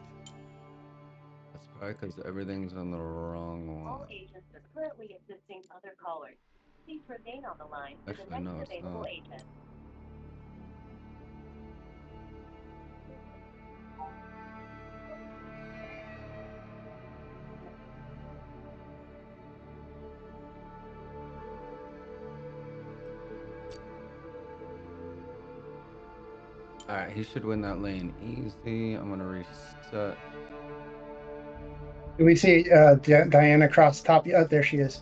Speaker 16: That's probably because everything's on the wrong one.
Speaker 17: Agents are currently assisting other callers. Please remain on the line for the
Speaker 16: Actually,
Speaker 17: next
Speaker 16: no, it's
Speaker 17: available
Speaker 16: not.
Speaker 17: agent.
Speaker 16: Alright, he should win that lane easy. I'm gonna reset.
Speaker 9: Do we see Diana across the top? Oh, there she is.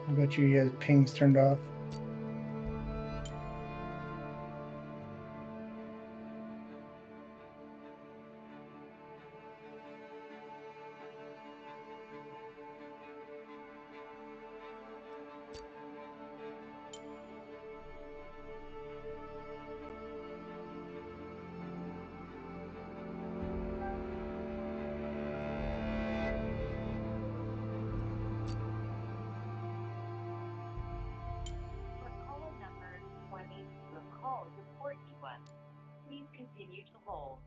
Speaker 9: I bet you he has pings turned off.
Speaker 17: For caller number 20, your call is important to us. Please continue to hold.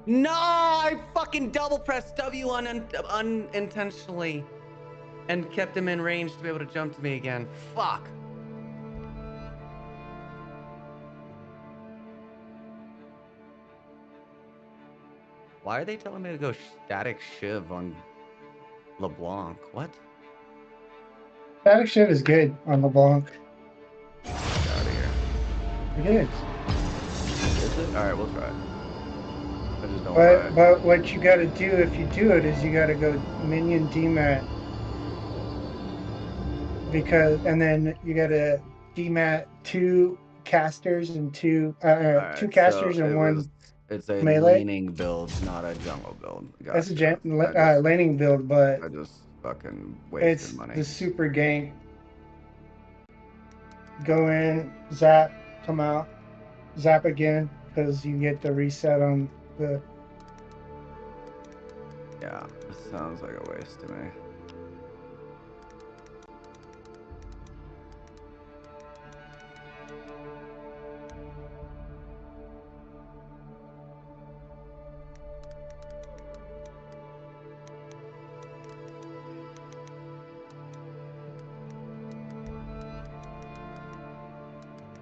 Speaker 16: No, I fucking double pressed W unintentionally and kept him in range to be able to jump to me again. Fuck. Why are they telling me to go static shiv on LeBlanc? What?
Speaker 9: Static Shiv is good on LeBlanc.
Speaker 16: Get out of here.
Speaker 9: It is.
Speaker 16: Is it? Alright, we'll try it. I just don't buy it.
Speaker 9: But what you got to do if you do it is you got to go minion demat and then you got to demat two casters and two
Speaker 16: Alright, so
Speaker 9: casters and one
Speaker 16: it's a
Speaker 9: melee.
Speaker 16: laning build, not a jungle build.
Speaker 9: That's a
Speaker 16: Gotcha.
Speaker 9: laning build, but
Speaker 16: I just fucking wasted
Speaker 9: it's
Speaker 16: money.
Speaker 9: the super gank. Go in, zap, come out, zap again because you get the reset on the.
Speaker 16: Yeah, it sounds like a waste to me.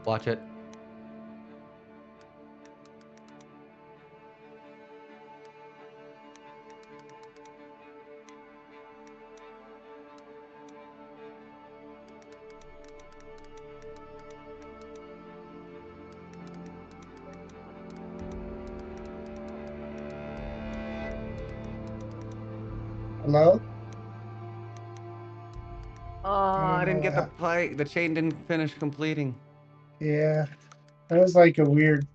Speaker 16: Watch it.
Speaker 9: Hello?
Speaker 16: Oh,
Speaker 9: I
Speaker 16: I
Speaker 9: don't know
Speaker 16: didn't
Speaker 9: what
Speaker 16: get the
Speaker 9: happened.
Speaker 16: play. The chain didn't finish completing.
Speaker 9: Yeah, that was like a weird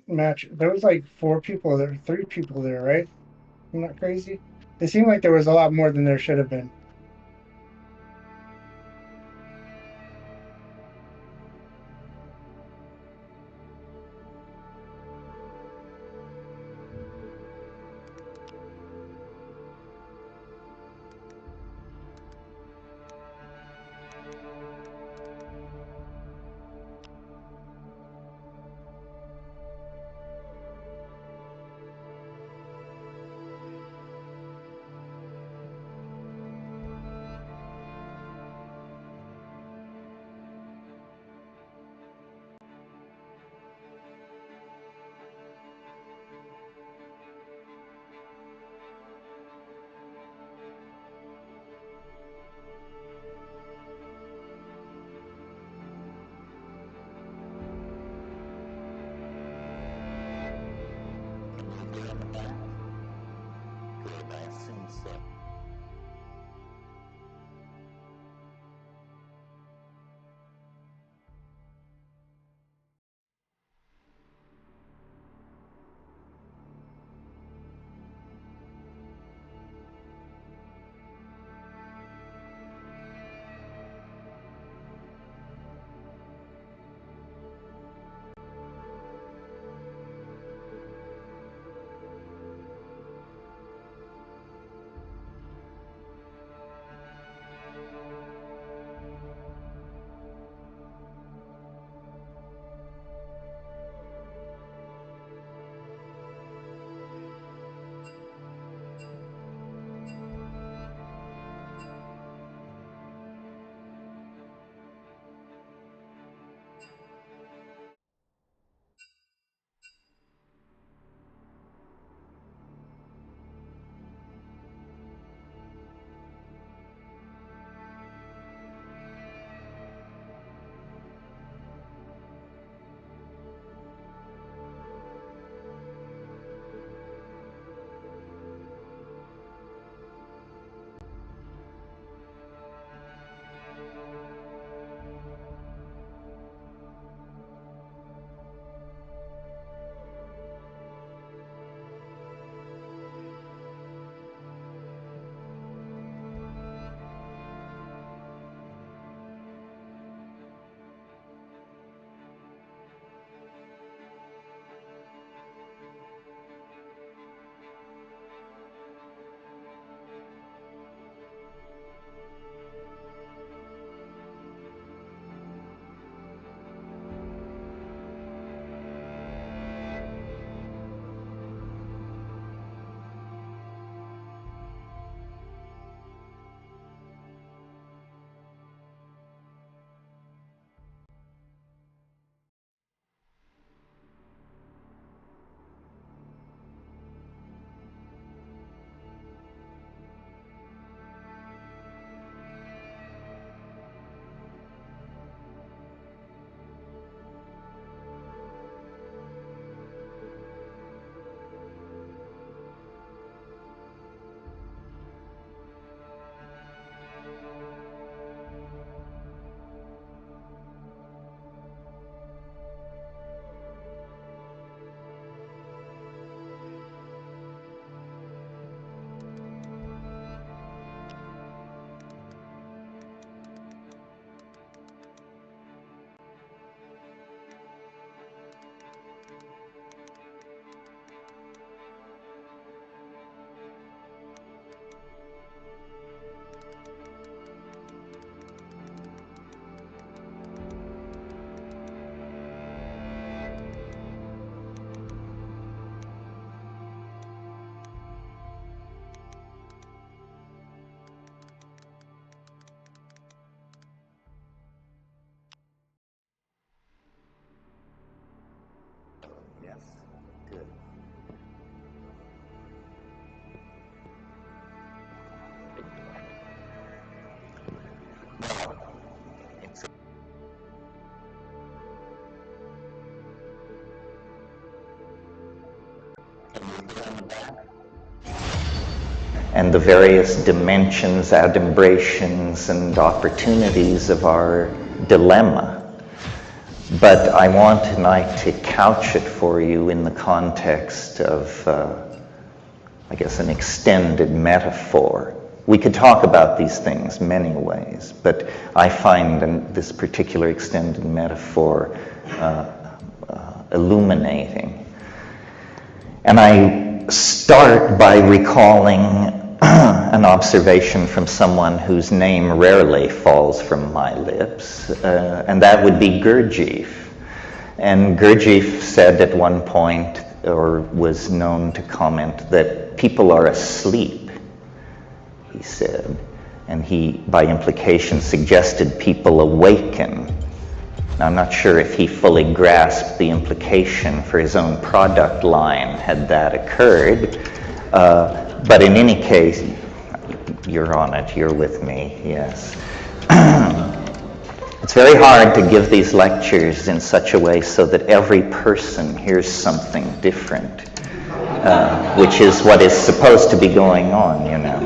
Speaker 9: match. There was like 4 people there, 3 people there, right? I'm not crazy. It seemed like there was a lot more than there should have been.
Speaker 3: and the various dimensions, adumbrations, and opportunities of our dilemma. But I want tonight to couch it for you in the context of, I guess, an extended metaphor. We could talk about these things many ways, but I find this particular extended metaphor illuminating. And I start by recalling an observation from someone whose name rarely falls from my lips, and that would be Gurdjieff. And Gurdjieff said at one point, or was known to comment, that people are asleep, he said. And he, by implication, suggested people awaken. Now, I'm not sure if he fully grasped the implication for his own product line had that occurred. But in any case, you're on it, you're with me, yes. It's very hard to give these lectures in such a way so that every person hears something different, which is what is supposed to be going on, you know.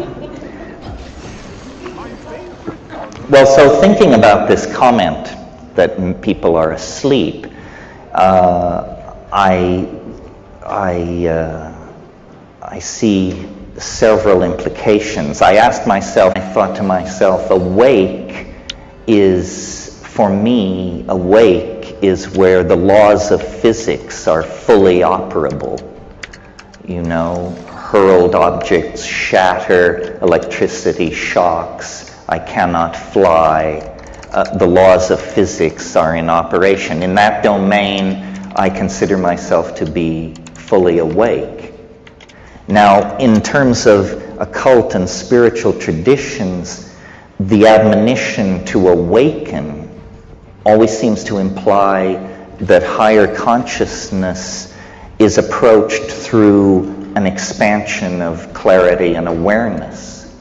Speaker 3: Well, so thinking about this comment that people are asleep, I see several implications. I thought to myself, awake is, for me, awake is where the laws of physics are fully operable. You know, hurled objects shatter, electricity shocks, I cannot fly. The laws of physics are in operation. In that domain, I consider myself to be fully awake. Now, in terms of occult and spiritual traditions, the admonition to awaken always seems to imply that higher consciousness is approached through an expansion of clarity and awareness.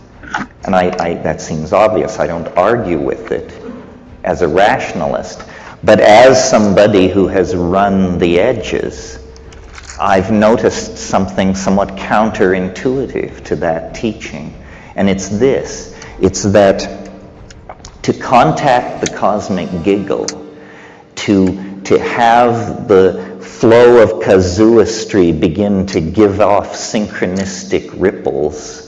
Speaker 3: And that seems obvious. I don't argue with it as a rationalist. But as somebody who has run the edges, I've noticed something somewhat counterintuitive to that teaching. And it's this. It's that to contact the cosmic giggle, to have the flow of casuistry begin to give off synchronistic ripples,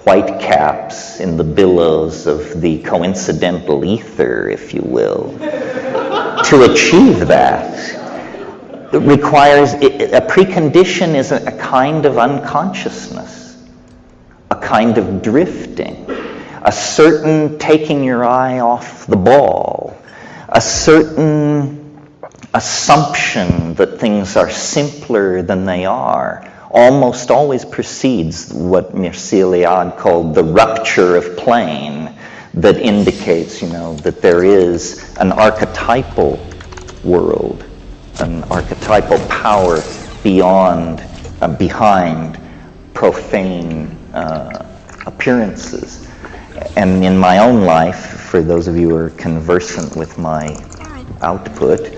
Speaker 3: white caps in the billows of the coincidental ether, if you will. To achieve that, it requires, a precondition is a kind of unconsciousness, a kind of drifting, a certain taking your eye off the ball, a certain assumption that things are simpler than they are, almost always precedes what Mircea Eliade called the rupture of plane, that indicates, you know, that there is an archetypal world, an archetypal power beyond, behind profane appearances. And in my own life, for those of you who are conversant with my output,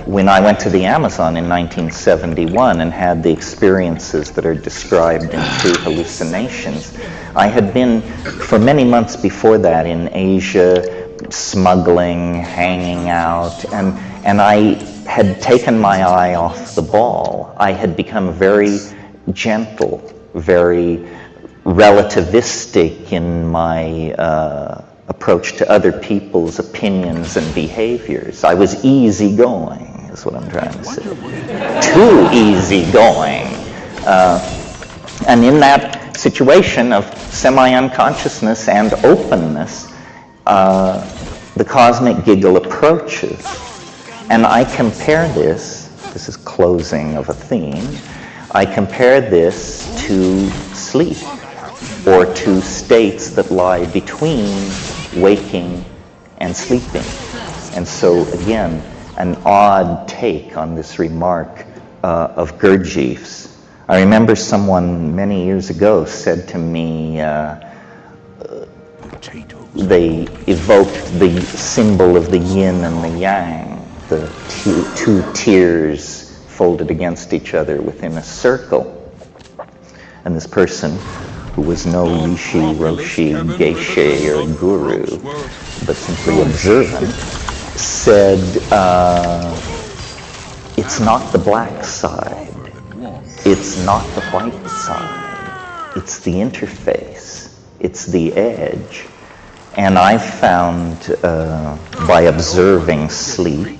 Speaker 3: when I went to the Amazon in 1971 and had the experiences that are described in True Hallucinations, I had been, for many months before that, in Asia, smuggling, hanging out, and I had taken my eye off the ball. I had become very gentle, very relativistic in my approach to other people's opinions and behaviors. I was easygoing, is what I'm trying to say. Too easygoing. And in that situation of semi-unconsciousness and openness, the cosmic giggle approaches. And I compare this is closing of a theme, I compare this to sleep, or to states that lie between waking and sleeping. And so, again, an odd take on this remark of Gurdjieff's. I remember someone many years ago said to me, they evoked the symbol of the yin and the yang, the two tiers folded against each other within a circle. And this person, who was no rishi, roshi, geishe, or guru, but simply observant, said, it's not the black side, it's not the white side, it's the interface, it's the edge. And I found, by observing sleep,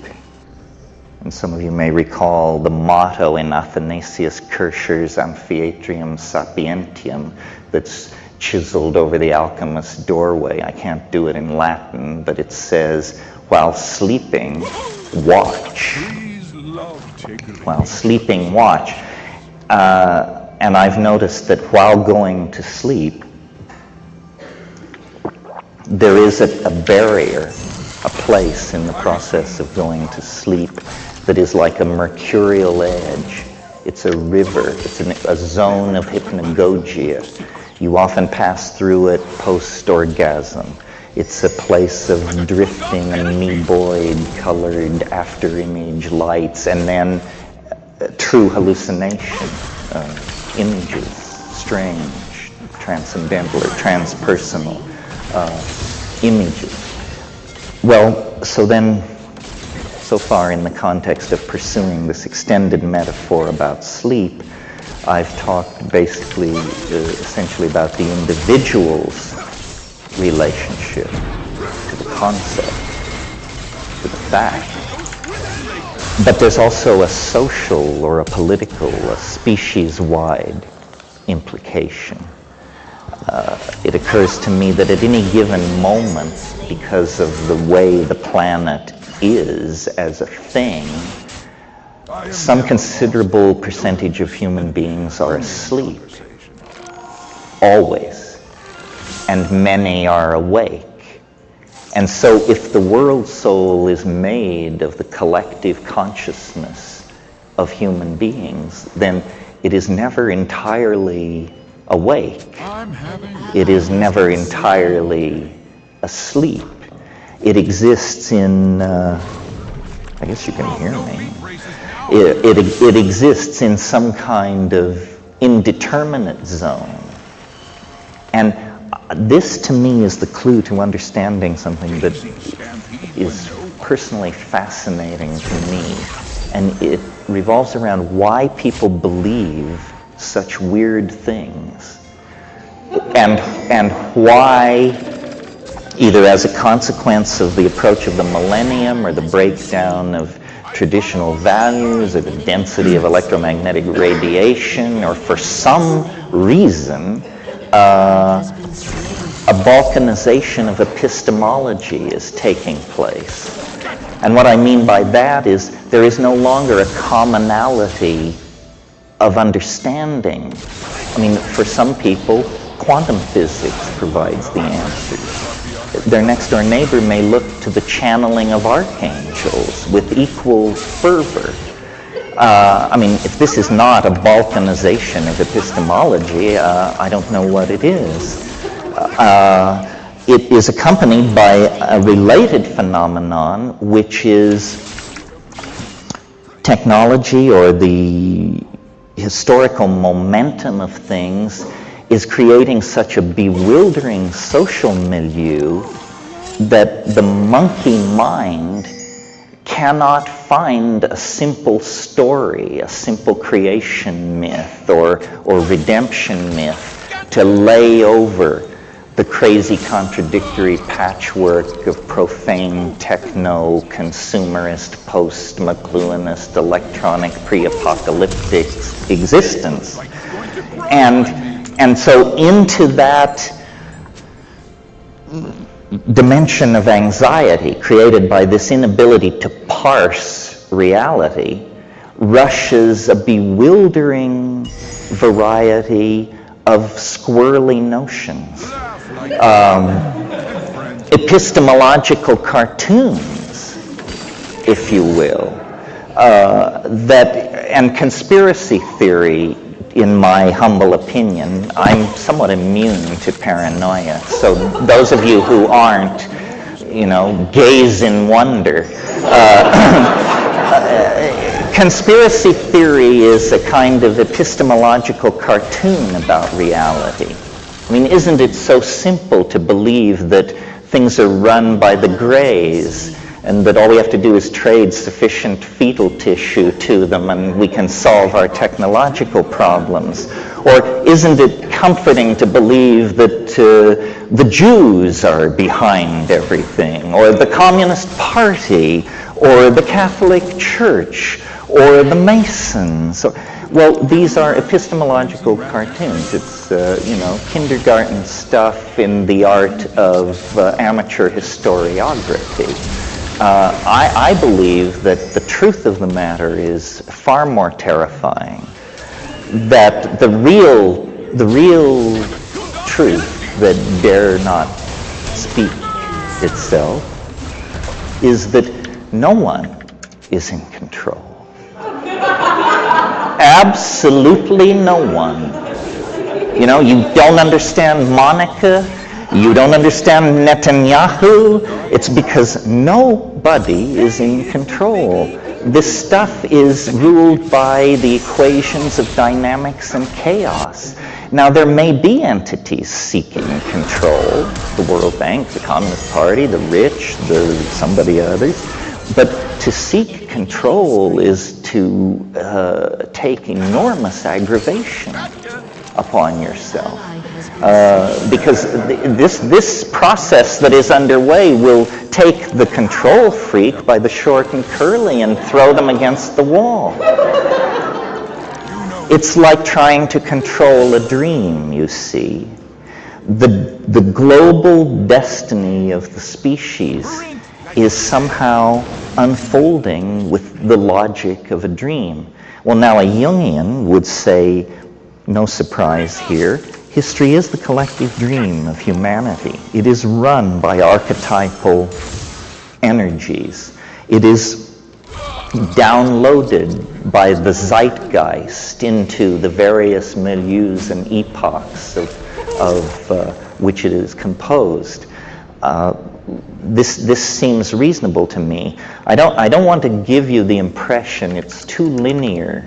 Speaker 3: and some of you may recall the motto in Athanasius Kircher's Amphiatrium Sapientium that's chiseled over the alchemist's doorway. I can't do it in Latin, but it says, while sleeping, watch. While sleeping, watch. And I've noticed that while going to sleep, there is a barrier, a place in the process of going to sleep that is like a mercurial edge. It's a river. It's a zone of hypnagogia. You often pass through it post-orgasm. It's a place of drifting amoeboid-colored after-image lights, and then true hallucination, images, strange, transcendental or transpersonal images. Well, so far in the context of pursuing this extended metaphor about sleep, I've talked basically, essentially about the individual's relationship to the concept, to the fact. But there's also a social or a political, a species-wide implication. It occurs to me that at any given moment, because of the way the planet is as a thing, some considerable percentage of human beings are asleep, always, and many are awake. And so if the world soul is made of the collective consciousness of human beings, then it is never entirely awake. It is never entirely asleep. It exists in, I guess you can hear me. It exists in some kind of indeterminate zone. And this to me is the clue to understanding something that is personally fascinating to me. And it revolves around why people believe such weird things. And why, either as a consequence of the approach of the millennium or the breakdown of traditional values or the density of electromagnetic radiation, or for some reason, a balkanization of epistemology is taking place. And what I mean by that is there is no longer a commonality of understanding. I mean, for some people, quantum physics provides the answers. Their next door neighbor may look to the channeling of archangels with equal fervor. I mean, if this is not a balkanization of epistemology, I don't know what it is. It is accompanied by a related phenomenon, which is technology, or the historical momentum of things is creating such a bewildering social milieu that the monkey mind cannot find a simple story, a simple creation myth or redemption myth to lay over the crazy contradictory patchwork of profane techno, consumerist, post-McLuhanist, electronic, pre-apocalyptic existence. And so into that dimension of anxiety created by this inability to parse reality rushes a bewildering variety of squirrely notions. Epistemological cartoons, if you will, and conspiracy theory, in my humble opinion. I'm somewhat immune to paranoia, so those of you who aren't, gaze in wonder.
Speaker 5: conspiracy theory is a kind of epistemological cartoon about reality. I mean, isn't it so simple to believe that things are run by the Greys and that all we have to do is trade sufficient fetal tissue to them and we can solve our technological problems? Or isn't it comforting to believe that the Jews are behind everything, or the Communist Party, or the Catholic Church, or the Masons? Well, these are epistemological cartoons. It's, kindergarten stuff in the art of amateur historiography. I believe that the truth of the matter is far more terrifying. That the real truth that dare not speak itself is that no one is in control. Absolutely no one. You know, you don't understand Monica, you don't understand Netanyahu. It's because nobody is in control. This stuff is ruled by the equations of dynamics and chaos. Now, there may be entities seeking control, the World Bank, the Communist Party, the rich, somebody others, but to seek control is to take enormous aggravation upon yourself. Because this process that is underway will take the control freak by the short and curly and throw them against the wall. It's like trying to control a dream, you see. The global destiny of the species is somehow unfolding with the logic of a dream. Well, now a Jungian would say, no surprise here, history is the collective dream of humanity. It is run by archetypal energies. It is downloaded by the zeitgeist into the various milieus and epochs of which it is composed. This seems reasonable to me. I don't want to give you the impression it's too linear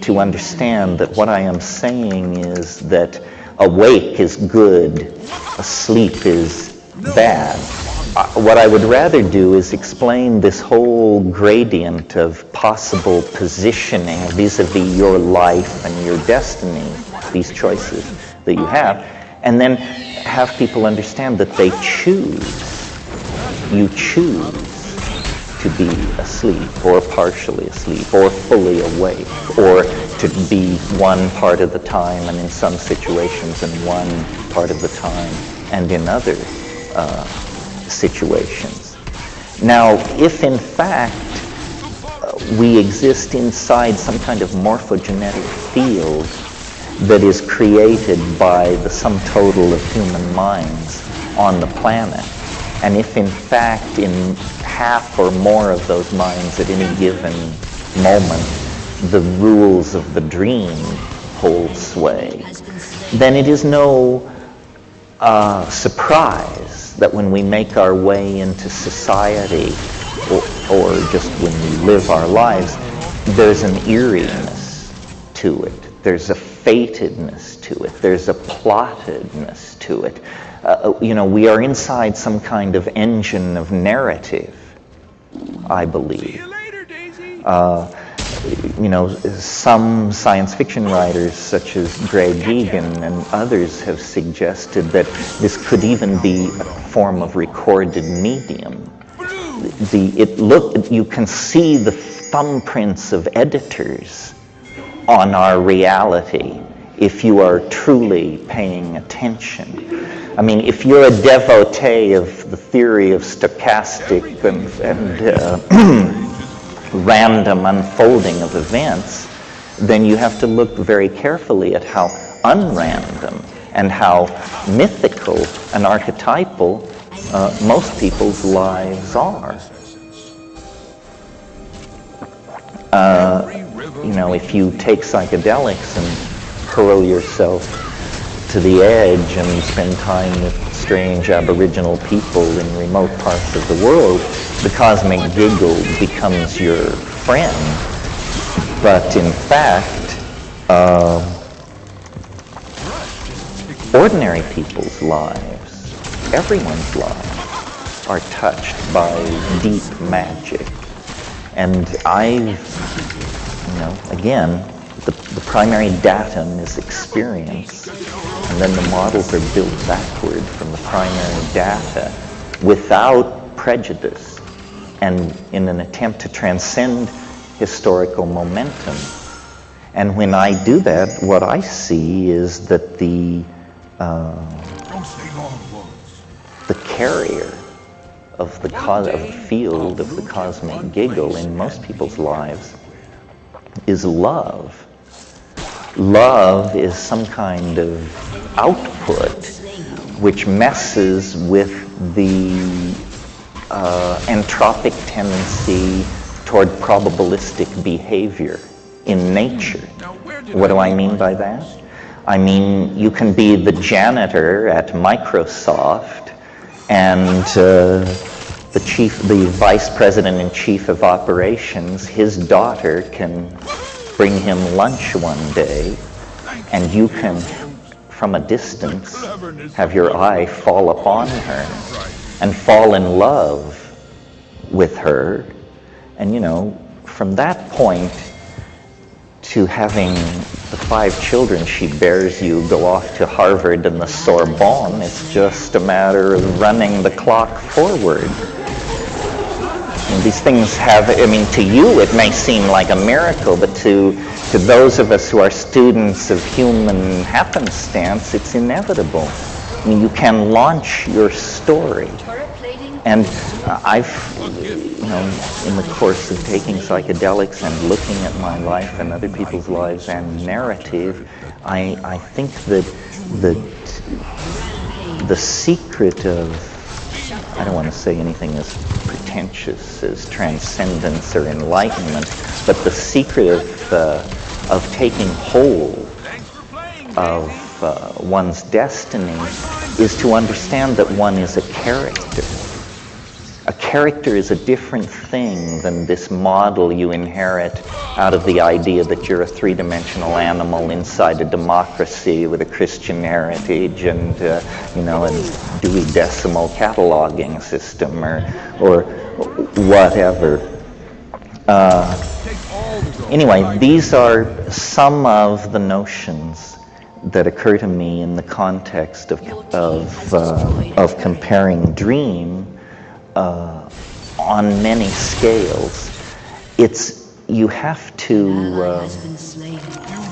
Speaker 5: to understand that what I am saying is that awake is good, asleep is bad. What I would rather do is explain this whole gradient of possible positioning vis-a-vis your life and your destiny, these choices that you have, and then have people understand that they choose. You choose to be asleep, or partially asleep, or fully awake, or to be one part of the time and in some situations and one part of the time and in other situations. Now, if in fact we exist inside some kind of morphogenetic field that is created by the sum total of human minds on the planet, and if in fact in half or more of those minds at any given moment the rules of the dream hold sway, then it is no surprise that when we make our way into society or just when we live our lives, there's an eeriness to it. There's a fatedness to it. There's a plottedness to it. We are inside some kind of engine of narrative, I believe. Some science fiction writers, such as Greg Egan and others, have suggested that this could even be a form of recorded medium. You can see the thumbprints of editors on our reality if you are truly paying attention. I mean, if you're a devotee of the theory of stochastic and random unfolding of events, then you have to look very carefully at how unrandom and how mythical and archetypal most people's lives are. If you take psychedelics and hurl yourself to the edge and spend time with strange Aboriginal people in remote parts of the world, the cosmic giggle becomes your friend. But in fact, ordinary people's lives, everyone's lives, are touched by deep magic. And again, the primary datum is experience, and then the models are built backward from the primary data without prejudice and in an attempt to transcend historical momentum. And when I do that, what I see is that the carrier of the field of the cosmic giggle in most people's lives is love. Love is some kind of output which messes with the entropic tendency toward probabilistic behavior in nature. What do I mean by that? I mean, you can be the janitor at Microsoft and the vice president and chief of operations, his daughter can bring him lunch one day, and you can, from a distance, have your eye fall upon her and fall in love with her. And from that point to having the 5 children she bears you go off to Harvard and the Sorbonne, it's just a matter of running the clock forward. And these things have, to you it may seem like a miracle, but to those of us who are students of human happenstance, it's inevitable. You can launch your story. And I've, in the course of taking psychedelics and looking at my life and other people's lives and narrative, I think that the secret of, I don't want to say anything as pretentious as transcendence or enlightenment, but the secret of taking hold of one's destiny is to understand that one is a character. A character is a different thing than this model you inherit out of the idea that you're a three-dimensional animal inside a democracy with a Christian heritage and a Dewey Decimal cataloging system or whatever. Anyway, these are some of the notions that occur to me in the context of comparing dream on many scales. You have to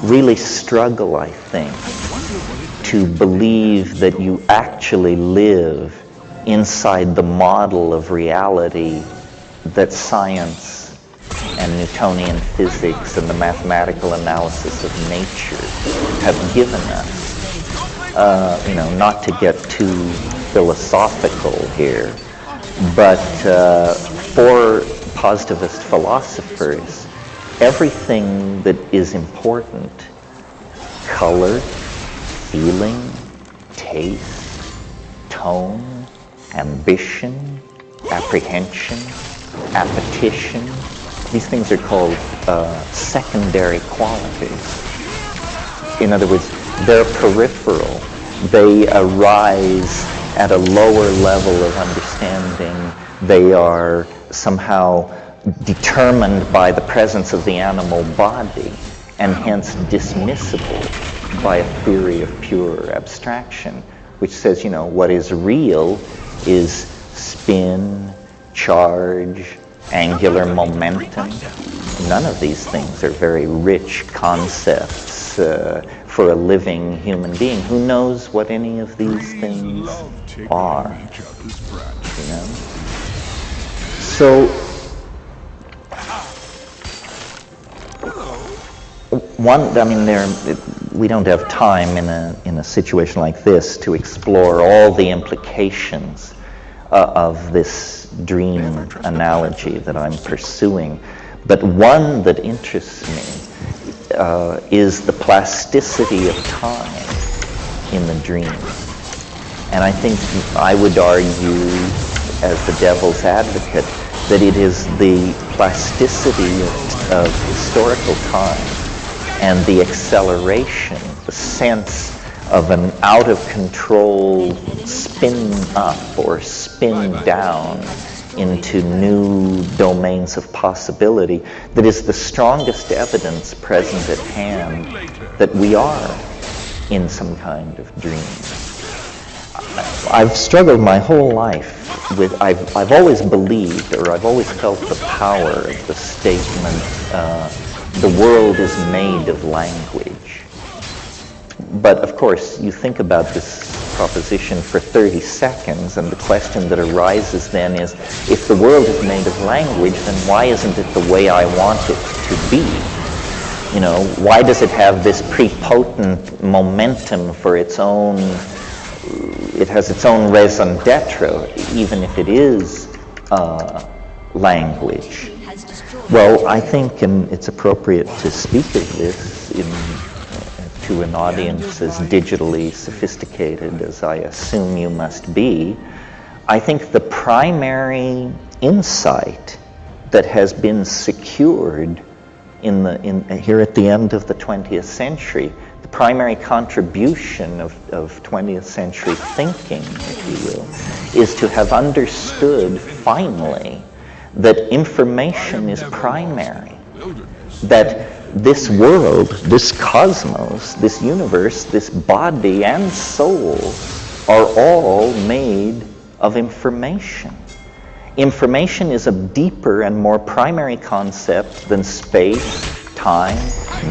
Speaker 5: really struggle, I think, to believe that you actually live inside the model of reality that science and Newtonian physics and the mathematical analysis of nature have given us. Not to get too philosophical here, but for positivist philosophers, everything that is important, color, feeling, taste, tone, ambition, apprehension, appetition, these things are called secondary qualities. In other words, they're peripheral. They arise at a lower level of understanding. They are somehow determined by the presence of the animal body and hence dismissible by a theory of pure abstraction, which says, what is real is spin, charge, angular momentum. None of these things are very rich concepts for a living human being. Who knows what any of these things are? So, we don't have time in a situation like this to explore all the implications of this dream analogy that I'm pursuing. But one that interests me is the plasticity of time in the dream. And I think I would argue, as the devil's advocate,
Speaker 3: that it is the plasticity of historical time and the acceleration, the sense of an out-of-control spin up or spin down into new domains of possibility that is the strongest evidence present at hand that we are in some kind of dream. I've struggled my whole life with, I've always believed, or I've always felt the power of the statement, the world is made of language. But of course, you think about this proposition for 30 seconds, and the question that arises then is, if the world is made of language, then why isn't it the way I want it to be? You know, why does it have this prepotent momentum for its own, it has its own raison d'etre, even if it is language? Well, I think it's appropriate to speak of this to an audience as digitally sophisticated as I assume you must be. I think the primary insight that has been secured here at the end of the 20th century, the primary contribution of 20th century thinking, if you will, is to have understood finally that information is primary, that this world, this cosmos, this universe, this body and soul are all made of information. Information is a deeper and more primary concept than space, time,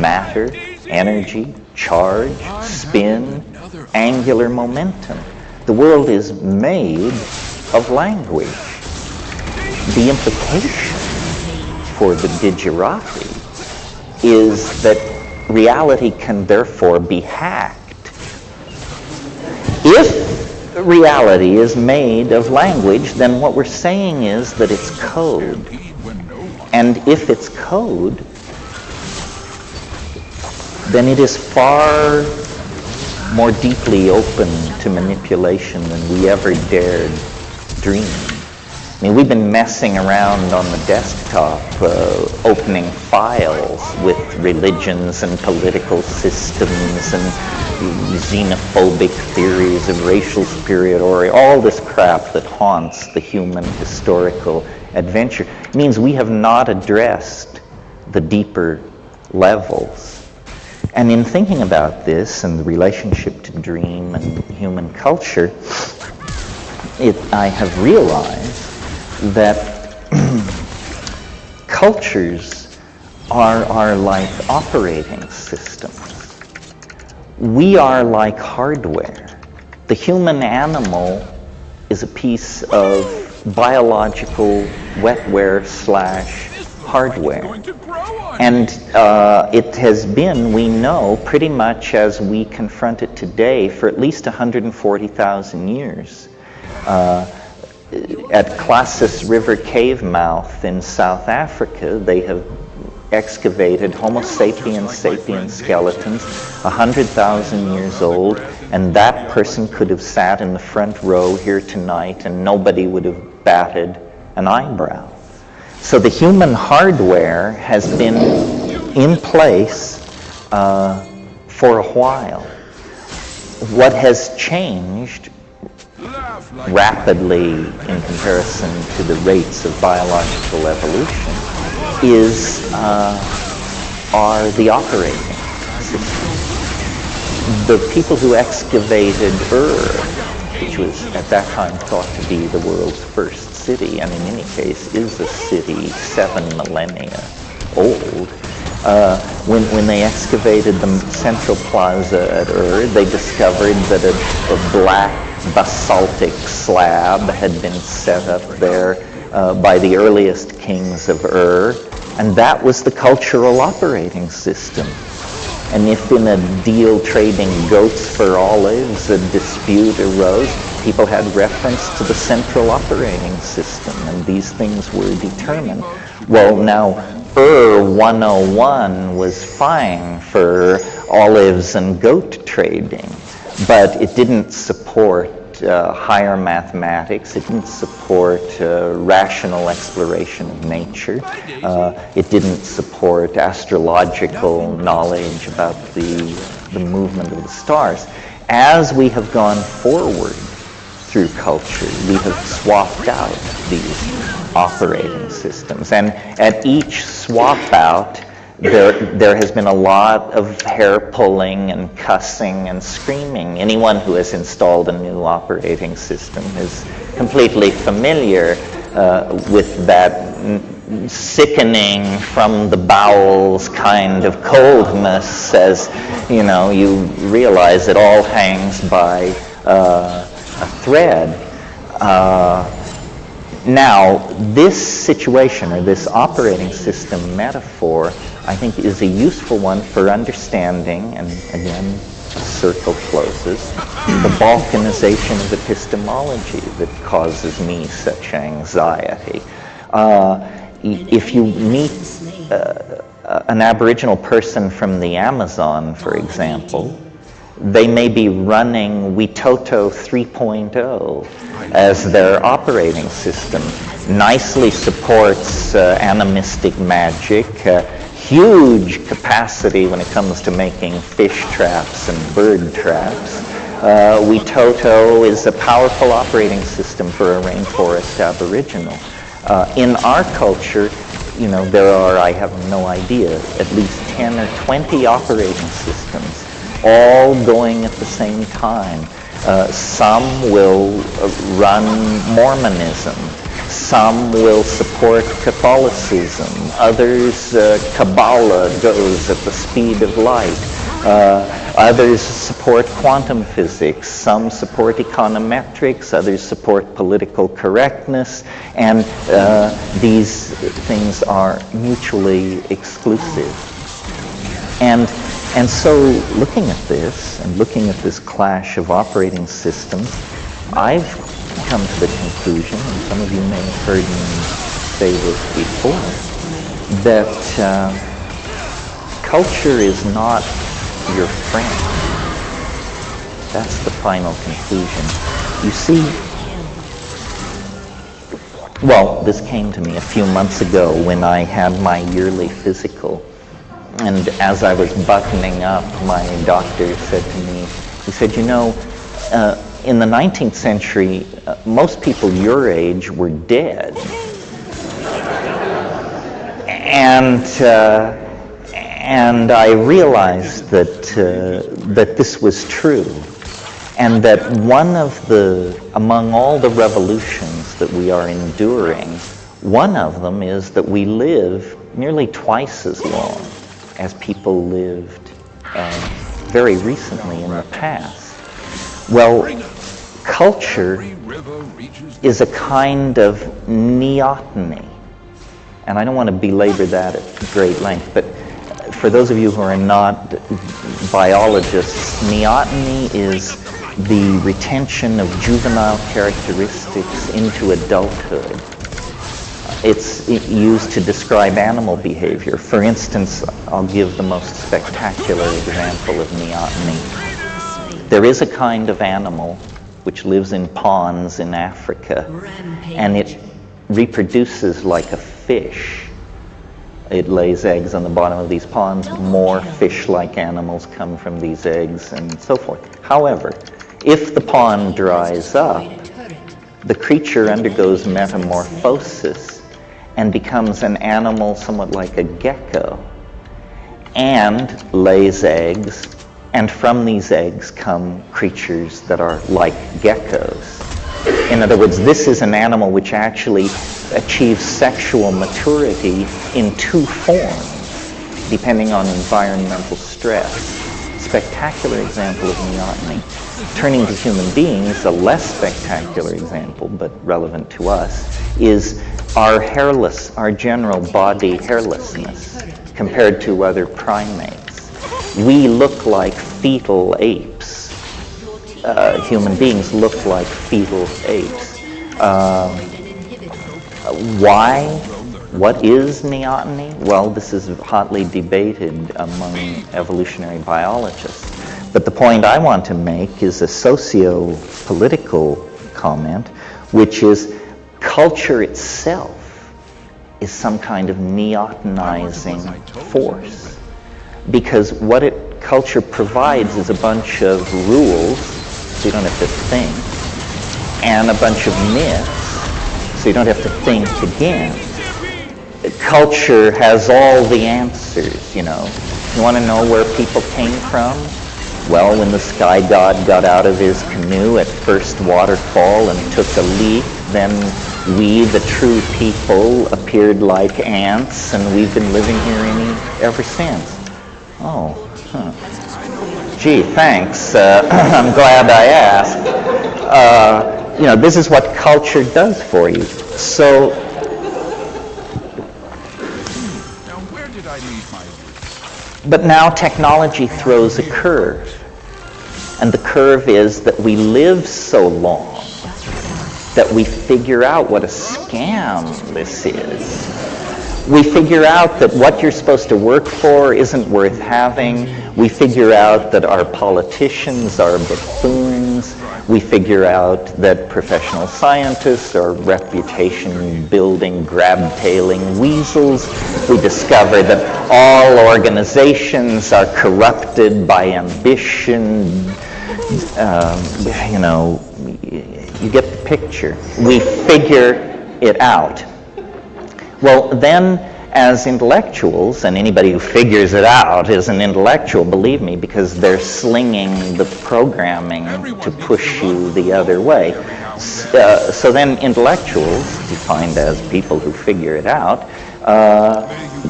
Speaker 3: matter, energy, charge, spin, angular momentum. The world is made of language. The implication for the digerati is that reality can therefore be hacked. If reality is made of language, then what we're saying is that it's code. And if it's code, then it is far more deeply open to manipulation than we ever dared dream. I mean, we've been messing around on the desktop, opening files with religions and political systems and xenophobic theories of racial superiority, all this crap that haunts the human historical adventure. It means we have not addressed the deeper levels. And in thinking about this and the relationship to dream and human culture, I have realized that cultures are like operating systems. We are like hardware. The human animal is a piece of biological wetware / hardware. And it has been, we know, pretty much as we confront it today for at least 140,000 years. At Klassus River cave mouth in South Africa, they have excavated Homo sapiens sapiens skeletons 100,000 years old, and that person could have sat in the front row here tonight and nobody would have batted an eyebrow. So the human hardware has been in place for a while. What has changed rapidly in comparison to the rates of biological evolution are the operating systems. The people who excavated which was at that time thought to be the world's first city, and in any case is a city 7 millennia old, when they excavated the central plaza at they discovered that a black basaltic slab had been set up there by the earliest kings of and that was the cultural operating system. And if in a deal trading goats for olives a dispute arose, people had reference to the central operating system, and these things were determined. Well, now 101 was fine for olives and goat trading, but it didn't support higher mathematics. It didn't support rational exploration of nature. It didn't support astrological knowledge about the movement of the stars. As we have gone forward through culture, we have swapped out these operating systems. And at each swap out, there has been a lot of hair pulling and cussing and screaming. Anyone who has installed a new operating system is completely familiar with that sickening from the bowels kind of coldness, as you realize it all hangs by a thread. Now, this situation, or this operating system metaphor, I think is a useful one for understanding, and again, a circle closes, the balkanization of epistemology that causes me such anxiety. If you meet an Aboriginal person from the Amazon, for example, they may be running Witoto 3.0 as their operating system. Nicely supports animistic magic, huge capacity when it comes to making fish traps and bird traps. Witoto is a powerful operating system for a rainforest Aboriginal. In our culture, there are, I have no idea, at least 10 or 20 operating systems, all going at the same time. Some will run Mormonism. Some will support Catholicism. Others, Kabbalah goes at the speed of light. Others support quantum physics. Some support econometrics. Others support political correctness. And these things are mutually exclusive. And so looking at this, and looking at this clash of operating systems, I've come to the conclusion, and some of you may have heard me say this before, that culture is not your friend. That's the final conclusion. You see, well, this came to me a few months ago when I had my yearly physical. And as I was buttoning up, my doctor said to me, he said, in the 19th century, most people your age were dead. And I realized that this was true. And that among all the revolutions that we are enduring, one of them is that we live nearly twice as long as people lived very recently in the past. Well, culture is a kind of neoteny. And I don't want to belabor that at great length, but for those of you who are not biologists, neoteny is the retention of juvenile characteristics into adulthood. It's used to describe animal behavior. For instance, I'll give the most spectacular example of neoteny. There is a kind of animal which lives in ponds in Africa, and it reproduces like a fish. It lays eggs on the bottom of these ponds. More fish-like animals come from these eggs, and so forth. However, if the pond dries up, the creature undergoes metamorphosis and becomes an animal somewhat like a gecko, and lays eggs, and from these eggs come creatures that are like geckos. In other words, this is an animal which actually achieves sexual maturity in two forms, depending on environmental stress. Spectacular example of neoteny. Turning to human beings, a less spectacular example, but relevant to us, is our general body hairlessness compared to other primates. We look like fetal apes. Human beings look like fetal apes. Why? What is neoteny? Well, this is hotly debated among evolutionary biologists. But the point I want to make is a socio-political comment, which is culture itself is some kind of neotenizing force. Because what culture provides is a bunch of rules, so you don't have to think, and a bunch of myths, so you don't have to think again. Culture has all the answers, you know. You want to know where people came from? Well, when the sky god got out of his canoe at first waterfall and took a leap, then we, the true people, appeared like ants, and we've been living here ever since. Oh, huh. Gee, thanks. I'm glad I asked. You know, this is what culture does for you. So,
Speaker 6: now where did I leave my...
Speaker 3: But now technology throws a curve. And the curve is that we live so long that we figure out what a scam this is. We figure out that what you're supposed to work for isn't worth having. We figure out that our politicians are buffoons. We figure out that professional scientists are reputation-building, grab-tailing weasels. We discover that all organizations are corrupted by ambition. You know, you get the picture. We figure it out. Well, then, as intellectuals, and anybody who figures it out is an intellectual, believe me, because they're slinging the programming to push you the other way. So then intellectuals, defined as people who figure it out,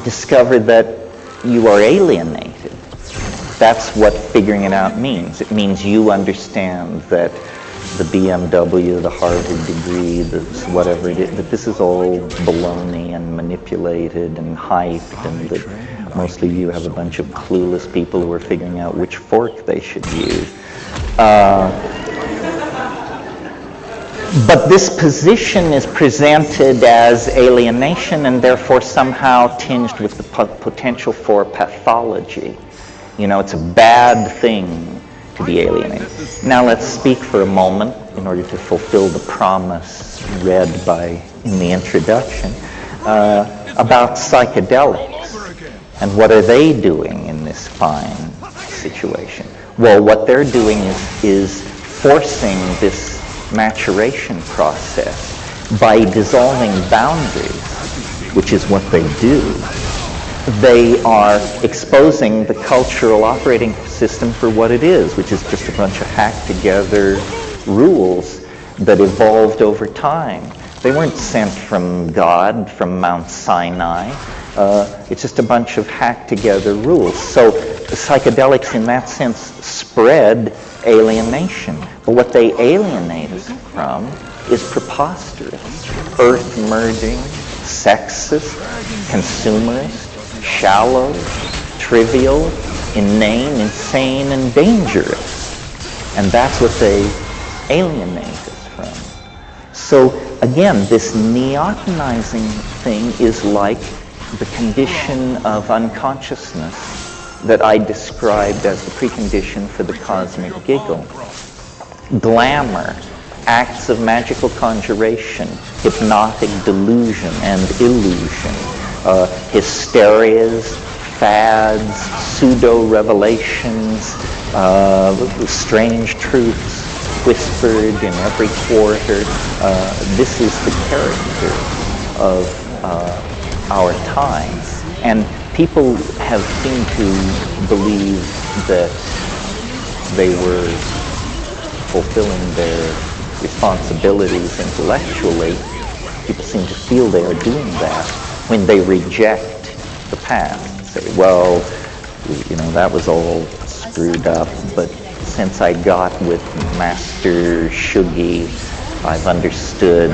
Speaker 3: discover that you are alienated. That's what figuring it out means. It means you understand that the BMW, the Harvard degree, whatever it is, that this is all baloney and manipulated and hyped, and that mostly you have a bunch of clueless people who are figuring out which fork they should use. But this position is presented as alienation and therefore somehow tinged with the potential for pathology. You know, it's a bad thing to be alienated. Now let's speak for a moment, in order to fulfill the promise read in the introduction, about psychedelics. And what are they doing in this fine situation? Well, what they're doing is forcing this maturation process by dissolving boundaries, which is what they do. They are exposing the cultural operating system for what it is, which is just a bunch of hacked together rules that evolved over time. They weren't sent from God, from Mount Sinai. It's just a bunch of hacked together rules. So psychedelics in that sense spread alienation. But what they alienate us from is preposterous, earth-merging, sexist, consumerist, shallow, trivial, inane, insane, and dangerous. And that's what they alienate us from. So again, this neotenizing thing is like the condition of unconsciousness that I described as the precondition for the cosmic giggle. Glamour, acts of magical conjuration, hypnotic delusion and illusion, hysterias, fads, pseudo-revelations, strange truths whispered in every quarter. This is the character of our time. And people have seemed to believe that they were fulfilling their responsibilities intellectually. People seem to feel they are doing that when they reject the past. Say, well, you know, that was all screwed up, but since I got with Master Shuggie, I've understood,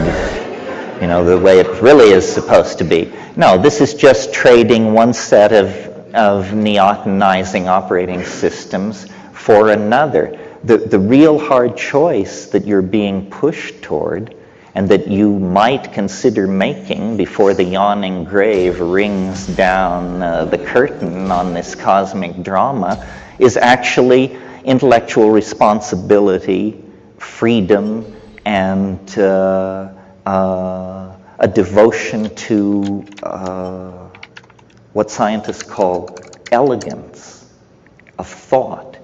Speaker 3: you know, the way it really is supposed to be. No, this is just trading one set of neotenizing operating systems for another. The real hard choice that you're being pushed toward and that you might consider making before the yawning grave rings down the curtain on this cosmic drama is actually intellectual responsibility, freedom, and a devotion to what scientists call elegance of thought.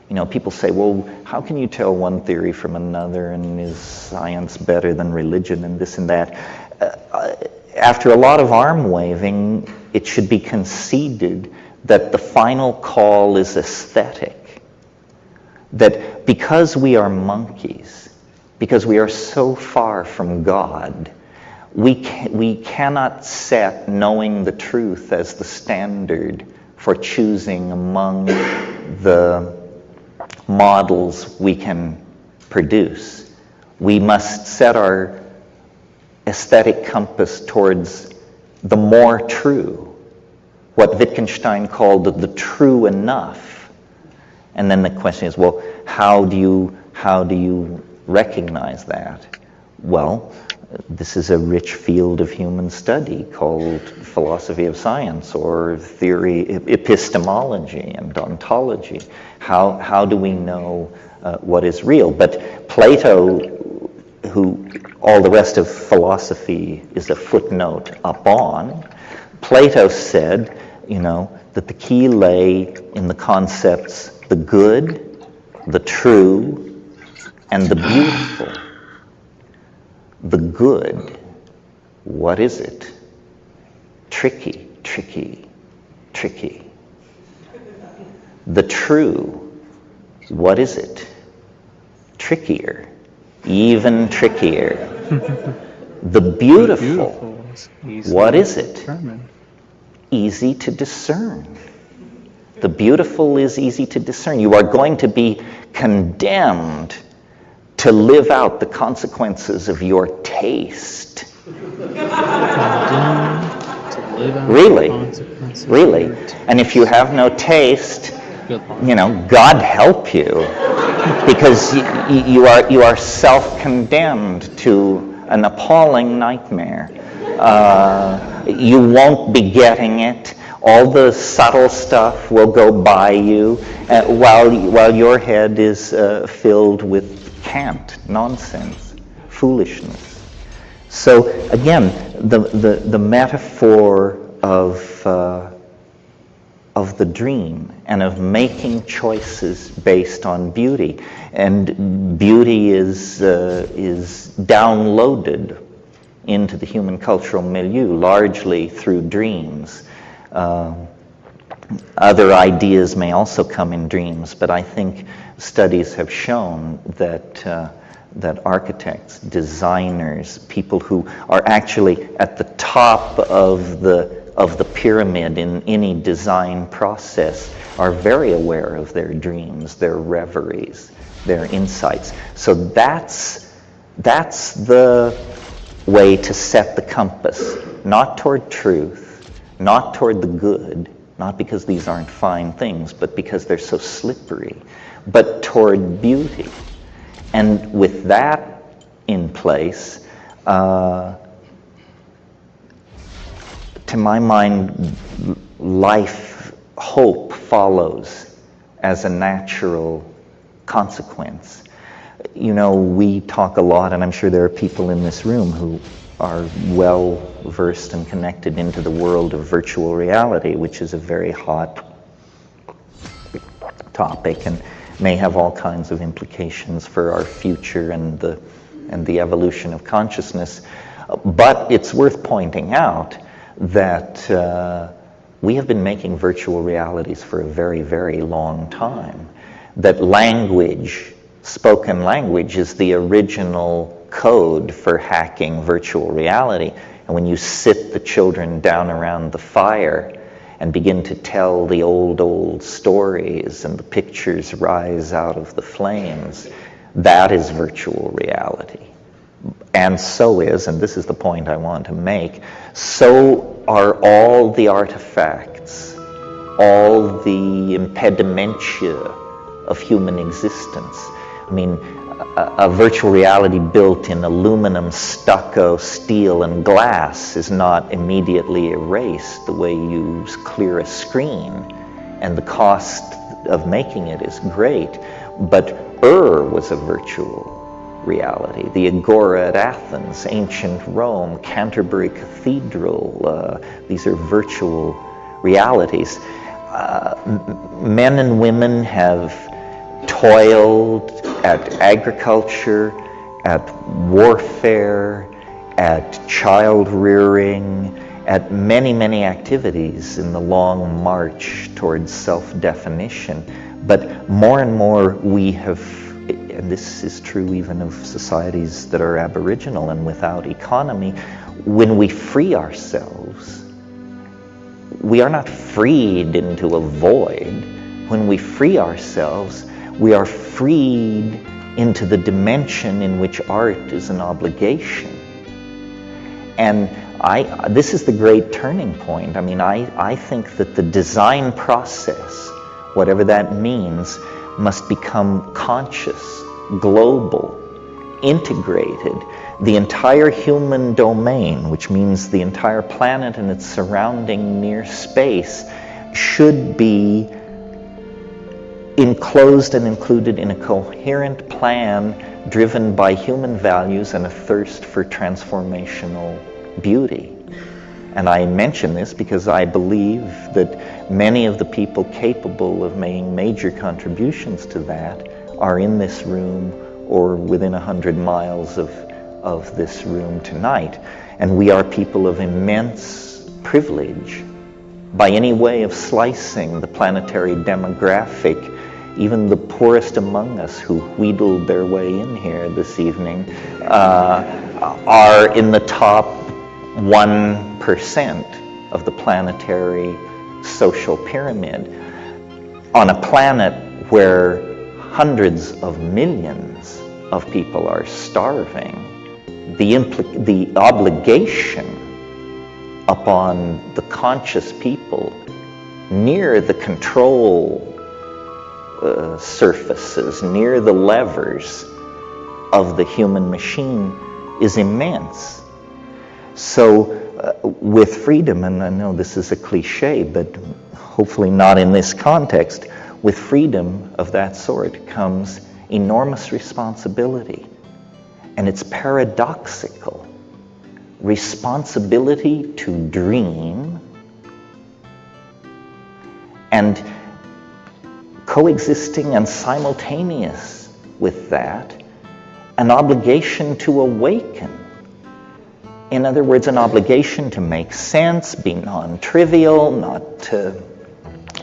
Speaker 3: You know, people say, well, how can you tell one theory from another, and is science better than religion, and this and that? After a lot of arm waving, it should be conceded that the final call is aesthetic. That because we are monkeys, because we are so far from God, we cannot set knowing the truth as the standard for choosing among the models we can produce. We must set our aesthetic compass towards the more true, what Wittgenstein called the true enough. And then the question is, well, how do you recognize that? Well, this is a rich field of human study called philosophy of science or theory, epistemology and ontology. How do we know what is real? But Plato, who all the rest of philosophy is a footnote up on, Plato said, that the key lay in the concepts the good, the true, and the beautiful. The good, what is it? Tricky, tricky, tricky. The true, what is it? Trickier, even trickier. The beautiful, what is it? Easy to discern. The beautiful is easy to discern. You are going to be condemned to live out the consequences of your taste. Really. And if you have no taste, God help you, because you are self-condemned to an appalling nightmare. You won't be getting it. All the subtle stuff will go by you while your head is filled with cant, nonsense, foolishness. So again, the metaphor of the dream and of making choices based on beauty, and beauty is downloaded into the human cultural milieu largely through dreams. Other ideas may also come in dreams, but I think studies have shown that architects, designers, people who are actually at the top of the pyramid in any design process are very aware of their dreams, their reveries, their insights. So that's the way to set the compass, not toward truth, not toward the good, not because these aren't fine things, but because they're so slippery, but toward beauty. And with that in place, to my mind, hope follows as a natural consequence. We talk a lot, and I'm sure there are people in this room who are well versed and connected into the world of virtual reality, which is a very hot topic and may have all kinds of implications for our future and the evolution of consciousness. But it's worth pointing out that we have been making virtual realities for a very, very long time. That language, spoken language, is the original code for hacking virtual reality. And when you sit the children down around the fire and begin to tell the old stories and the pictures rise out of the flames, that is virtual reality. And so is, and this is the point I want to make, so are all the artifacts, all the impedimentia of human existence. I mean, a virtual reality built in aluminum, stucco, steel, and glass is not immediately erased the way you clear a screen. And the cost of making it is great, but was a virtual reality. The Agora at Athens, ancient Rome, Canterbury Cathedral, these are virtual realities. Men and women have toiled at agriculture, at warfare, at child rearing, at many, many activities in the long march towards self-definition. But more and more we have, and this is true even of societies that are aboriginal and without economy, when we free ourselves, we are not freed into a void. When we free ourselves, we are freed into the dimension in which art is an obligation. And this is the great turning point. I mean, I think that the design process, whatever that means, must become conscious, global, integrated. The entire human domain, which means the entire planet and its surrounding near space, should be enclosed and included in a coherent plan driven by human values and a thirst for transformational beauty. And I mention this because I believe that many of the people capable of making major contributions to that are in this room or within 100 miles of this room tonight. And we are people of immense privilege. By any way of slicing the planetary demographic, even the poorest among us who wheedled their way in here this evening are in the top 1% of the planetary social pyramid. On a planet where hundreds of millions of people are starving, the obligation upon the conscious people near the control surfaces, near the levers of the human machine is immense. So with freedom, and I know this is a cliche, but hopefully not in this context, with freedom of that sort comes enormous responsibility. And it's paradoxical. Responsibility to dream and coexisting and simultaneous with that, an obligation to awaken. In other words, an obligation to make sense, be non-trivial, not to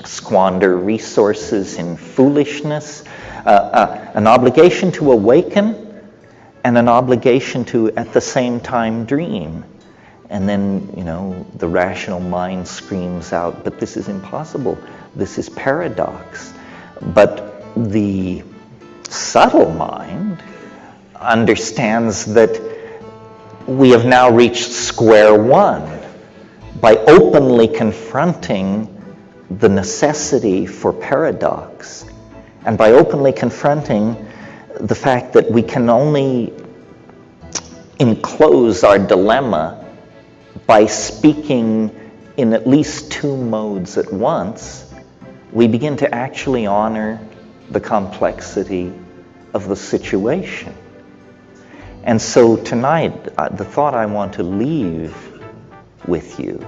Speaker 3: squander resources in foolishness, an obligation to awaken, and an obligation to, at the same time, dream. And then, the rational mind screams out, but this is impossible. This is paradox. But the subtle mind understands that we have now reached square one by openly confronting the necessity for paradox and by openly confronting the fact that we can only enclose our dilemma by speaking in at least two modes at once. We begin to actually honor the complexity of the situation. And so tonight, the thought I want to leave with you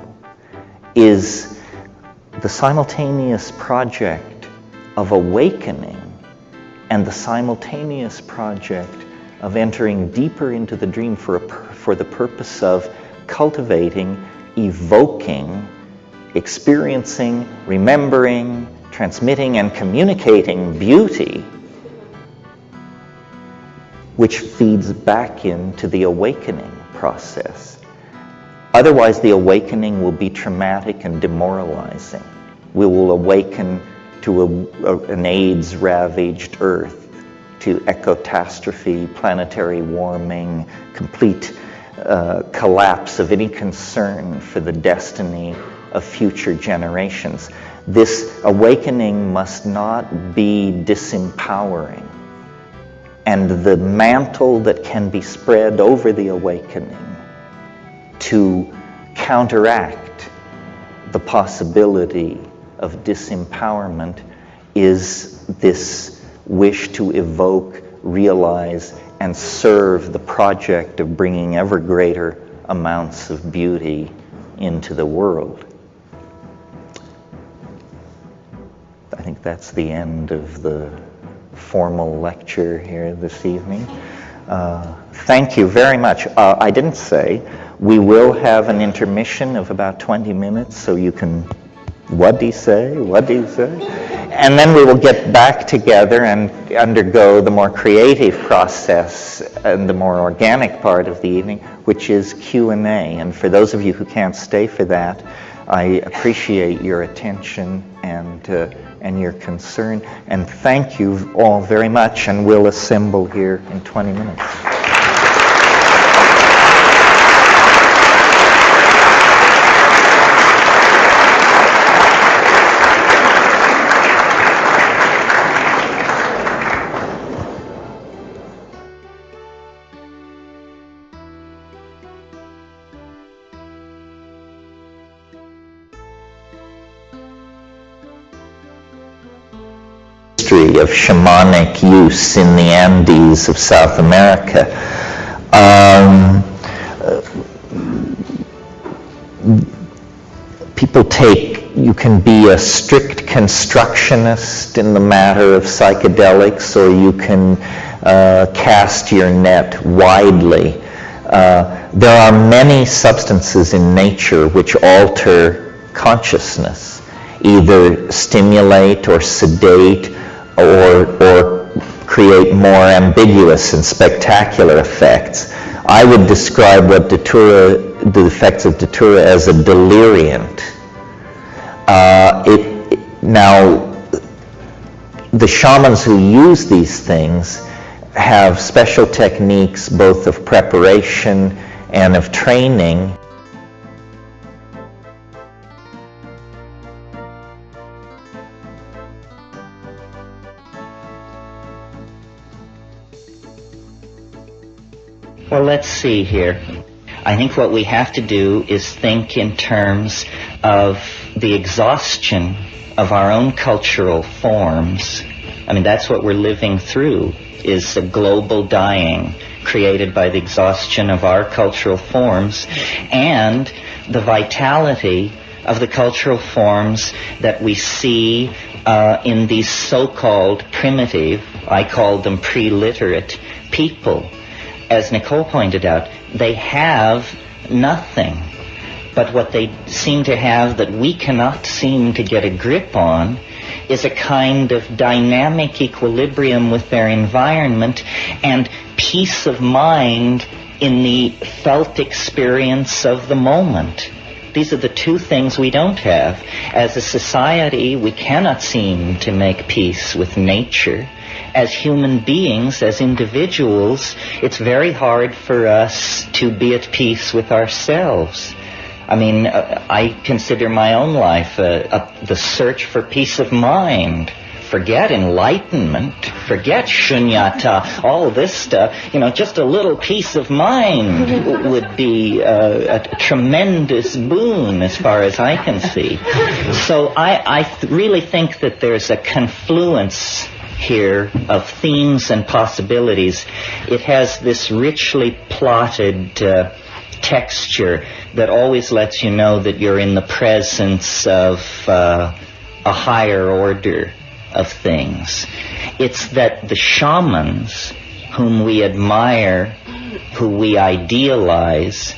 Speaker 3: is the simultaneous project of awakening and the simultaneous project of entering deeper into the dream for the purpose of cultivating, evoking, experiencing, remembering, transmitting, and communicating beauty, which feeds back into the awakening process. Otherwise, the awakening will be traumatic and demoralizing. We will awaken to an AIDS-ravaged Earth, to ecotastrophe, planetary warming, complete collapse of any concern for the destiny of future generations. This awakening must not be disempowering. And the mantle that can be spread over the awakening to counteract the possibility of disempowerment is this wish to evoke, realize, and serve the project of bringing ever greater amounts of beauty into the world. I think that's the end of the formal lecture here this evening. Thank you very much. I didn't say, we will have an intermission of about 20 minutes, so you can, what do you say, what do you say? And then we will get back together and undergo the more creative process and the more organic part of the evening, which is Q&A. And for those of you who can't stay for that, I appreciate your attention and your concern. And thank you all very much, and we'll assemble here in 20 minutes. Of shamanic use in the Andes of South America. People you can be a strict constructionist in the matter of psychedelics, or you can cast your net widely. There are many substances in nature which alter consciousness, either stimulate or sedate or create more ambiguous and spectacular effects. I would describe the effects of Datura as a deliriant. Now, the shamans who use these things have special techniques both of preparation and of training. Well, let's see here. I think what we have to do is think in terms of the exhaustion of our own cultural forms. I mean, that's what we're living through, is a global dying created by the exhaustion of our cultural forms and the vitality of the cultural forms that we see in these so-called primitive, I call them pre-literate people. As Nicole pointed out, they have nothing. But what they seem to have that we cannot seem to get a grip on is a kind of dynamic equilibrium with their environment and peace of mind in the felt experience of the moment. These are the two things we don't have. As a society, we cannot seem to make peace with nature. As human beings, as individuals, it's very hard for us to be at peace with ourselves. I mean, I consider my own life the search for peace of mind. Forget enlightenment, forget shunyata, all this stuff. You know, just a little peace of mind would be a tremendous boon as far as I can see. So I really think that there's a confluence here of themes and possibilities. It has this richly plotted texture that always lets you know that you're in the presence of a higher order of things. It's that the shamans whom we admire, who we idealize,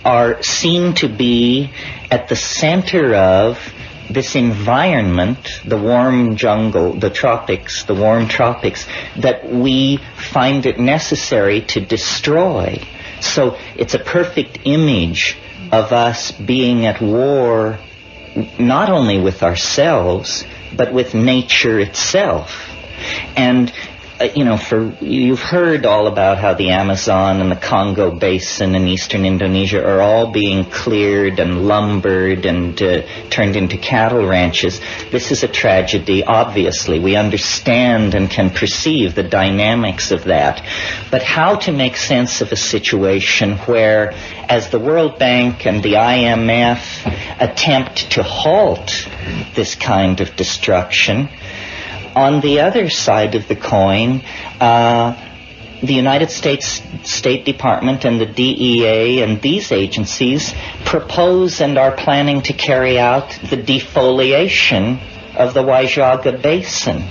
Speaker 3: are seen to be at the center of this environment, the warm jungle, the tropics, the warm tropics, that we find it necessary to destroy. So it's a perfect image of us being at war not only with ourselves, but with nature itself. And you've heard all about how the Amazon and the Congo Basin and eastern Indonesia are all being cleared and lumbered and turned into cattle ranches. This is a tragedy, obviously. We understand and can perceive the dynamics of that. But how to make sense of a situation where, as the World Bank and the IMF attempt to halt this kind of destruction, On the other side of the coin, the United States State Department and the DEA and these agencies propose and are planning to carry out the defoliation of the Waijaga Basin.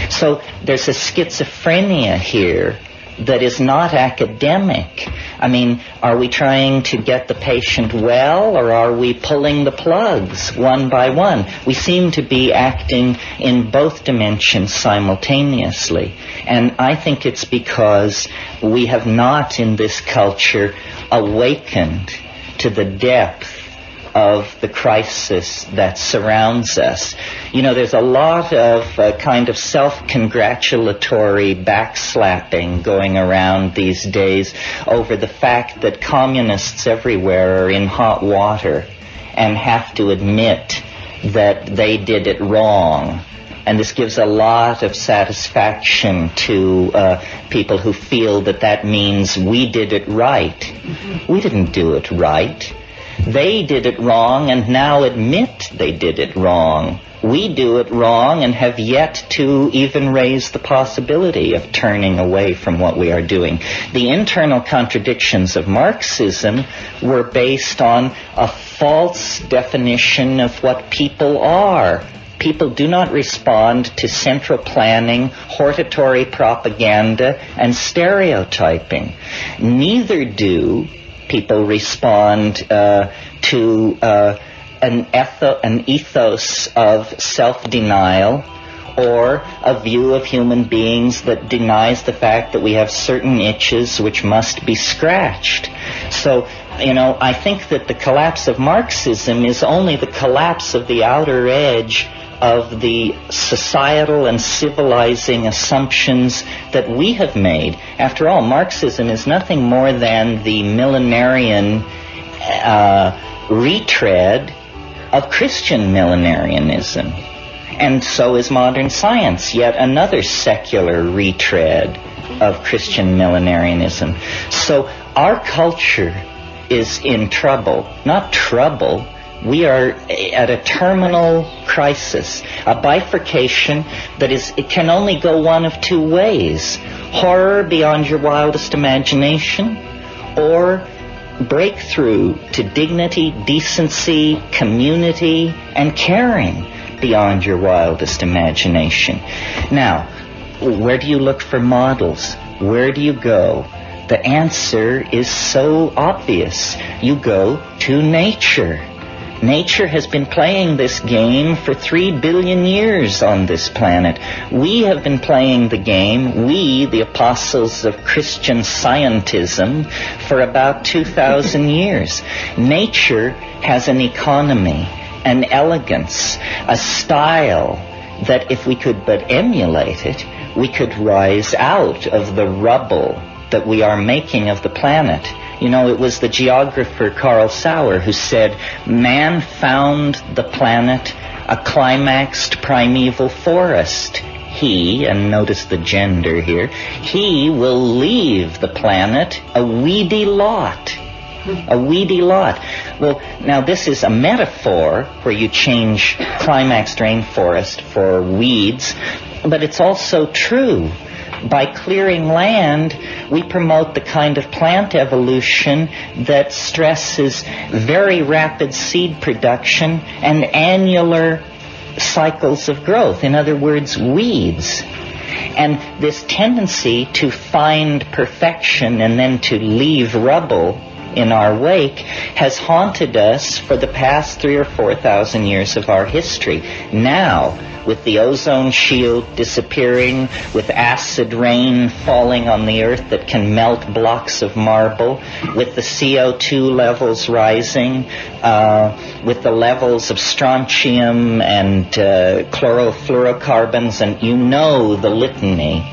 Speaker 3: So there's a schizophrenia here that is not academic. I mean, are we trying to get the patient well, or are we pulling the plugs one by one? We seem to be acting in both dimensions simultaneously. And I think it's because we have not in this culture awakened to the depth of the crisis that surrounds us. You know, there's a lot of kind of self-congratulatory backslapping going around these days over the fact that communists everywhere are in hot water and have to admit that they did it wrong. And this gives a lot of satisfaction to people who feel that that means we did it right. We didn't do it right. They did it wrong and now admit they did it wrong. We do it wrong and have yet to even raise the possibility of turning away from what we are doing. The internal contradictions of Marxism were based on a false definition of what people are. People do not respond to central planning, hortatory propaganda, and stereotyping. Neither do people respond to an ethos of self-denial or a view of human beings that denies the fact that we have certain itches which must be scratched. So, you know, I think that the collapse of Marxism is only the collapse of the outer edge of the societal and civilizing assumptions that we have made. After all, Marxism is nothing more than the millenarian retread of Christian millenarianism. And so is modern science, yet another secular retread of Christian millenarianism. So our culture is in trouble. Not trouble. We are at a terminal crisis, a bifurcation that it can only go one of two ways: horror beyond your wildest imagination, or breakthrough to dignity, decency, community, and caring beyond your wildest imagination. Now, where do you look for models? Where do you go? The answer is so obvious. You go to nature. Nature has been playing this game for 3 billion years on this planet. We have been playing the game, we, the apostles of Christian scientism, for about 2,000 years. Nature has an economy, an elegance, a style that if we could but emulate it, we could rise out of the rubble that we are making of the planet. You know, it was the geographer Carl Sauer who said, man found the planet a climaxed primeval forest. He, and notice the gender here, he will leave the planet a weedy lot. A weedy lot. Well, now this is a metaphor where you change climaxed rainforest for weeds, but it's also true. By clearing land, we promote the kind of plant evolution that stresses very rapid seed production and annular cycles of growth. In other words, weeds. And this tendency to find perfection and then to leave rubble in our wake has haunted us for the past 3,000 or 4,000 years of our history. Now, with the ozone shield disappearing, with acid rain falling on the earth that can melt blocks of marble, with the CO2 levels rising, with the levels of strontium and chlorofluorocarbons, and you know the litany,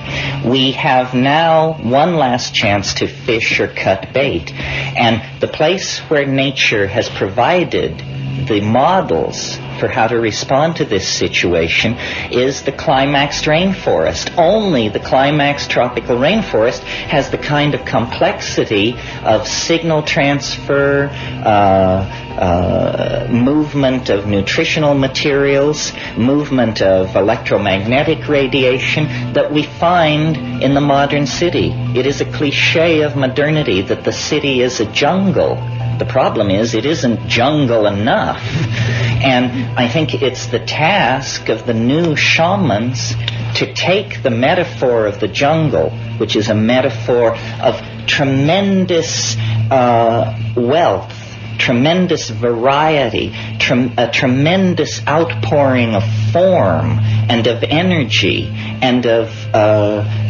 Speaker 3: we have now one last chance to fish or cut bait. And the place where nature has provided the models for how to respond to this situation is the climaxed rainforest. Only the climaxed tropical rainforest has the kind of complexity of signal transfer, movement of nutritional materials, movement of electromagnetic radiation that we find in the modern city. It is a cliche of modernity that the city is a jungle. The problem is it isn't jungle enough. And I think it's the task of the new shamans to take the metaphor of the jungle, which is a metaphor of tremendous wealth, tremendous variety, a tremendous outpouring of form and of energy and of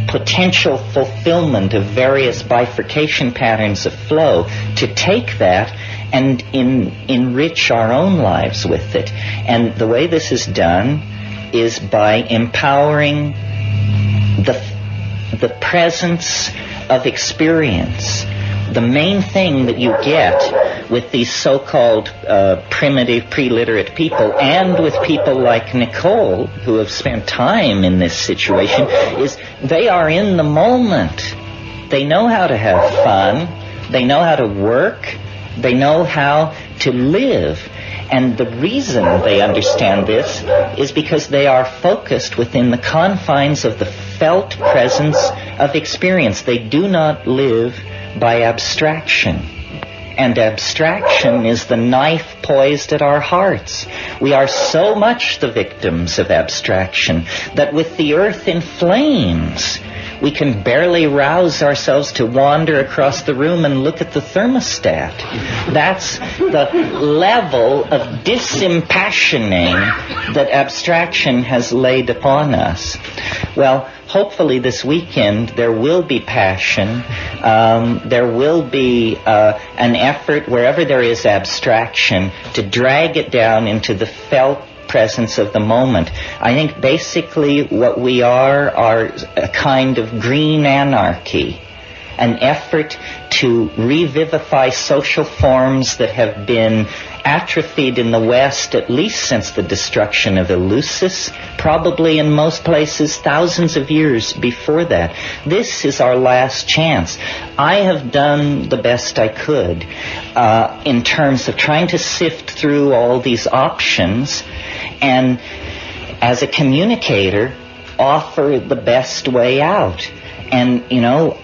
Speaker 3: potential fulfillment of various bifurcation patterns of flow, to take that and enrich our own lives with it. And the way this is done is by empowering the presence of experience. The main thing that you get with these so-called primitive, pre-literate people, and with people like Nicole, who have spent time in this situation, is they are in the moment. They know how to have fun. They know how to work. They know how to live. And the reason they understand this is because they are focused within the confines of the felt presence of experience. They do not live by abstraction. And abstraction is the knife poised at our hearts. We are so much the victims of abstraction that with the earth in flames, we can barely rouse ourselves to wander across the room and look at the thermostat. That's the level of disimpassioning that abstraction has laid upon us. Well, hopefully this weekend there will be passion. There will be an effort wherever there is abstraction to drag it down into the felt presence of the moment. I think basically what we are a kind of green anarchy, an effort to revivify social forms that have been atrophied in the West at least since the destruction of Eleusis, probably in most places thousands of years before that. This is our last chance. I have done the best I could in terms of trying to sift through all these options and, as a communicator, offer the best way out. And,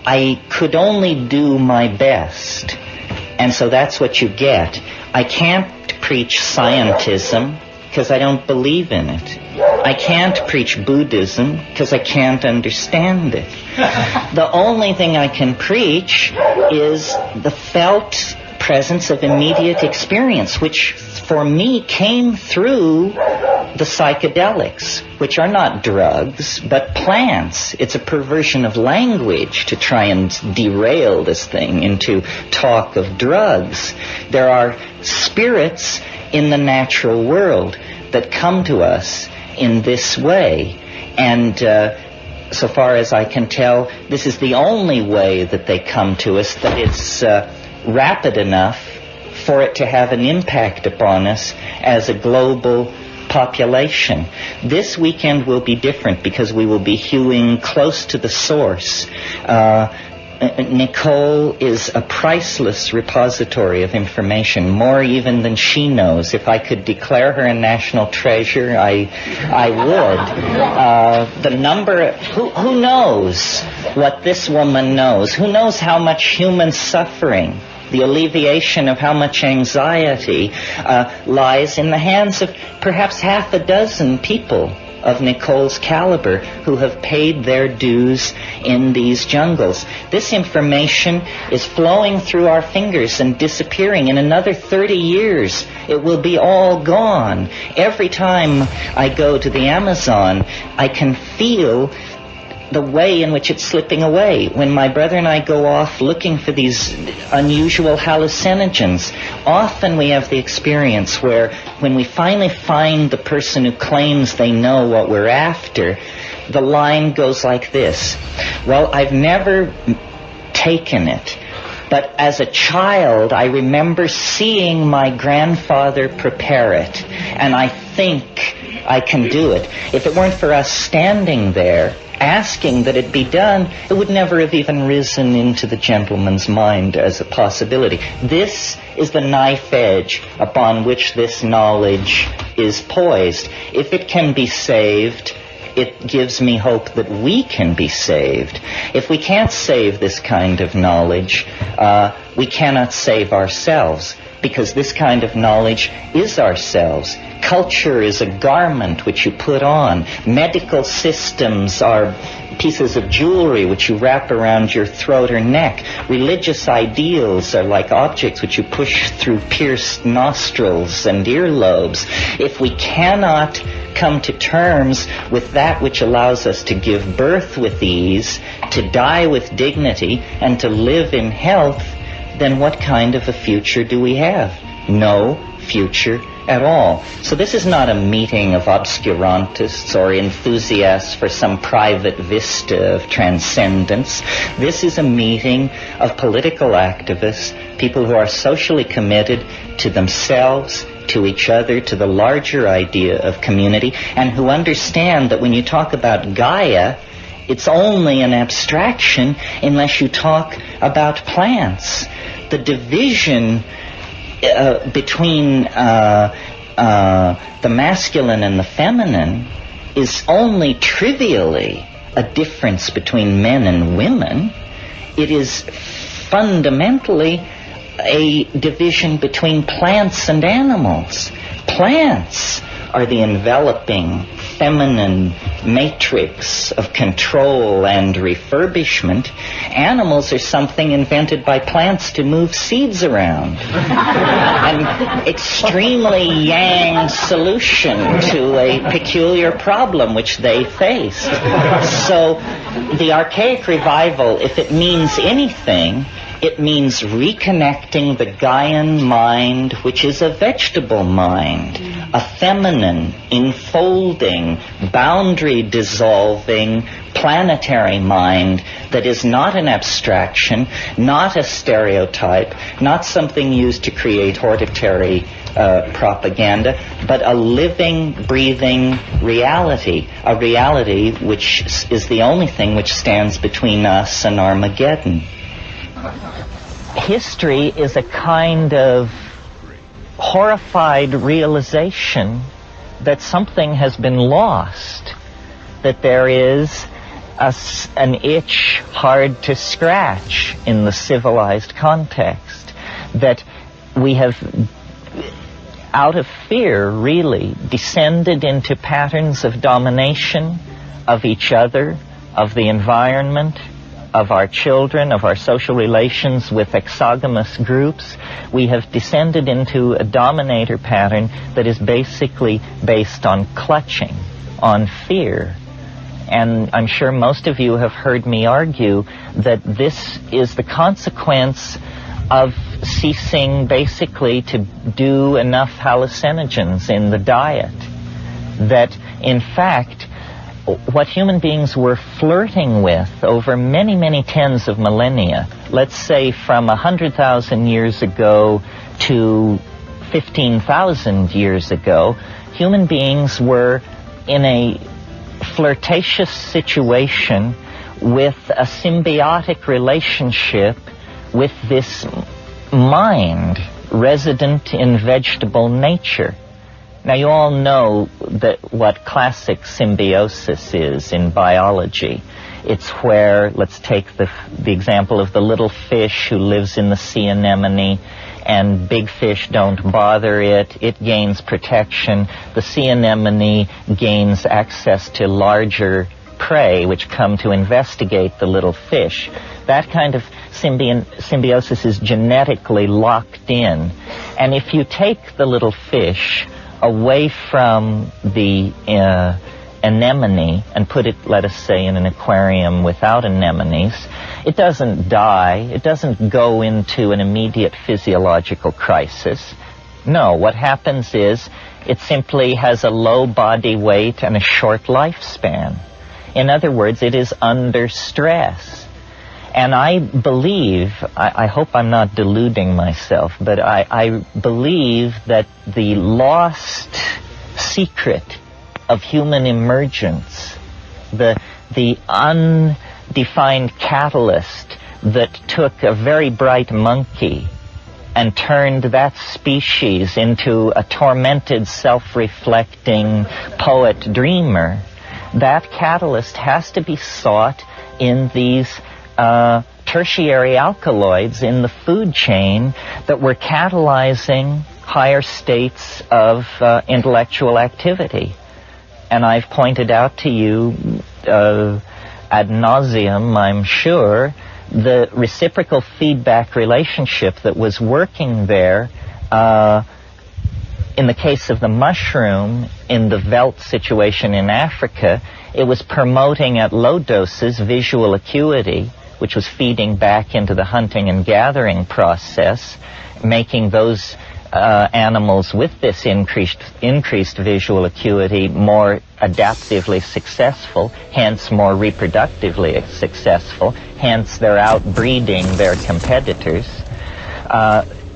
Speaker 3: I could only do my best. And so that's what you get. I can't preach scientism because I don't believe in it. I can't preach Buddhism because I can't understand it. The only thing I can preach is the felt presence of immediate experience, which for me came through the psychedelics, which are not drugs, but plants. It's a perversion of language to try and derail this thing into talk of drugs. There are spirits in the natural world that come to us in this way. And so far as I can tell, this is the only way that they come to us, that it's rapid enough for it to have an impact upon us as a global population. This weekend will be different because we will be hewing close to the source. Nicole is a priceless repository of information, more even than she knows. If I could declare her a national treasure, I would. The number, who knows what this woman knows? Who knows how much human suffering, the alleviation of how much anxiety lies in the hands of perhaps half a dozen people of Nicole's caliber who have paid their dues in these jungles. This information is flowing through our fingers and disappearing. In another 30 years, it will be all gone. Every time I go to the Amazon, I can feel the way in which it's slipping away. When my brother and I go off looking for these unusual hallucinogens, often we have the experience where when we finally find the person who claims they know what we're after, the line goes like this: well, I've never taken it,
Speaker 18: But as a child, I remember seeing my grandfather prepare it, and I think I can do it. If it weren't for us standing there asking that it be done, it would never have even risen into the gentleman's mind as a possibility. This is the knife edge upon which this knowledge is poised. If it can be saved, it gives me hope that we can be saved. If we can't save this kind of knowledge, we cannot save ourselves, because this kind of knowledge is ourselves. Culture is a garment which you put on. Medical systems are pieces of jewelry which you wrap around your throat or neck. Religious ideals are like objects which you push through pierced nostrils and earlobes. If we cannot come to terms with that which allows us to give birth with ease, to die with dignity, and to live in health, then what kind of a future do we have? No future at all. So this is not a meeting of obscurantists or enthusiasts for some private vista of transcendence. This is a meeting of political activists, people who are socially committed to themselves, to each other, to the larger idea of community, and who understand that when you talk about Gaia, it's only an abstraction unless you talk about plants. The division between the masculine and the feminine is only trivially a difference between men and women. It is fundamentally a division between plants and animals. Plants are the enveloping feminine matrix of control and refurbishment. Animals are something invented by plants to move seeds around. An extremely yang solution to a peculiar problem which they faced. So the archaic revival, if it means anything, it means reconnecting the Gaian mind, which is a vegetable mind, a feminine, enfolding, boundary-dissolving, planetary mind that is not an abstraction, not a stereotype, not something used to create hortatory propaganda, but a living, breathing reality, a reality which is the only thing which stands between us and Armageddon. History is a kind of horrified realization that something has been lost, that there is an itch hard to scratch in the civilized context, that we have, out of fear, really, descended into patterns of domination of each other, of the environment, of our children, of our social relations with exogamous groups. We have descended into a dominator pattern that is basically based on clutching, on fear. And I'm sure most of you have heard me argue that this is the consequence of ceasing basically to do enough hallucinogens in the diet. That, in fact, what human beings were flirting with over many, many tens of millennia, let's say from 100,000 years ago to 15,000 years ago, human beings were in a flirtatious situation with a symbiotic relationship with this mind resident in vegetable nature. Now, you all know that what classic symbiosis is in biology. It's where, let's take the example of the little fish who lives in the sea anemone, and big fish don't bother it. It gains protection. The sea anemone gains access to larger prey, which come to investigate the little fish. That kind of symbiosis is genetically locked in. And if you take the little fish away from the anemone and put it, let us say, in an aquarium without anemones, it doesn't die. It doesn't go into an immediate physiological crisis. No, what happens is it simply has a low body weight and a short lifespan. In other words, it is under stress. And I believe, I hope I'm not deluding myself, but I believe that the lost secret of human emergence, the undefined catalyst that took a very bright monkey and turned that species into a tormented, self-reflecting poet-dreamer, that catalyst has to be sought in these tertiary alkaloids in the food chain that were catalyzing higher states of intellectual activity. And I've pointed out to you ad nauseum, I'm sure, the reciprocal feedback relationship that was working there in the case of the mushroom in the veldt situation in Africa. It was promoting at low doses visual acuity, which was feeding back into the hunting and gathering process, making those animals with this increased visual acuity more adaptively successful, hence more reproductively successful, hence they're outbreeding their competitors.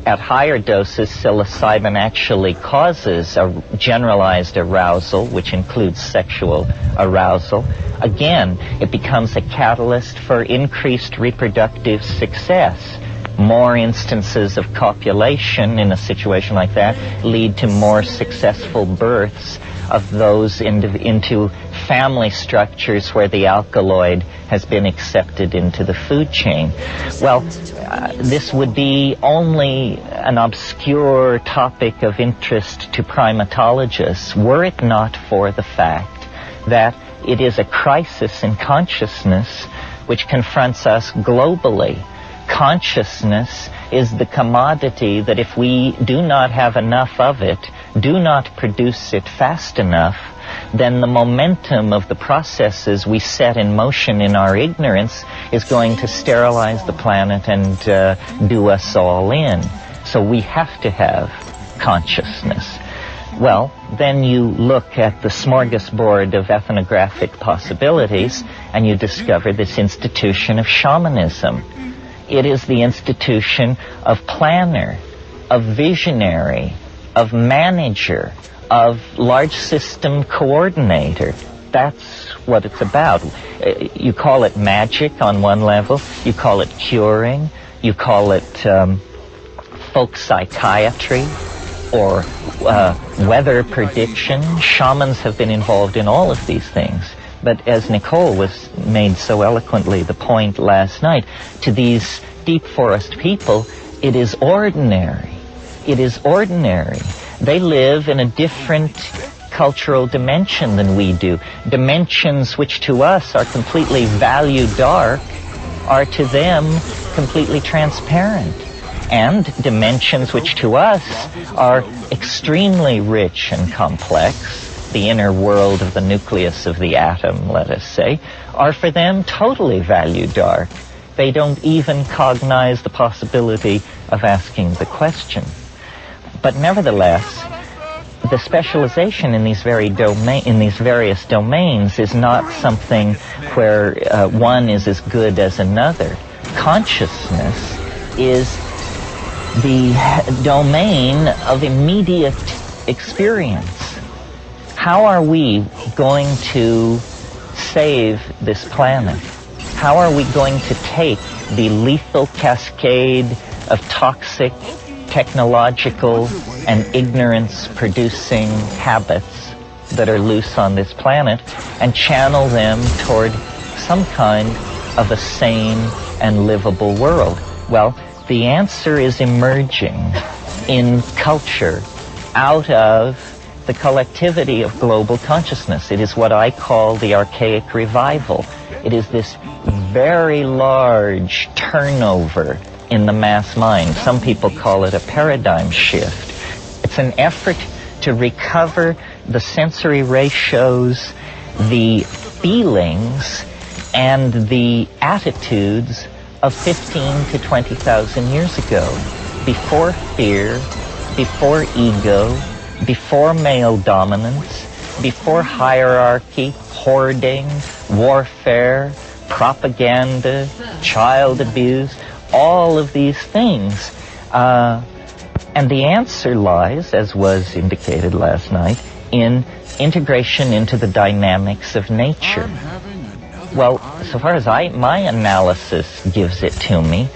Speaker 18: At higher doses, psilocybin actually causes a generalized arousal, which includes sexual arousal. Again, it becomes a catalyst for increased reproductive success. More instances of copulation in a situation like that lead to more successful births of those into family structures where the alkaloid has been accepted into the food chain. Well, this would be only an obscure topic of interest to primatologists were it not for the fact that it is a crisis in consciousness which confronts us globally. Consciousness is the commodity that if we do not have enough of it, do not produce it fast enough, then the momentum of the processes we set in motion in our ignorance is going to sterilize the planet and do us all in. So we have to have consciousness. Well, then you look at the smorgasbord of ethnographic possibilities and you discover this institution of shamanism. It is the institution of planner, of visionary, of manager, of large system coordinator. That's what it's about. You call it magic on one level, you call it curing, you call it folk psychiatry, or weather prediction. Shamans have been involved in all of these things. But as Nicole made so eloquently the point last night, to these deep forest people, it is ordinary. It is ordinary. They live in a different cultural dimension than we do. Dimensions which to us are completely value dark are to them completely transparent. And dimensions which to us are extremely rich and complex, the inner world of the nucleus of the atom, let us say, are for them totally value dark. They don't even cognize the possibility of asking the question. But nevertheless, the specialization in these various domains is not something where one is as good as another. Consciousness is the domain of immediate experience. How are we going to save this planet? How are we going to take the lethal cascade of toxic, technological, and ignorance-producing habits that are loose on this planet and channel them toward some kind of a sane and livable world? Well, the answer is emerging in culture out of the collectivity of global consciousness. It is what I call the archaic revival. It is this very large turnover in the mass mind. Some people call it a paradigm shift. It's an effort to recover the sensory ratios, the feelings, and the attitudes of 15 to 20,000 years ago, before fear, before ego, before male dominance, before hierarchy, hoarding, warfare, propaganda, child abuse, all of these things. And the answer lies, as was indicated last night, in integration into the dynamics of nature. Well, so far as my analysis gives it to me,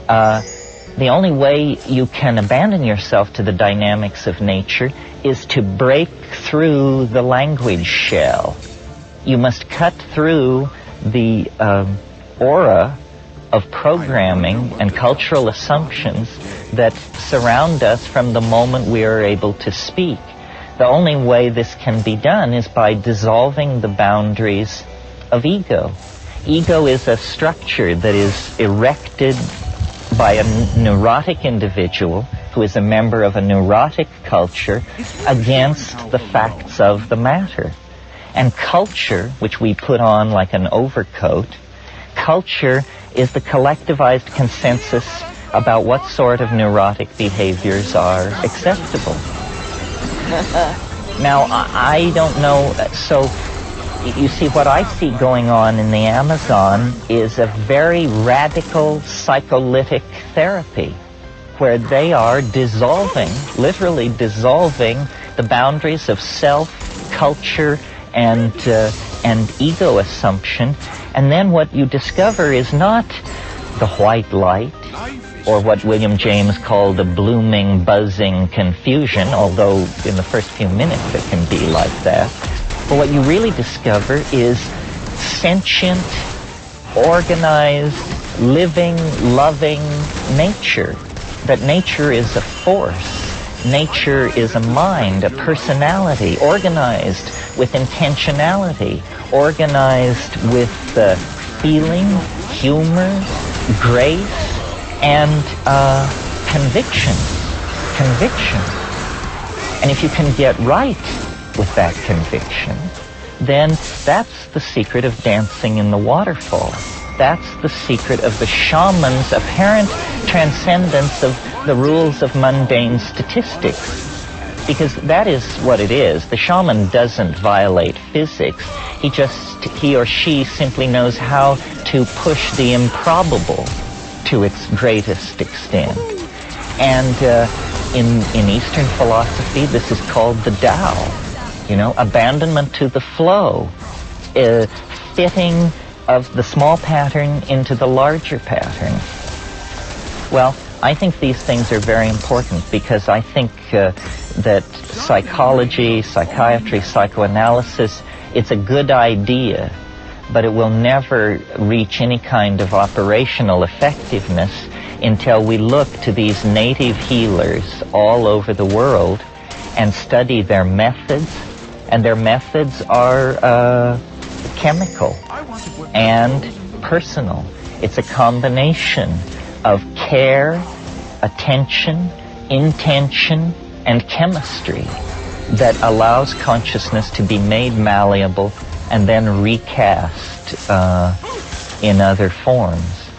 Speaker 18: the only way you can abandon yourself to the dynamics of nature is to break through the language shell. You must cut through the aura of programming and cultural assumptions that surround us from the moment we are able to speak. The only way this can be done is by dissolving the boundaries of ego. Ego is a structure that is erected by a neurotic individual who is a member of a neurotic culture against the facts of the matter. And culture, which we put on like an overcoat, culture is the collectivized consensus about what sort of neurotic behaviors are acceptable. Now, I don't know, so you see, what I see going on in the Amazon is a very radical psycholytic therapy where they are dissolving, literally dissolving the boundaries of self, culture, and ego assumption. And then what you discover is not the white light, or what William James called a blooming, buzzing confusion, although in the first few minutes it can be like that. But what you really discover is sentient, organized, living, loving nature. That nature is a force. Nature is a mind, a personality, organized with intentionality, organized with feeling, humor, grace, and conviction. Conviction. And if you can get right with that conviction, then that's the secret of dancing in the waterfall. That's the secret of the shaman's apparent transcendence of the rules of mundane statistics. Because that is what it is. The shaman doesn't violate physics. He or she simply knows how to push the improbable to its greatest extent. And in Eastern philosophy, this is called the Tao. You know, abandonment to the flow, fitting of the small pattern into the larger pattern. Well, I think these things are very important because I think that psychology, psychiatry, psychoanalysis, it's a good idea, but it will never reach any kind of operational effectiveness until we look to these native healers all over the world and study their methods. And their methods are chemical and personal. It's a combination of care, attention, intention, and chemistry that allows consciousness to be made malleable and then recast in other forms.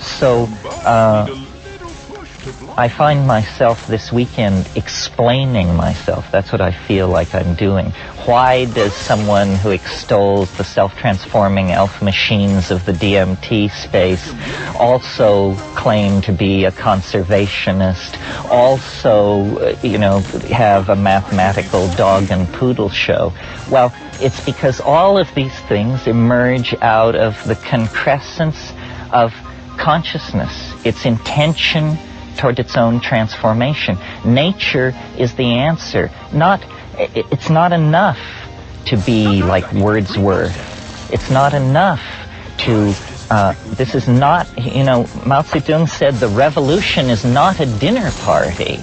Speaker 18: So I find myself this weekend explaining myself. That's what I feel like I'm doing. Why does someone who extols the self-transforming elf machines of the DMT space also claim to be a conservationist, also, have a mathematical dog and poodle show? Well, it's because all of these things emerge out of the concrescence of consciousness, its intention toward its own transformation. Nature is the answer. It's not enough to be like Wordsworth. It's not enough to, this is not, Mao Zedong said the revolution is not a dinner party.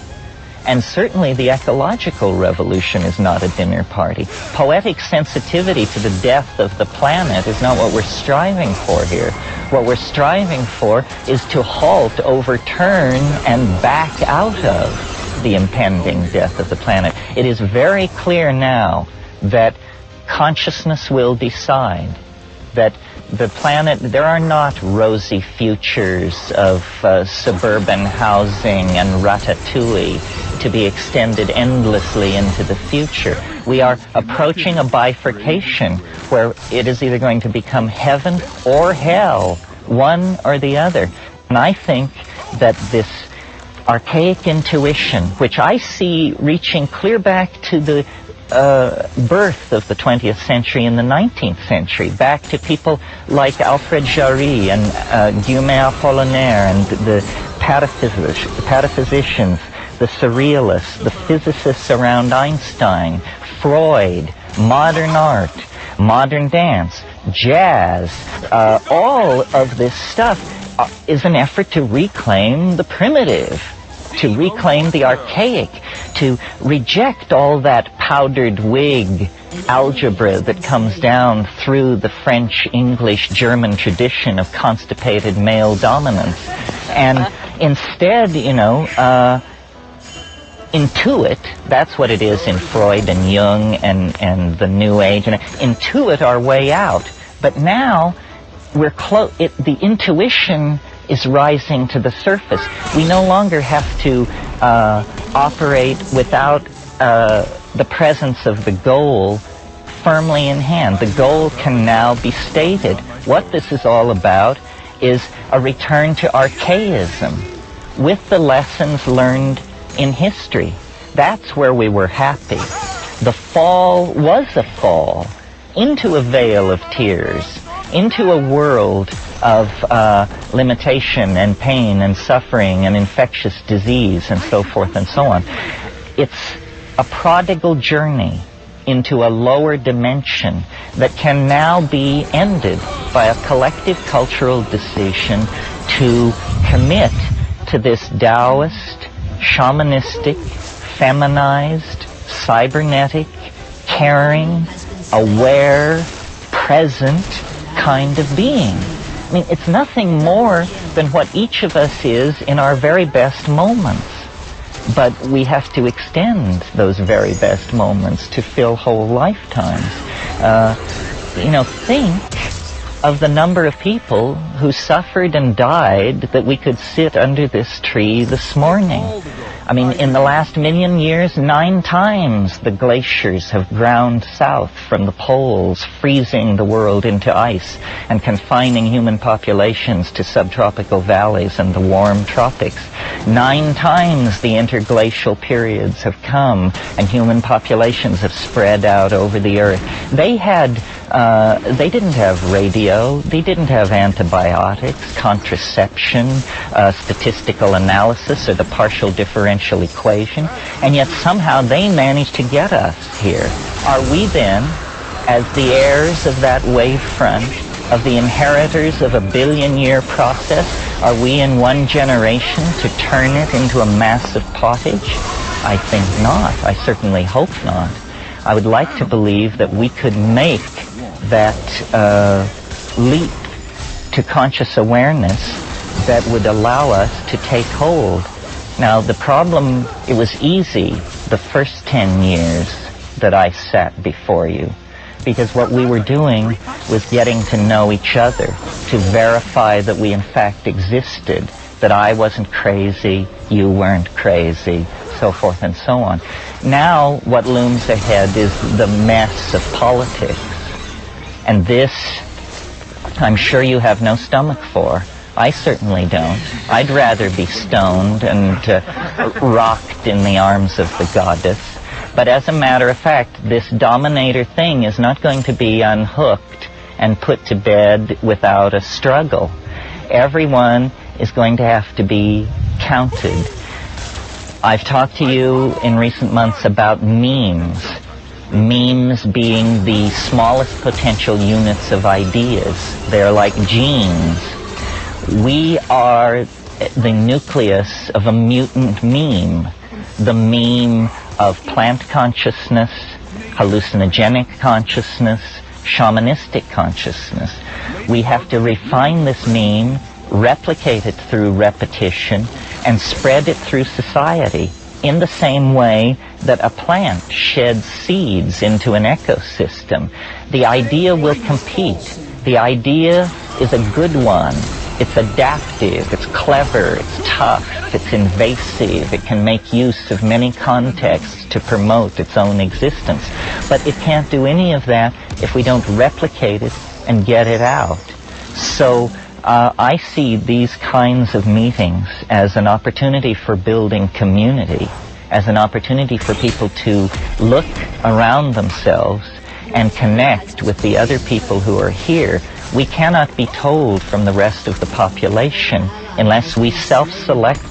Speaker 18: And certainly the ecological revolution is not a dinner party. Poetic sensitivity to the death of the planet is not what we're striving for here. What we're striving for is to halt, overturn, and back out of the impending death of the planet. It is very clear now that consciousness will decide that the planet, there are not rosy futures of suburban housing and ratatouille to be extended endlessly into the future. We are approaching a bifurcation where it is either going to become heaven or hell, one or the other. And I think that this archaic intuition, which I see reaching clear back to the birth of the 20th century and the 19th century, back to people like Alfred Jarry and Guillaume Apollinaire and the pataphysicians, the surrealists, the physicists around Einstein, Freud, modern art, modern dance, jazz, all of this stuff is an effort to reclaim the primitive, to reclaim the archaic, to reject all that powdered wig algebra that comes down through the French, English, German tradition of constipated male dominance. And instead, intuit, that's what it is in Freud and Jung and the New Age, and intuit our way out. But now, the intuition is rising to the surface. We no longer have to operate without the presence of the goal firmly in hand. The goal can now be stated. What this is all about is a return to archaism with the lessons learned in history. That's where we were happy. The fall was a fall into a veil of tears, into a world of limitation and pain and suffering and infectious disease and so forth and so on. It's a prodigal journey into a lower dimension that can now be ended by a collective cultural decision to commit to this Taoist, shamanistic, feminized, cybernetic, caring, aware, present kind of being. I mean, it's nothing more than what each of us is in our very best moments. But we have to extend those very best moments to fill whole lifetimes. Think of the number of people who suffered and died that we could sit under this tree this morning. I mean, in the last million years, 9 times the glaciers have ground south from the poles, freezing the world into ice and confining human populations to subtropical valleys and the warm tropics. 9 times the interglacial periods have come and human populations have spread out over the earth. They didn't have radio, they didn't have antibiotics, contraception, statistical analysis, or the partial differential equation, and yet somehow they managed to get us here. Are we then, as the heirs of that wave front, of the inheritors of a billion-year process, are we in one generation to turn it into a massive pottage? I think not. I certainly hope not. I would like to believe that we could make that leap to conscious awareness that would allow us to take hold. Now, the problem, it was easy the first 10 years that I sat before you, because what we were doing was getting to know each other, to verify that we in fact existed, that I wasn't crazy, you weren't crazy, so forth and so on. Now, what looms ahead is the mess of politics. And this, I'm sure you have no stomach for. I certainly don't. I'd rather be stoned and rocked in the arms of the goddess. But as a matter of fact, this dominator thing is not going to be unhooked and put to bed without a struggle. Everyone is going to have to be counted. I've talked to you in recent months about memes. Memes being the smallest potential units of ideas. They're like genes. We are the nucleus of a mutant meme. The meme of plant consciousness, hallucinogenic consciousness, shamanistic consciousness. We have to refine this meme, replicate it through repetition, and spread it through society in the same way that a plant sheds seeds into an ecosystem. The idea will compete. The idea is a good one. It's adaptive, it's clever, it's tough, it's invasive, it can make use of many contexts to promote its own existence. But it can't do any of that if we don't replicate it and get it out. So I see these kinds of meetings as an opportunity for building community, as an opportunity for people to look around themselves and connect with the other people who are here. We cannot be told from the rest of the population unless we self-select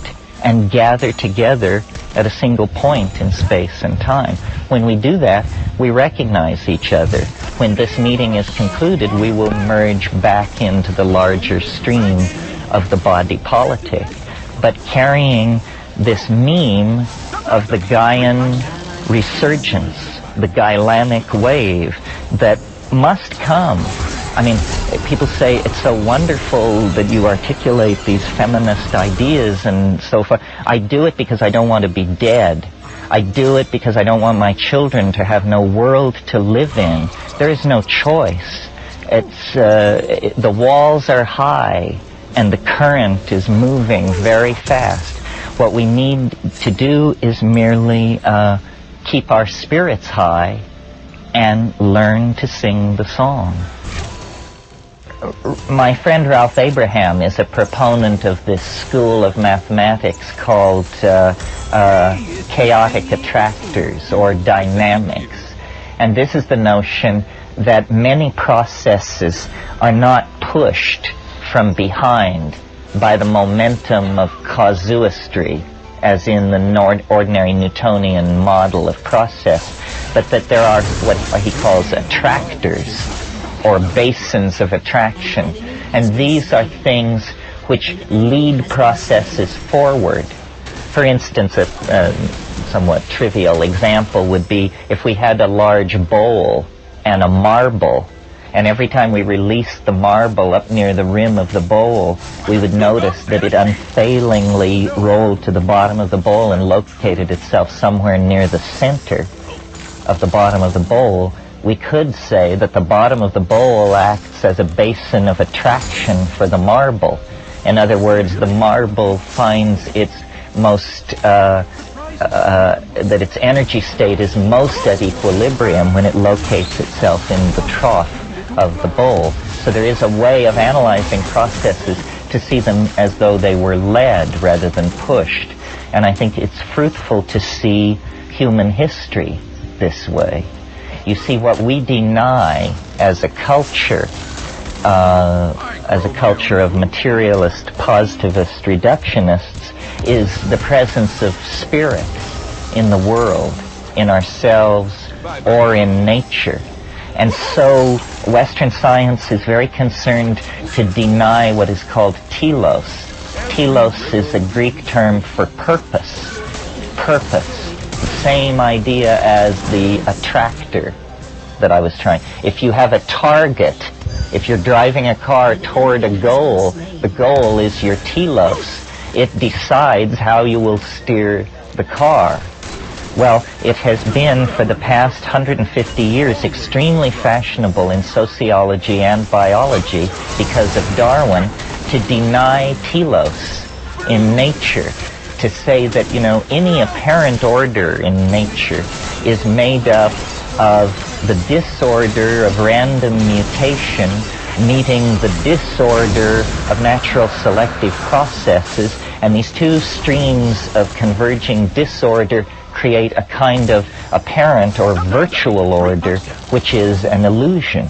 Speaker 18: and gather together at a single point in space and time. When we do that, we recognize each other. When this meeting is concluded, we will merge back into the larger stream of the body politic. But carrying this meme of the Gaian resurgence, the Gailanic wave that must come. I mean, people say it's so wonderful that you articulate these feminist ideas and so forth. I do it because I don't want to be dead. I do it because I don't want my children to have no world to live in. There is no choice. It's the walls are high and the current is moving very fast. What we need to do is merely keep our spirits high and learn to sing the song. My friend Ralph Abraham is a proponent of this school of mathematics called chaotic attractors or dynamics. And this is the notion that many processes are not pushed from behind by the momentum of casuistry, as in the ordinary Newtonian model of process, but that there are what he calls attractors, or basins of attraction. And these are things which lead processes forward. For instance, a somewhat trivial example would be if we had a large bowl and a marble, and every time we released the marble up near the rim of the bowl, we would notice that it unfailingly rolled to the bottom of the bowl and located itself somewhere near the center of the bottom of the bowl. We could say that the bottom of the bowl acts as a basin of attraction for the marble. In other words, the marble finds its most, that its energy state is most at equilibrium when it locates itself in the trough of the bowl. So there is a way of analyzing processes to see them as though they were led rather than pushed. And I think it's fruitful to see human history this way. You see, what we deny as a culture of materialist, positivist reductionists, is the presence of spirit in the world, in ourselves, or in nature. And so Western science is very concerned to deny what is called telos. Telos is a Greek term for purpose. Purpose. The same idea as the attractor that I was trying. If you have a target, if you're driving a car toward a goal, the goal is your telos. It decides how you will steer the car. Well, it has been for the past 150 years extremely fashionable in sociology and biology because of Darwin to deny telos in nature, to say that, you know, any apparent order in nature is made up of the disorder of random mutation meeting the disorder of natural selective processes, and these two streams of converging disorder create a kind of apparent or virtual order, which is an illusion.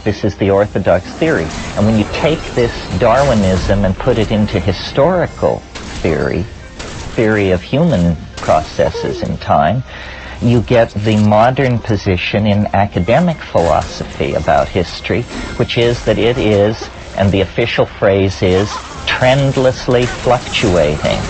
Speaker 18: This is the orthodox theory. And when you take this Darwinism and put it into historical theory of human processes in time, you get the modern position in academic philosophy about history, which is that it is, and the official phrase is, trendlessly fluctuating.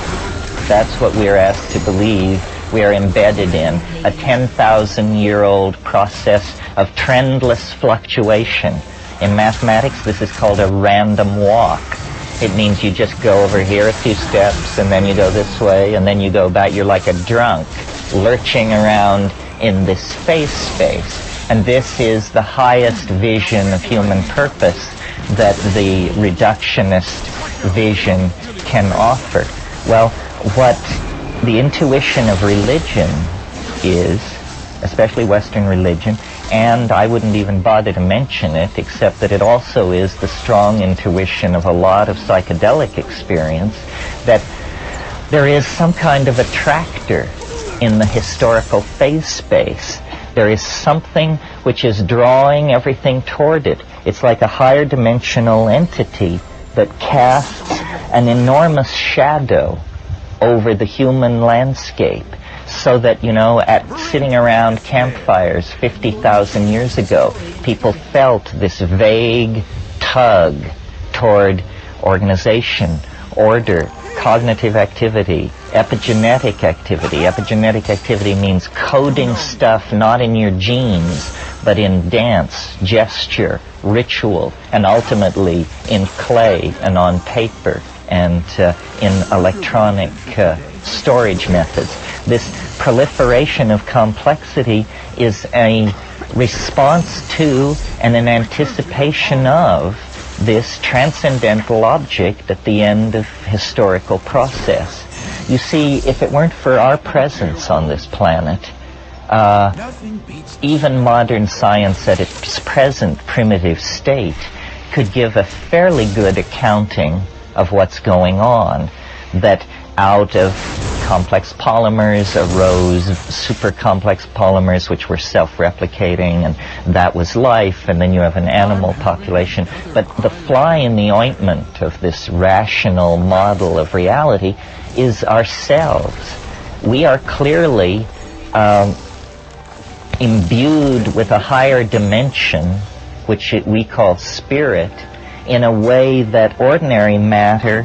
Speaker 18: That's what we're asked to believe we are embedded in, a 10,000-year-old process of trendless fluctuation. In mathematics, this is called a random walk. It means you just go over here a few steps, and then you go this way, and then you go back. You're like a drunk, lurching around in this space. And this is the highest vision of human purpose that the reductionist vision can offer. Well, what the intuition of religion is, especially Western religion, and I wouldn't even bother to mention it, except that it also is the strong intuition of a lot of psychedelic experience, that there is some kind of attractor in the historical phase space. There is something which is drawing everything toward it. It's like a higher dimensional entity that casts an enormous shadow over the human landscape, so that, you know, at sitting around campfires 50,000 years ago, people felt this vague tug toward organization, order, cognitive activity, epigenetic activity. Epigenetic activity means coding stuff not in your genes, but in dance, gesture, ritual, and ultimately in clay and on paper and in electronic storage methods. This proliferation of complexity is a response to and an anticipation of this transcendental object at the end of historical process. You see, if it weren't for our presence on this planet, even modern science at its present primitive state could give a fairly good accounting of what's going on, that out of complex polymers arose super complex polymers which were self-replicating, and that was life, and then you have an animal population. But the fly in the ointment of this rational model of reality is ourselves. We are clearly imbued with a higher dimension, which we call spirit, in a way that ordinary matter,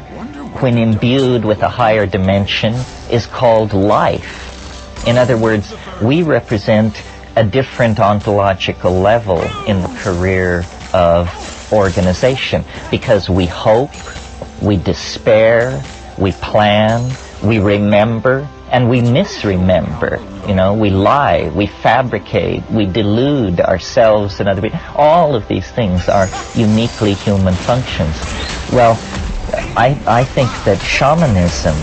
Speaker 18: when imbued with a higher dimension, is called life. In other words, we represent a different ontological level in the career of organization, because we hope, we despair, we plan, we remember, and we misremember. You know, we lie, we fabricate, we delude ourselves and other people. All of these things are uniquely human functions. Well, I think that shamanism,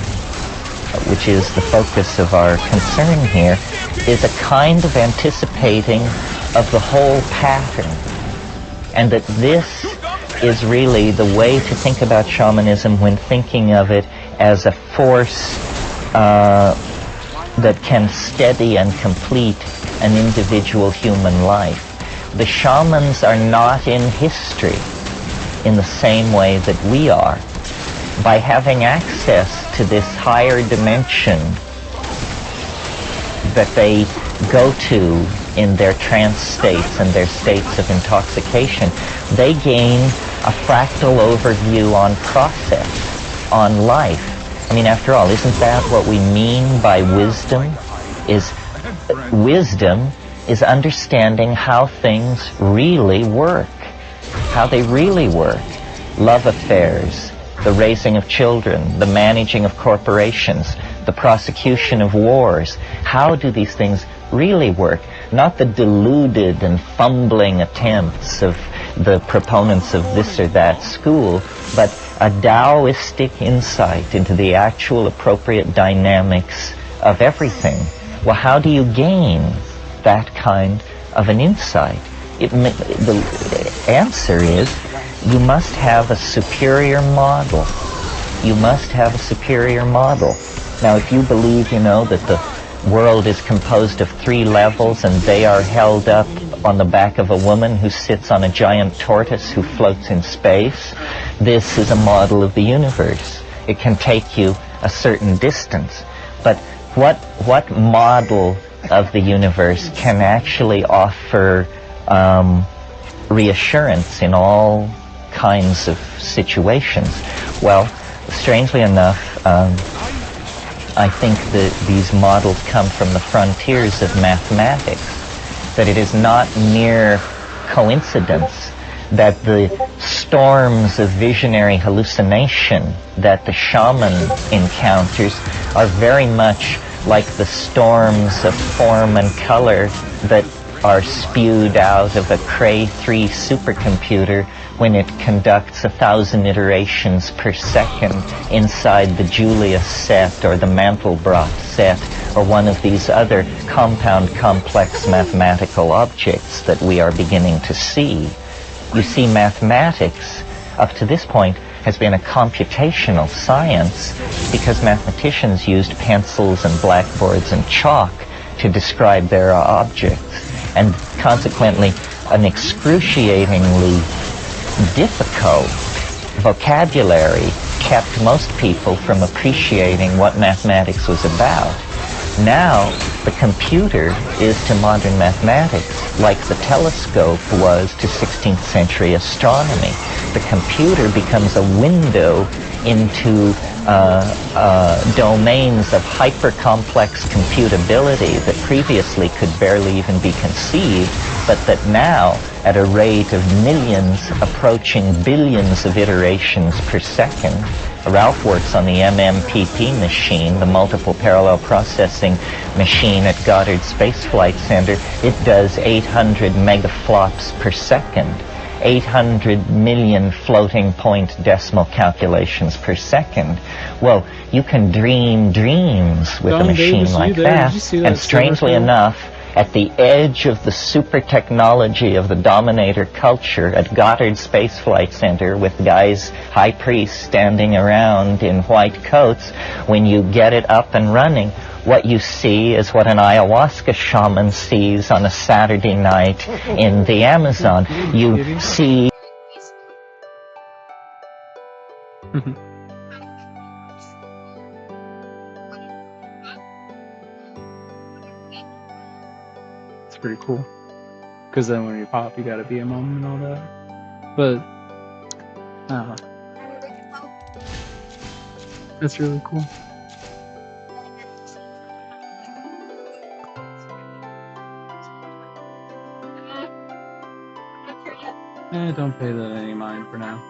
Speaker 18: which is the focus of our concern here, is a kind of anticipating of the whole pattern. And that this is really the way to think about shamanism when thinking of it as a force that can steady and complete an individual human life. The shamans are not in history in the same way that we are. By having access to this higher dimension that they go to in their trance states and their states of intoxication, they gain a fractal overview on process, on life. I mean, after all, isn't that what we mean by wisdom? Wisdom is understanding how things really work, how they really work. Love affairs, the raising of children, the managing of corporations, the prosecution of wars. How do these things really work? Not the deluded and fumbling attempts of the proponents of this or that school, but a Taoistic insight into the actual appropriate dynamics of everything. Well, how do you gain that kind of an insight? The answer is, you must have a superior model. You must have a superior model. Now, if you believe, you know, that the world is composed of 3 levels and they are held up on the back of a woman who sits on a giant tortoise who floats in space, this is a model of the universe. It can take you a certain distance. But what model of the universe can actually offer reassurance in all kinds of situations? Well, strangely enough, I think that these models come from the frontiers of mathematics, that it is not mere coincidence that the storms of visionary hallucination that the shaman encounters are very much like the storms of form and color that are spewed out of a Cray 3 supercomputer when it conducts 1,000 iterations per second inside the Julius set or the Mandelbrot set or one of these other compound complex mathematical objects that we are beginning to see. You see, mathematics, up to this point, has been a computational science because mathematicians used pencils and blackboards and chalk to describe their objects, and consequently an excruciatingly difficult vocabulary kept most people from appreciating what mathematics was about. Now, the computer is to modern mathematics like the telescope was to 16th century astronomy. The computer becomes a window into domains of hyper-complex computability that previously could barely even be conceived, but that now, at a rate of millions approaching billions of iterations per second, Ralph works on the MMPP machine, the multiple parallel processing machine at Goddard Space Flight Center. It does 800 megaflops per second. 800 million floating point decimal calculations per second. Well, you can dream dreams with a machine like that, and strangely enough, at the edge of the super technology of the Dominator culture at Goddard Space Flight Center with guys, high priests standing around in white coats, when you get it up and running, what you see is what an ayahuasca shaman sees on a Saturday night in the Amazon. You see...
Speaker 1: It's pretty cool. Because then when you pop, you gotta be a moment and all that. But, I don't know. That's really cool. Don't pay that any mind for now.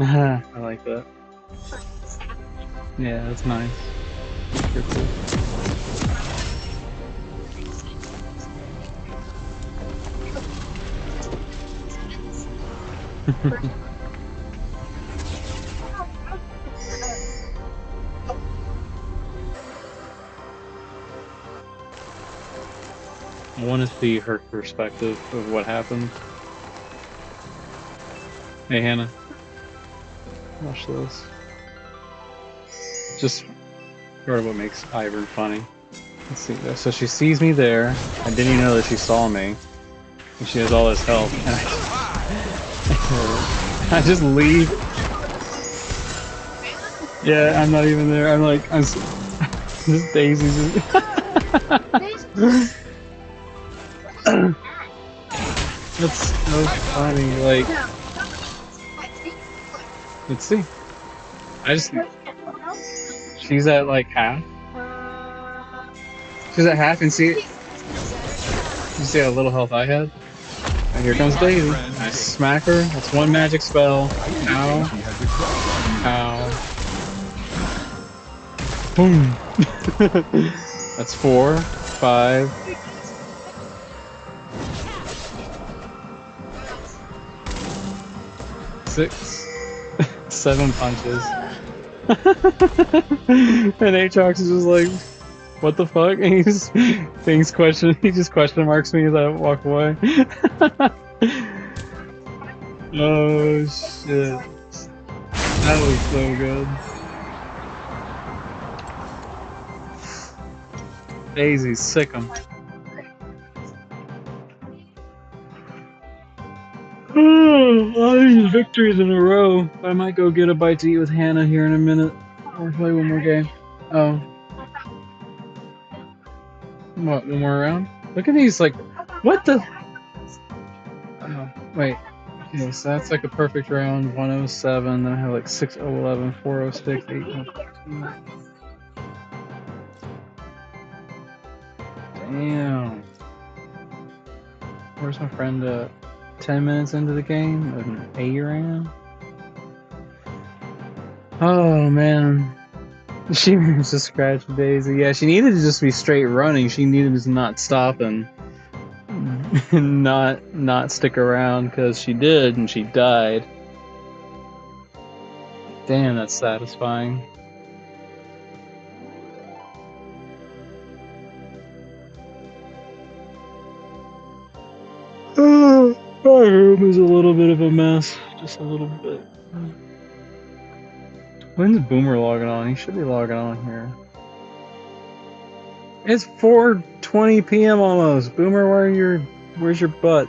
Speaker 1: I like that. Yeah, that's nice. Pretty cool. I want to see her perspective of what happened. Hey, Hannah. Watch this. Just part of what makes Ivern funny. Let's see. So she sees me there. I didn't even know that she saw me. And she has all this health. And I just leave. Yeah, I'm not even there. I'm like, I'm just Daisy's just... That's so funny, like... Let's see. She's at like half. She's at half and see... You see how little health I had? And here comes Daisy. I smack her. That's one magic spell. Ow. Ow. Boom. That's 4, 5. 6, 7 punches. And Aatrox is just like, what the fuck? And he just he just question marks me as I walk away. Oh shit. That was so good. Daisy, sick 'em. All these victories in a row. I might go get a bite to eat with Hannah here in a minute. Or play one more game. Oh. What, one more round? Look at these, like, what the? Oh, wait. Okay, so that's like a perfect round. 107, then I have like 6:11, 4:06, 8:02. Damn. Where's my friend at? 10 minutes into the game? An A-ran? Oh, man. She managed to scratch Daisy. Yeah, she needed to just be straight running. She needed to not stop and not stick around, because she did, and she died. Damn, that's satisfying. My room is a little bit of a mess. Just a little bit. When's Boomer logging on? He should be logging on here. It's 4:20 p.m. almost. Boomer, where's your butt?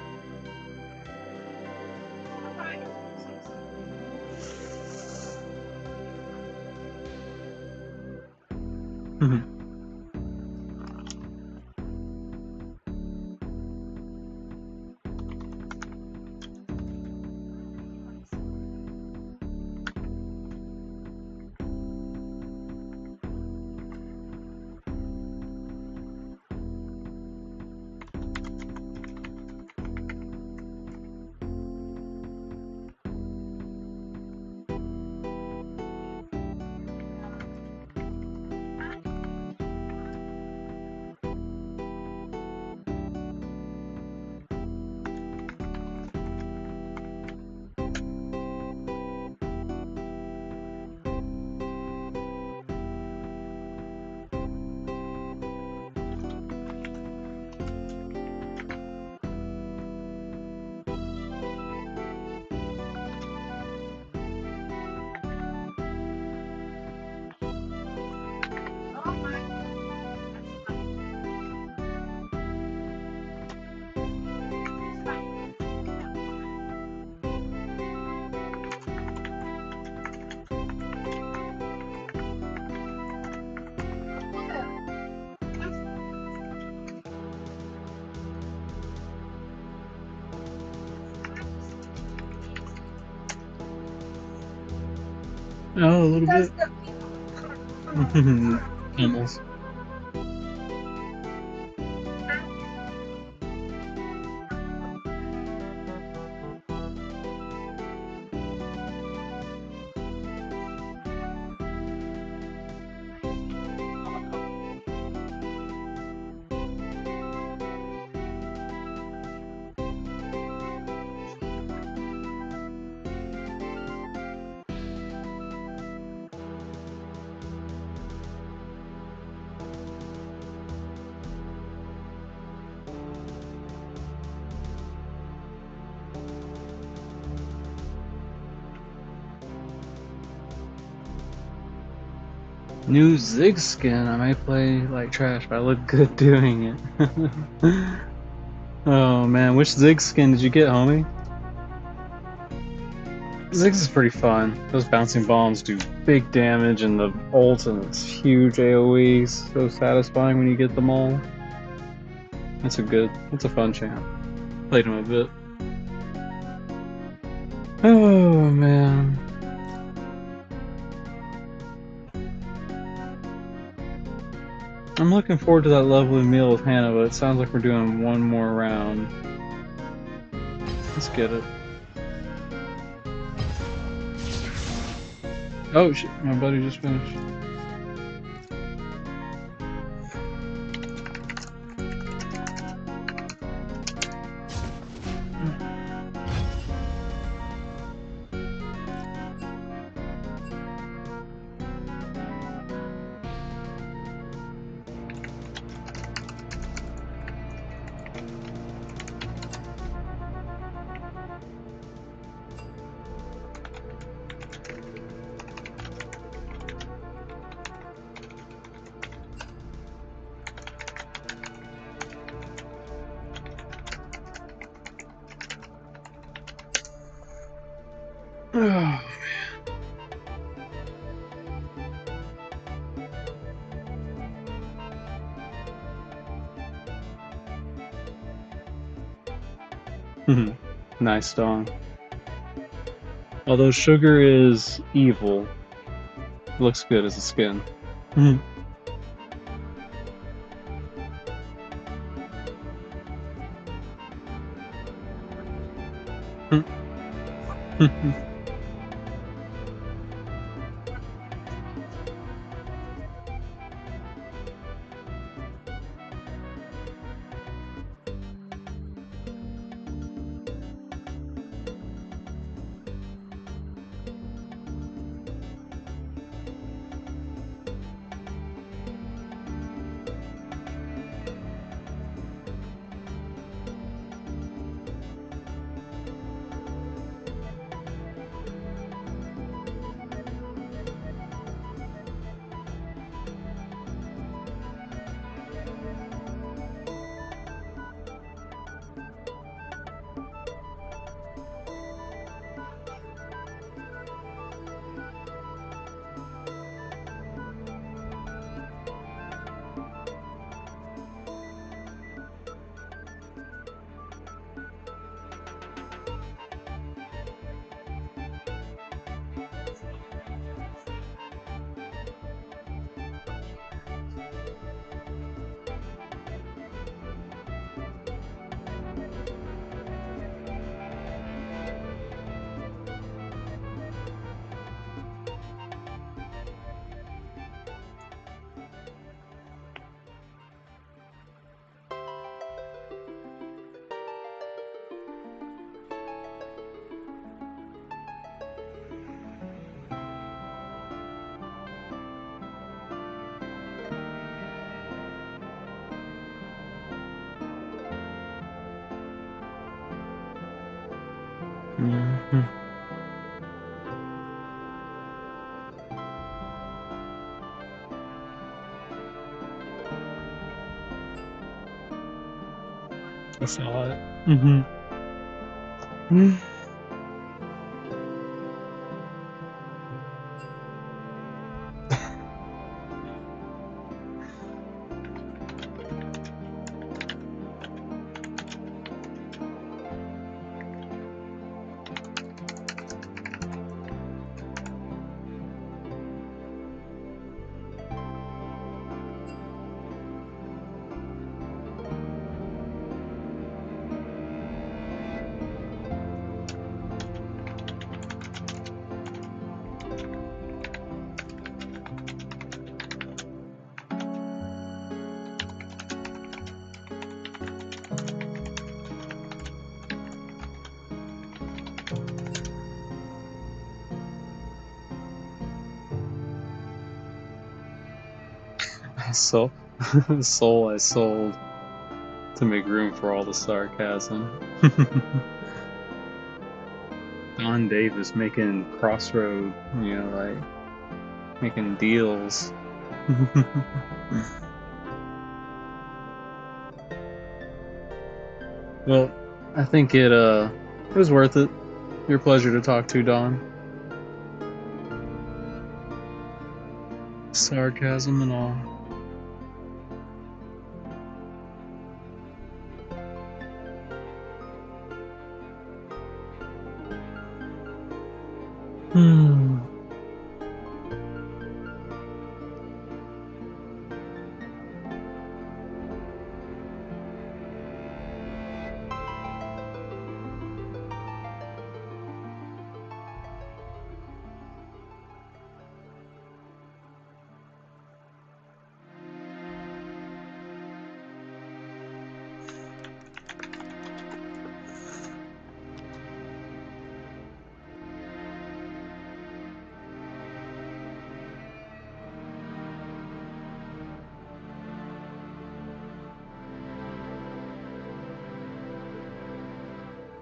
Speaker 1: Oh, a little bit. Almost. New Zig skin. I may play like trash, but I look good doing it. Oh man, which Zig skin did you get, homie? Ziggs is pretty fun. Those bouncing bombs do big damage, and the ult and its huge AoE is so satisfying when you get them all. That's a fun champ. Played him a bit. Oh man. I'm looking forward to that lovely meal with Hannah, but it sounds like we're doing one more round. Let's get it. Oh shit, my buddy just finished. Oh, man. Nice dong. Although sugar is evil, looks good as a skin. I saw it. So, soul I sold to make room for all the sarcasm. Don Davis making crossroad, like making deals. Well, I think it was worth it. Your pleasure to talk to, Don. Sarcasm and all.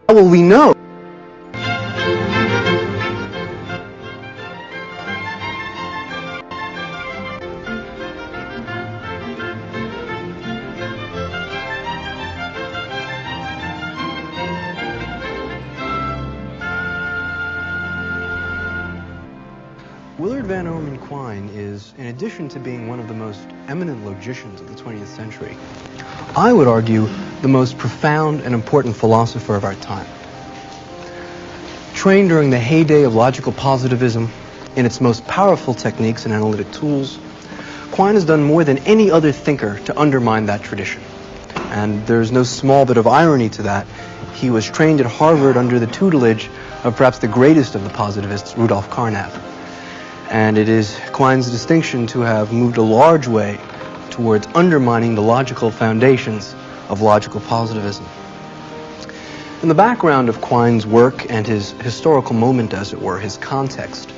Speaker 19: How will we know?
Speaker 20: Van Orman Quine is, in addition to being one of the most eminent logicians of the 20th century, I would argue the most profound and important philosopher of our time. Trained during the heyday of logical positivism in its most powerful techniques and analytic tools, Quine has done more than any other thinker to undermine that tradition. And there's no small bit of irony to that. He was trained at Harvard under the tutelage of perhaps the greatest of the positivists, Rudolf Carnap. And it is Quine's distinction to have moved a large way towards undermining the logical foundations of logical positivism. In the background of Quine's work and his historical moment, as it were, his context,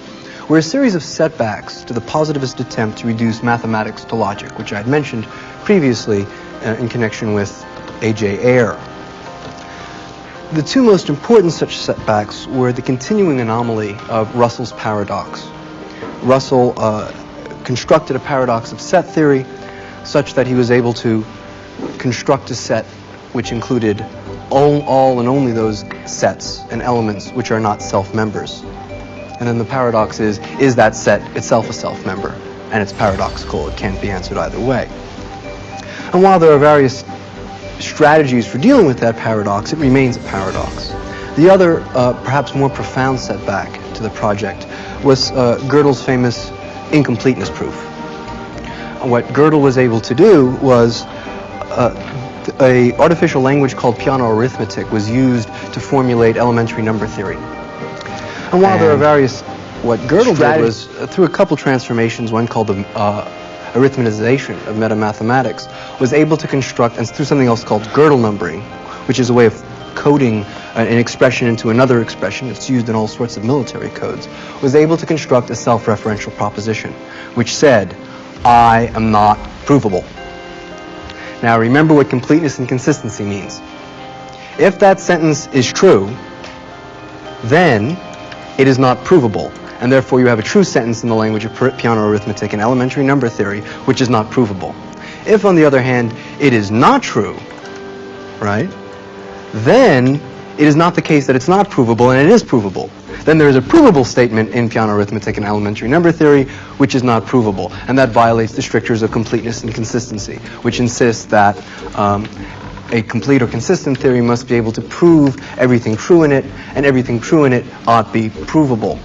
Speaker 20: were a series of setbacks to the positivist attempt to reduce mathematics to logic, which I had mentioned previously in connection with A.J. Ayer. The two most important such setbacks were the continuing anomaly of Russell's paradox. Russell constructed a paradox of set theory such that he was able to construct a set which included all and only those sets and elements which are not self-members. And then the paradox is that set itself a self-member? And it's paradoxical. It can't be answered either way. And while there are various strategies for dealing with that paradox, it remains a paradox. The other, perhaps more profound setback to the project was Gödel's famous incompleteness proof. What Gödel was able to do was a artificial language called piano arithmetic was used to formulate elementary number theory. And while there are various, what Gödel did was, through a couple transformations, one called the arithmetization of metamathematics, was able to construct, and through something else called Gödel numbering, which is a way of coding an expression into another expression, it's used in all sorts of military codes, was able to construct a self-referential proposition, which said, I am not provable. Now remember what completeness and consistency means. If that sentence is true, then it is not provable, and therefore you have a true sentence in the language of piano arithmetic and elementary number theory, which is not provable. If, on the other hand, it is not true, right, then it is not the case that it's not provable and it is provable. Then there is a provable statement in piano arithmetic and elementary number theory which is not provable, and that violates the strictures of completeness and consistency, which insists that a complete or consistent theory must be able to prove everything true in it, and everything true in it ought be provable.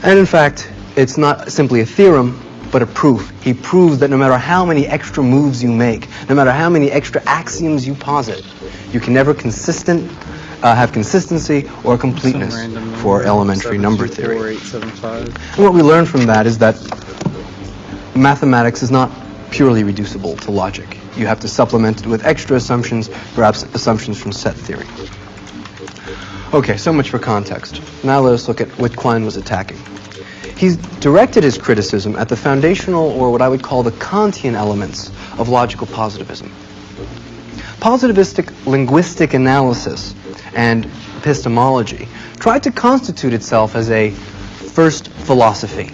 Speaker 20: And in fact, it's not simply a theorem, but a proof. He proves that no matter how many extra moves you make, no matter how many extra axioms you posit, you can never have consistency or completeness for elementary number theory. And what we learn from that is that mathematics is not purely reducible to logic. You have to supplement it with extra assumptions, perhaps assumptions from set theory. Okay, so much for context. Now let us look at what Quine was attacking. He's directed his criticism at the foundational, or what I would call the Kantian elements of logical positivism. Positivistic linguistic analysis and epistemology tried to constitute itself as a first philosophy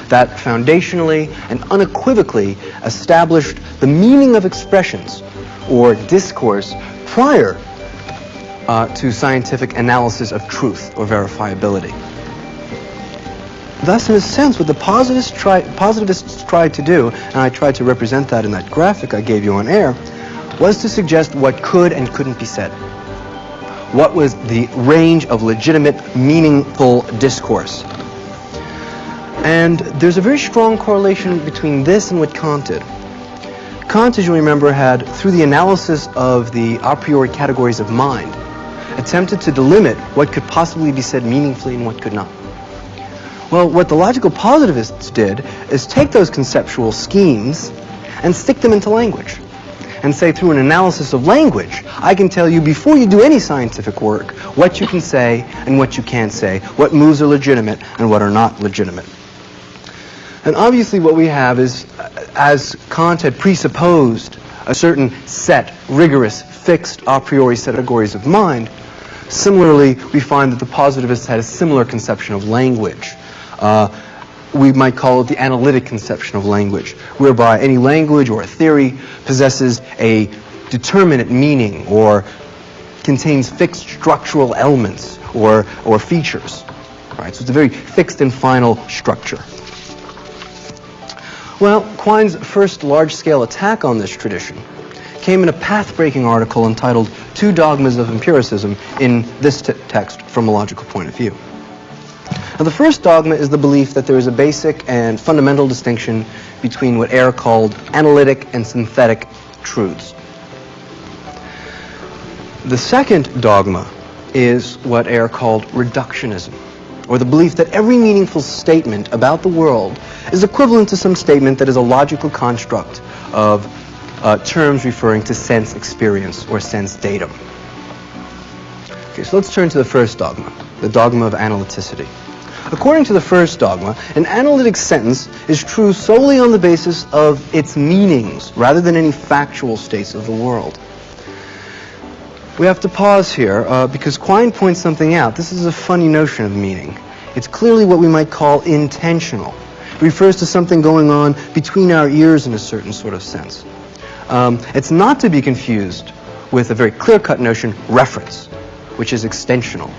Speaker 20: that foundationally and unequivocally established the meaning of expressions or discourse prior to scientific analysis of truth or verifiability. Thus, in a sense, what the positivists tried to do, and I tried to represent that in that graphic I gave you on air, was to suggest what could and couldn't be said. What was the range of legitimate, meaningful discourse? And there's a very strong correlation between this and what Kant did. Kant, as you remember, had, through the analysis of the a priori categories of mind, attempted to delimit what could possibly be said meaningfully and what could not. Well, what the logical positivists did is take those conceptual schemes and stick them into language. And say, through an analysis of language, I can tell you before you do any scientific work what you can say and what you can't say, what moves are legitimate and what are not legitimate. And obviously what we have is, as Kant had presupposed, a certain set, rigorous, fixed a priori categories of mind. Similarly, we find that the positivists had a similar conception of language. We might call it the analytic conception of language, whereby any language or a theory possesses a determinate meaning or contains fixed structural elements or features. Right? So it's a very fixed and final structure. Well, Quine's first large-scale attack on this tradition came in a path-breaking article entitled Two Dogmas of Empiricism in this text from a logical point of view. Now, the first dogma is the belief that there is a basic and fundamental distinction between what Ayer called analytic and synthetic truths. The second dogma is what Ayer called reductionism, or the belief that every meaningful statement about the world is equivalent to some statement that is a logical construct of terms referring to sense experience or sense datum. Okay, so let's turn to the first dogma, the dogma of analyticity. According to the first dogma, an analytic sentence is true solely on the basis of its meanings, rather than any factual states of the world. We have to pause here because Quine points something out. This is a funny notion of meaning. It's clearly what we might call intentional. It refers to something going on between our ears in a certain sort of sense. It's not to be confused with a very clear-cut notion, reference, which is extensional.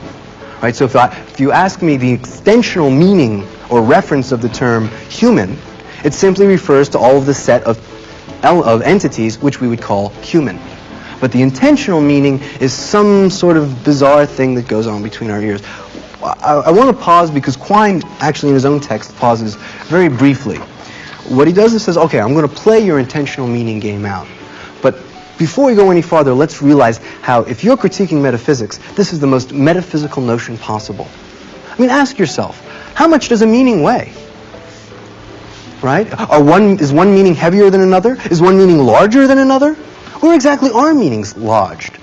Speaker 20: Right? So if you ask me the extensional meaning or reference of the term human, it simply refers to all of the set of entities which we would call human. But the intentional meaning is some sort of bizarre thing that goes on between our ears. I want to pause because Quine actually in his own text pauses very briefly. What he does is says, okay, I'm going to play your intentional meaning game out. But before we go any farther, let's realize how, if you're critiquing metaphysics, this is the most metaphysical notion possible. I mean, ask yourself, how much does a meaning weigh? Right? Is one meaning heavier than another? Is one meaning larger than another? Where exactly are meanings lodged?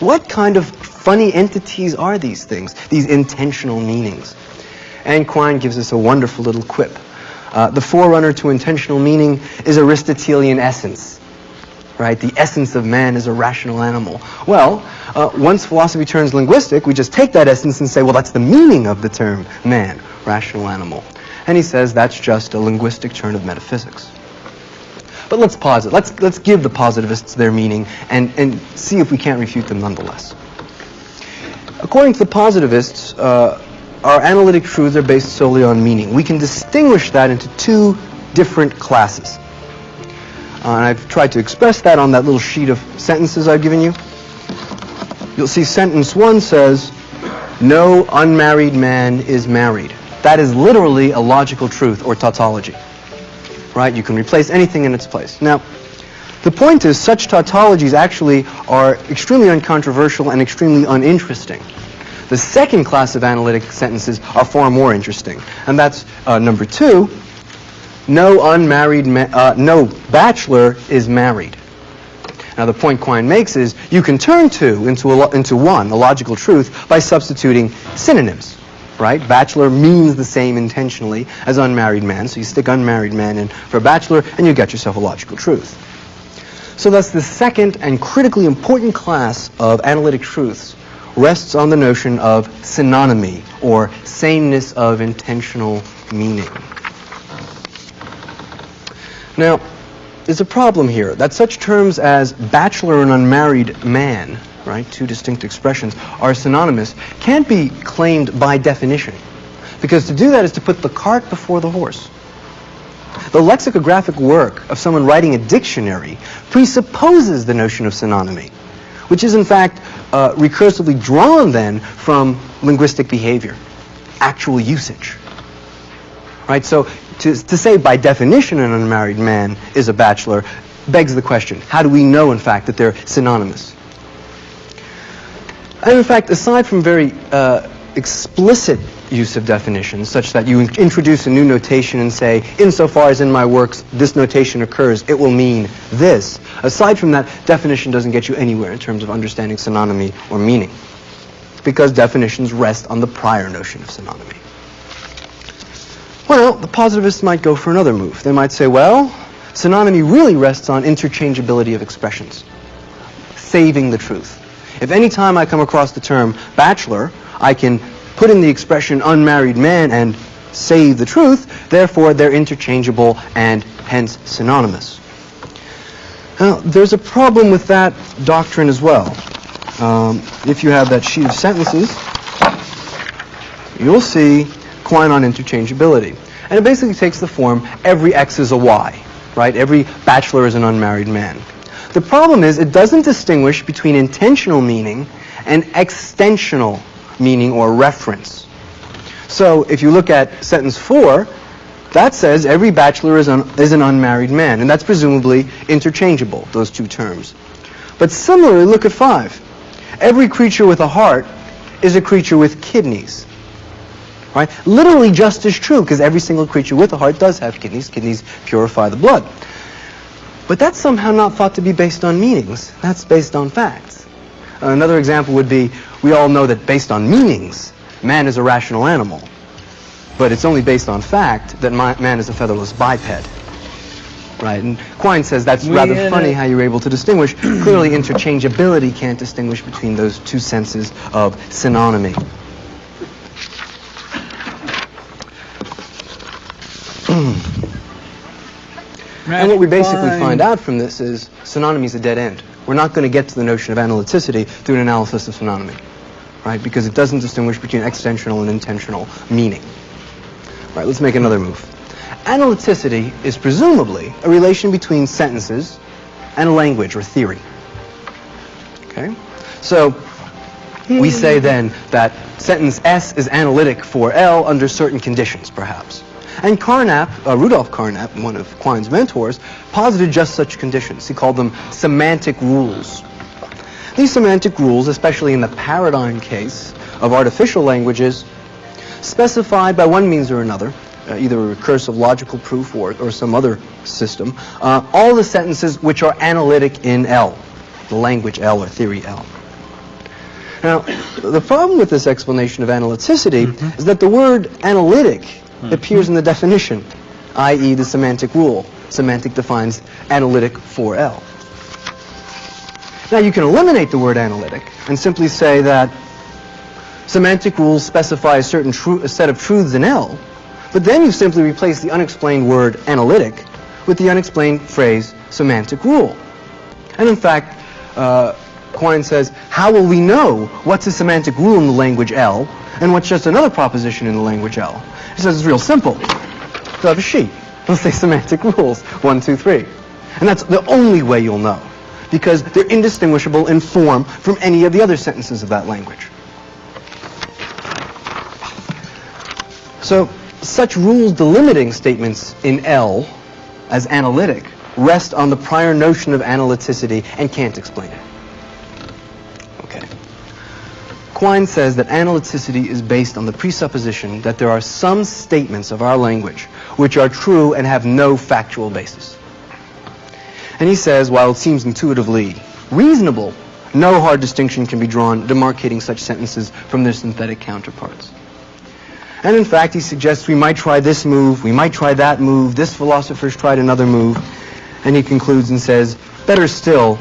Speaker 20: What kind of funny entities are these things, these intentional meanings? And Quine gives us a wonderful little quip. The forerunner to intentional meaning is Aristotelian essence. Right? The essence of man is a rational animal. Well, once philosophy turns linguistic, we just take that essence and say, well, that's the meaning of the term man, rational animal. And he says that's just a linguistic turn of metaphysics. But let's pause it. Let's give the positivists their meaning and see if we can't refute them nonetheless. According to the positivists, our analytic truths are based solely on meaning. We can distinguish that into two different classes. And I've tried to express that on that little sheet of sentences I've given you. You'll see sentence 1 says, no unmarried man is married. That is literally a logical truth or tautology. Right? You can replace anything in its place. Now, the point is such tautologies actually are extremely uncontroversial and extremely uninteresting. The second class of analytic sentences are far more interesting. And that's number 2. No bachelor is married. Now the point Quine makes is you can turn two into one, a logical truth, by substituting synonyms. Right? Bachelor means the same intentionally as unmarried man, so you stick unmarried man in for bachelor and you get yourself a logical truth. So thus the second and critically important class of analytic truths rests on the notion of synonymy or sameness of intentional meaning. Now, there's a problem here that such terms as bachelor and unmarried man, right, two distinct expressions, are synonymous, can't be claimed by definition. Because to do that is to put the cart before the horse. The lexicographic work of someone writing a dictionary presupposes the notion of synonymy, which is in fact recursively drawn then from linguistic behavior, actual usage. Right? So to say by definition an unmarried man is a bachelor begs the question, how do we know in fact that they're synonymous? And in fact, aside from very explicit use of definitions, such that you introduce a new notation and say, insofar as in my works this notation occurs, it will mean this. Aside from that, definition doesn't get you anywhere in terms of understanding synonymy or meaning, because definitions rest on the prior notion of synonymy. Well, the positivists might go for another move. They might say, well, synonymy really rests on interchangeability of expressions, saving the truth. If any time I come across the term bachelor, I can put in the expression unmarried man and save the truth, therefore they're interchangeable and hence synonymous. Now, there's a problem with that doctrine as well. If you have that sheet of sentences, you'll see Quine on interchangeability. And it basically takes the form, every X is a Y, right? Every bachelor is an unmarried man. The problem is it doesn't distinguish between intentional meaning and extensional meaning or reference. So if you look at sentence 4, that says every bachelor is an unmarried man, and that's presumably interchangeable, those two terms. But similarly, look at 5. Every creature with a heart is a creature with kidneys. Right? Literally just as true, because every single creature with a heart does have kidneys. Kidneys purify the blood. But that's somehow not thought to be based on meanings. That's based on facts. Another example would be, we all know that based on meanings, man is a rational animal. But it's only based on fact that man is a featherless biped. Right? And Quine says that's rather funny how you're able to distinguish. Clearly, interchangeability can't distinguish between those two senses of synonymy. And what we basically find out from this is synonymy is a dead end. We're not going to get to the notion of analyticity through an analysis of synonymy, right? Because it doesn't distinguish between extensional and intentional meaning. Right, let's make another move. Analyticity is presumably a relation between sentences and a language or theory. Okay? So we say then that sentence S is analytic for L under certain conditions, perhaps. And Rudolf Carnap, one of Quine's mentors, posited just such conditions. He called them semantic rules. These semantic rules, especially in the paradigm case of artificial languages, specify by one means or another, either a recursive logical proof or some other system, all the sentences which are analytic in L, the language L or theory L. Now, the problem with this explanation of analyticity is that the word analytic appears in the definition, i.e. the semantic rule. Semantic defines analytic for L. Now you can eliminate the word analytic and simply say that semantic rules specify a certain set of truths in L, but then you simply replace the unexplained word analytic with the unexplained phrase semantic rule. And in fact, Quine says, how will we know what's a semantic rule in the language L and what's just another proposition in the language L? He says it's real simple. You'll have a sheet. It'll say semantic rules, 1, 2, 3. And that's the only way you'll know, because they're indistinguishable in form from any of the other sentences of that language. So such rules delimiting statements in L as analytic rest on the prior notion of analyticity and can't explain it. Okay. Quine says that analyticity is based on the presupposition that there are some statements of our language which are true and have no factual basis. And he says, while it seems intuitively reasonable, no hard distinction can be drawn demarcating such sentences from their synthetic counterparts. And in fact, he suggests we might try this move, we might try that move, this philosopher's tried another move, and he concludes and says, better still,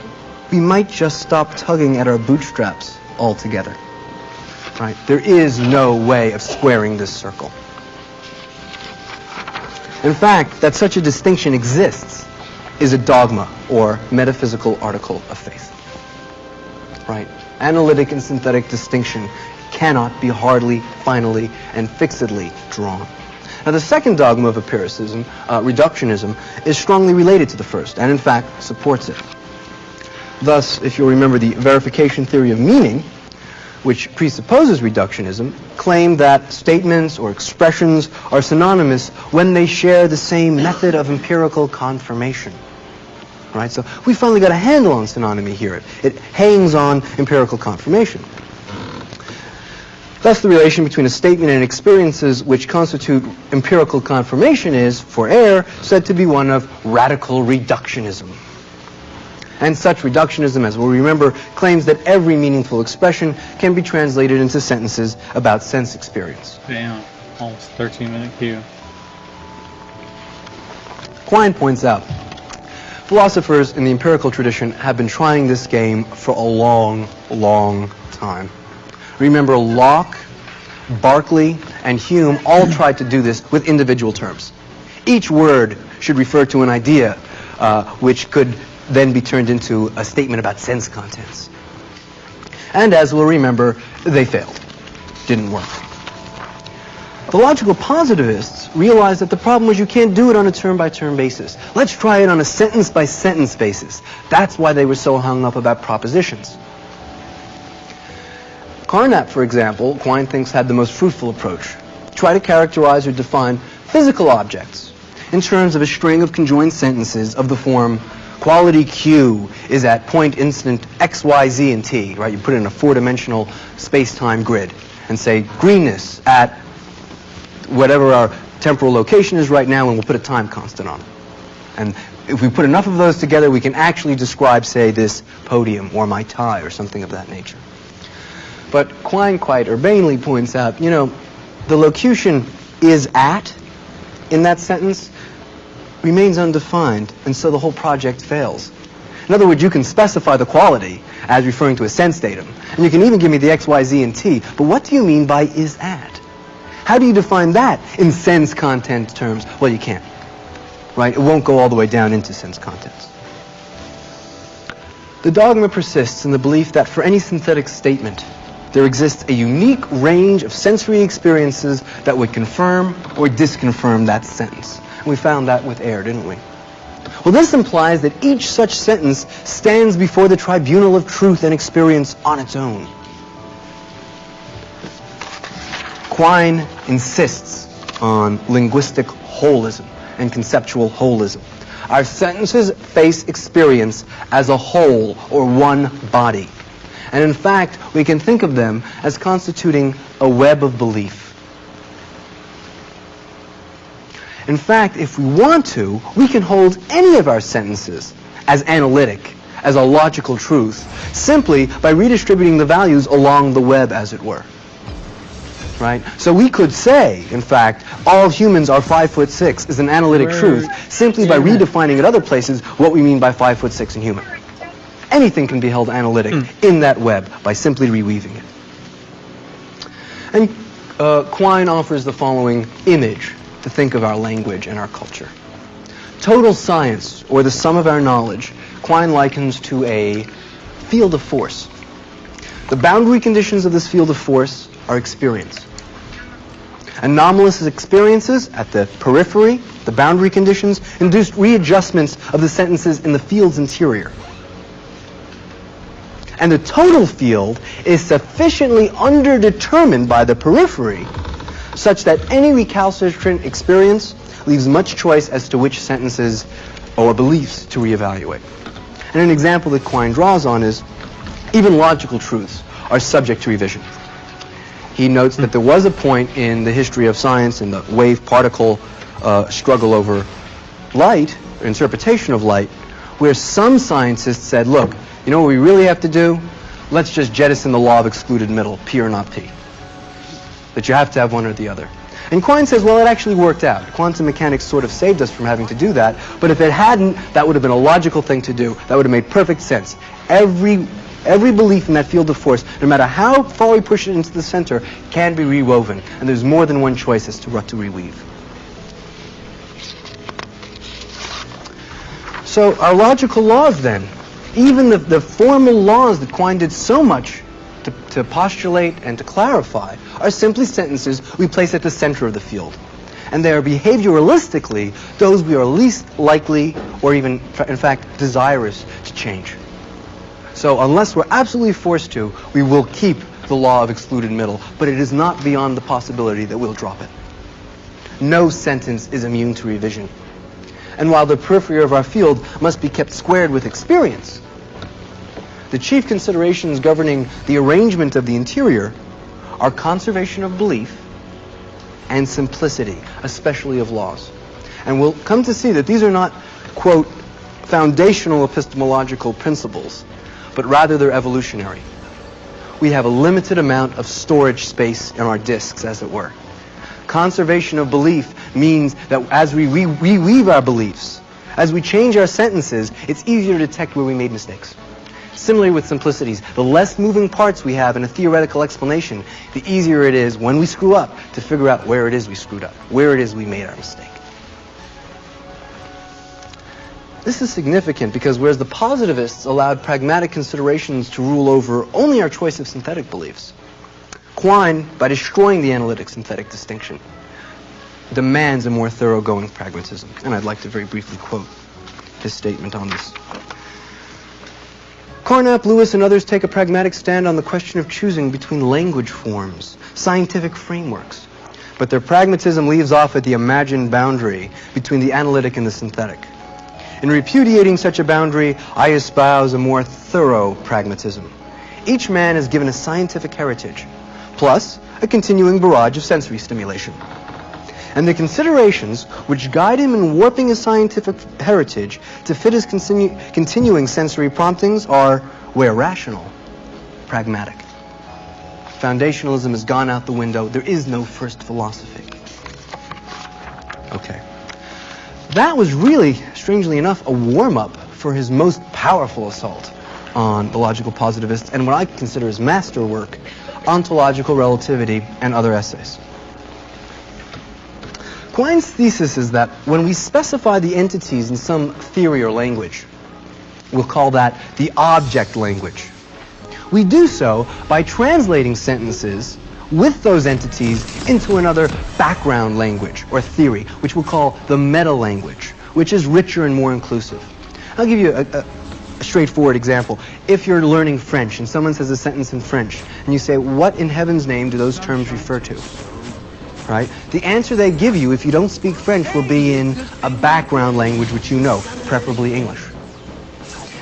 Speaker 20: we might just stop tugging at our bootstraps altogether. Right? There is no way of squaring this circle. In fact, that such a distinction exists is a dogma or metaphysical article of faith. Right? Analytic and synthetic distinction cannot be hardly, finally, and fixedly drawn. Now, the second dogma of empiricism, reductionism, is strongly related to the first, and in fact supports it. Thus, if you'll remember the verification theory of meaning, which presupposes reductionism, claim that statements or expressions are synonymous when they share the same method of empirical confirmation. Right? So we finally got a handle on synonymy here. It hangs on empirical confirmation. Thus, the relation between a statement and experiences which constitute empirical confirmation is, for Ayer, said to be one of radical reductionism. And such reductionism, as we'll remember, claims that every meaningful expression can be translated into sentences about sense experience.
Speaker 1: Damn, almost 13-minute queue.
Speaker 20: Quine points out, philosophers in the empirical tradition have been trying this game for a long, long time. Remember, Locke, Berkeley, and Hume all tried to do this with individual terms. Each word should refer to an idea which could then be turned into a statement about sense contents. And as we'll remember, they failed. Didn't work. The logical positivists realized that the problem was you can't do it on a term-by-term basis. Let's try it on a sentence-by-sentence basis. That's why they were so hung up about propositions. Carnap, for example, Quine thinks had the most fruitful approach. Try to characterize or define physical objects in terms of a string of conjoined sentences of the form quality Q is at point instant X, Y, Z, and T, right? You put it in a four-dimensional space-time grid and say greenness at whatever our temporal location is right now, and we'll put a time constant on it. And if we put enough of those together, we can actually describe, say, this podium or my tie or something of that nature. But Quine quite urbanely points out, you know, the locution is at in that sentence remains undefined, and so the whole project fails. In other words, you can specify the quality as referring to a sense datum, and you can even give me the X, Y, Z, and T, but what do you mean by is at? How do you define that in sense content terms? Well, you can't, right? It won't go all the way down into sense contents. The dogma persists in the belief that for any synthetic statement, there exists a unique range of sensory experiences that would confirm or disconfirm that sentence. And we found that with air, didn't we? Well, this implies that each such sentence stands before the tribunal of truth and experience on its own. Quine insists on linguistic holism and conceptual holism. Our sentences face experience as a whole or one body. And in fact, we can think of them as constituting a web of belief. In fact, if we want to, we can hold any of our sentences as analytic, as a logical truth, simply by redistributing the values along the web, as it were. Right? So we could say, in fact, all humans are 5'6" is an analytic truth, simply by redefining at other places what we mean by 5'6" in human. Anything can be held analytic in that web by simply reweaving it. And Quine offers the following image to think of our language and our culture. Total science, or the sum of our knowledge, Quine likens to a field of force. The boundary conditions of this field of force are experience. Anomalous experiences at the periphery, the boundary conditions, induced readjustments of the sentences in the field's interior. And the total field is sufficiently underdetermined by the periphery such that any recalcitrant experience leaves much choice as to which sentences or beliefs to reevaluate. And an example that Quine draws on is even logical truths are subject to revision. He notes that there was a point in the history of science in the wave-particle struggle over light, or interpretation of light, where some scientists said, look, you know what we really have to do? Let's just jettison the law of excluded middle, P or not P. That you have to have one or the other. And Quine says, well, it actually worked out. Quantum mechanics sort of saved us from having to do that, but if it hadn't, that would have been a logical thing to do. That would have made perfect sense. Every belief in that field of force, no matter how far we push it into the center, can be rewoven, and there's more than one choice as to what to reweave. So our logical laws then, even the formal laws that Quine did so much to postulate and to clarify, are simply sentences we place at the center of the field. And they are behavioralistically those we are least likely or even, in fact, desirous to change. So unless we're absolutely forced to, we will keep the law of excluded middle, but it is not beyond the possibility that we'll drop it. No sentence is immune to revision. And while the periphery of our field must be kept squared with experience, the chief considerations governing the arrangement of the interior are conservation of belief and simplicity, especially of laws. And we'll come to see that these are not, quote, foundational epistemological principles, but rather they're evolutionary. We have a limited amount of storage space in our disks, as it were. Conservation of belief means that as we reweave our beliefs, as we change our sentences, it's easier to detect where we made mistakes. Similarly with simplicities, the less moving parts we have in a theoretical explanation, the easier it is when we screw up to figure out where it is we screwed up, where it is we made our mistake. This is significant because whereas the positivists allowed pragmatic considerations to rule over only our choice of synthetic beliefs, Quine, by destroying the analytic-synthetic distinction, demands a more thoroughgoing pragmatism. And I'd like to very briefly quote his statement on this. Carnap, Lewis, and others take a pragmatic stand on the question of choosing between language forms, scientific frameworks. But their pragmatism leaves off at the imagined boundary between the analytic and the synthetic. In repudiating such a boundary, I espouse a more thorough pragmatism. Each man is given a scientific heritage, plus a continuing barrage of sensory stimulation. And the considerations which guide him in warping his scientific heritage to fit his continuing sensory promptings are, where rational, pragmatic. Foundationalism has gone out the window. There is no first philosophy. Okay. That was really, strangely enough, a warm-up for his most powerful assault on the logical positivists and what I consider his masterwork, Ontological Relativity and Other Essays. Quine's thesis is that when we specify the entities in some theory or language, we'll call that the object language. We do so by translating sentences with those entities into another background language or theory, which we'll call the meta-language, which is richer and more inclusive. I'll give you a straightforward example. If you're learning French and someone says a sentence in French, and you say, what in heaven's name do those terms refer to? Right? The answer they give you, if you don't speak French, will be in a background language which you know, preferably English.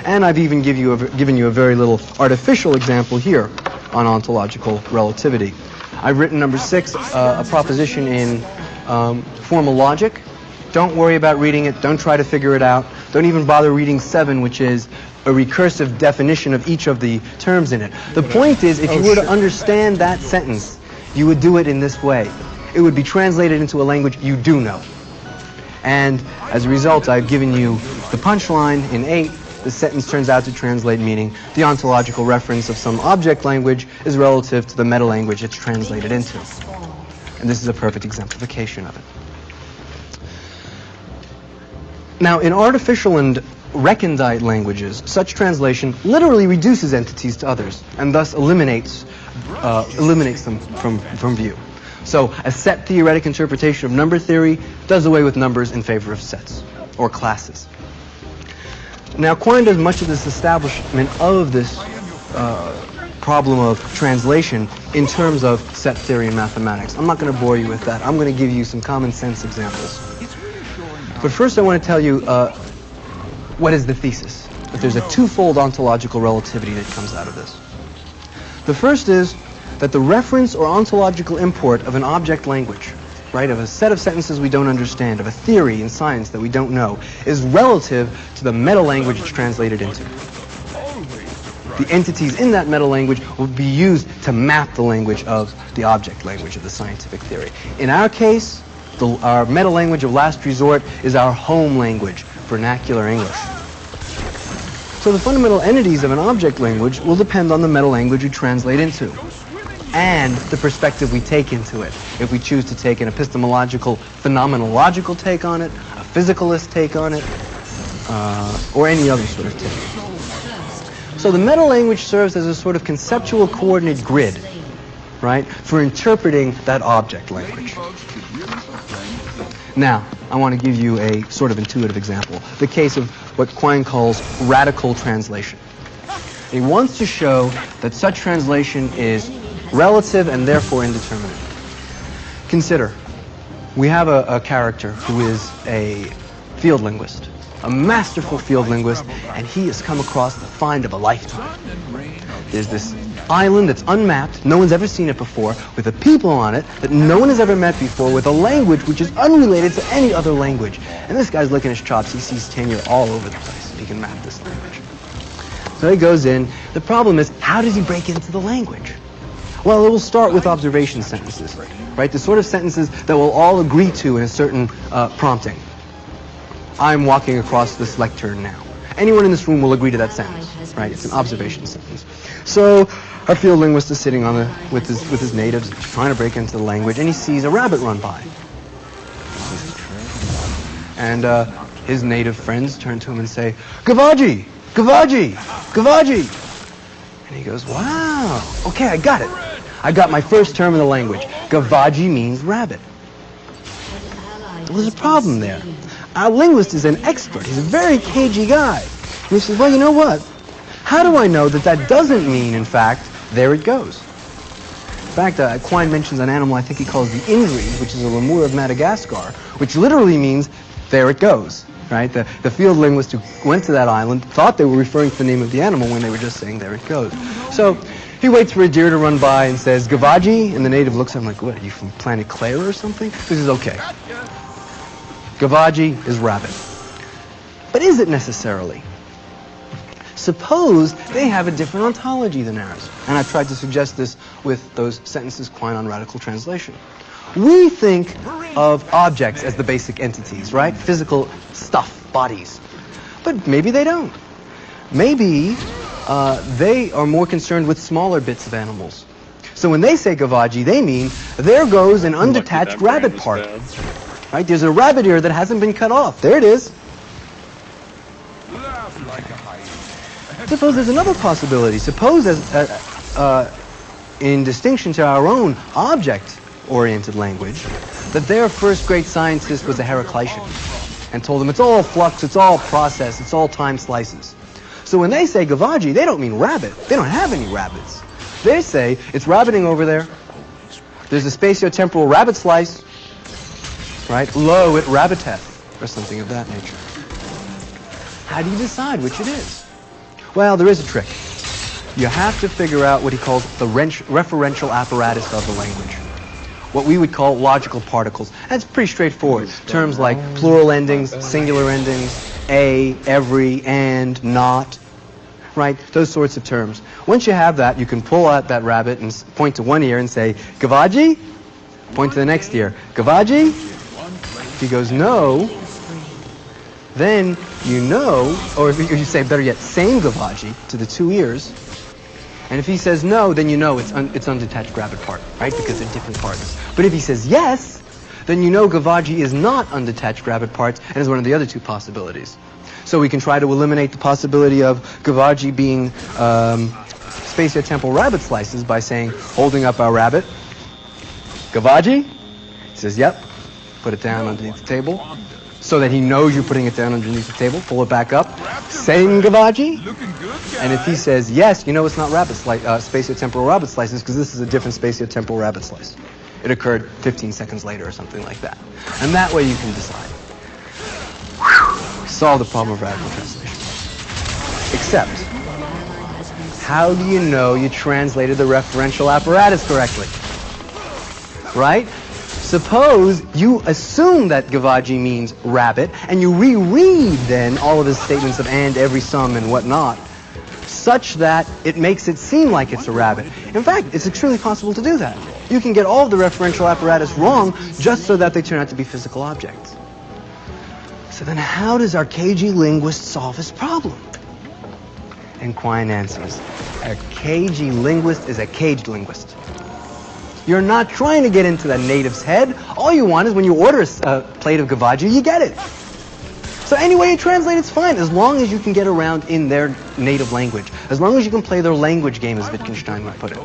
Speaker 20: And I've even given you a very little artificial example here on ontological relativity. I've written number 6, a proposition in formal logic. Don't worry about reading it. Don't try to figure it out. Don't even bother reading 7, which is a recursive definition of each of the terms in it. The point is, if you were to understand that sentence, you would do it in this way. It would be translated into a language you do know. And as a result, I've given you the punchline in 8. The sentence turns out to translate meaning the ontological reference of some object language is relative to the meta-language it's translated into. And this is a perfect exemplification of it. Now, in artificial and recondite languages, such translation literally reduces entities to others and thus eliminates them from view. So a set theoretic interpretation of number theory does away with numbers in favor of sets or classes. Now, Quine does much of this establishment of this problem of translation in terms of set theory and mathematics. I'm not going to bore you with that. I'm going to give you some common sense examples. But first I want to tell you what is the thesis. That there's a twofold ontological relativity that comes out of this. The first is that the reference or ontological import of an object language, right, of a set of sentences we don't understand, of a theory in science that we don't know, is relative to the meta-language it's translated into. The entities in that meta-language will be used to map the language of the object language of the scientific theory. In our case, our meta-language of last resort is our home language, vernacular English. So the fundamental entities of an object language will depend on the meta-language we translate into and the perspective we take into it. If we choose to take an epistemological, phenomenological take on it, a physicalist take on it, or any other sort of take. So the meta-language serves as a sort of conceptual coordinate grid, right, for interpreting that object language. Now, I want to give you a sort of intuitive example, the case of what Quine calls radical translation. He wants to show that such translation is relative and therefore indeterminate. Consider, we have a character who is a field linguist, a masterful field linguist, and he has come across the find of a lifetime. There's this island that's unmapped, no one's ever seen it before, with a people on it that no one has ever met before, with a language which is unrelated to any other language. And this guy's licking his chops. He sees tenure all over the place. He can map this language. So he goes in. The problem is, how does he break into the language? Well, it will start with observation sentences, right? The sort of sentences that we'll all agree to in a certain prompting. I'm walking across this lectern now. Anyone in this room will agree to that sentence, right? It's an observation sentence. So our field linguist is sitting with his natives, trying to break into the language, and he sees a rabbit run by. And his native friends turn to him and say, "Gavaji, Gavaji, Gavaji." And he goes, "Wow, okay, I got it. I got my first term in the language. Gavaji means rabbit." Well, there's a problem there. Our linguist is an expert. He's a very cagey guy. And he says, well, you know what? How do I know that that doesn't mean, in fact, there it goes? In fact, Quine mentions an animal I think he calls the Indri, which is a lemur of Madagascar, which literally means, there it goes. Right? The field linguist who went to that island thought they were referring to the name of the animal when they were just saying, there it goes. So he waits for a deer to run by and says, Gavaji, and the native looks at him like, what, are you from planet Claire or something? This is okay. Gavaji is rabbit. But is it necessarily? Suppose they have a different ontology than ours. And I've tried to suggest this with those sentences Quine on radical translation. We think of objects as the basic entities, right? Physical stuff, bodies. But maybe they don't. Maybe they are more concerned with smaller bits of animals. So when they say Gavaji, they mean, there goes an undetached rabbit part. Right? There's a rabbit ear that hasn't been cut off. There it is. Suppose there's another possibility. Suppose, in distinction to our own object-oriented language, that their first great scientist was a Heraclitean and told them it's all flux, it's all process, it's all time slices. So when they say Gavaji, they don't mean rabbit. They don't have any rabbits. They say it's rabbiting over there. There's a spatiotemporal rabbit slice, right? Lo, it rabbiteth, or something of that nature. How do you decide which it is? Well, there is a trick. You have to figure out what he calls the referential apparatus of the language. What we would call logical particles. That's pretty straightforward. Terms like plural endings, singular endings, a, every, and, not, right? Those sorts of terms. Once you have that, you can pull out that rabbit and point to one ear and say, Gavaji? Point to the next ear. Gavaji? If he goes, no, then you know, or if you say, better yet, same Gavaji to the two ears. And if he says no, then you know it's undetached rabbit part, right? Because they're different parts. But if he says yes, then you know Gavaji is not undetached rabbit parts and is one of the other two possibilities. So we can try to eliminate the possibility of Gavaji being spatiotemporal rabbit slices by saying, holding up our rabbit, Gavaji? He says, yep. Put it down underneath the table. So that he knows you're putting it down underneath the table. Pull it back up. Same Gavaji. And if he says yes, you know it's not spatiotemporal rabbit slices because this is a different spatiotemporal rabbit slice. It occurred 15 seconds later or something like that. And that way you can decide. Solve the problem of radical translation. Except, how do you know you translated the referential apparatus correctly? Right? Suppose you assume that Gavaji means rabbit, and you reread then all of his statements of and, every, some, and whatnot, such that it makes it seem like it's a rabbit. In fact, it's extremely possible to do that. You can get all of the referential apparatus wrong just so that they turn out to be physical objects. So then how does our cagey linguist solve this problem? And Quine answers, a cagey linguist is a caged linguist. You're not trying to get into the native's head. All you want is when you order a plate of Gavaji, you get it. So any way you translate, it's fine, as long as you can get around in their native language. As long as you can play their language game, as Wittgenstein would put it.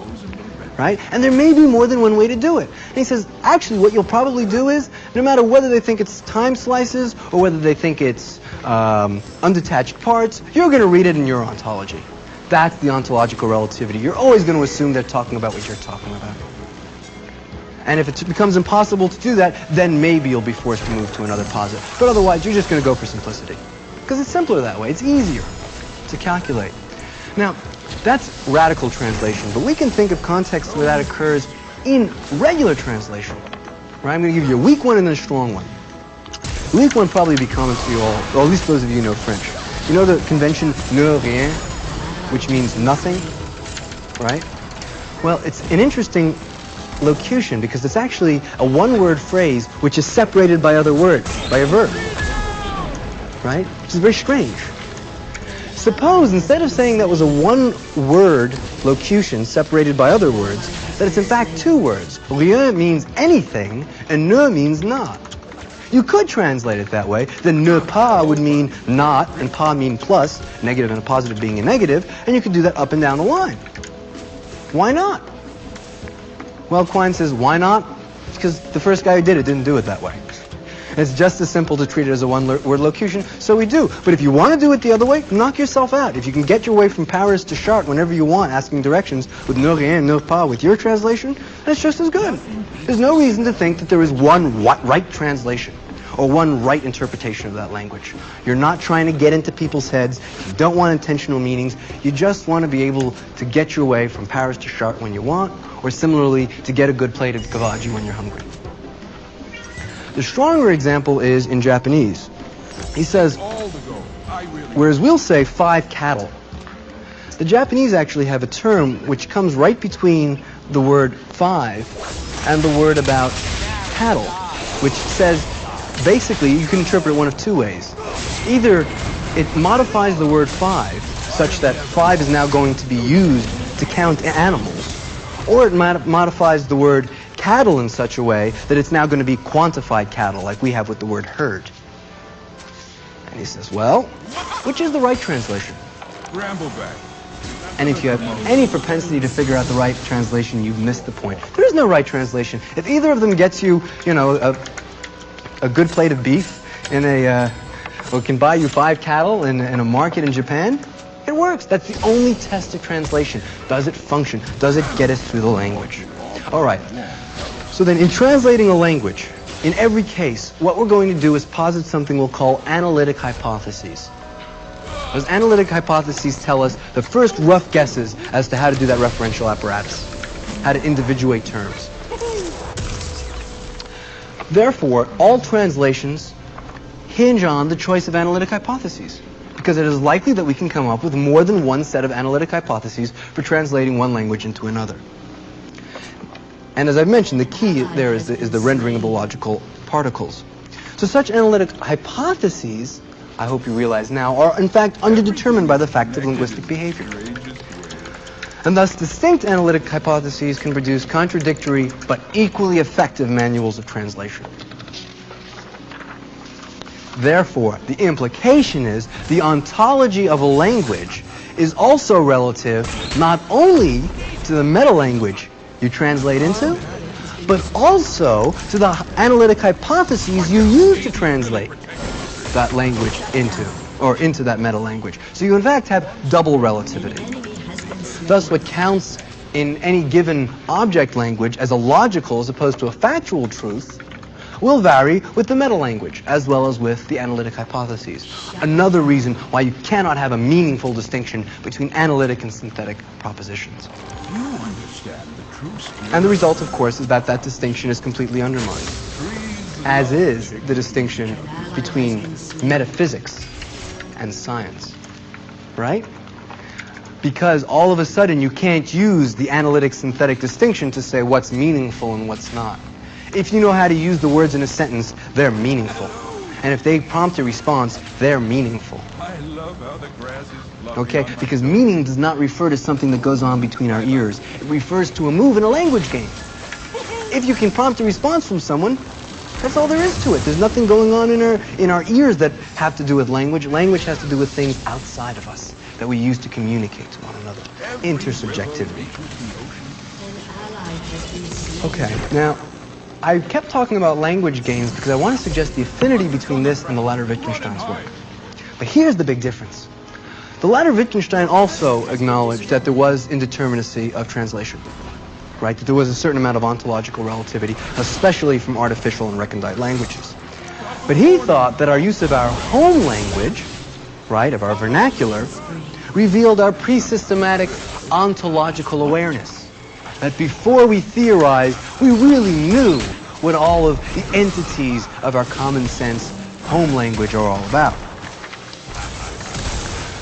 Speaker 20: Right? And there may be more than one way to do it. And he says, actually, what you'll probably do is, no matter whether they think it's time slices or whether they think it's undetached parts, you're going to read it in your ontology. That's the ontological relativity. You're always going to assume they're talking about what you're talking about. And if it becomes impossible to do that, then maybe you'll be forced to move to another posit. But otherwise, you're just going to go for simplicity. Because it's simpler that way. It's easier to calculate. Now, that's radical translation. But we can think of contexts where that occurs in regular translation. Right? I'm going to give you a weak one and then a strong one. The weak one probably be common to you all, or at least those of you who know French. You know the convention ne rien, which means nothing, right? Well, it's an interesting locution because it's actually a one-word phrase which is separated by other words, by a verb, right? Which is very strange. Suppose instead of saying that was a one-word locution separated by other words, that it's in fact two words. Rien means anything and ne means not. You could translate it that way. Then ne pas would mean not and pas mean plus, negative and a positive being a negative, and you could do that up and down the line. Why not? Well, Quine says, why not? Because the first guy who did it didn't do it that way. And it's just as simple to treat it as a one-word locution, so we do. But if you want to do it the other way, knock yourself out. If you can get your way from Paris to Chartres whenever you want, asking directions with ne rien, ne pas with your translation, that's just as good. There's no reason to think that there is one right translation or one right interpretation of that language. You're not trying to get into people's heads. You don't want intentional meanings. You just want to be able to get your way from Paris to Chartres when you want, or similarly, to get a good plate of kavaji when you're hungry. The stronger example is in Japanese. He says, whereas we'll say 5 cattle, the Japanese actually have a term which comes right between the word 5 and the word about cattle, which says, basically, you can interpret it one of two ways. Either it modifies the word 5 such that 5 is now going to be used to count animals, or it modifies the word cattle in such a way that it's now going to be quantified cattle, like we have with the word herd. And he says, well, which is the right translation?
Speaker 6: Brambleback.
Speaker 20: And if you have any propensity to figure out the right translation, you've missed the point. There is no right translation. If either of them gets you, a good plate of beef in or can buy you 5 cattle in a market in Japan, it works. That's the only test of translation. Does it function? Does it get us through the language? All right. So then in translating a language, in every case, what we're going to do is posit something we'll call analytic hypotheses. Those analytic hypotheses tell us the first rough guesses as to how to do that referential apparatus, how to individuate terms. Therefore, all translations hinge on the choice of analytic hypotheses, because it is likely that we can come up with more than one set of analytic hypotheses for translating one language into another. And as I've mentioned, the key there is the rendering of the logical particles. So such analytic hypotheses, I hope you realize now, are in fact underdetermined by the fact of linguistic behavior. And thus distinct analytic hypotheses can produce contradictory but equally effective manuals of translation. Therefore, the implication is the ontology of a language is also relative not only to the meta-language you translate into, but also to the analytic hypotheses you use to translate that language into that meta-language. So you in fact have double relativity. Thus, what counts in any given object language as a logical as opposed to a factual truth will vary with the meta-language as well as with the analytic hypotheses. Another reason why you cannot have a meaningful distinction between analytic and synthetic propositions.
Speaker 6: You understand the true spirit.
Speaker 20: And the result, of course, is that that distinction is completely undermined, as is the distinction between metaphysics and science, right? Because all of a sudden you can't use the analytic-synthetic distinction to say what's meaningful and what's not. If you know how to use the words in a sentence, they're meaningful. And if they prompt a response, they're meaningful.
Speaker 6: I love how the grass is fluffy.
Speaker 20: Okay? Because meaning does not refer to something that goes on between our ears. It refers to a move in a language game. If you can prompt a response from someone, that's all there is to it. There's nothing going on in our ears that have to do with language. Language has to do with things outside of us that we use to communicate to one another. Intersubjectivity. Okay, now, I kept talking about language games because I want to suggest the affinity between this and the latter Wittgenstein's work. But here's the big difference. The latter Wittgenstein also acknowledged that there was indeterminacy of translation, right? That there was a certain amount of ontological relativity, especially from artificial and recondite languages. But he thought that our use of our home language, right, of our vernacular, revealed our pre-systematic ontological awareness. That before we theorized, we really knew what all of the entities of our common sense home language are all about.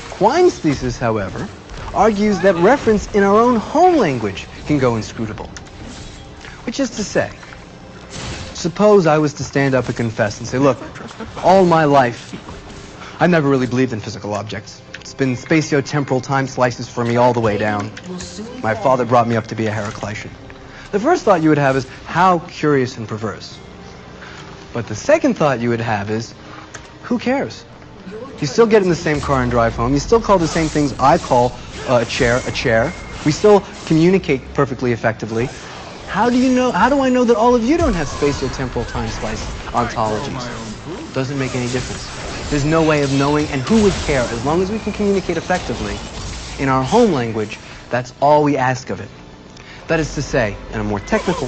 Speaker 20: Quine's thesis, however, argues that reference in our own home language can go inscrutable. Which is to say, suppose I was to stand up and confess and say, look, all my life, I never really believed in physical objects. It's been spatio-temporal time slices for me all the way down. My father brought me up to be a Heraclitean. The first thought you would have is, how curious and perverse. But the second thought you would have is, who cares? You still get in the same car and drive home. You still call the same things I call a chair. We still communicate perfectly effectively. How do I know that all of you don't have spatio-temporal time slice ontologies? Doesn't make any difference. There's no way of knowing, and who would care? As long as we can communicate effectively in our home language, that's all we ask of it. That is to say, in a more technical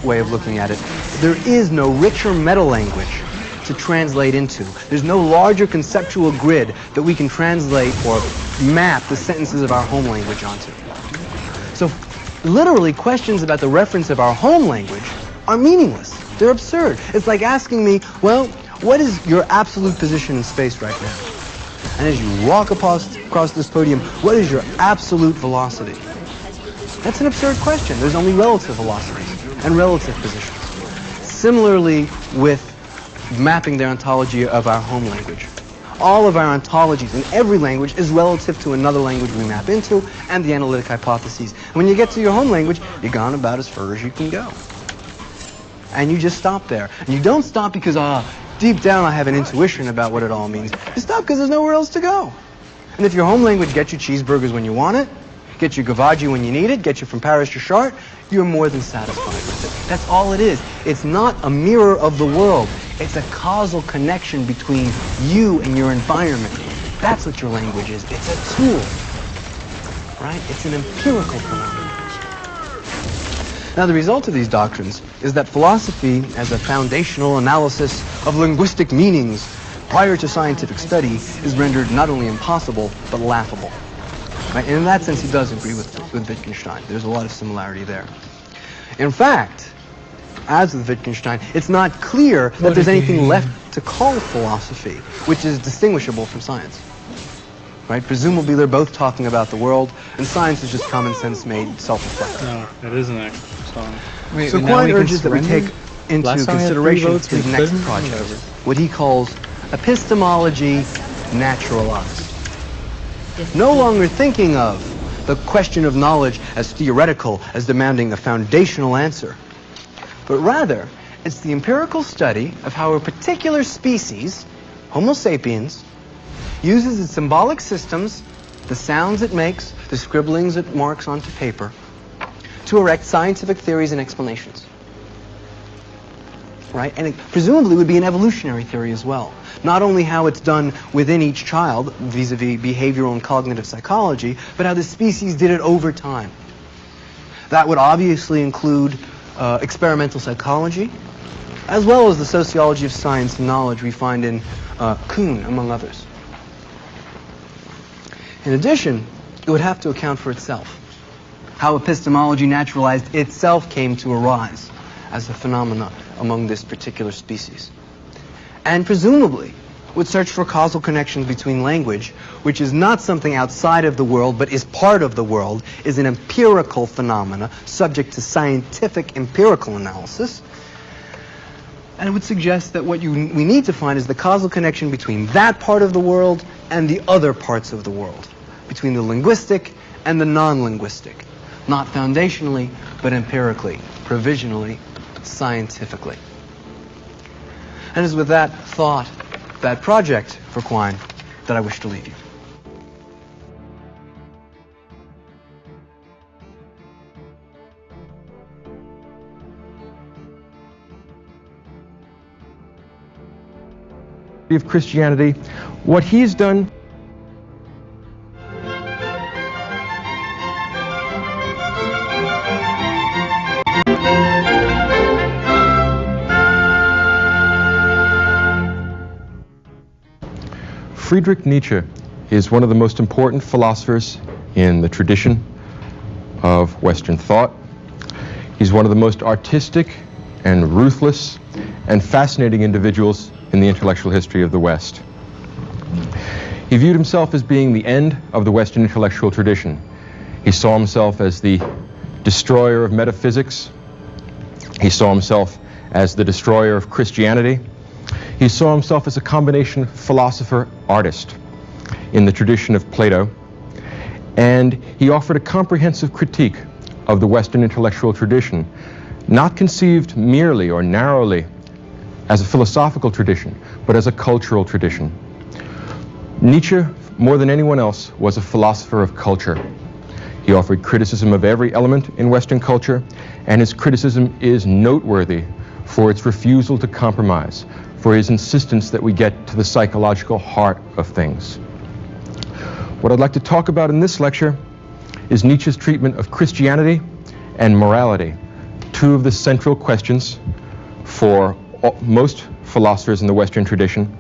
Speaker 20: way of looking at it, there is no richer meta language to translate into. There's no larger conceptual grid that we can translate or map the sentences of our home language onto. So literally, questions about the reference of our home language are meaningless. They're absurd. It's like asking me, well, what is your absolute position in space right now? And as you walk across this podium, what is your absolute velocity? That's an absurd question. There's only relative velocities and relative positions. Similarly with mapping the ontology of our home language. All of our ontologies in every language is relative to another language we map into and the analytic hypotheses. And when you get to your home language, you've gone about as far as you can go. And you just stop there. And you don't stop because, deep down I have an intuition about what it all means. You stop because there's nowhere else to go. And if your home language gets you cheeseburgers when you want it, gets you gavaji when you need it, gets you from Paris to Chartres, you're more than satisfied with it. That's all it is. It's not a mirror of the world. It's a causal connection between you and your environment. That's what your language is. It's a tool, right? It's an empirical phenomenon. Now, the result of these doctrines is that philosophy, as a foundational analysis of linguistic meanings prior to scientific study, is rendered not only impossible, but laughable. Right? And in that sense, he does agree with Wittgenstein. There's a lot of similarity there. In fact, as with Wittgenstein, it's not clear that there's anything left to call philosophy, which is distinguishable from science. Right? Presumably, they're both talking about the world, and science is just common sense made self-reflective.
Speaker 1: No, it isn't actually science.
Speaker 20: So Quine urges that we take into consideration his next project, what he calls epistemology naturalized. No longer thinking of the question of knowledge as theoretical, as demanding a foundational answer, but rather it's the empirical study of how a particular species, Homo sapiens, uses its symbolic systems, the sounds it makes, the scribblings it marks onto paper, to erect scientific theories and explanations. Right? And it presumably would be an evolutionary theory as well. Not only how it's done within each child, vis-a-vis behavioral and cognitive psychology, but how the species did it over time. That would obviously include experimental psychology, as well as the sociology of science and knowledge we find in Kuhn, among others. In addition, it would have to account for itself, how epistemology naturalized itself came to arise as a phenomena among this particular species. And presumably would search for causal connections between language, which is not something outside of the world, but is part of the world, is an empirical phenomena subject to scientific empirical analysis. And it would suggest that what we need to find is the causal connection between that part of the world and the other parts of the world, between the linguistic and the non-linguistic, not foundationally, but empirically, provisionally, scientifically. And it's with that thought, that project for Quine, that I wish to leave you.
Speaker 21: Of Christianity, what he's done. Friedrich Nietzsche is one of the most important philosophers in the tradition of Western thought. He's one of the most artistic and ruthless and fascinating individuals in the intellectual history of the West. He viewed himself as being the end of the Western intellectual tradition. He saw himself as the destroyer of metaphysics. He saw himself as the destroyer of Christianity. He saw himself as a combination philosopher-artist in the tradition of Plato. And he offered a comprehensive critique of the Western intellectual tradition, not conceived merely or narrowly as a philosophical tradition, but as a cultural tradition. Nietzsche, more than anyone else, was a philosopher of culture. He offered criticism of every element in Western culture, and his criticism is noteworthy for its refusal to compromise, for his insistence that we get to the psychological heart of things. What I'd like to talk about in this lecture is Nietzsche's treatment of Christianity and morality, two of the central questions for most philosophers in the Western tradition,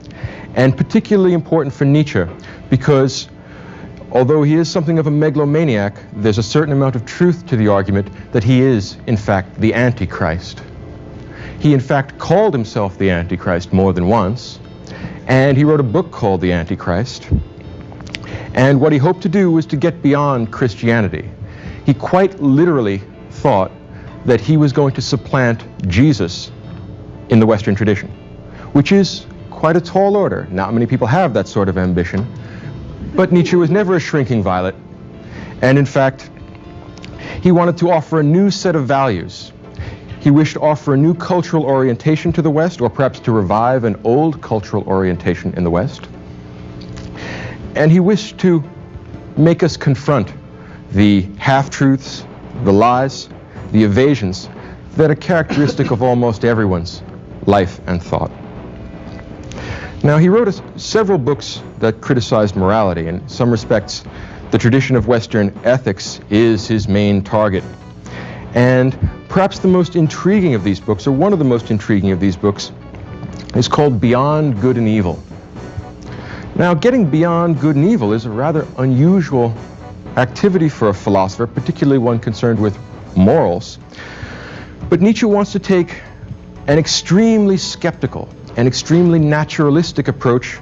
Speaker 21: and particularly important for Nietzsche because although he is something of a megalomaniac, there's a certain amount of truth to the argument that he is, in fact, the Antichrist. He, in fact, called himself the Antichrist more than once, and he wrote a book called The Antichrist. And what he hoped to do was to get beyond Christianity. He quite literally thought that he was going to supplant Jesus in the Western tradition, which is quite a tall order. Not many people have that sort of ambition. But Nietzsche was never a shrinking violet, and in fact, he wanted to offer a new set of values. He wished to offer a new cultural orientation to the West, or perhaps to revive an old cultural orientation in the West. And he wished to make us confront the half-truths, the lies, the evasions that are characteristic of almost everyone's life and thought. Now, he wrote several books that criticized morality. In some respects, the tradition of Western ethics is his main target. And perhaps the most intriguing of these books, or one of the most intriguing of these books, is called Beyond Good and Evil. Now, getting beyond good and evil is a rather unusual activity for a philosopher, particularly one concerned with morals. But Nietzsche wants to take an extremely skeptical, an extremely naturalistic approach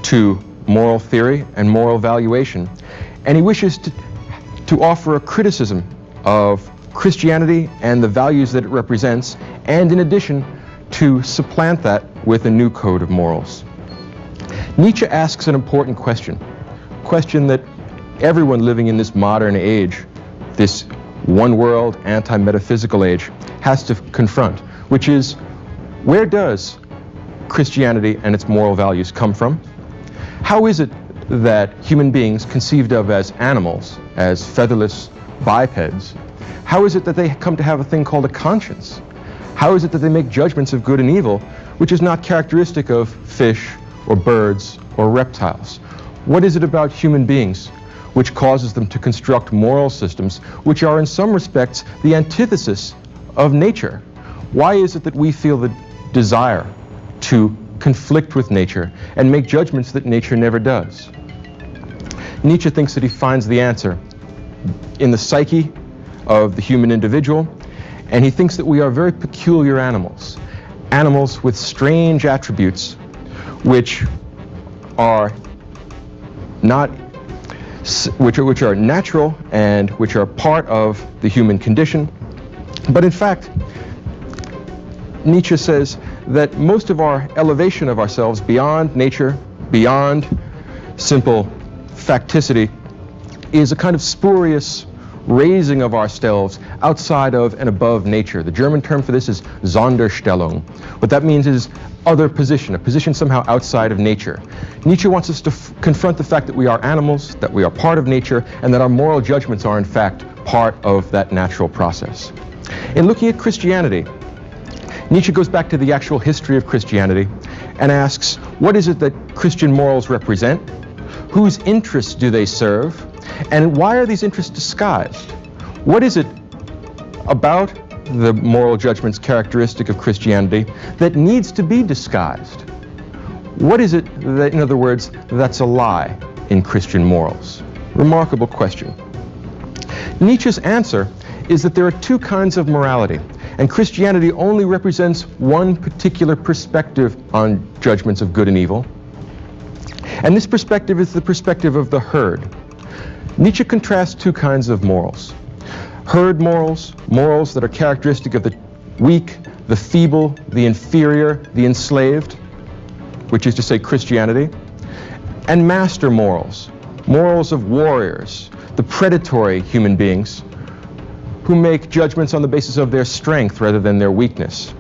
Speaker 21: to moral theory and moral valuation, and he wishes to offer a criticism of Christianity and the values that it represents, and in addition to supplant that with a new code of morals. Nietzsche asks an important question that everyone living in this modern age, this one-world anti-metaphysical age, has to confront, which is, where does Christianity and its moral values come from? How is it that human beings conceived of as animals, as featherless bipeds, how is it that they come to have a thing called a conscience? How is it that they make judgments of good and evil, which is not characteristic of fish or birds or reptiles? What is it about human beings which causes them to construct moral systems which are in some respects the antithesis of nature? Why is it that we feel the desire to conflict with nature and make judgments that nature never does? Nietzsche thinks that he finds the answer in the psyche of the human individual, and he thinks that we are very peculiar animals, animals with strange attributes which are not which are natural and which are part of the human condition. But in fact, Nietzsche says that most of our elevation of ourselves beyond nature, beyond simple facticity, is a kind of spurious raising of ourselves outside of and above nature. The German term for this is Sonderstellung. What that means is other position, a position somehow outside of nature. Nietzsche wants us to confront the fact that we are animals, that we are part of nature, and that our moral judgments are in fact part of that natural process. In looking at Christianity, Nietzsche goes back to the actual history of Christianity and asks, what is it that Christian morals represent? Whose interests do they serve? And why are these interests disguised? What is it about the moral judgments characteristic of Christianity that needs to be disguised? What is it that, in other words, that's a lie in Christian morals? Remarkable question. Nietzsche's answer is that there are two kinds of morality, and Christianity only represents one particular perspective on judgments of good and evil. And this perspective is the perspective of the herd. Nietzsche contrasts two kinds of morals. Herd morals, morals that are characteristic of the weak, the feeble, the inferior, the enslaved, which is to say Christianity, and master morals, morals of warriors, the predatory human beings who make judgments on the basis of their strength rather than their weakness.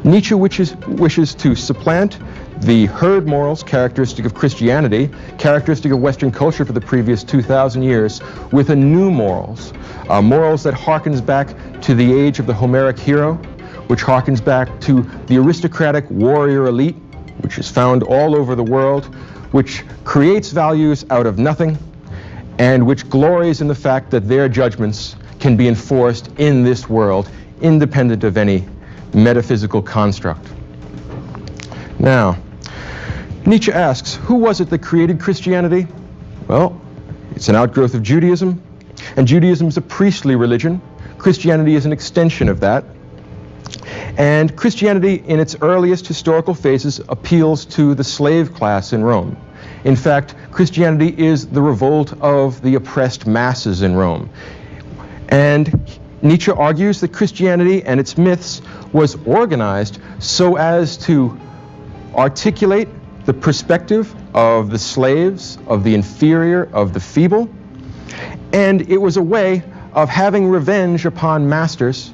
Speaker 21: Nietzsche wishes to supplant the herd morals characteristic of Christianity, characteristic of Western culture for the previous 2,000 years, with a new morals. Morals that harkens back to the age of the Homeric hero, which harkens back to the aristocratic warrior elite, which is found all over the world, which creates values out of nothing, and which glories in the fact that their judgments can be enforced in this world, independent of any metaphysical construct. Now, Nietzsche asks, who was it that created Christianity? Well, it's an outgrowth of Judaism, and Judaism is a priestly religion. Christianity is an extension of that. And Christianity, in its earliest historical phases, appeals to the slave class in Rome. In fact, Christianity is the revolt of the oppressed masses in Rome. And Nietzsche argues that Christianity and its myths was organized so as to articulate the perspective of the slaves, of the inferior, of the feeble. And it was a way of having revenge upon masters,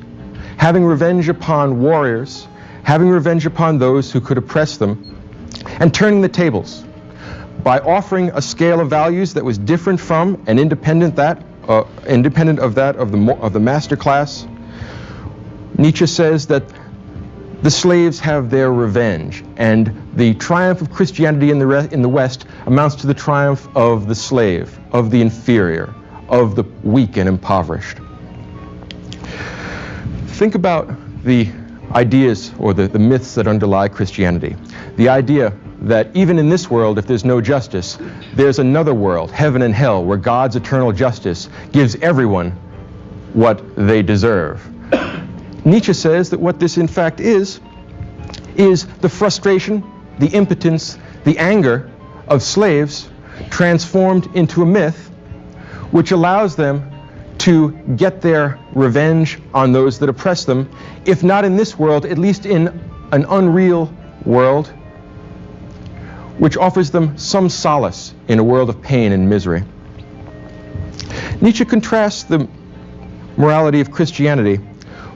Speaker 21: having revenge upon warriors, having revenge upon those who could oppress them, and turning the tables by offering a scale of values that was different from and independent of that of the master class. Nietzsche says that the slaves have their revenge, and the triumph of Christianity in the West amounts to the triumph of the slave, of the inferior, of the weak and impoverished. Think about the ideas or the myths that underlie Christianity. The idea that even in this world, if there's no justice, there's another world, heaven and hell, where God's eternal justice gives everyone what they deserve. Nietzsche says that what this in fact is the frustration, the impotence, the anger of slaves transformed into a myth which allows them to get their revenge on those that oppress them, if not in this world, at least in an unreal world, which offers them some solace in a world of pain and misery. Nietzsche contrasts the morality of Christianity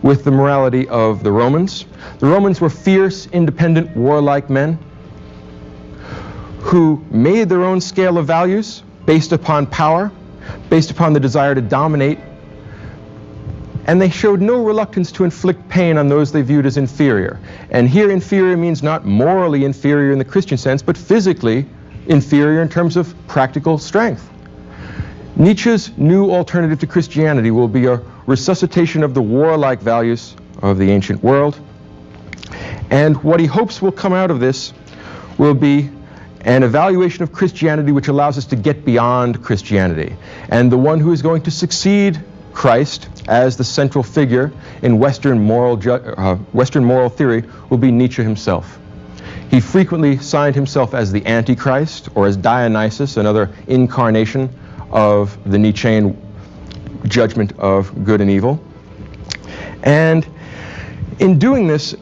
Speaker 21: with the morality of the Romans. The Romans were fierce, independent, warlike men who made their own scale of values based upon power, based upon the desire to dominate, and they showed no reluctance to inflict pain on those they viewed as inferior. And here inferior means not morally inferior in the Christian sense, but physically inferior in terms of practical strength. Nietzsche's new alternative to Christianity will be a resuscitation of the warlike values of the ancient world. And what he hopes will come out of this will be an evaluation of Christianity which allows us to get beyond Christianity. And the one who is going to succeed Christ as the central figure in Western moral theory will be Nietzsche himself. He frequently signed himself as the Antichrist or as Dionysus, another incarnation of the Nietzschean judgment of good and evil. And in doing this,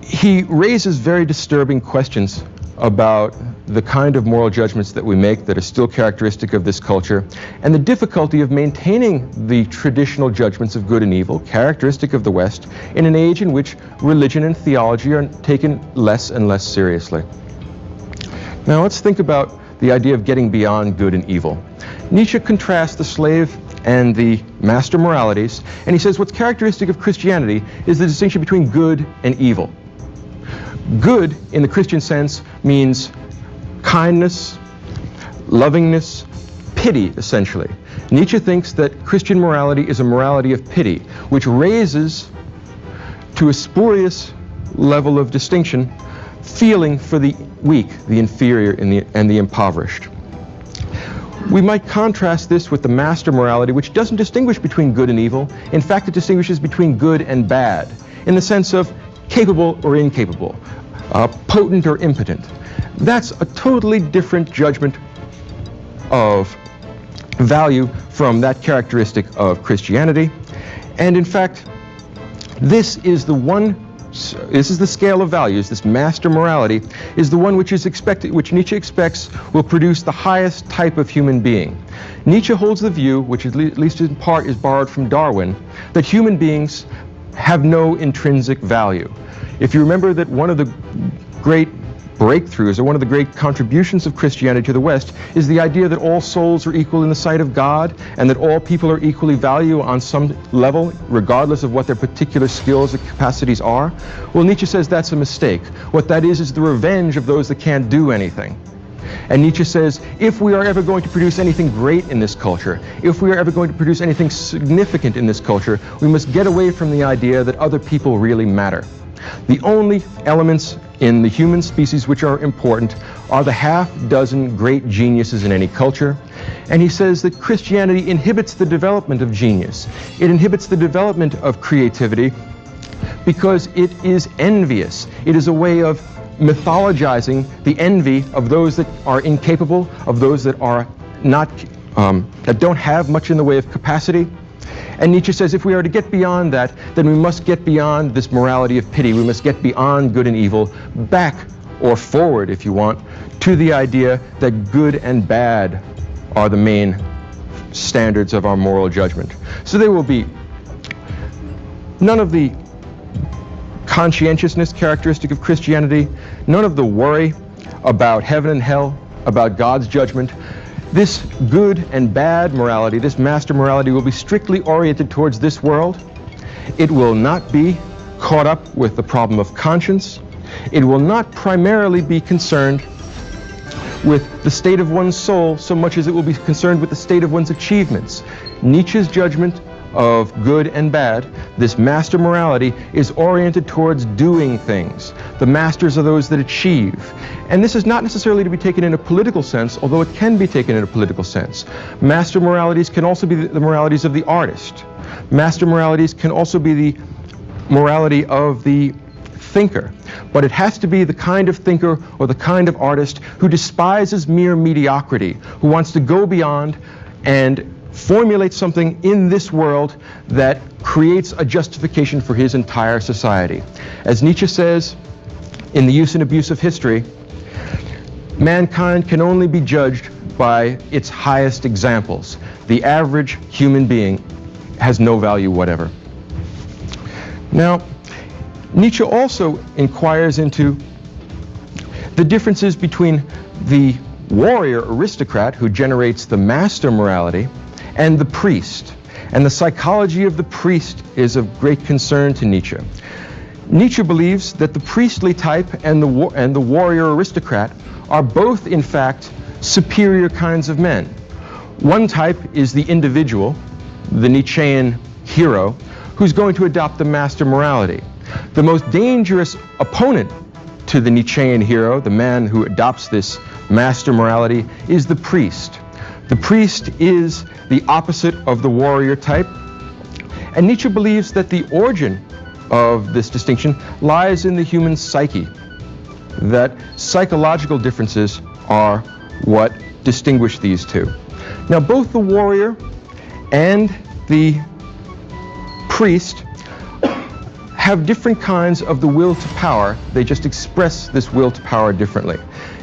Speaker 21: he raises very disturbing questions about the kind of moral judgments that we make that are still characteristic of this culture, and the difficulty of maintaining the traditional judgments of good and evil, characteristic of the West, in an age in which religion and theology are taken less and less seriously. Now let's think about the idea of getting beyond good and evil. Nietzsche contrasts the slave and the master moralities, and he says what's characteristic of Christianity is the distinction between good and evil. Good, in the Christian sense, means kindness, lovingness, pity, essentially. Nietzsche thinks that Christian morality is a morality of pity, which raises to a spurious level of distinction feeling for the weak, the inferior, and the impoverished. We might contrast this with the master morality, which doesn't distinguish between good and evil. In fact, it distinguishes between good and bad, in the sense of capable or incapable, potent or impotent. That's a totally different judgment of value from that characteristic of Christianity. And in fact, this is the scale of values, this master morality, is the one which Nietzsche expects will produce the highest type of human being. Nietzsche holds the view, which at least in part is borrowed from Darwin, that human beings have no intrinsic value. If you remember that one of the great breakthroughs, or one of the great contributions of Christianity to the West, is the idea that all souls are equal in the sight of God, and that all people are equally valued on some level, regardless of what their particular skills or capacities are. Well, Nietzsche says that's a mistake. What that is the revenge of those that can't do anything. And Nietzsche says, if we are ever going to produce anything great in this culture, if we are ever going to produce anything significant in this culture, we must get away from the idea that other people really matter. The only elements in the human species which are important are the half-dozen great geniuses in any culture. And he says that Christianity inhibits the development of genius. It inhibits the development of creativity because it is envious. It is a way of mythologizing the envy of those that are incapable, of those that are not, that don't have much in the way of capacity. And Nietzsche says if we are to get beyond that, then we must get beyond this morality of pity. We must get beyond good and evil, back or forward, if you want, to the idea that good and bad are the main standards of our moral judgment. So there will be none of the conscientiousness characteristic of Christianity, none of the worry about heaven and hell, about God's judgment. This good and bad morality, this master morality, will be strictly oriented towards this world. It will not be caught up with the problem of conscience. It will not primarily be concerned with the state of one's soul so much as it will be concerned with the state of one's achievements. Nietzsche's judgment of good and bad, this master morality, is oriented towards doing things. The masters are those that achieve. And this is not necessarily to be taken in a political sense, although it can be taken in a political sense. Master moralities can also be the moralities of the artist. Master moralities can also be the morality of the thinker. But it has to be the kind of thinker or the kind of artist who despises mere mediocrity, who wants to go beyond and formulate something in this world that creates a justification for his entire society. As Nietzsche says in The Use and Abuse of History, mankind can only be judged by its highest examples. The average human being has no value whatever. Now, Nietzsche also inquires into the differences between the warrior aristocrat who generates the master morality and the priest. And the psychology of the priest is of great concern to Nietzsche. Nietzsche believes that the priestly type and the warrior aristocrat are both, in fact, superior kinds of men. One type is the individual, the Nietzschean hero, who's going to adopt the master morality. The most dangerous opponent to the Nietzschean hero, the man who adopts this master morality, is the priest. The priest is the opposite of the warrior type. And Nietzsche believes that the origin of this distinction lies in the human psyche, that psychological differences are what distinguish these two. Now, both the warrior and the priest have different kinds of the will to power. They just express this will to power differently.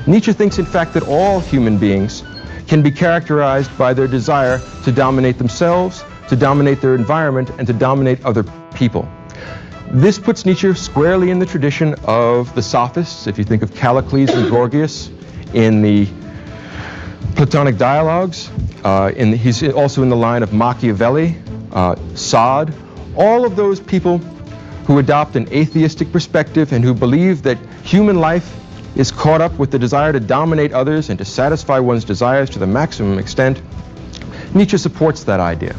Speaker 21: Nietzsche thinks, in fact, that all human beings can be characterized by their desire to dominate themselves, to dominate their environment, and to dominate other people. This puts Nietzsche squarely in the tradition of the sophists. If you think of Callicles and Gorgias in the Platonic dialogues, he's also in the line of Machiavelli, Sade, all of those people who adopt an atheistic perspective and who believe that human life is caught up with the desire to dominate others and to satisfy one's desires to the maximum extent. Nietzsche supports that idea.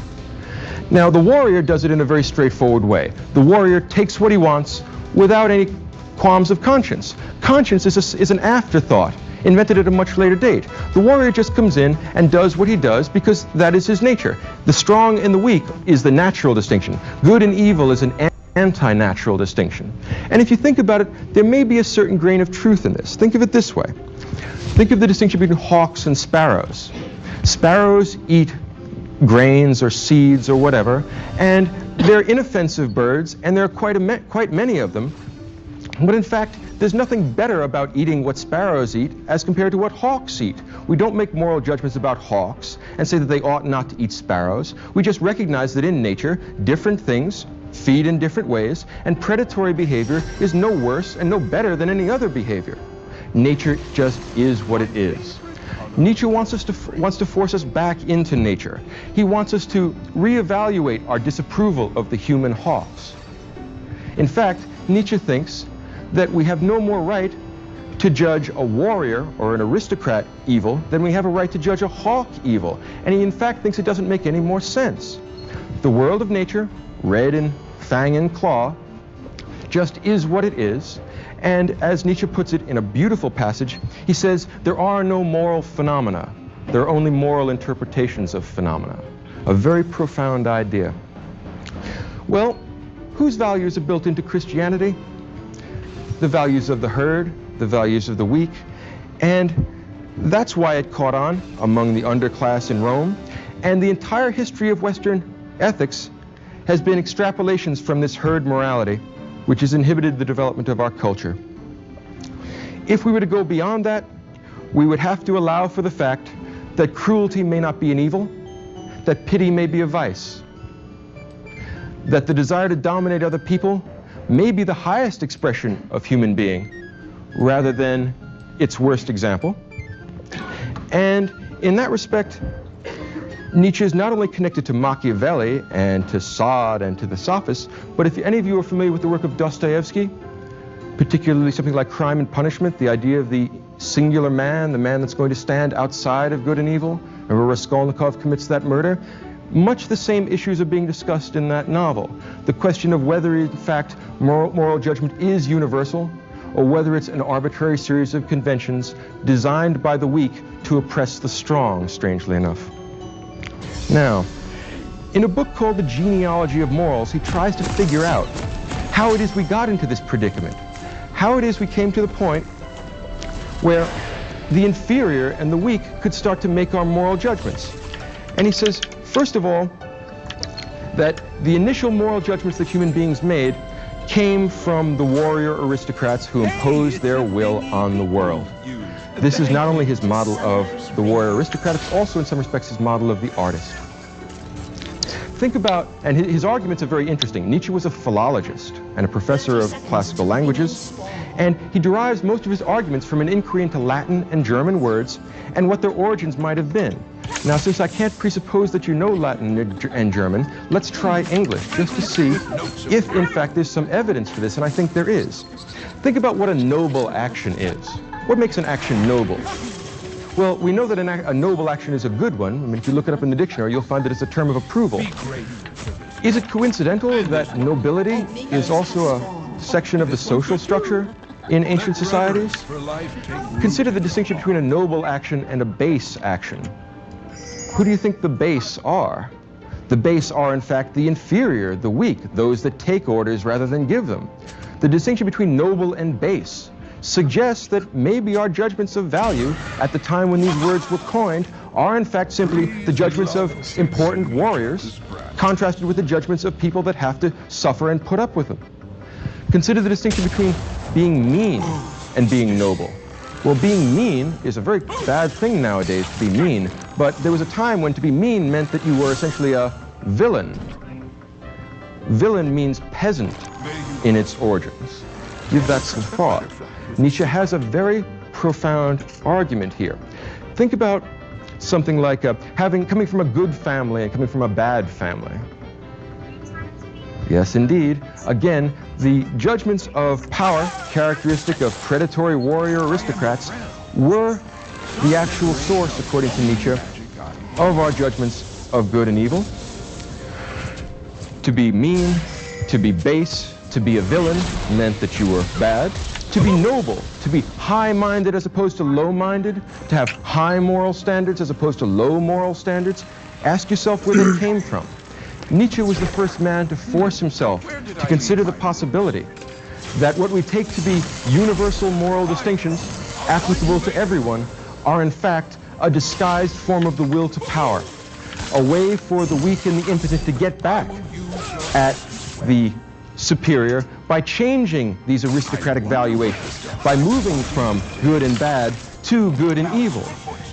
Speaker 21: Now, the warrior does it in a very straightforward way. The warrior takes what he wants without any qualms of conscience. Conscience is an afterthought, invented at a much later date. The warrior just comes in and does what he does because that is his nature. The strong and the weak is the natural distinction. Good and evil is an anti-natural distinction. And if you think about it, there may be a certain grain of truth in this. Think of it this way. Think of the distinction between hawks and sparrows. Sparrows eat grains or seeds or whatever, and they're inoffensive birds, and there are quite many of them. But in fact, there's nothing better about eating what sparrows eat as compared to what hawks eat. We don't make moral judgments about hawks and say that they ought not to eat sparrows. We just recognize that in nature, different things feed in different ways, and predatory behavior is no worse and no better than any other behavior. Nature just is what it is. Nietzsche wants to force us back into nature. He wants us to reevaluate our disapproval of the human hogs. In fact, Nietzsche thinks that we have no more right to judge a warrior or an aristocrat evil than we have a right to judge a hawk evil. And he in fact thinks it doesn't make any more sense. The world of nature, red in fang and claw, just is what it is. And as Nietzsche puts it in a beautiful passage, he says, there are no moral phenomena. There are only moral interpretations of phenomena. A very profound idea. Well, whose values are built into Christianity? The values of the herd, the values of the weak, and that's why it caught on among the underclass in Rome. And the entire history of Western ethics has been extrapolations from this herd morality, which has inhibited the development of our culture. If we were to go beyond that, we would have to allow for the fact that cruelty may not be an evil, that pity may be a vice, that the desire to dominate other people may be the highest expression of human being, rather than its worst example. And in that respect, Nietzsche is not only connected to Machiavelli and to Sade and to the Sophists, but if any of you are familiar with the work of Dostoevsky, particularly something like Crime and Punishment, the idea of the singular man, the man that's going to stand outside of good and evil, and where Raskolnikov commits that murder, much the same issues are being discussed in that novel. The question of whether, in fact, moral judgment is universal, or whether it's an arbitrary series of conventions designed by the weak to oppress the strong, strangely enough. Now, in a book called The Genealogy of Morals, he tries to figure out how it is we got into this predicament, how it is we came to the point where the inferior and the weak could start to make our moral judgments. And he says, first of all, that the initial moral judgments that human beings made came from the warrior aristocrats who imposed their will on the world. This is not only his model of the warrior aristocrat, it's also in some respects his model of the artist. Think about, and his arguments are very interesting. Nietzsche was a philologist and a professor of classical languages, and he derives most of his arguments from an inquiry into Latin and German words and what their origins might have been. Now, since I can't presuppose that you know Latin and German, let's try English just to see if, in fact, there's some evidence for this, and I think there is. Think about what a noble action is. What makes an action noble? Well, we know that a noble action is a good one. I mean, if you look it up in the dictionary, you'll find that it's a term of approval. Is it coincidental that nobility is also a section of the social structure in ancient societies? Consider the distinction between a noble action and a base action. Who do you think the base are? The base are, in fact, the inferior, the weak, those that take orders rather than give them. The distinction between noble and base suggests that maybe our judgments of value at the time when these words were coined are in fact simply the judgments of important warriors contrasted with the judgments of people that have to suffer and put up with them. Consider the distinction between being mean and being noble. Well, being mean is a very bad thing nowadays, to be mean, but there was a time when to be mean meant that you were essentially a villain. Villain means peasant in its origins. Give that some thought. Nietzsche has a very profound argument here. Think about something like coming from a good family and coming from a bad family. Yes, indeed. Again, the judgments of power, characteristic of predatory warrior aristocrats, were the actual source, according to Nietzsche, of our judgments of good and evil. To be mean, to be base, to be a villain meant that you were bad. To be noble, to be high-minded as opposed to low-minded, to have high moral standards as opposed to low moral standards, ask yourself where they came from. Nietzsche was the first man to force himself to consider the possibility that what we take to be universal moral distinctions applicable to everyone are in fact a disguised form of the will to power, a way for the weak and the impotent to get back at the superior by changing these aristocratic valuations, by moving from good and bad to good and evil.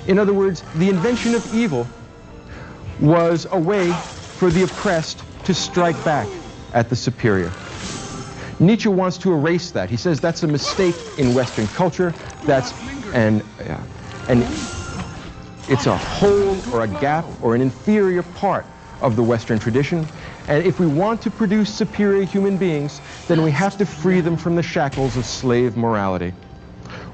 Speaker 21: In other words, the invention of evil was a way for the oppressed to strike back at the superior. Nietzsche wants to erase that. He says that's a mistake in Western culture. And it's a hole or a gap or an inferior part of the Western tradition. And if we want to produce superior human beings, then we have to free them from the shackles of slave morality.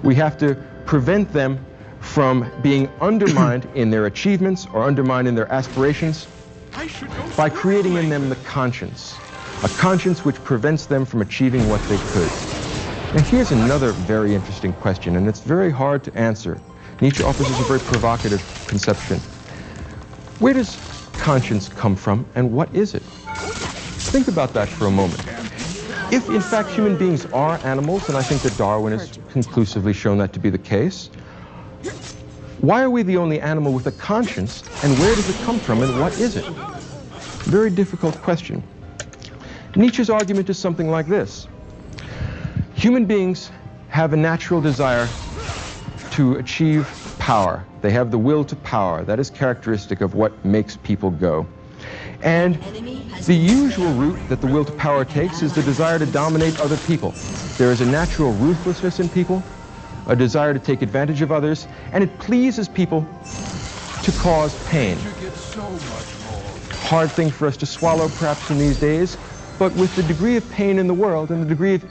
Speaker 21: We have to prevent them from being undermined in their achievements or undermined in their aspirations by creating in them the conscience, a conscience which prevents them from achieving what they could. Now here's another very interesting question, and it's very hard to answer. Nietzsche offers us a very provocative conception. Where does conscience come from, and what is it? Think about that for a moment. If, in fact, human beings are animals, and I think that Darwin has conclusively shown that to be the case, why are we the only animal with a conscience, and where does it come from, and what is it? Very difficult question. Nietzsche's argument is something like this. Human beings have a natural desire to achieve power. They have the will to power. That is characteristic of what makes people go. And the usual route that the will to power takes is the desire to dominate other people. There is a natural ruthlessness in people, a desire to take advantage of others, and it pleases people to cause pain. Hard thing for us to swallow perhaps in these days, but with the degree of pain in the world and the degree of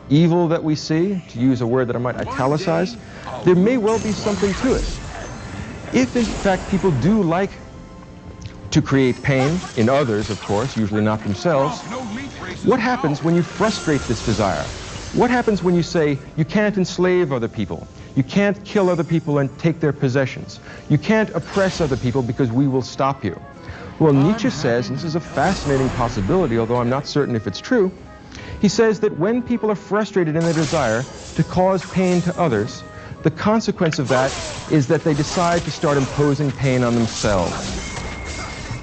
Speaker 21: evil that we see, to use a word that I might italicize, there may well be something to it. If in fact people do like to create pain in others, of course, usually not themselves, what happens when you frustrate this desire? What happens when you say you can't enslave other people? You can't kill other people and take their possessions. You can't oppress other people because we will stop you. Well, Nietzsche says, and this is a fascinating possibility, although I'm not certain if it's true, he says that when people are frustrated in their desire to cause pain to others, the consequence of that is that they decide to start imposing pain on themselves.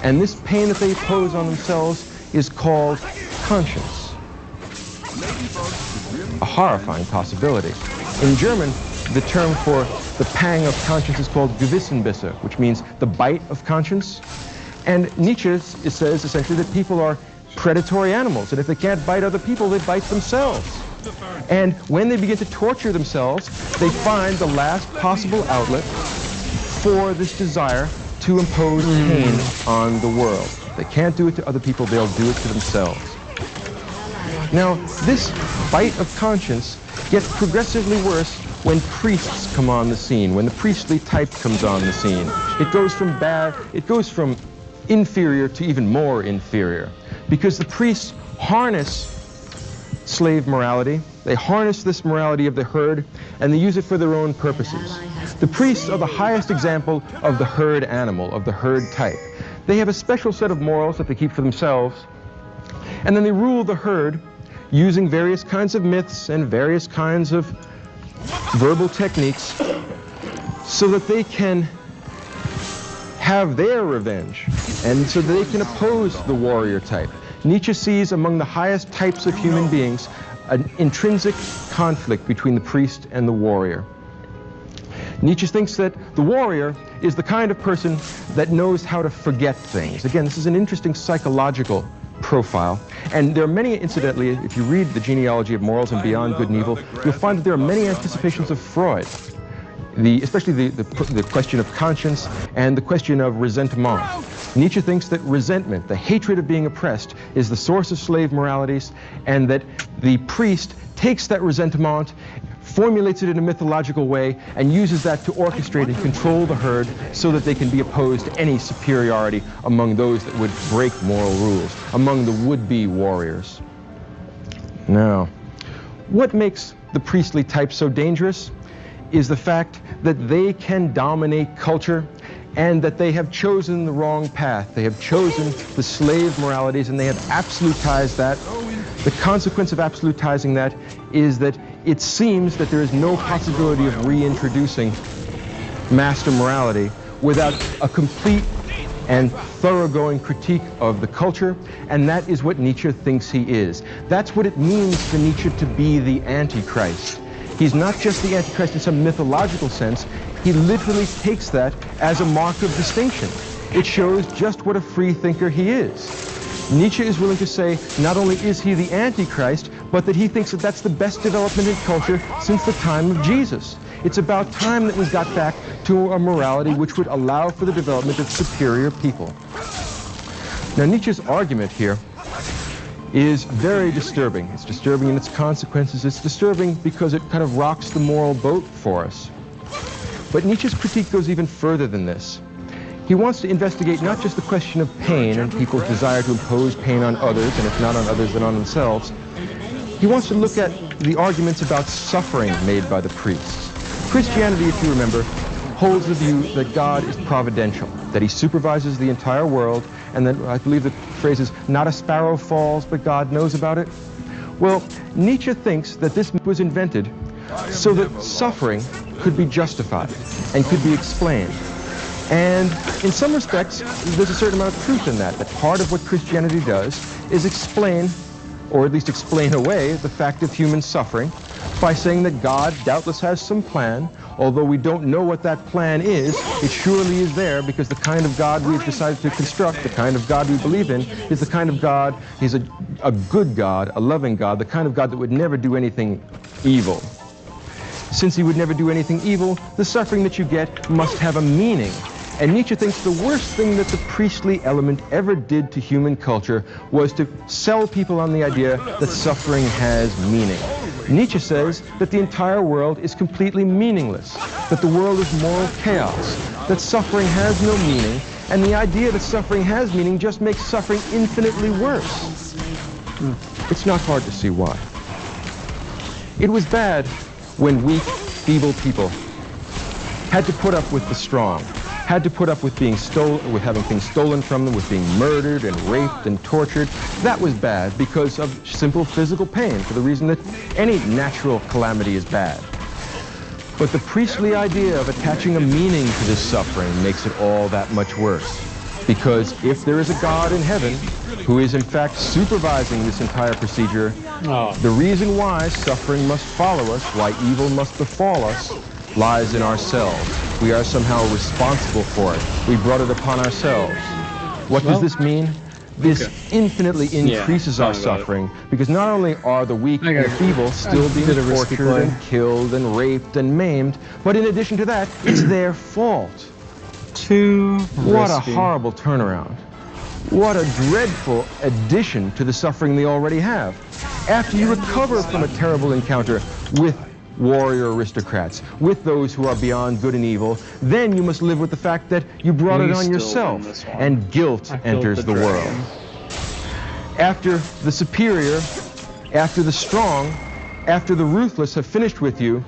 Speaker 21: And this pain that they impose on themselves is called conscience. A horrifying possibility. In German, the term for the pang of conscience is called Gewissenbisse, which means the bite of conscience. And Nietzsche says essentially that people are predatory animals, and if they can't bite other people, they bite themselves. And when they begin to torture themselves, they find the last possible outlet for this desire to impose pain on the world. If they can't do it to other people, they'll do it to themselves. Now, this bite of conscience gets progressively worse when priests come on the scene, when the priestly type comes on the scene. It goes from inferior to even more inferior, because the priests harness slave morality. They harness this morality of the herd, and they use it for their own purposes. The priests are the highest example of the herd animal, of the herd type. They have a special set of morals that they keep for themselves, and then they rule the herd using various kinds of myths and various kinds of verbal techniques so that they can have their revenge, and so that they can oppose the warrior type. Nietzsche sees among the highest types of human beings an intrinsic conflict between the priest and the warrior. Nietzsche thinks that the warrior is the kind of person that knows how to forget things. Again, this is an interesting psychological profile. And there are many, incidentally, if you read The Genealogy of Morals and Beyond Good and Evil, you'll find that there are many anticipations of Freud. Especially the question of conscience and the question of resentment. Nietzsche thinks that resentment, the hatred of being oppressed, is the source of slave moralities, and that the priest takes that resentment, formulates it in a mythological way, and uses that to orchestrate and control the herd so that they can be opposed to any superiority among those that would break moral rules, among the would-be warriors. Now, what makes the priestly type so dangerous is the fact that they can dominate culture and that they have chosen the wrong path. They have chosen the slave moralities and they have absolutized that. The consequence of absolutizing that is that it seems that there is no possibility of reintroducing master morality without a complete and thoroughgoing critique of the culture, and that is what Nietzsche thinks he is. That's what it means for Nietzsche to be the Antichrist. He's not just the Antichrist in some mythological sense. He literally takes that as a mark of distinction. It shows just what a free thinker he is. Nietzsche is willing to say not only is he the Antichrist, but that he thinks that that's the best development in culture since the time of Jesus. It's about time that we got back to a morality which would allow for the development of superior people. Now, Nietzsche's argument here is very disturbing. It's disturbing in its consequences. It's disturbing because it kind of rocks the moral boat for us. But Nietzsche's critique goes even further than this. He wants to investigate not just the question of pain and people's desire to impose pain on others, and if not on others, then on themselves. He wants to look at the arguments about suffering made by the priests. Christianity, if you remember, holds the view that God is providential, that he supervises the entire world, and that, I believe the phrase is, not a sparrow falls, but God knows about it. Well, Nietzsche thinks that this was invented so that suffering could be justified and could be explained. And in some respects, there's a certain amount of truth in that part of what Christianity does is explain, or at least explain away, the fact of human suffering by saying that God doubtless has some plan. Although we don't know what that plan is, it surely is there, because the kind of God we've decided to construct, the kind of God we believe in, is the kind of God, he's a good God, a loving God, the kind of God that would never do anything evil. Since he would never do anything evil, the suffering that you get must have a meaning. And Nietzsche thinks the worst thing that the priestly element ever did to human culture was to sell people on the idea that suffering has meaning. Nietzsche says that the entire world is completely meaningless, that the world is moral chaos, that suffering has no meaning, and the idea that suffering has meaning just makes suffering infinitely worse. It's not hard to see why. It was bad when weak, feeble people had to put up with the strong, had to put up with being stolen, with having things stolen from them, with being murdered and raped and tortured. That was bad because of simple physical pain, for the reason that any natural calamity is bad. But the priestly idea of attaching a meaning to this suffering makes it all that much worse. Because if there is a God in heaven who is in fact supervising this entire procedure, the reason why suffering must follow us, why evil must befall us, lies in ourselves. We are somehow responsible for it. We brought it upon ourselves. What does this mean? This infinitely increases our suffering, because not only are the weak and feeble still being tortured and killed and raped and maimed, but in addition to that, it's their fault. What a horrible turnaround. What a dreadful addition to the suffering they already have. After you recover from a terrible encounter with warrior aristocrats, with those who are beyond good and evil, then you must live with the fact that you brought it on yourself, and guilt enters the world. After the superior, after the strong, after the ruthless have finished with you,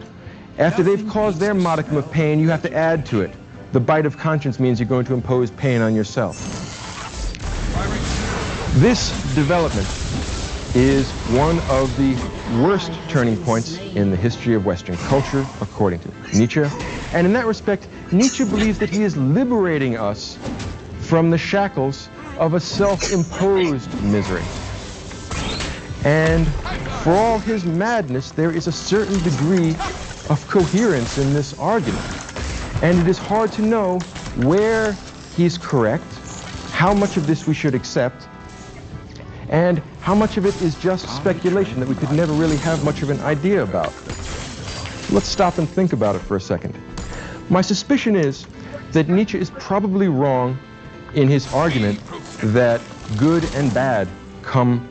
Speaker 21: after they've caused their modicum of pain, you have to add to it. The bite of conscience means you're going to impose pain on yourself. This development is one of the worst turning points in the history of Western culture, according to Nietzsche. And in that respect, Nietzsche believes that he is liberating us from the shackles of a self-imposed misery. And for all his madness, there is a certain degree of coherence in this argument. And it is hard to know where he's correct, how much of this we should accept, and how much of it is just speculation that we could never really have much of an idea about. Let's stop and think about it for a second. My suspicion is that Nietzsche is probably wrong in his argument that good and bad come,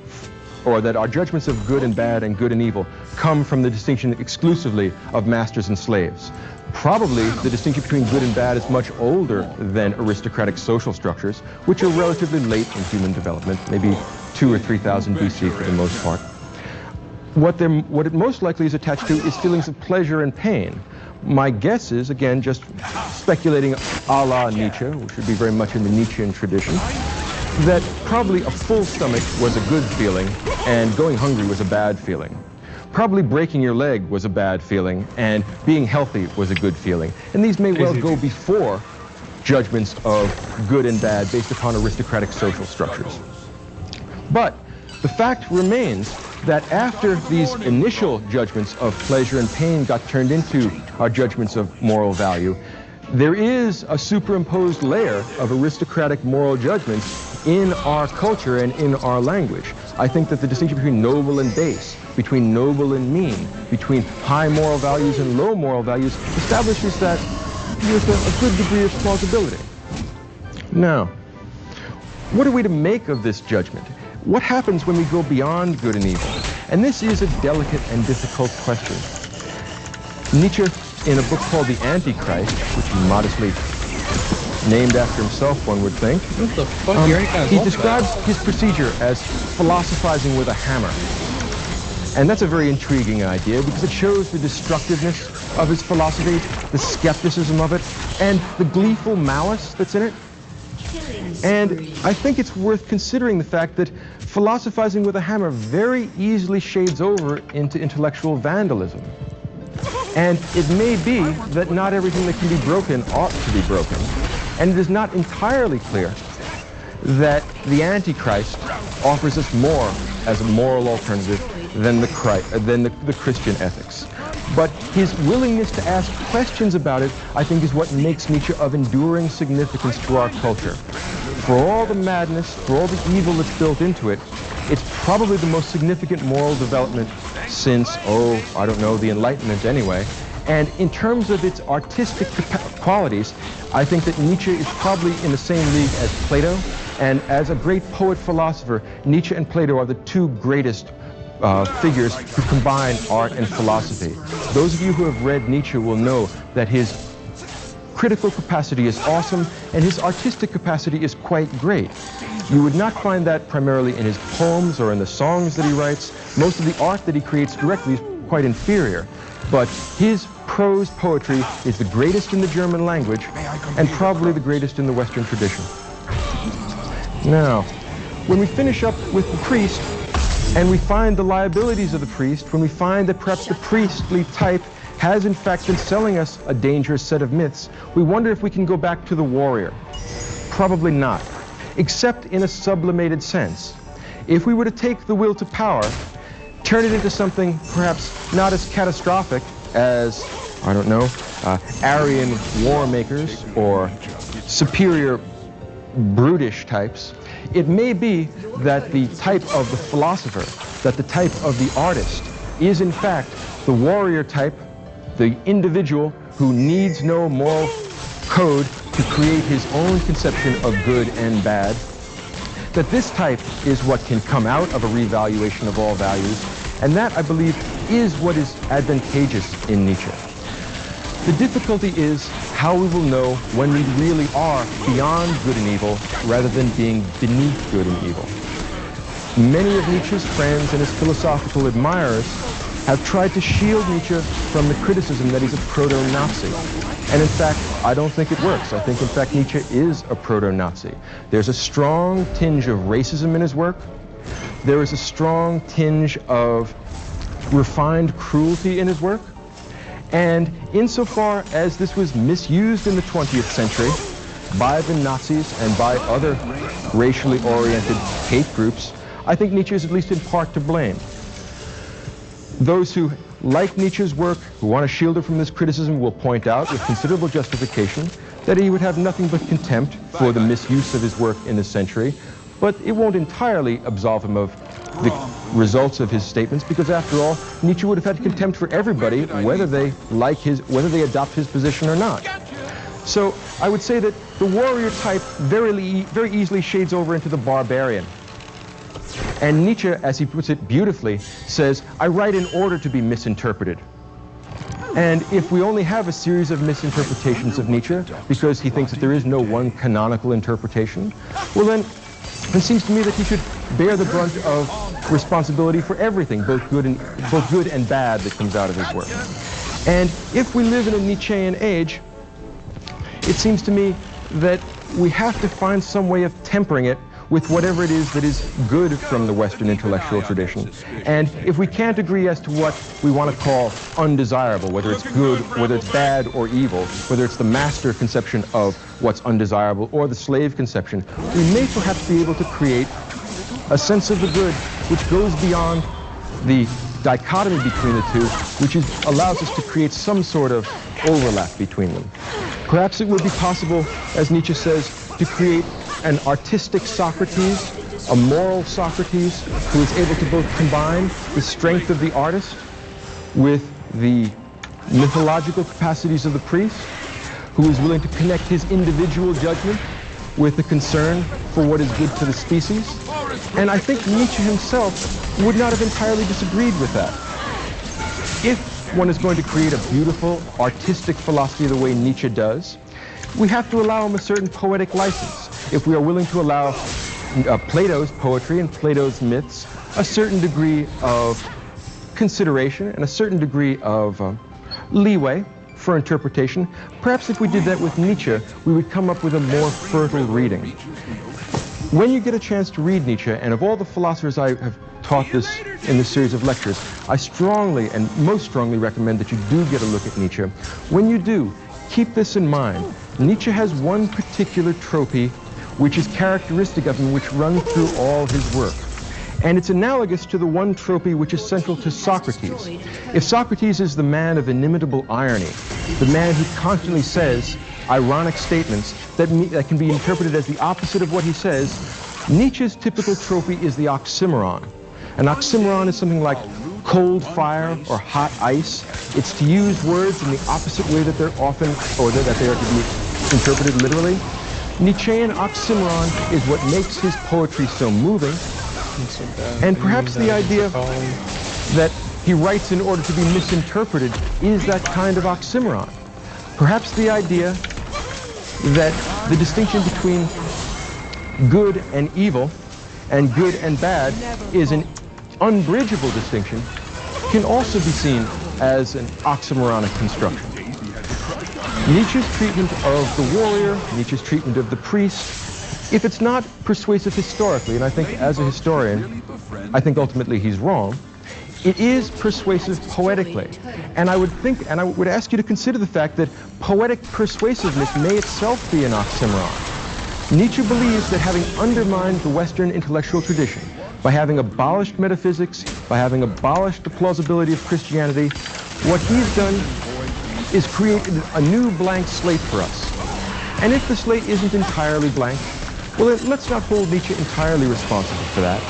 Speaker 21: or that our judgments of good and bad and good and evil come from the distinction exclusively of masters and slaves. Probably the distinction between good and bad is much older than aristocratic social structures, which are relatively late in human development, maybe 2,000 or 3,000 BC for the most part. What it most likely is attached to is feelings of pleasure and pain. My guess is, again, just speculating a la Nietzsche, which would be very much in the Nietzschean tradition, that probably a full stomach was a good feeling and going hungry was a bad feeling. Probably breaking your leg was a bad feeling, and being healthy was a good feeling. And these may well go before judgments of good and bad based upon aristocratic social structures. But the fact remains that after these initial judgments of pleasure and pain got turned into our judgments of moral value, There is a superimposed layer of aristocratic moral judgments in our culture and in our language. I think that the distinction between noble and base, between noble and mean, between high moral values and low moral values establishes that with a good degree of plausibility. Now, what are we to make of this judgment? What happens when we go beyond good and evil? And this is a delicate and difficult question. Nietzsche, in a book called The Antichrist, which he modestly named after himself, one would think,
Speaker 1: what the fuck?
Speaker 21: He describes his procedure as philosophizing with a hammer. And that's a very intriguing idea because it shows the destructiveness of his philosophy, the skepticism of it, and the gleeful malice that's in it. And I think it's worth considering the fact that philosophizing with a hammer very easily shades over into intellectual vandalism. And it may be that not everything that can be broken ought to be broken. And it is not entirely clear that the Antichrist offers us more as a moral alternative than the Christian ethics. But his willingness to ask questions about it, I think, is what makes Nietzsche of enduring significance to our culture. For all the madness, for all the evil that's built into it, it's probably the most significant moral development since, I don't know, the Enlightenment anyway. And in terms of its artistic qualities, I think that Nietzsche is probably in the same league as Plato. And as a great poet-philosopher, Nietzsche and Plato are the two greatest figures who combine art and philosophy. Those of you who have read Nietzsche will know that his critical capacity is awesome and his artistic capacity is quite great. You would not find that primarily in his poems or in the songs that he writes. Most of the art that he creates directly is quite inferior. But his prose poetry is the greatest in the German language and probably the greatest in the Western tradition. Now, when we finish up with the priest and we find the liabilities of the priest, when we find that perhaps the priestly type has in fact been selling us a dangerous set of myths, we wonder if we can go back to the warrior. Probably not, except in a sublimated sense. If we were to take the will to power, turn it into something perhaps not as catastrophic as, I don't know, Aryan war makers or superior brutish types, it may be that the type of the philosopher, that the type of the artist is in fact the warrior type, the individual who needs no moral code to create his own conception of good and bad, that this type is what can come out of a revaluation of all values, and that, I believe, is what is advantageous in Nietzsche. The difficulty is how we will know when we really are beyond good and evil rather than being beneath good and evil. Many of Nietzsche's friends and his philosophical admirers have tried to shield Nietzsche from the criticism that he's a proto-Nazi. And in fact, I don't think it works. I think, in fact, Nietzsche is a proto-Nazi. There's a strong tinge of racism in his work. There is a strong tinge of refined cruelty in his work. And insofar as this was misused in the 20th century by the Nazis and by other racially oriented hate groups, I think Nietzsche is at least in part to blame. Those who like Nietzsche's work, who want to shield him from this criticism, will point out with considerable justification that he would have nothing but contempt for the misuse of his work in this century, but it won't entirely absolve him of the results of his statements, because after all, Nietzsche would have had contempt for everybody, whether they adopt his position or not. So I would say that the warrior type very easily shades over into the barbarian. And Nietzsche, as he puts it beautifully, says, I write in order to be misinterpreted. And if we only have a series of misinterpretations of Nietzsche, because he thinks that there is no one canonical interpretation, well then, it seems to me that he should bear the brunt of responsibility for everything, both good and bad, that comes out of his work. And if we live in a Nietzschean age, it seems to me that we have to find some way of tempering it with whatever it is that is good from the Western intellectual tradition. And if we can't agree as to what we want to call undesirable, whether it's good, whether it's bad or evil, whether it's the master conception of what's undesirable or the slave conception, we may perhaps be able to create a sense of the good which goes beyond the dichotomy between the two, which allows us to create some sort of overlap between them. Perhaps it would be possible, as Nietzsche says, to create an artistic Socrates, a moral Socrates, who is able to both combine the strength of the artist with the mythological capacities of the priest, who is willing to connect his individual judgment with the concern for what is good for the species. And I think Nietzsche himself would not have entirely disagreed with that. If one is going to create a beautiful, artistic philosophy the way Nietzsche does, we have to allow him a certain poetic license. If we are willing to allow Plato's poetry and Plato's myths a certain degree of consideration and a certain degree of leeway for interpretation, perhaps if we did that with Nietzsche, we would come up with a more fertile reading. When you get a chance to read Nietzsche, and of all the philosophers I have taught this in this series of lectures, I strongly and most strongly recommend that you do get a look at Nietzsche. When you do, keep this in mind. Nietzsche has one particular trophy which is characteristic of him, which runs through all his work. And it's analogous to the one trophy which is central to Socrates. If Socrates is the man of inimitable irony, the man who constantly says ironic statements that can be interpreted as the opposite of what he says, Nietzsche's typical trophy is the oxymoron. An oxymoron is something like cold fire or hot ice. It's to use words in the opposite way that they're often, or that they are to be interpreted literally. Nietzschean oxymoron is what makes his poetry so moving. And perhaps the idea that he writes in order to be misinterpreted is that kind of oxymoron. Perhaps the idea that the distinction between good and evil and good and bad is an unbridgeable distinction can also be seen as an oxymoronic construction. Nietzsche's treatment of the warrior, Nietzsche's treatment of the priest, if it's not persuasive historically, and I think as a historian, I think ultimately he's wrong, it is persuasive poetically. And I would ask you to consider the fact that poetic persuasiveness may itself be an oxymoron. Nietzsche believes that having undermined the Western intellectual tradition, by having abolished metaphysics, by having abolished the plausibility of Christianity, what he's done is created a new blank slate for us. And if the slate isn't entirely blank, well, let's not hold Nietzsche entirely responsible for that.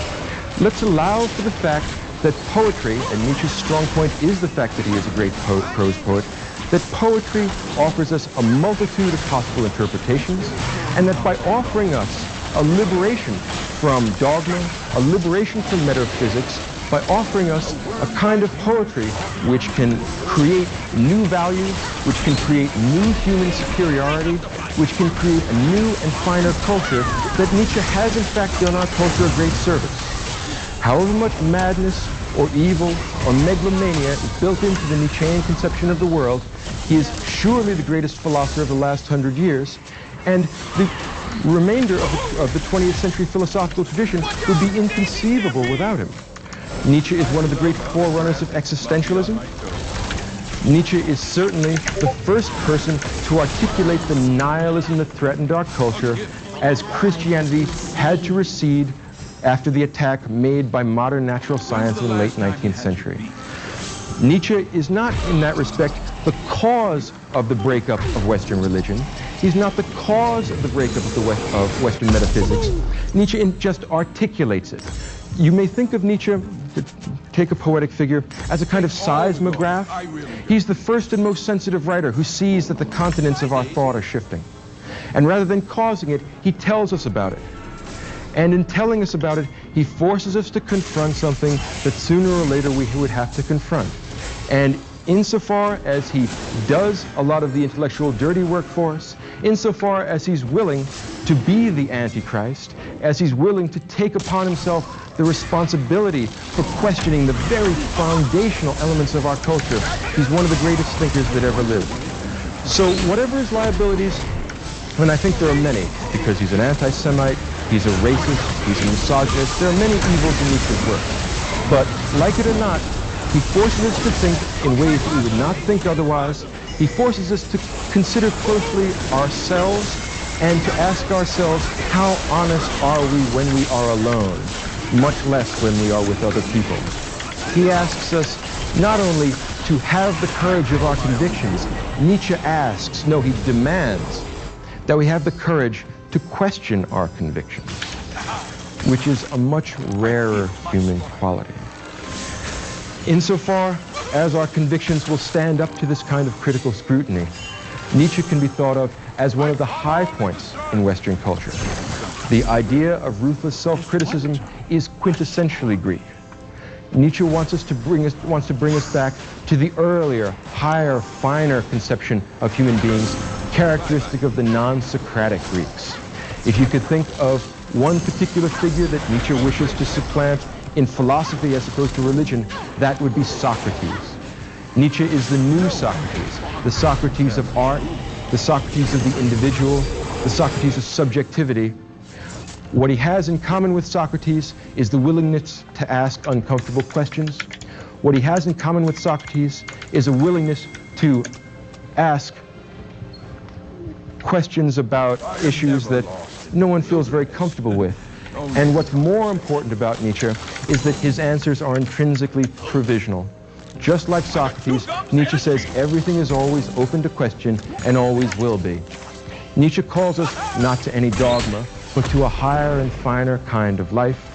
Speaker 21: Let's allow for the fact that poetry, and Nietzsche's strong point is the fact that he is a great prose poet, that poetry offers us a multitude of possible interpretations, and that by offering us a liberation from dogma, a liberation from metaphysics, by offering us a kind of poetry which can create new values, which can create new human superiority, which can create a new and finer culture, that Nietzsche has in fact done our culture a great service. However much madness or evil or megalomania is built into the Nietzschean conception of the world, he is surely the greatest philosopher of the last 100 years, and the remainder of the 20th century philosophical tradition would be inconceivable without him. Nietzsche is one of the great forerunners of existentialism. Nietzsche is certainly the first person to articulate the nihilism that threatened our culture as Christianity had to recede after the attack made by modern natural science in the late 19th century. Nietzsche is not, in that respect, the cause of the breakup of Western religion. He's not the cause of the breakup of Western metaphysics. Nietzsche just articulates it. You may think of Nietzsche, to take a poetic figure, as a kind of seismograph. He's the first and most sensitive writer who sees that the continents of our thought are shifting. And rather than causing it, he tells us about it. And in telling us about it, he forces us to confront something that sooner or later we would have to confront. And insofar as he does a lot of the intellectual dirty work for us, insofar as he's willing to be the Antichrist, as he's willing to take upon himself the responsibility for questioning the very foundational elements of our culture, he's one of the greatest thinkers that ever lived. So whatever his liabilities, and I think there are many, because he's an anti-Semite, he's a racist, he's a misogynist, there are many evils in Nietzsche's work. But like it or not, he forces us to think in ways that we would not think otherwise. He forces us to consider closely ourselves and to ask ourselves, how honest are we when we are alone, much less when we are with other people. He asks us not only to have the courage of our convictions, Nietzsche asks, no, he demands, that we have the courage to question our convictions, which is a much rarer human quality. Insofar as our convictions will stand up to this kind of critical scrutiny, Nietzsche can be thought of as one of the high points in Western culture. The idea of ruthless self-criticism is quintessentially Greek. Nietzsche wants to bring us back to the earlier, higher, finer conception of human beings, characteristic of the non-Socratic Greeks. If you could think of one particular figure that Nietzsche wishes to supplant in philosophy as opposed to religion, that would be Socrates. Nietzsche is the new Socrates, the Socrates of art, the Socrates of the individual, the Socrates of subjectivity. What he has in common with Socrates is the willingness to ask uncomfortable questions. What he has in common with Socrates is a willingness to ask questions about issues that no one feels very comfortable with. And what's more important about Nietzsche is that his answers are intrinsically provisional. Just like Socrates, Nietzsche says everything is always open to question and always will be. Nietzsche calls us not to any dogma, but to a higher and finer kind of life.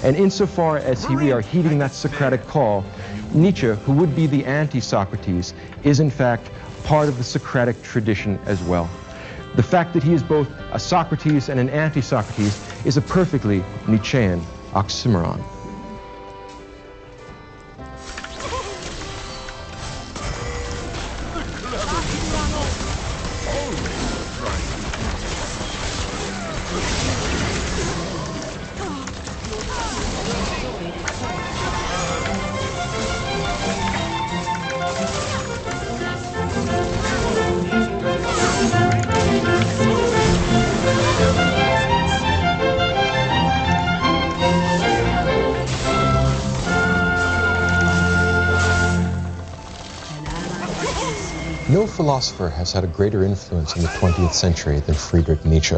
Speaker 21: And insofar as we are heeding that Socratic call, Nietzsche, who would be the anti-Socrates, is in fact part of the Socratic tradition as well. The fact that he is both a Socrates and an anti-Socrates is a perfectly Nietzschean oxymoron. No philosopher has had a greater influence in the 20th century than Friedrich Nietzsche.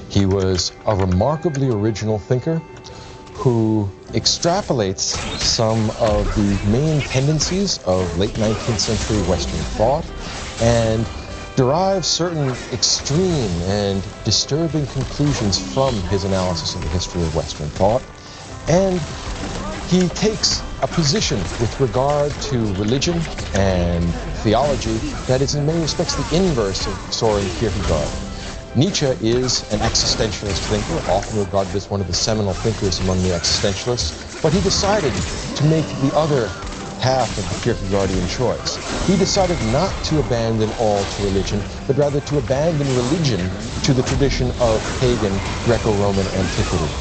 Speaker 21: He was a remarkably original thinker who extrapolates some of the main tendencies of late 19th century Western thought and derives certain extreme and disturbing conclusions from his analysis of the history of Western thought. And he takes a position with regard to religion and theology that is in many respects the inverse of Søren Kierkegaard. Nietzsche is an existentialist thinker, often regarded as one of the seminal thinkers among the existentialists, but he decided to make the other half of the Kierkegaardian choice. He decided not to abandon all to religion, but rather to abandon religion to the tradition of pagan Greco-Roman antiquity.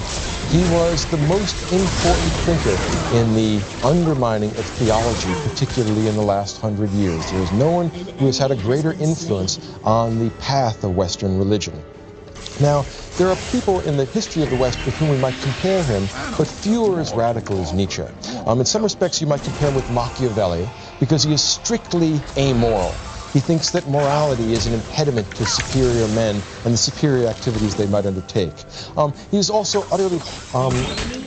Speaker 21: He was the most important thinker in the undermining of theology, particularly in the last 100 years. There is no one who has had a greater influence on the path of Western religion. Now, there are people in the history of the West with whom we might compare him, but few are as radical as Nietzsche. In some respects, you might compare him with Machiavelli, because he is strictly amoral. He thinks that morality is an impediment to superior men and the superior activities they might undertake. He is also utterly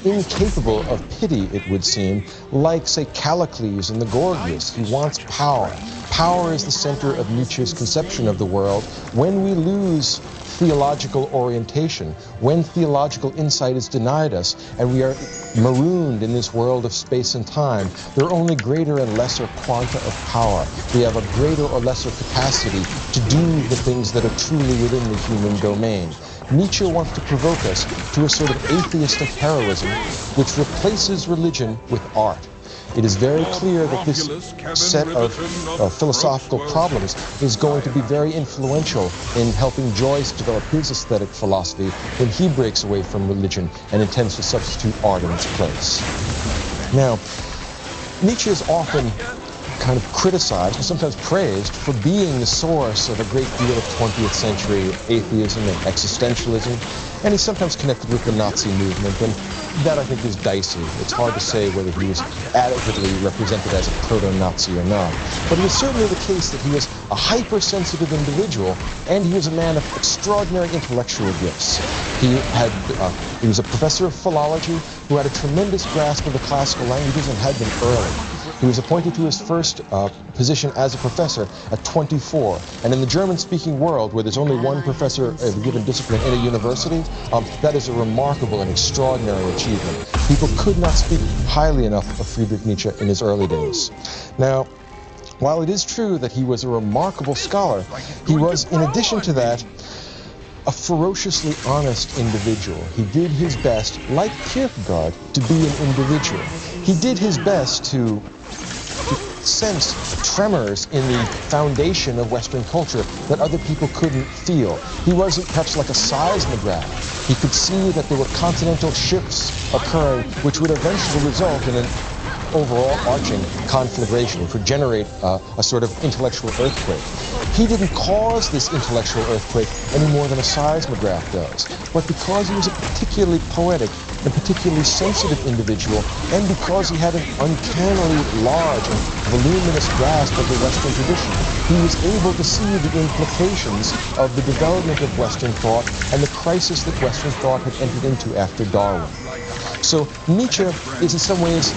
Speaker 21: incapable of pity, it would seem, like, say, Callicles in the Gorgias. He wants power. Power is the center of Nietzsche's conception of the world. When we lose theological orientation, when theological insight is denied us, and we are marooned in this world of space and time, there are only greater and lesser quanta of power. We have a greater or lesser capacity to do the things that are truly within the human domain. Nietzsche wants to provoke us to a sort of atheistic heroism which replaces religion with art. It is very clear that this set of philosophical problems is going to be very influential in helping Joyce develop his aesthetic philosophy when he breaks away from religion and intends to substitute art in its place. Now, Nietzsche is often kind of criticized and sometimes praised for being the source of a great deal of 20th century atheism and existentialism, and he's sometimes connected with the Nazi movement, and that I think is dicey. It's hard to say whether he was adequately represented as a proto-Nazi or not. But it is certainly the case that he was a hypersensitive individual, and he was a man of extraordinary intellectual gifts. He was a professor of philology who had a tremendous grasp of the classical languages and had them early. He was appointed to his first position as a professor at 24. And in the German-speaking world, where there's only one professor of a given discipline in a university, that is a remarkable and extraordinary achievement. People could not speak highly enough of Friedrich Nietzsche in his early days. Now, while it is true that he was a remarkable scholar, he was, in addition to that, a ferociously honest individual. He did his best, like Kierkegaard, to be an individual. He did his best to sense tremors in the foundation of Western culture that other people couldn't feel. He wasn't perhaps like a seismograph. He could see that there were continental shifts occurring which would eventually result in an overall arching conflagration, which would generate a sort of intellectual earthquake. He didn't cause this intellectual earthquake any more than a seismograph does. But because he was a particularly poetic and particularly sensitive individual, and because he had an uncannily large and voluminous grasp of the Western tradition, he was able to see the implications of the development of Western thought and the crisis that Western thought had entered into after Darwin. So Nietzsche is in some ways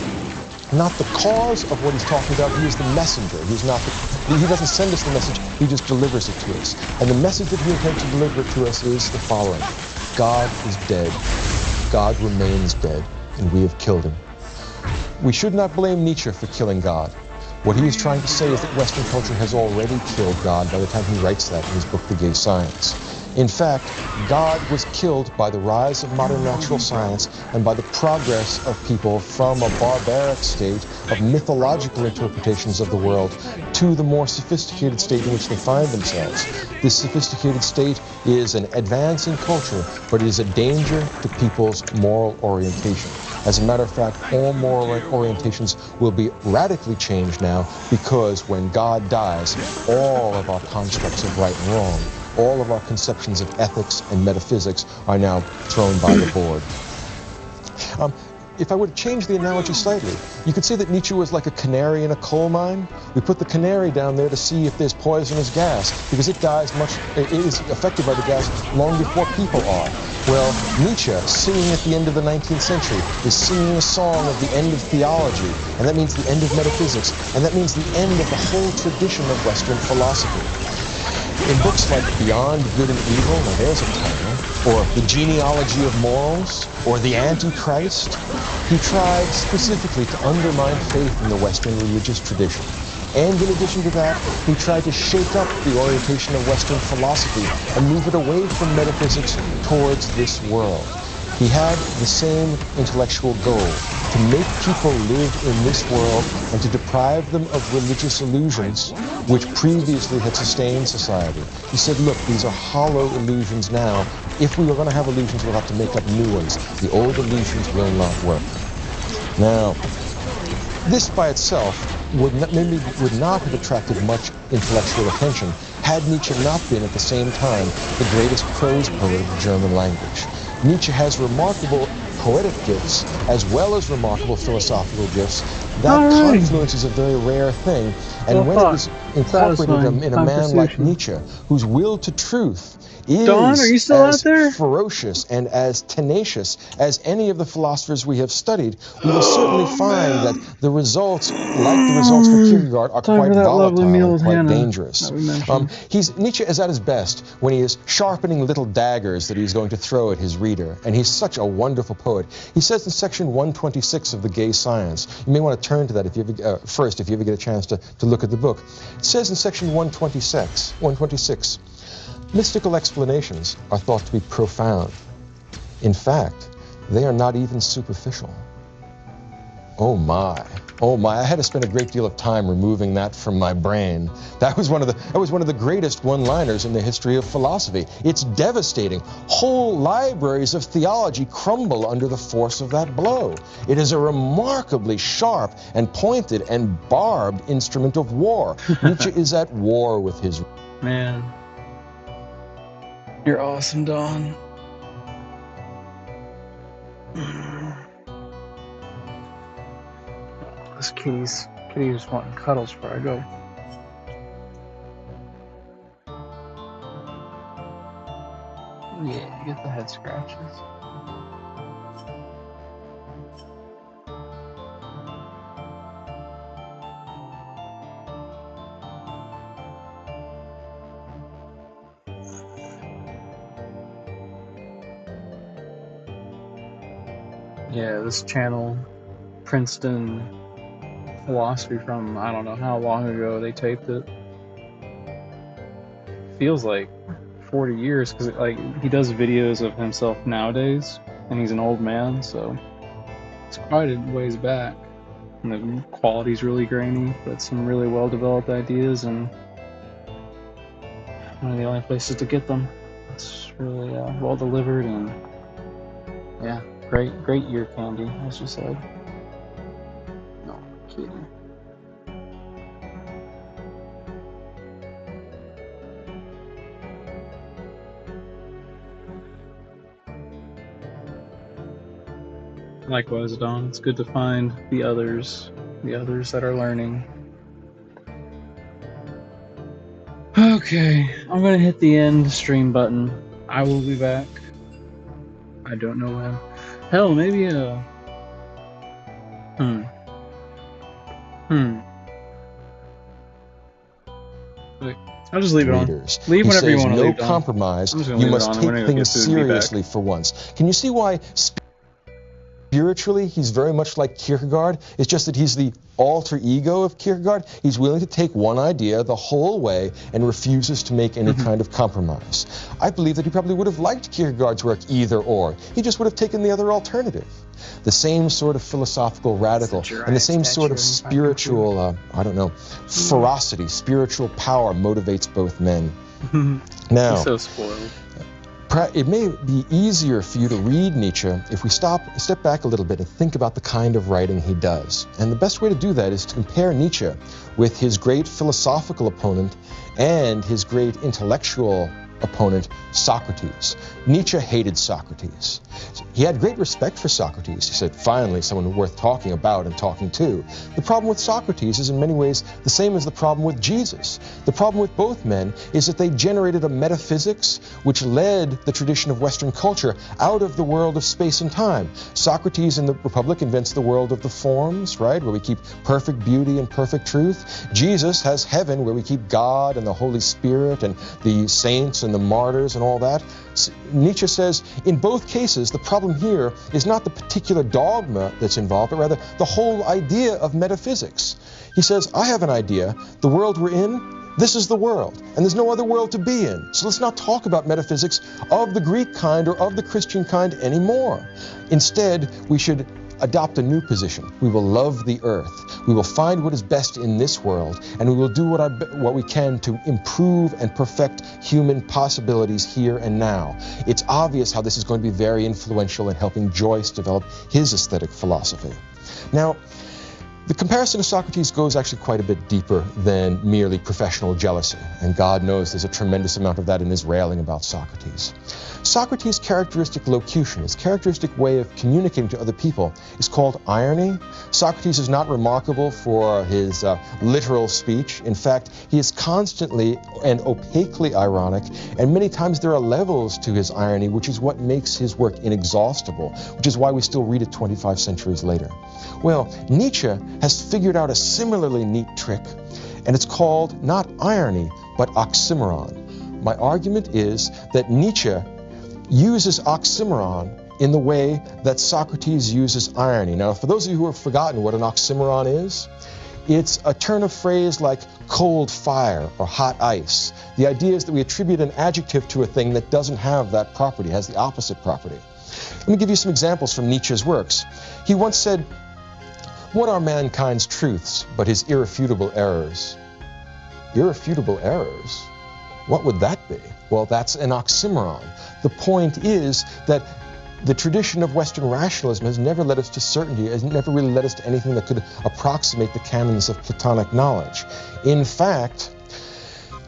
Speaker 21: not the cause of what he's talking about, he is the messenger. He doesn't send us the message, he just delivers it to us. And the message that he intends to deliver to us is the following: God is dead, God remains dead, and we have killed him. We should not blame Nietzsche for killing God. What he is trying to say is that Western culture has already killed God by the time he writes that in his book, The Gay Science. In fact, God was killed by the rise of modern natural science and by the progress of people from a barbaric state of mythological interpretations of the world to the more sophisticated state in which they find themselves. This sophisticated state is an advance in culture, but it is a danger to people's moral orientation. As a matter of fact, all moral orientations will be radically changed now because when God dies, all of our constructs of right and wrong, all of our conceptions of ethics and metaphysics are now thrown by the board. If I were to change the analogy slightly, you could say that Nietzsche was like a canary in a coal mine. We put the canary down there to see if there's poisonous gas, because it is affected by the gas long before people are. Well, Nietzsche, singing at the end of the 19th century, is singing a song of the end of theology, and that means the end of metaphysics, and that means the end of the whole tradition of Western philosophy. In books like Beyond Good and Evil, now there's a title, or The Genealogy of Morals, or The Antichrist, he tried specifically to undermine faith in the Western religious tradition. And in addition to that, he tried to shake up the orientation of Western philosophy and move it away from metaphysics towards this world. He had the same intellectual goal: to make people live in this world and to deprive them of religious illusions which previously had sustained society. He said, look, these are hollow illusions now. If we were going to have illusions, we'll have to make up new ones. The old illusions will not work. Now, this by itself would not have attracted much intellectual attention had Nietzsche not been at the same time the greatest prose poet of the German language. Nietzsche has remarkable poetic gifts as well as remarkable philosophical gifts. That confluence is a very rare thing, and when it is incorporated in a man like Nietzsche, whose will to truth is
Speaker 1: Dawn, are you still
Speaker 21: as
Speaker 1: out there?
Speaker 21: ferocious and as tenacious as any of the philosophers we have studied, we will certainly find that the results, like the results for Kierkegaard, are quite volatile and quite dangerous. Nietzsche is at his best when he is sharpening little daggers that he's going to throw at his reader, and he's such a wonderful poet. He says in section 126 of The Gay Science, you may want to turn to that if you ever, first if you ever get a chance to look at the book. It says in section 126, mystical explanations are thought to be profound. In fact, they are not even superficial. Oh my, I had to spend a great deal of time removing that from my brain. That was one of the greatest one-liners in the history of philosophy. It's devastating. Whole libraries of theology crumble under the force of that blow. It is a remarkably sharp and pointed and barbed instrument of war. Nietzsche is at war with his...
Speaker 1: Man. You're awesome, Dawn. This kitty just wanting cuddles before I go. Yeah, you get the head scratches. Yeah, this channel, Princeton philosophy from I don't know how long ago they taped it. Feels like 40 years because like he does videos of himself nowadays, and he's an old man, so it's quite a ways back. And the quality's really grainy, but some really well-developed ideas, and one of the only places to get them. It's really well delivered, and yeah, great ear candy, as you said. No kidding. Likewise, Don. It's good to find the others that are learning. Okay, I'm gonna hit the end stream button. I will be back. I don't know when. Hell, maybe Wait, I'll just leave it on. Leave
Speaker 21: He
Speaker 1: whenever you
Speaker 21: says
Speaker 1: want to
Speaker 21: no
Speaker 1: leave, Don.
Speaker 21: compromise.
Speaker 1: I'm just gonna
Speaker 21: You
Speaker 1: leave
Speaker 21: must
Speaker 1: it on, and
Speaker 21: take
Speaker 1: when I go get
Speaker 21: things
Speaker 1: food, be back.
Speaker 21: seriously for once. Can you see why spiritually he's very much like Kierkegaard? It's just that he's the alter ego of Kierkegaard. He's willing to take one idea the whole way and refuses to make any kind of compromise. I believe that he probably would have liked Kierkegaard's work either or. He just would have taken the other alternative. The same sort of philosophical radical and the same sort of spiritual, ferocity, spiritual power motivates both men. Now,
Speaker 1: He's so spoiled.
Speaker 21: it may be easier for you to read Nietzsche if we step back a little bit and think about the kind of writing he does. And the best way to do that is to compare Nietzsche with his great philosophical opponent and his great intellectual opponent, Socrates. Nietzsche hated Socrates. He had great respect for Socrates. He said, finally, someone worth talking about and talking to. The problem with Socrates is in many ways the same as the problem with Jesus. The problem with both men is that they generated a metaphysics which led the tradition of Western culture out of the world of space and time. Socrates in the Republic invents the world of the forms, right, where we keep perfect beauty and perfect truth. Jesus has heaven, where we keep God and the Holy Spirit and the saints and the martyrs and all that. Nietzsche says, in both cases, the problem here is not the particular dogma that's involved, but rather the whole idea of metaphysics. He says, I have an idea. The world we're in, this is the world, and there's no other world to be in. So let's not talk about metaphysics of the Greek kind or of the Christian kind anymore. Instead, we should adopt a new position. We will love the earth. We will find what is best in this world, and we will do what we can to improve and perfect human possibilities here and now. It's obvious how this is going to be very influential in helping Joyce develop his aesthetic philosophy. Now, the comparison to Socrates goes actually quite a bit deeper than merely professional jealousy, and God knows there's a tremendous amount of that in his railing about Socrates. Socrates' characteristic locution, his characteristic way of communicating to other people, is called irony. Socrates is not remarkable for his literal speech. In fact, he is constantly and opaquely ironic, and many times there are levels to his irony, which is what makes his work inexhaustible, which is why we still read it 25 centuries later. Well, Nietzsche has figured out a similarly neat trick, and it's called not irony, but oxymoron. My argument is that Nietzsche uses oxymoron in the way that Socrates uses irony. Now, for those of you who have forgotten what an oxymoron is, it's a turn of phrase like cold fire or hot ice. The idea is that we attribute an adjective to a thing that doesn't have that property, has the opposite property. Let me give you some examples from Nietzsche's works. He once said, "What are mankind's truths but his irrefutable errors?" Irrefutable errors? What would that be? Well, that's an oxymoron. The point is that the tradition of Western rationalism has never led us to certainty, has never really led us to anything that could approximate the canons of Platonic knowledge. In fact,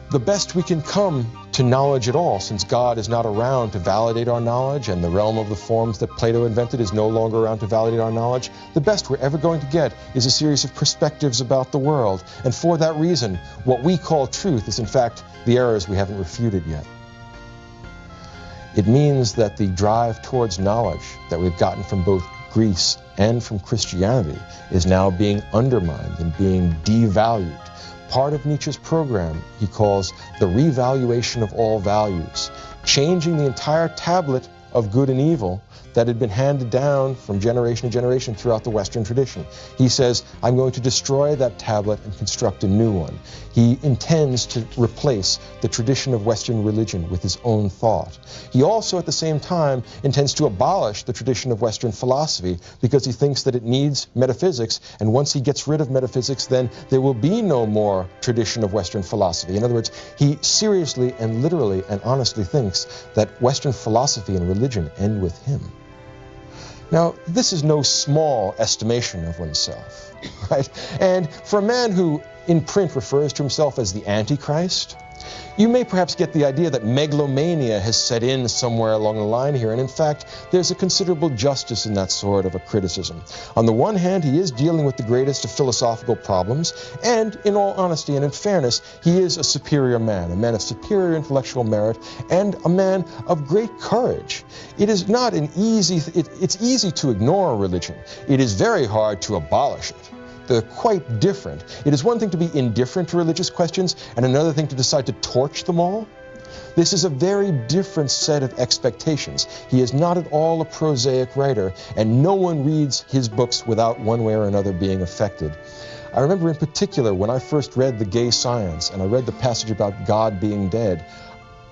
Speaker 21: the best we can come to knowledge at all, since God is not around to validate our knowledge and the realm of the forms that Plato invented is no longer around to validate our knowledge, the best we're ever going to get is a series of perspectives about the world. And for that reason, what we call truth is in fact the errors we haven't refuted yet. It means that the drive towards knowledge that we've gotten from both Greece and from Christianity is now being undermined and being devalued. Part of Nietzsche's program he calls the revaluation of all values, changing the entire tablet of good and evil that had been handed down from generation to generation throughout the Western tradition. He says, I'm going to destroy that tablet and construct a new one. He intends to replace the tradition of Western religion with his own thought. He also, at the same time, intends to abolish the tradition of Western philosophy because he thinks that it needs metaphysics, and once he gets rid of metaphysics, then there will be no more tradition of Western philosophy. In other words, he seriously and literally and honestly thinks that Western philosophy and religion end with him. Now, this is no small estimation of oneself, right? And for a man who, in print, refers to himself as the Antichrist, you may perhaps get the idea that megalomania has set in somewhere along the line here, and in fact, there's a considerable justice in that sort of a criticism. On the one hand, he is dealing with the greatest of philosophical problems, and in all honesty and in fairness, he is a superior man, a man of superior intellectual merit, and a man of great courage. It is not an easy, it's easy to ignore religion. It is very hard to abolish it. They're quite different. It is one thing to be indifferent to religious questions and another thing to decide to torch them all. This is a very different set of expectations. He is not at all a prosaic writer, and no one reads his books without one way or another being affected. I remember in particular when I first read The Gay Science and I read the passage about God being dead,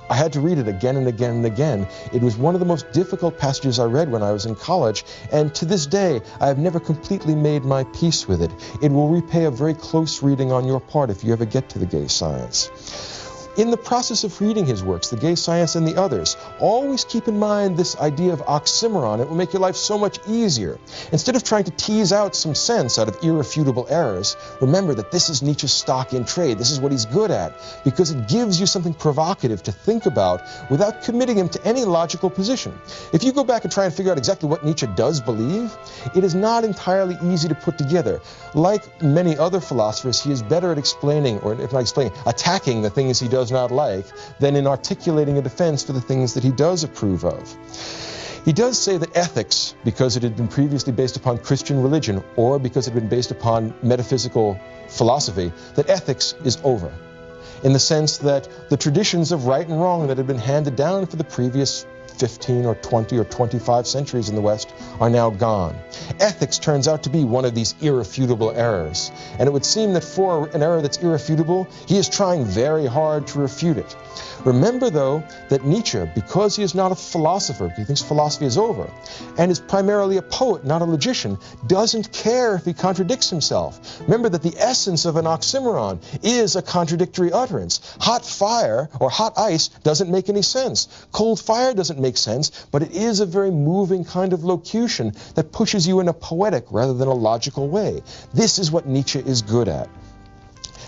Speaker 21: I had to read it again and again and again. It was one of the most difficult passages I read when I was in college, and to this day, I have never completely made my peace with it. It will repay a very close reading on your part if you ever get to The Gay Science. In the process of reading his works, The Gay Science and the others, always keep in mind this idea of oxymoron. It will make your life so much easier. Instead of trying to tease out some sense out of irrefutable errors, remember that this is Nietzsche's stock in trade. This is what he's good at, because it gives you something provocative to think about without committing him to any logical position. If you go back and try and figure out exactly what Nietzsche does believe, it is not entirely easy to put together. Like many other philosophers, he is better at explaining, or if not explaining, attacking the things he does not like, than in articulating a defense for the things that he does approve of. He does say that ethics, because it had been previously based upon Christian religion, or because it had been based upon metaphysical philosophy, that ethics is over, in the sense that the traditions of right and wrong that had been handed down for the previous 15 or 20 or 25 centuries in the West are now gone. Ethics turns out to be one of these irrefutable errors, and it would seem that for an error that's irrefutable, he is trying very hard to refute it. Remember, though, that Nietzsche, because he is not a philosopher, he thinks philosophy is over, and is primarily a poet, not a logician, doesn't care if he contradicts himself. Remember that the essence of an oxymoron is a contradictory utterance. Hot fire or hot ice doesn't make any sense. Cold fire doesn't make sense, but it is a very moving kind of locution that pushes you in a poetic rather than a logical way. This is what Nietzsche is good at.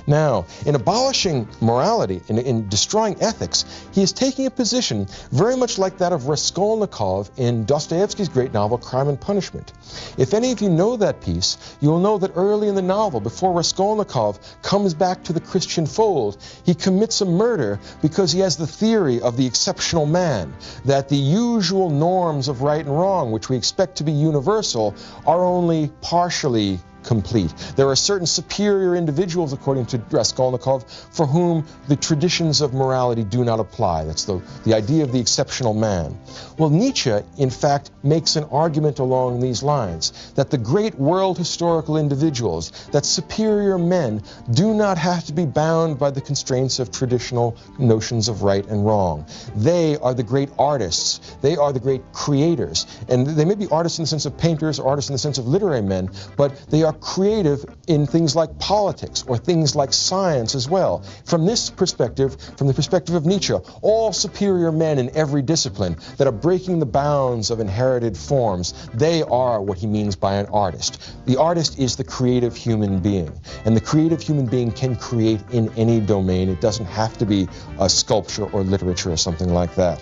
Speaker 21: Now, in abolishing morality, in destroying ethics, he is taking a position very much like that of Raskolnikov in Dostoevsky's great novel, Crime and Punishment. If any of you know that piece, you will know that early in the novel, before Raskolnikov comes back to the Christian fold, he commits a murder because he has the theory of the exceptional man, that the usual norms of right and wrong, which we expect to be universal, are only partially complete. There are certain superior individuals, according to Raskolnikov, for whom the traditions of morality do not apply. That's the idea of the exceptional man. Well, Nietzsche, in fact, makes an argument along these lines, that the great world historical individuals, that superior men, do not have to be bound by the constraints of traditional notions of right and wrong. They are the great artists. They are the great creators. And they may be artists in the sense of painters, or artists in the sense of literary men, but they are creative in things like politics or things like science as well. From this perspective, from the perspective of Nietzsche, all superior men in every discipline that are breaking the bounds of inherited forms, they are what he means by an artist. The artist is the creative human being, and the creative human being can create in any domain. It doesn't have to be a sculpture or literature or something like that.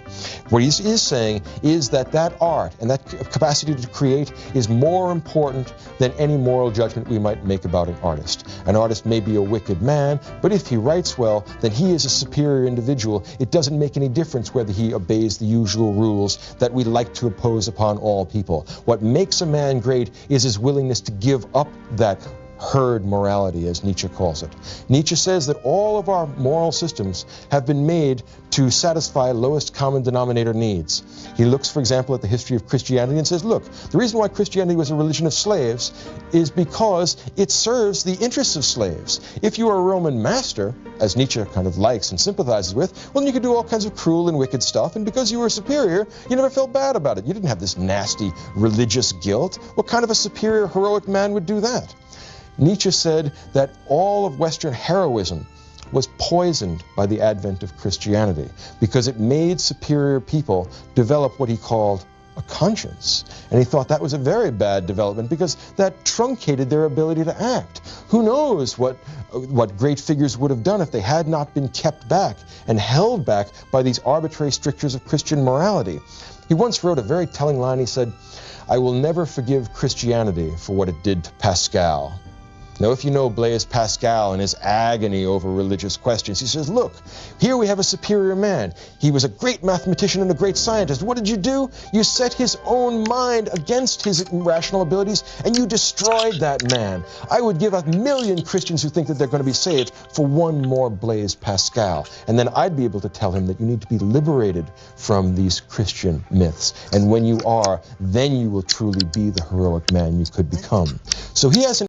Speaker 21: What he is saying is that that art and that capacity to create is more important than any moral judgment we might make about an artist. An artist may be a wicked man, but if he writes well, then he is a superior individual. It doesn't make any difference whether he obeys the usual rules that we like to impose upon all people. What makes a man great is his willingness to give up that herd morality, as Nietzsche calls it. Nietzsche says that all of our moral systems have been made to satisfy lowest common denominator needs. He looks, for example, at the history of Christianity and says, look, the reason why Christianity was a religion of slaves is because it serves the interests of slaves. If you are a Roman master, as Nietzsche kind of likes and sympathizes with, well, then you could do all kinds of cruel and wicked stuff, and because you were superior, you never felt bad about it. You didn't have this nasty religious guilt. What kind of a superior, heroic man would do that? Nietzsche said that all of Western heroism was poisoned by the advent of Christianity because it made superior people develop what he called a conscience. And he thought that was a very bad development because that truncated their ability to act. Who knows what great figures would have done if they had not been kept back and held back by these arbitrary strictures of Christian morality. He once wrote a very telling line. He said, "I will never forgive Christianity for what it did to Pascal." Now, if you know Blaise Pascal and his agony over religious questions, he says, look, here we have a superior man. He was a great mathematician and a great scientist. What did you do? You set his own mind against his rational abilities, and you destroyed that man. I would give 1,000,000 Christians who think that they're going to be saved for one more Blaise Pascal. And then I'd be able to tell him that you need to be liberated from these Christian myths. And when you are, then you will truly be the heroic man you could become. So he has an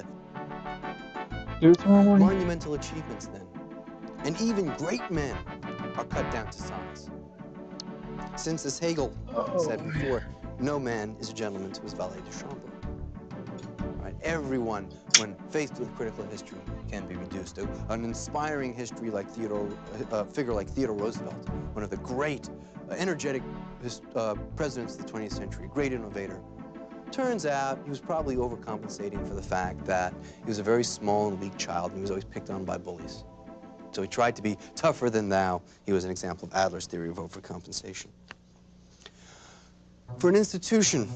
Speaker 20: The
Speaker 1: Do it tomorrow morning.
Speaker 20: monumental achievements, then, and even great men are cut down to size. Since, as Hegel said before, no man is a gentleman to his valet de chambre. Right? Everyone, when faced with critical history, can be reduced. An inspiring figure like Theodore Roosevelt, one of the great, energetic presidents of the 20th century, great innovator. Turns out he was probably overcompensating for the fact that he was a very small and weak child and he was always picked on by bullies. So he tried to be tougher than thou. He was an example of Adler's theory of overcompensation. For an institution,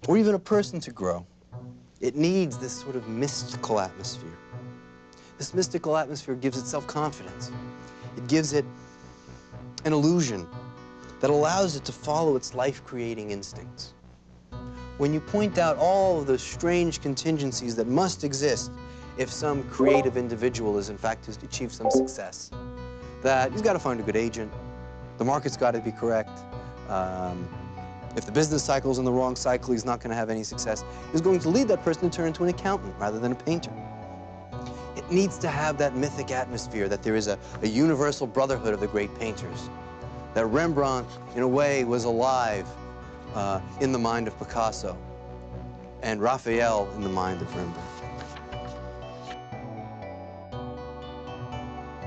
Speaker 20: or even a person to grow, it needs this sort of mystical atmosphere. This mystical atmosphere gives it self-confidence. It gives it an illusion that allows it to follow its life-creating instincts. When you point out all of the strange contingencies that must exist if some creative individual is in fact to achieve some success, that he's got to find a good agent, the market's got to be correct, if the business cycle's in the wrong cycle, he's not going to have any success. He's going to lead that person to turn into an accountant rather than a painter. It needs to have that mythic atmosphere that there is a universal brotherhood of the great painters, that Rembrandt, in a way, was alive in the mind of Picasso, and Raphael in the mind of Rembrandt.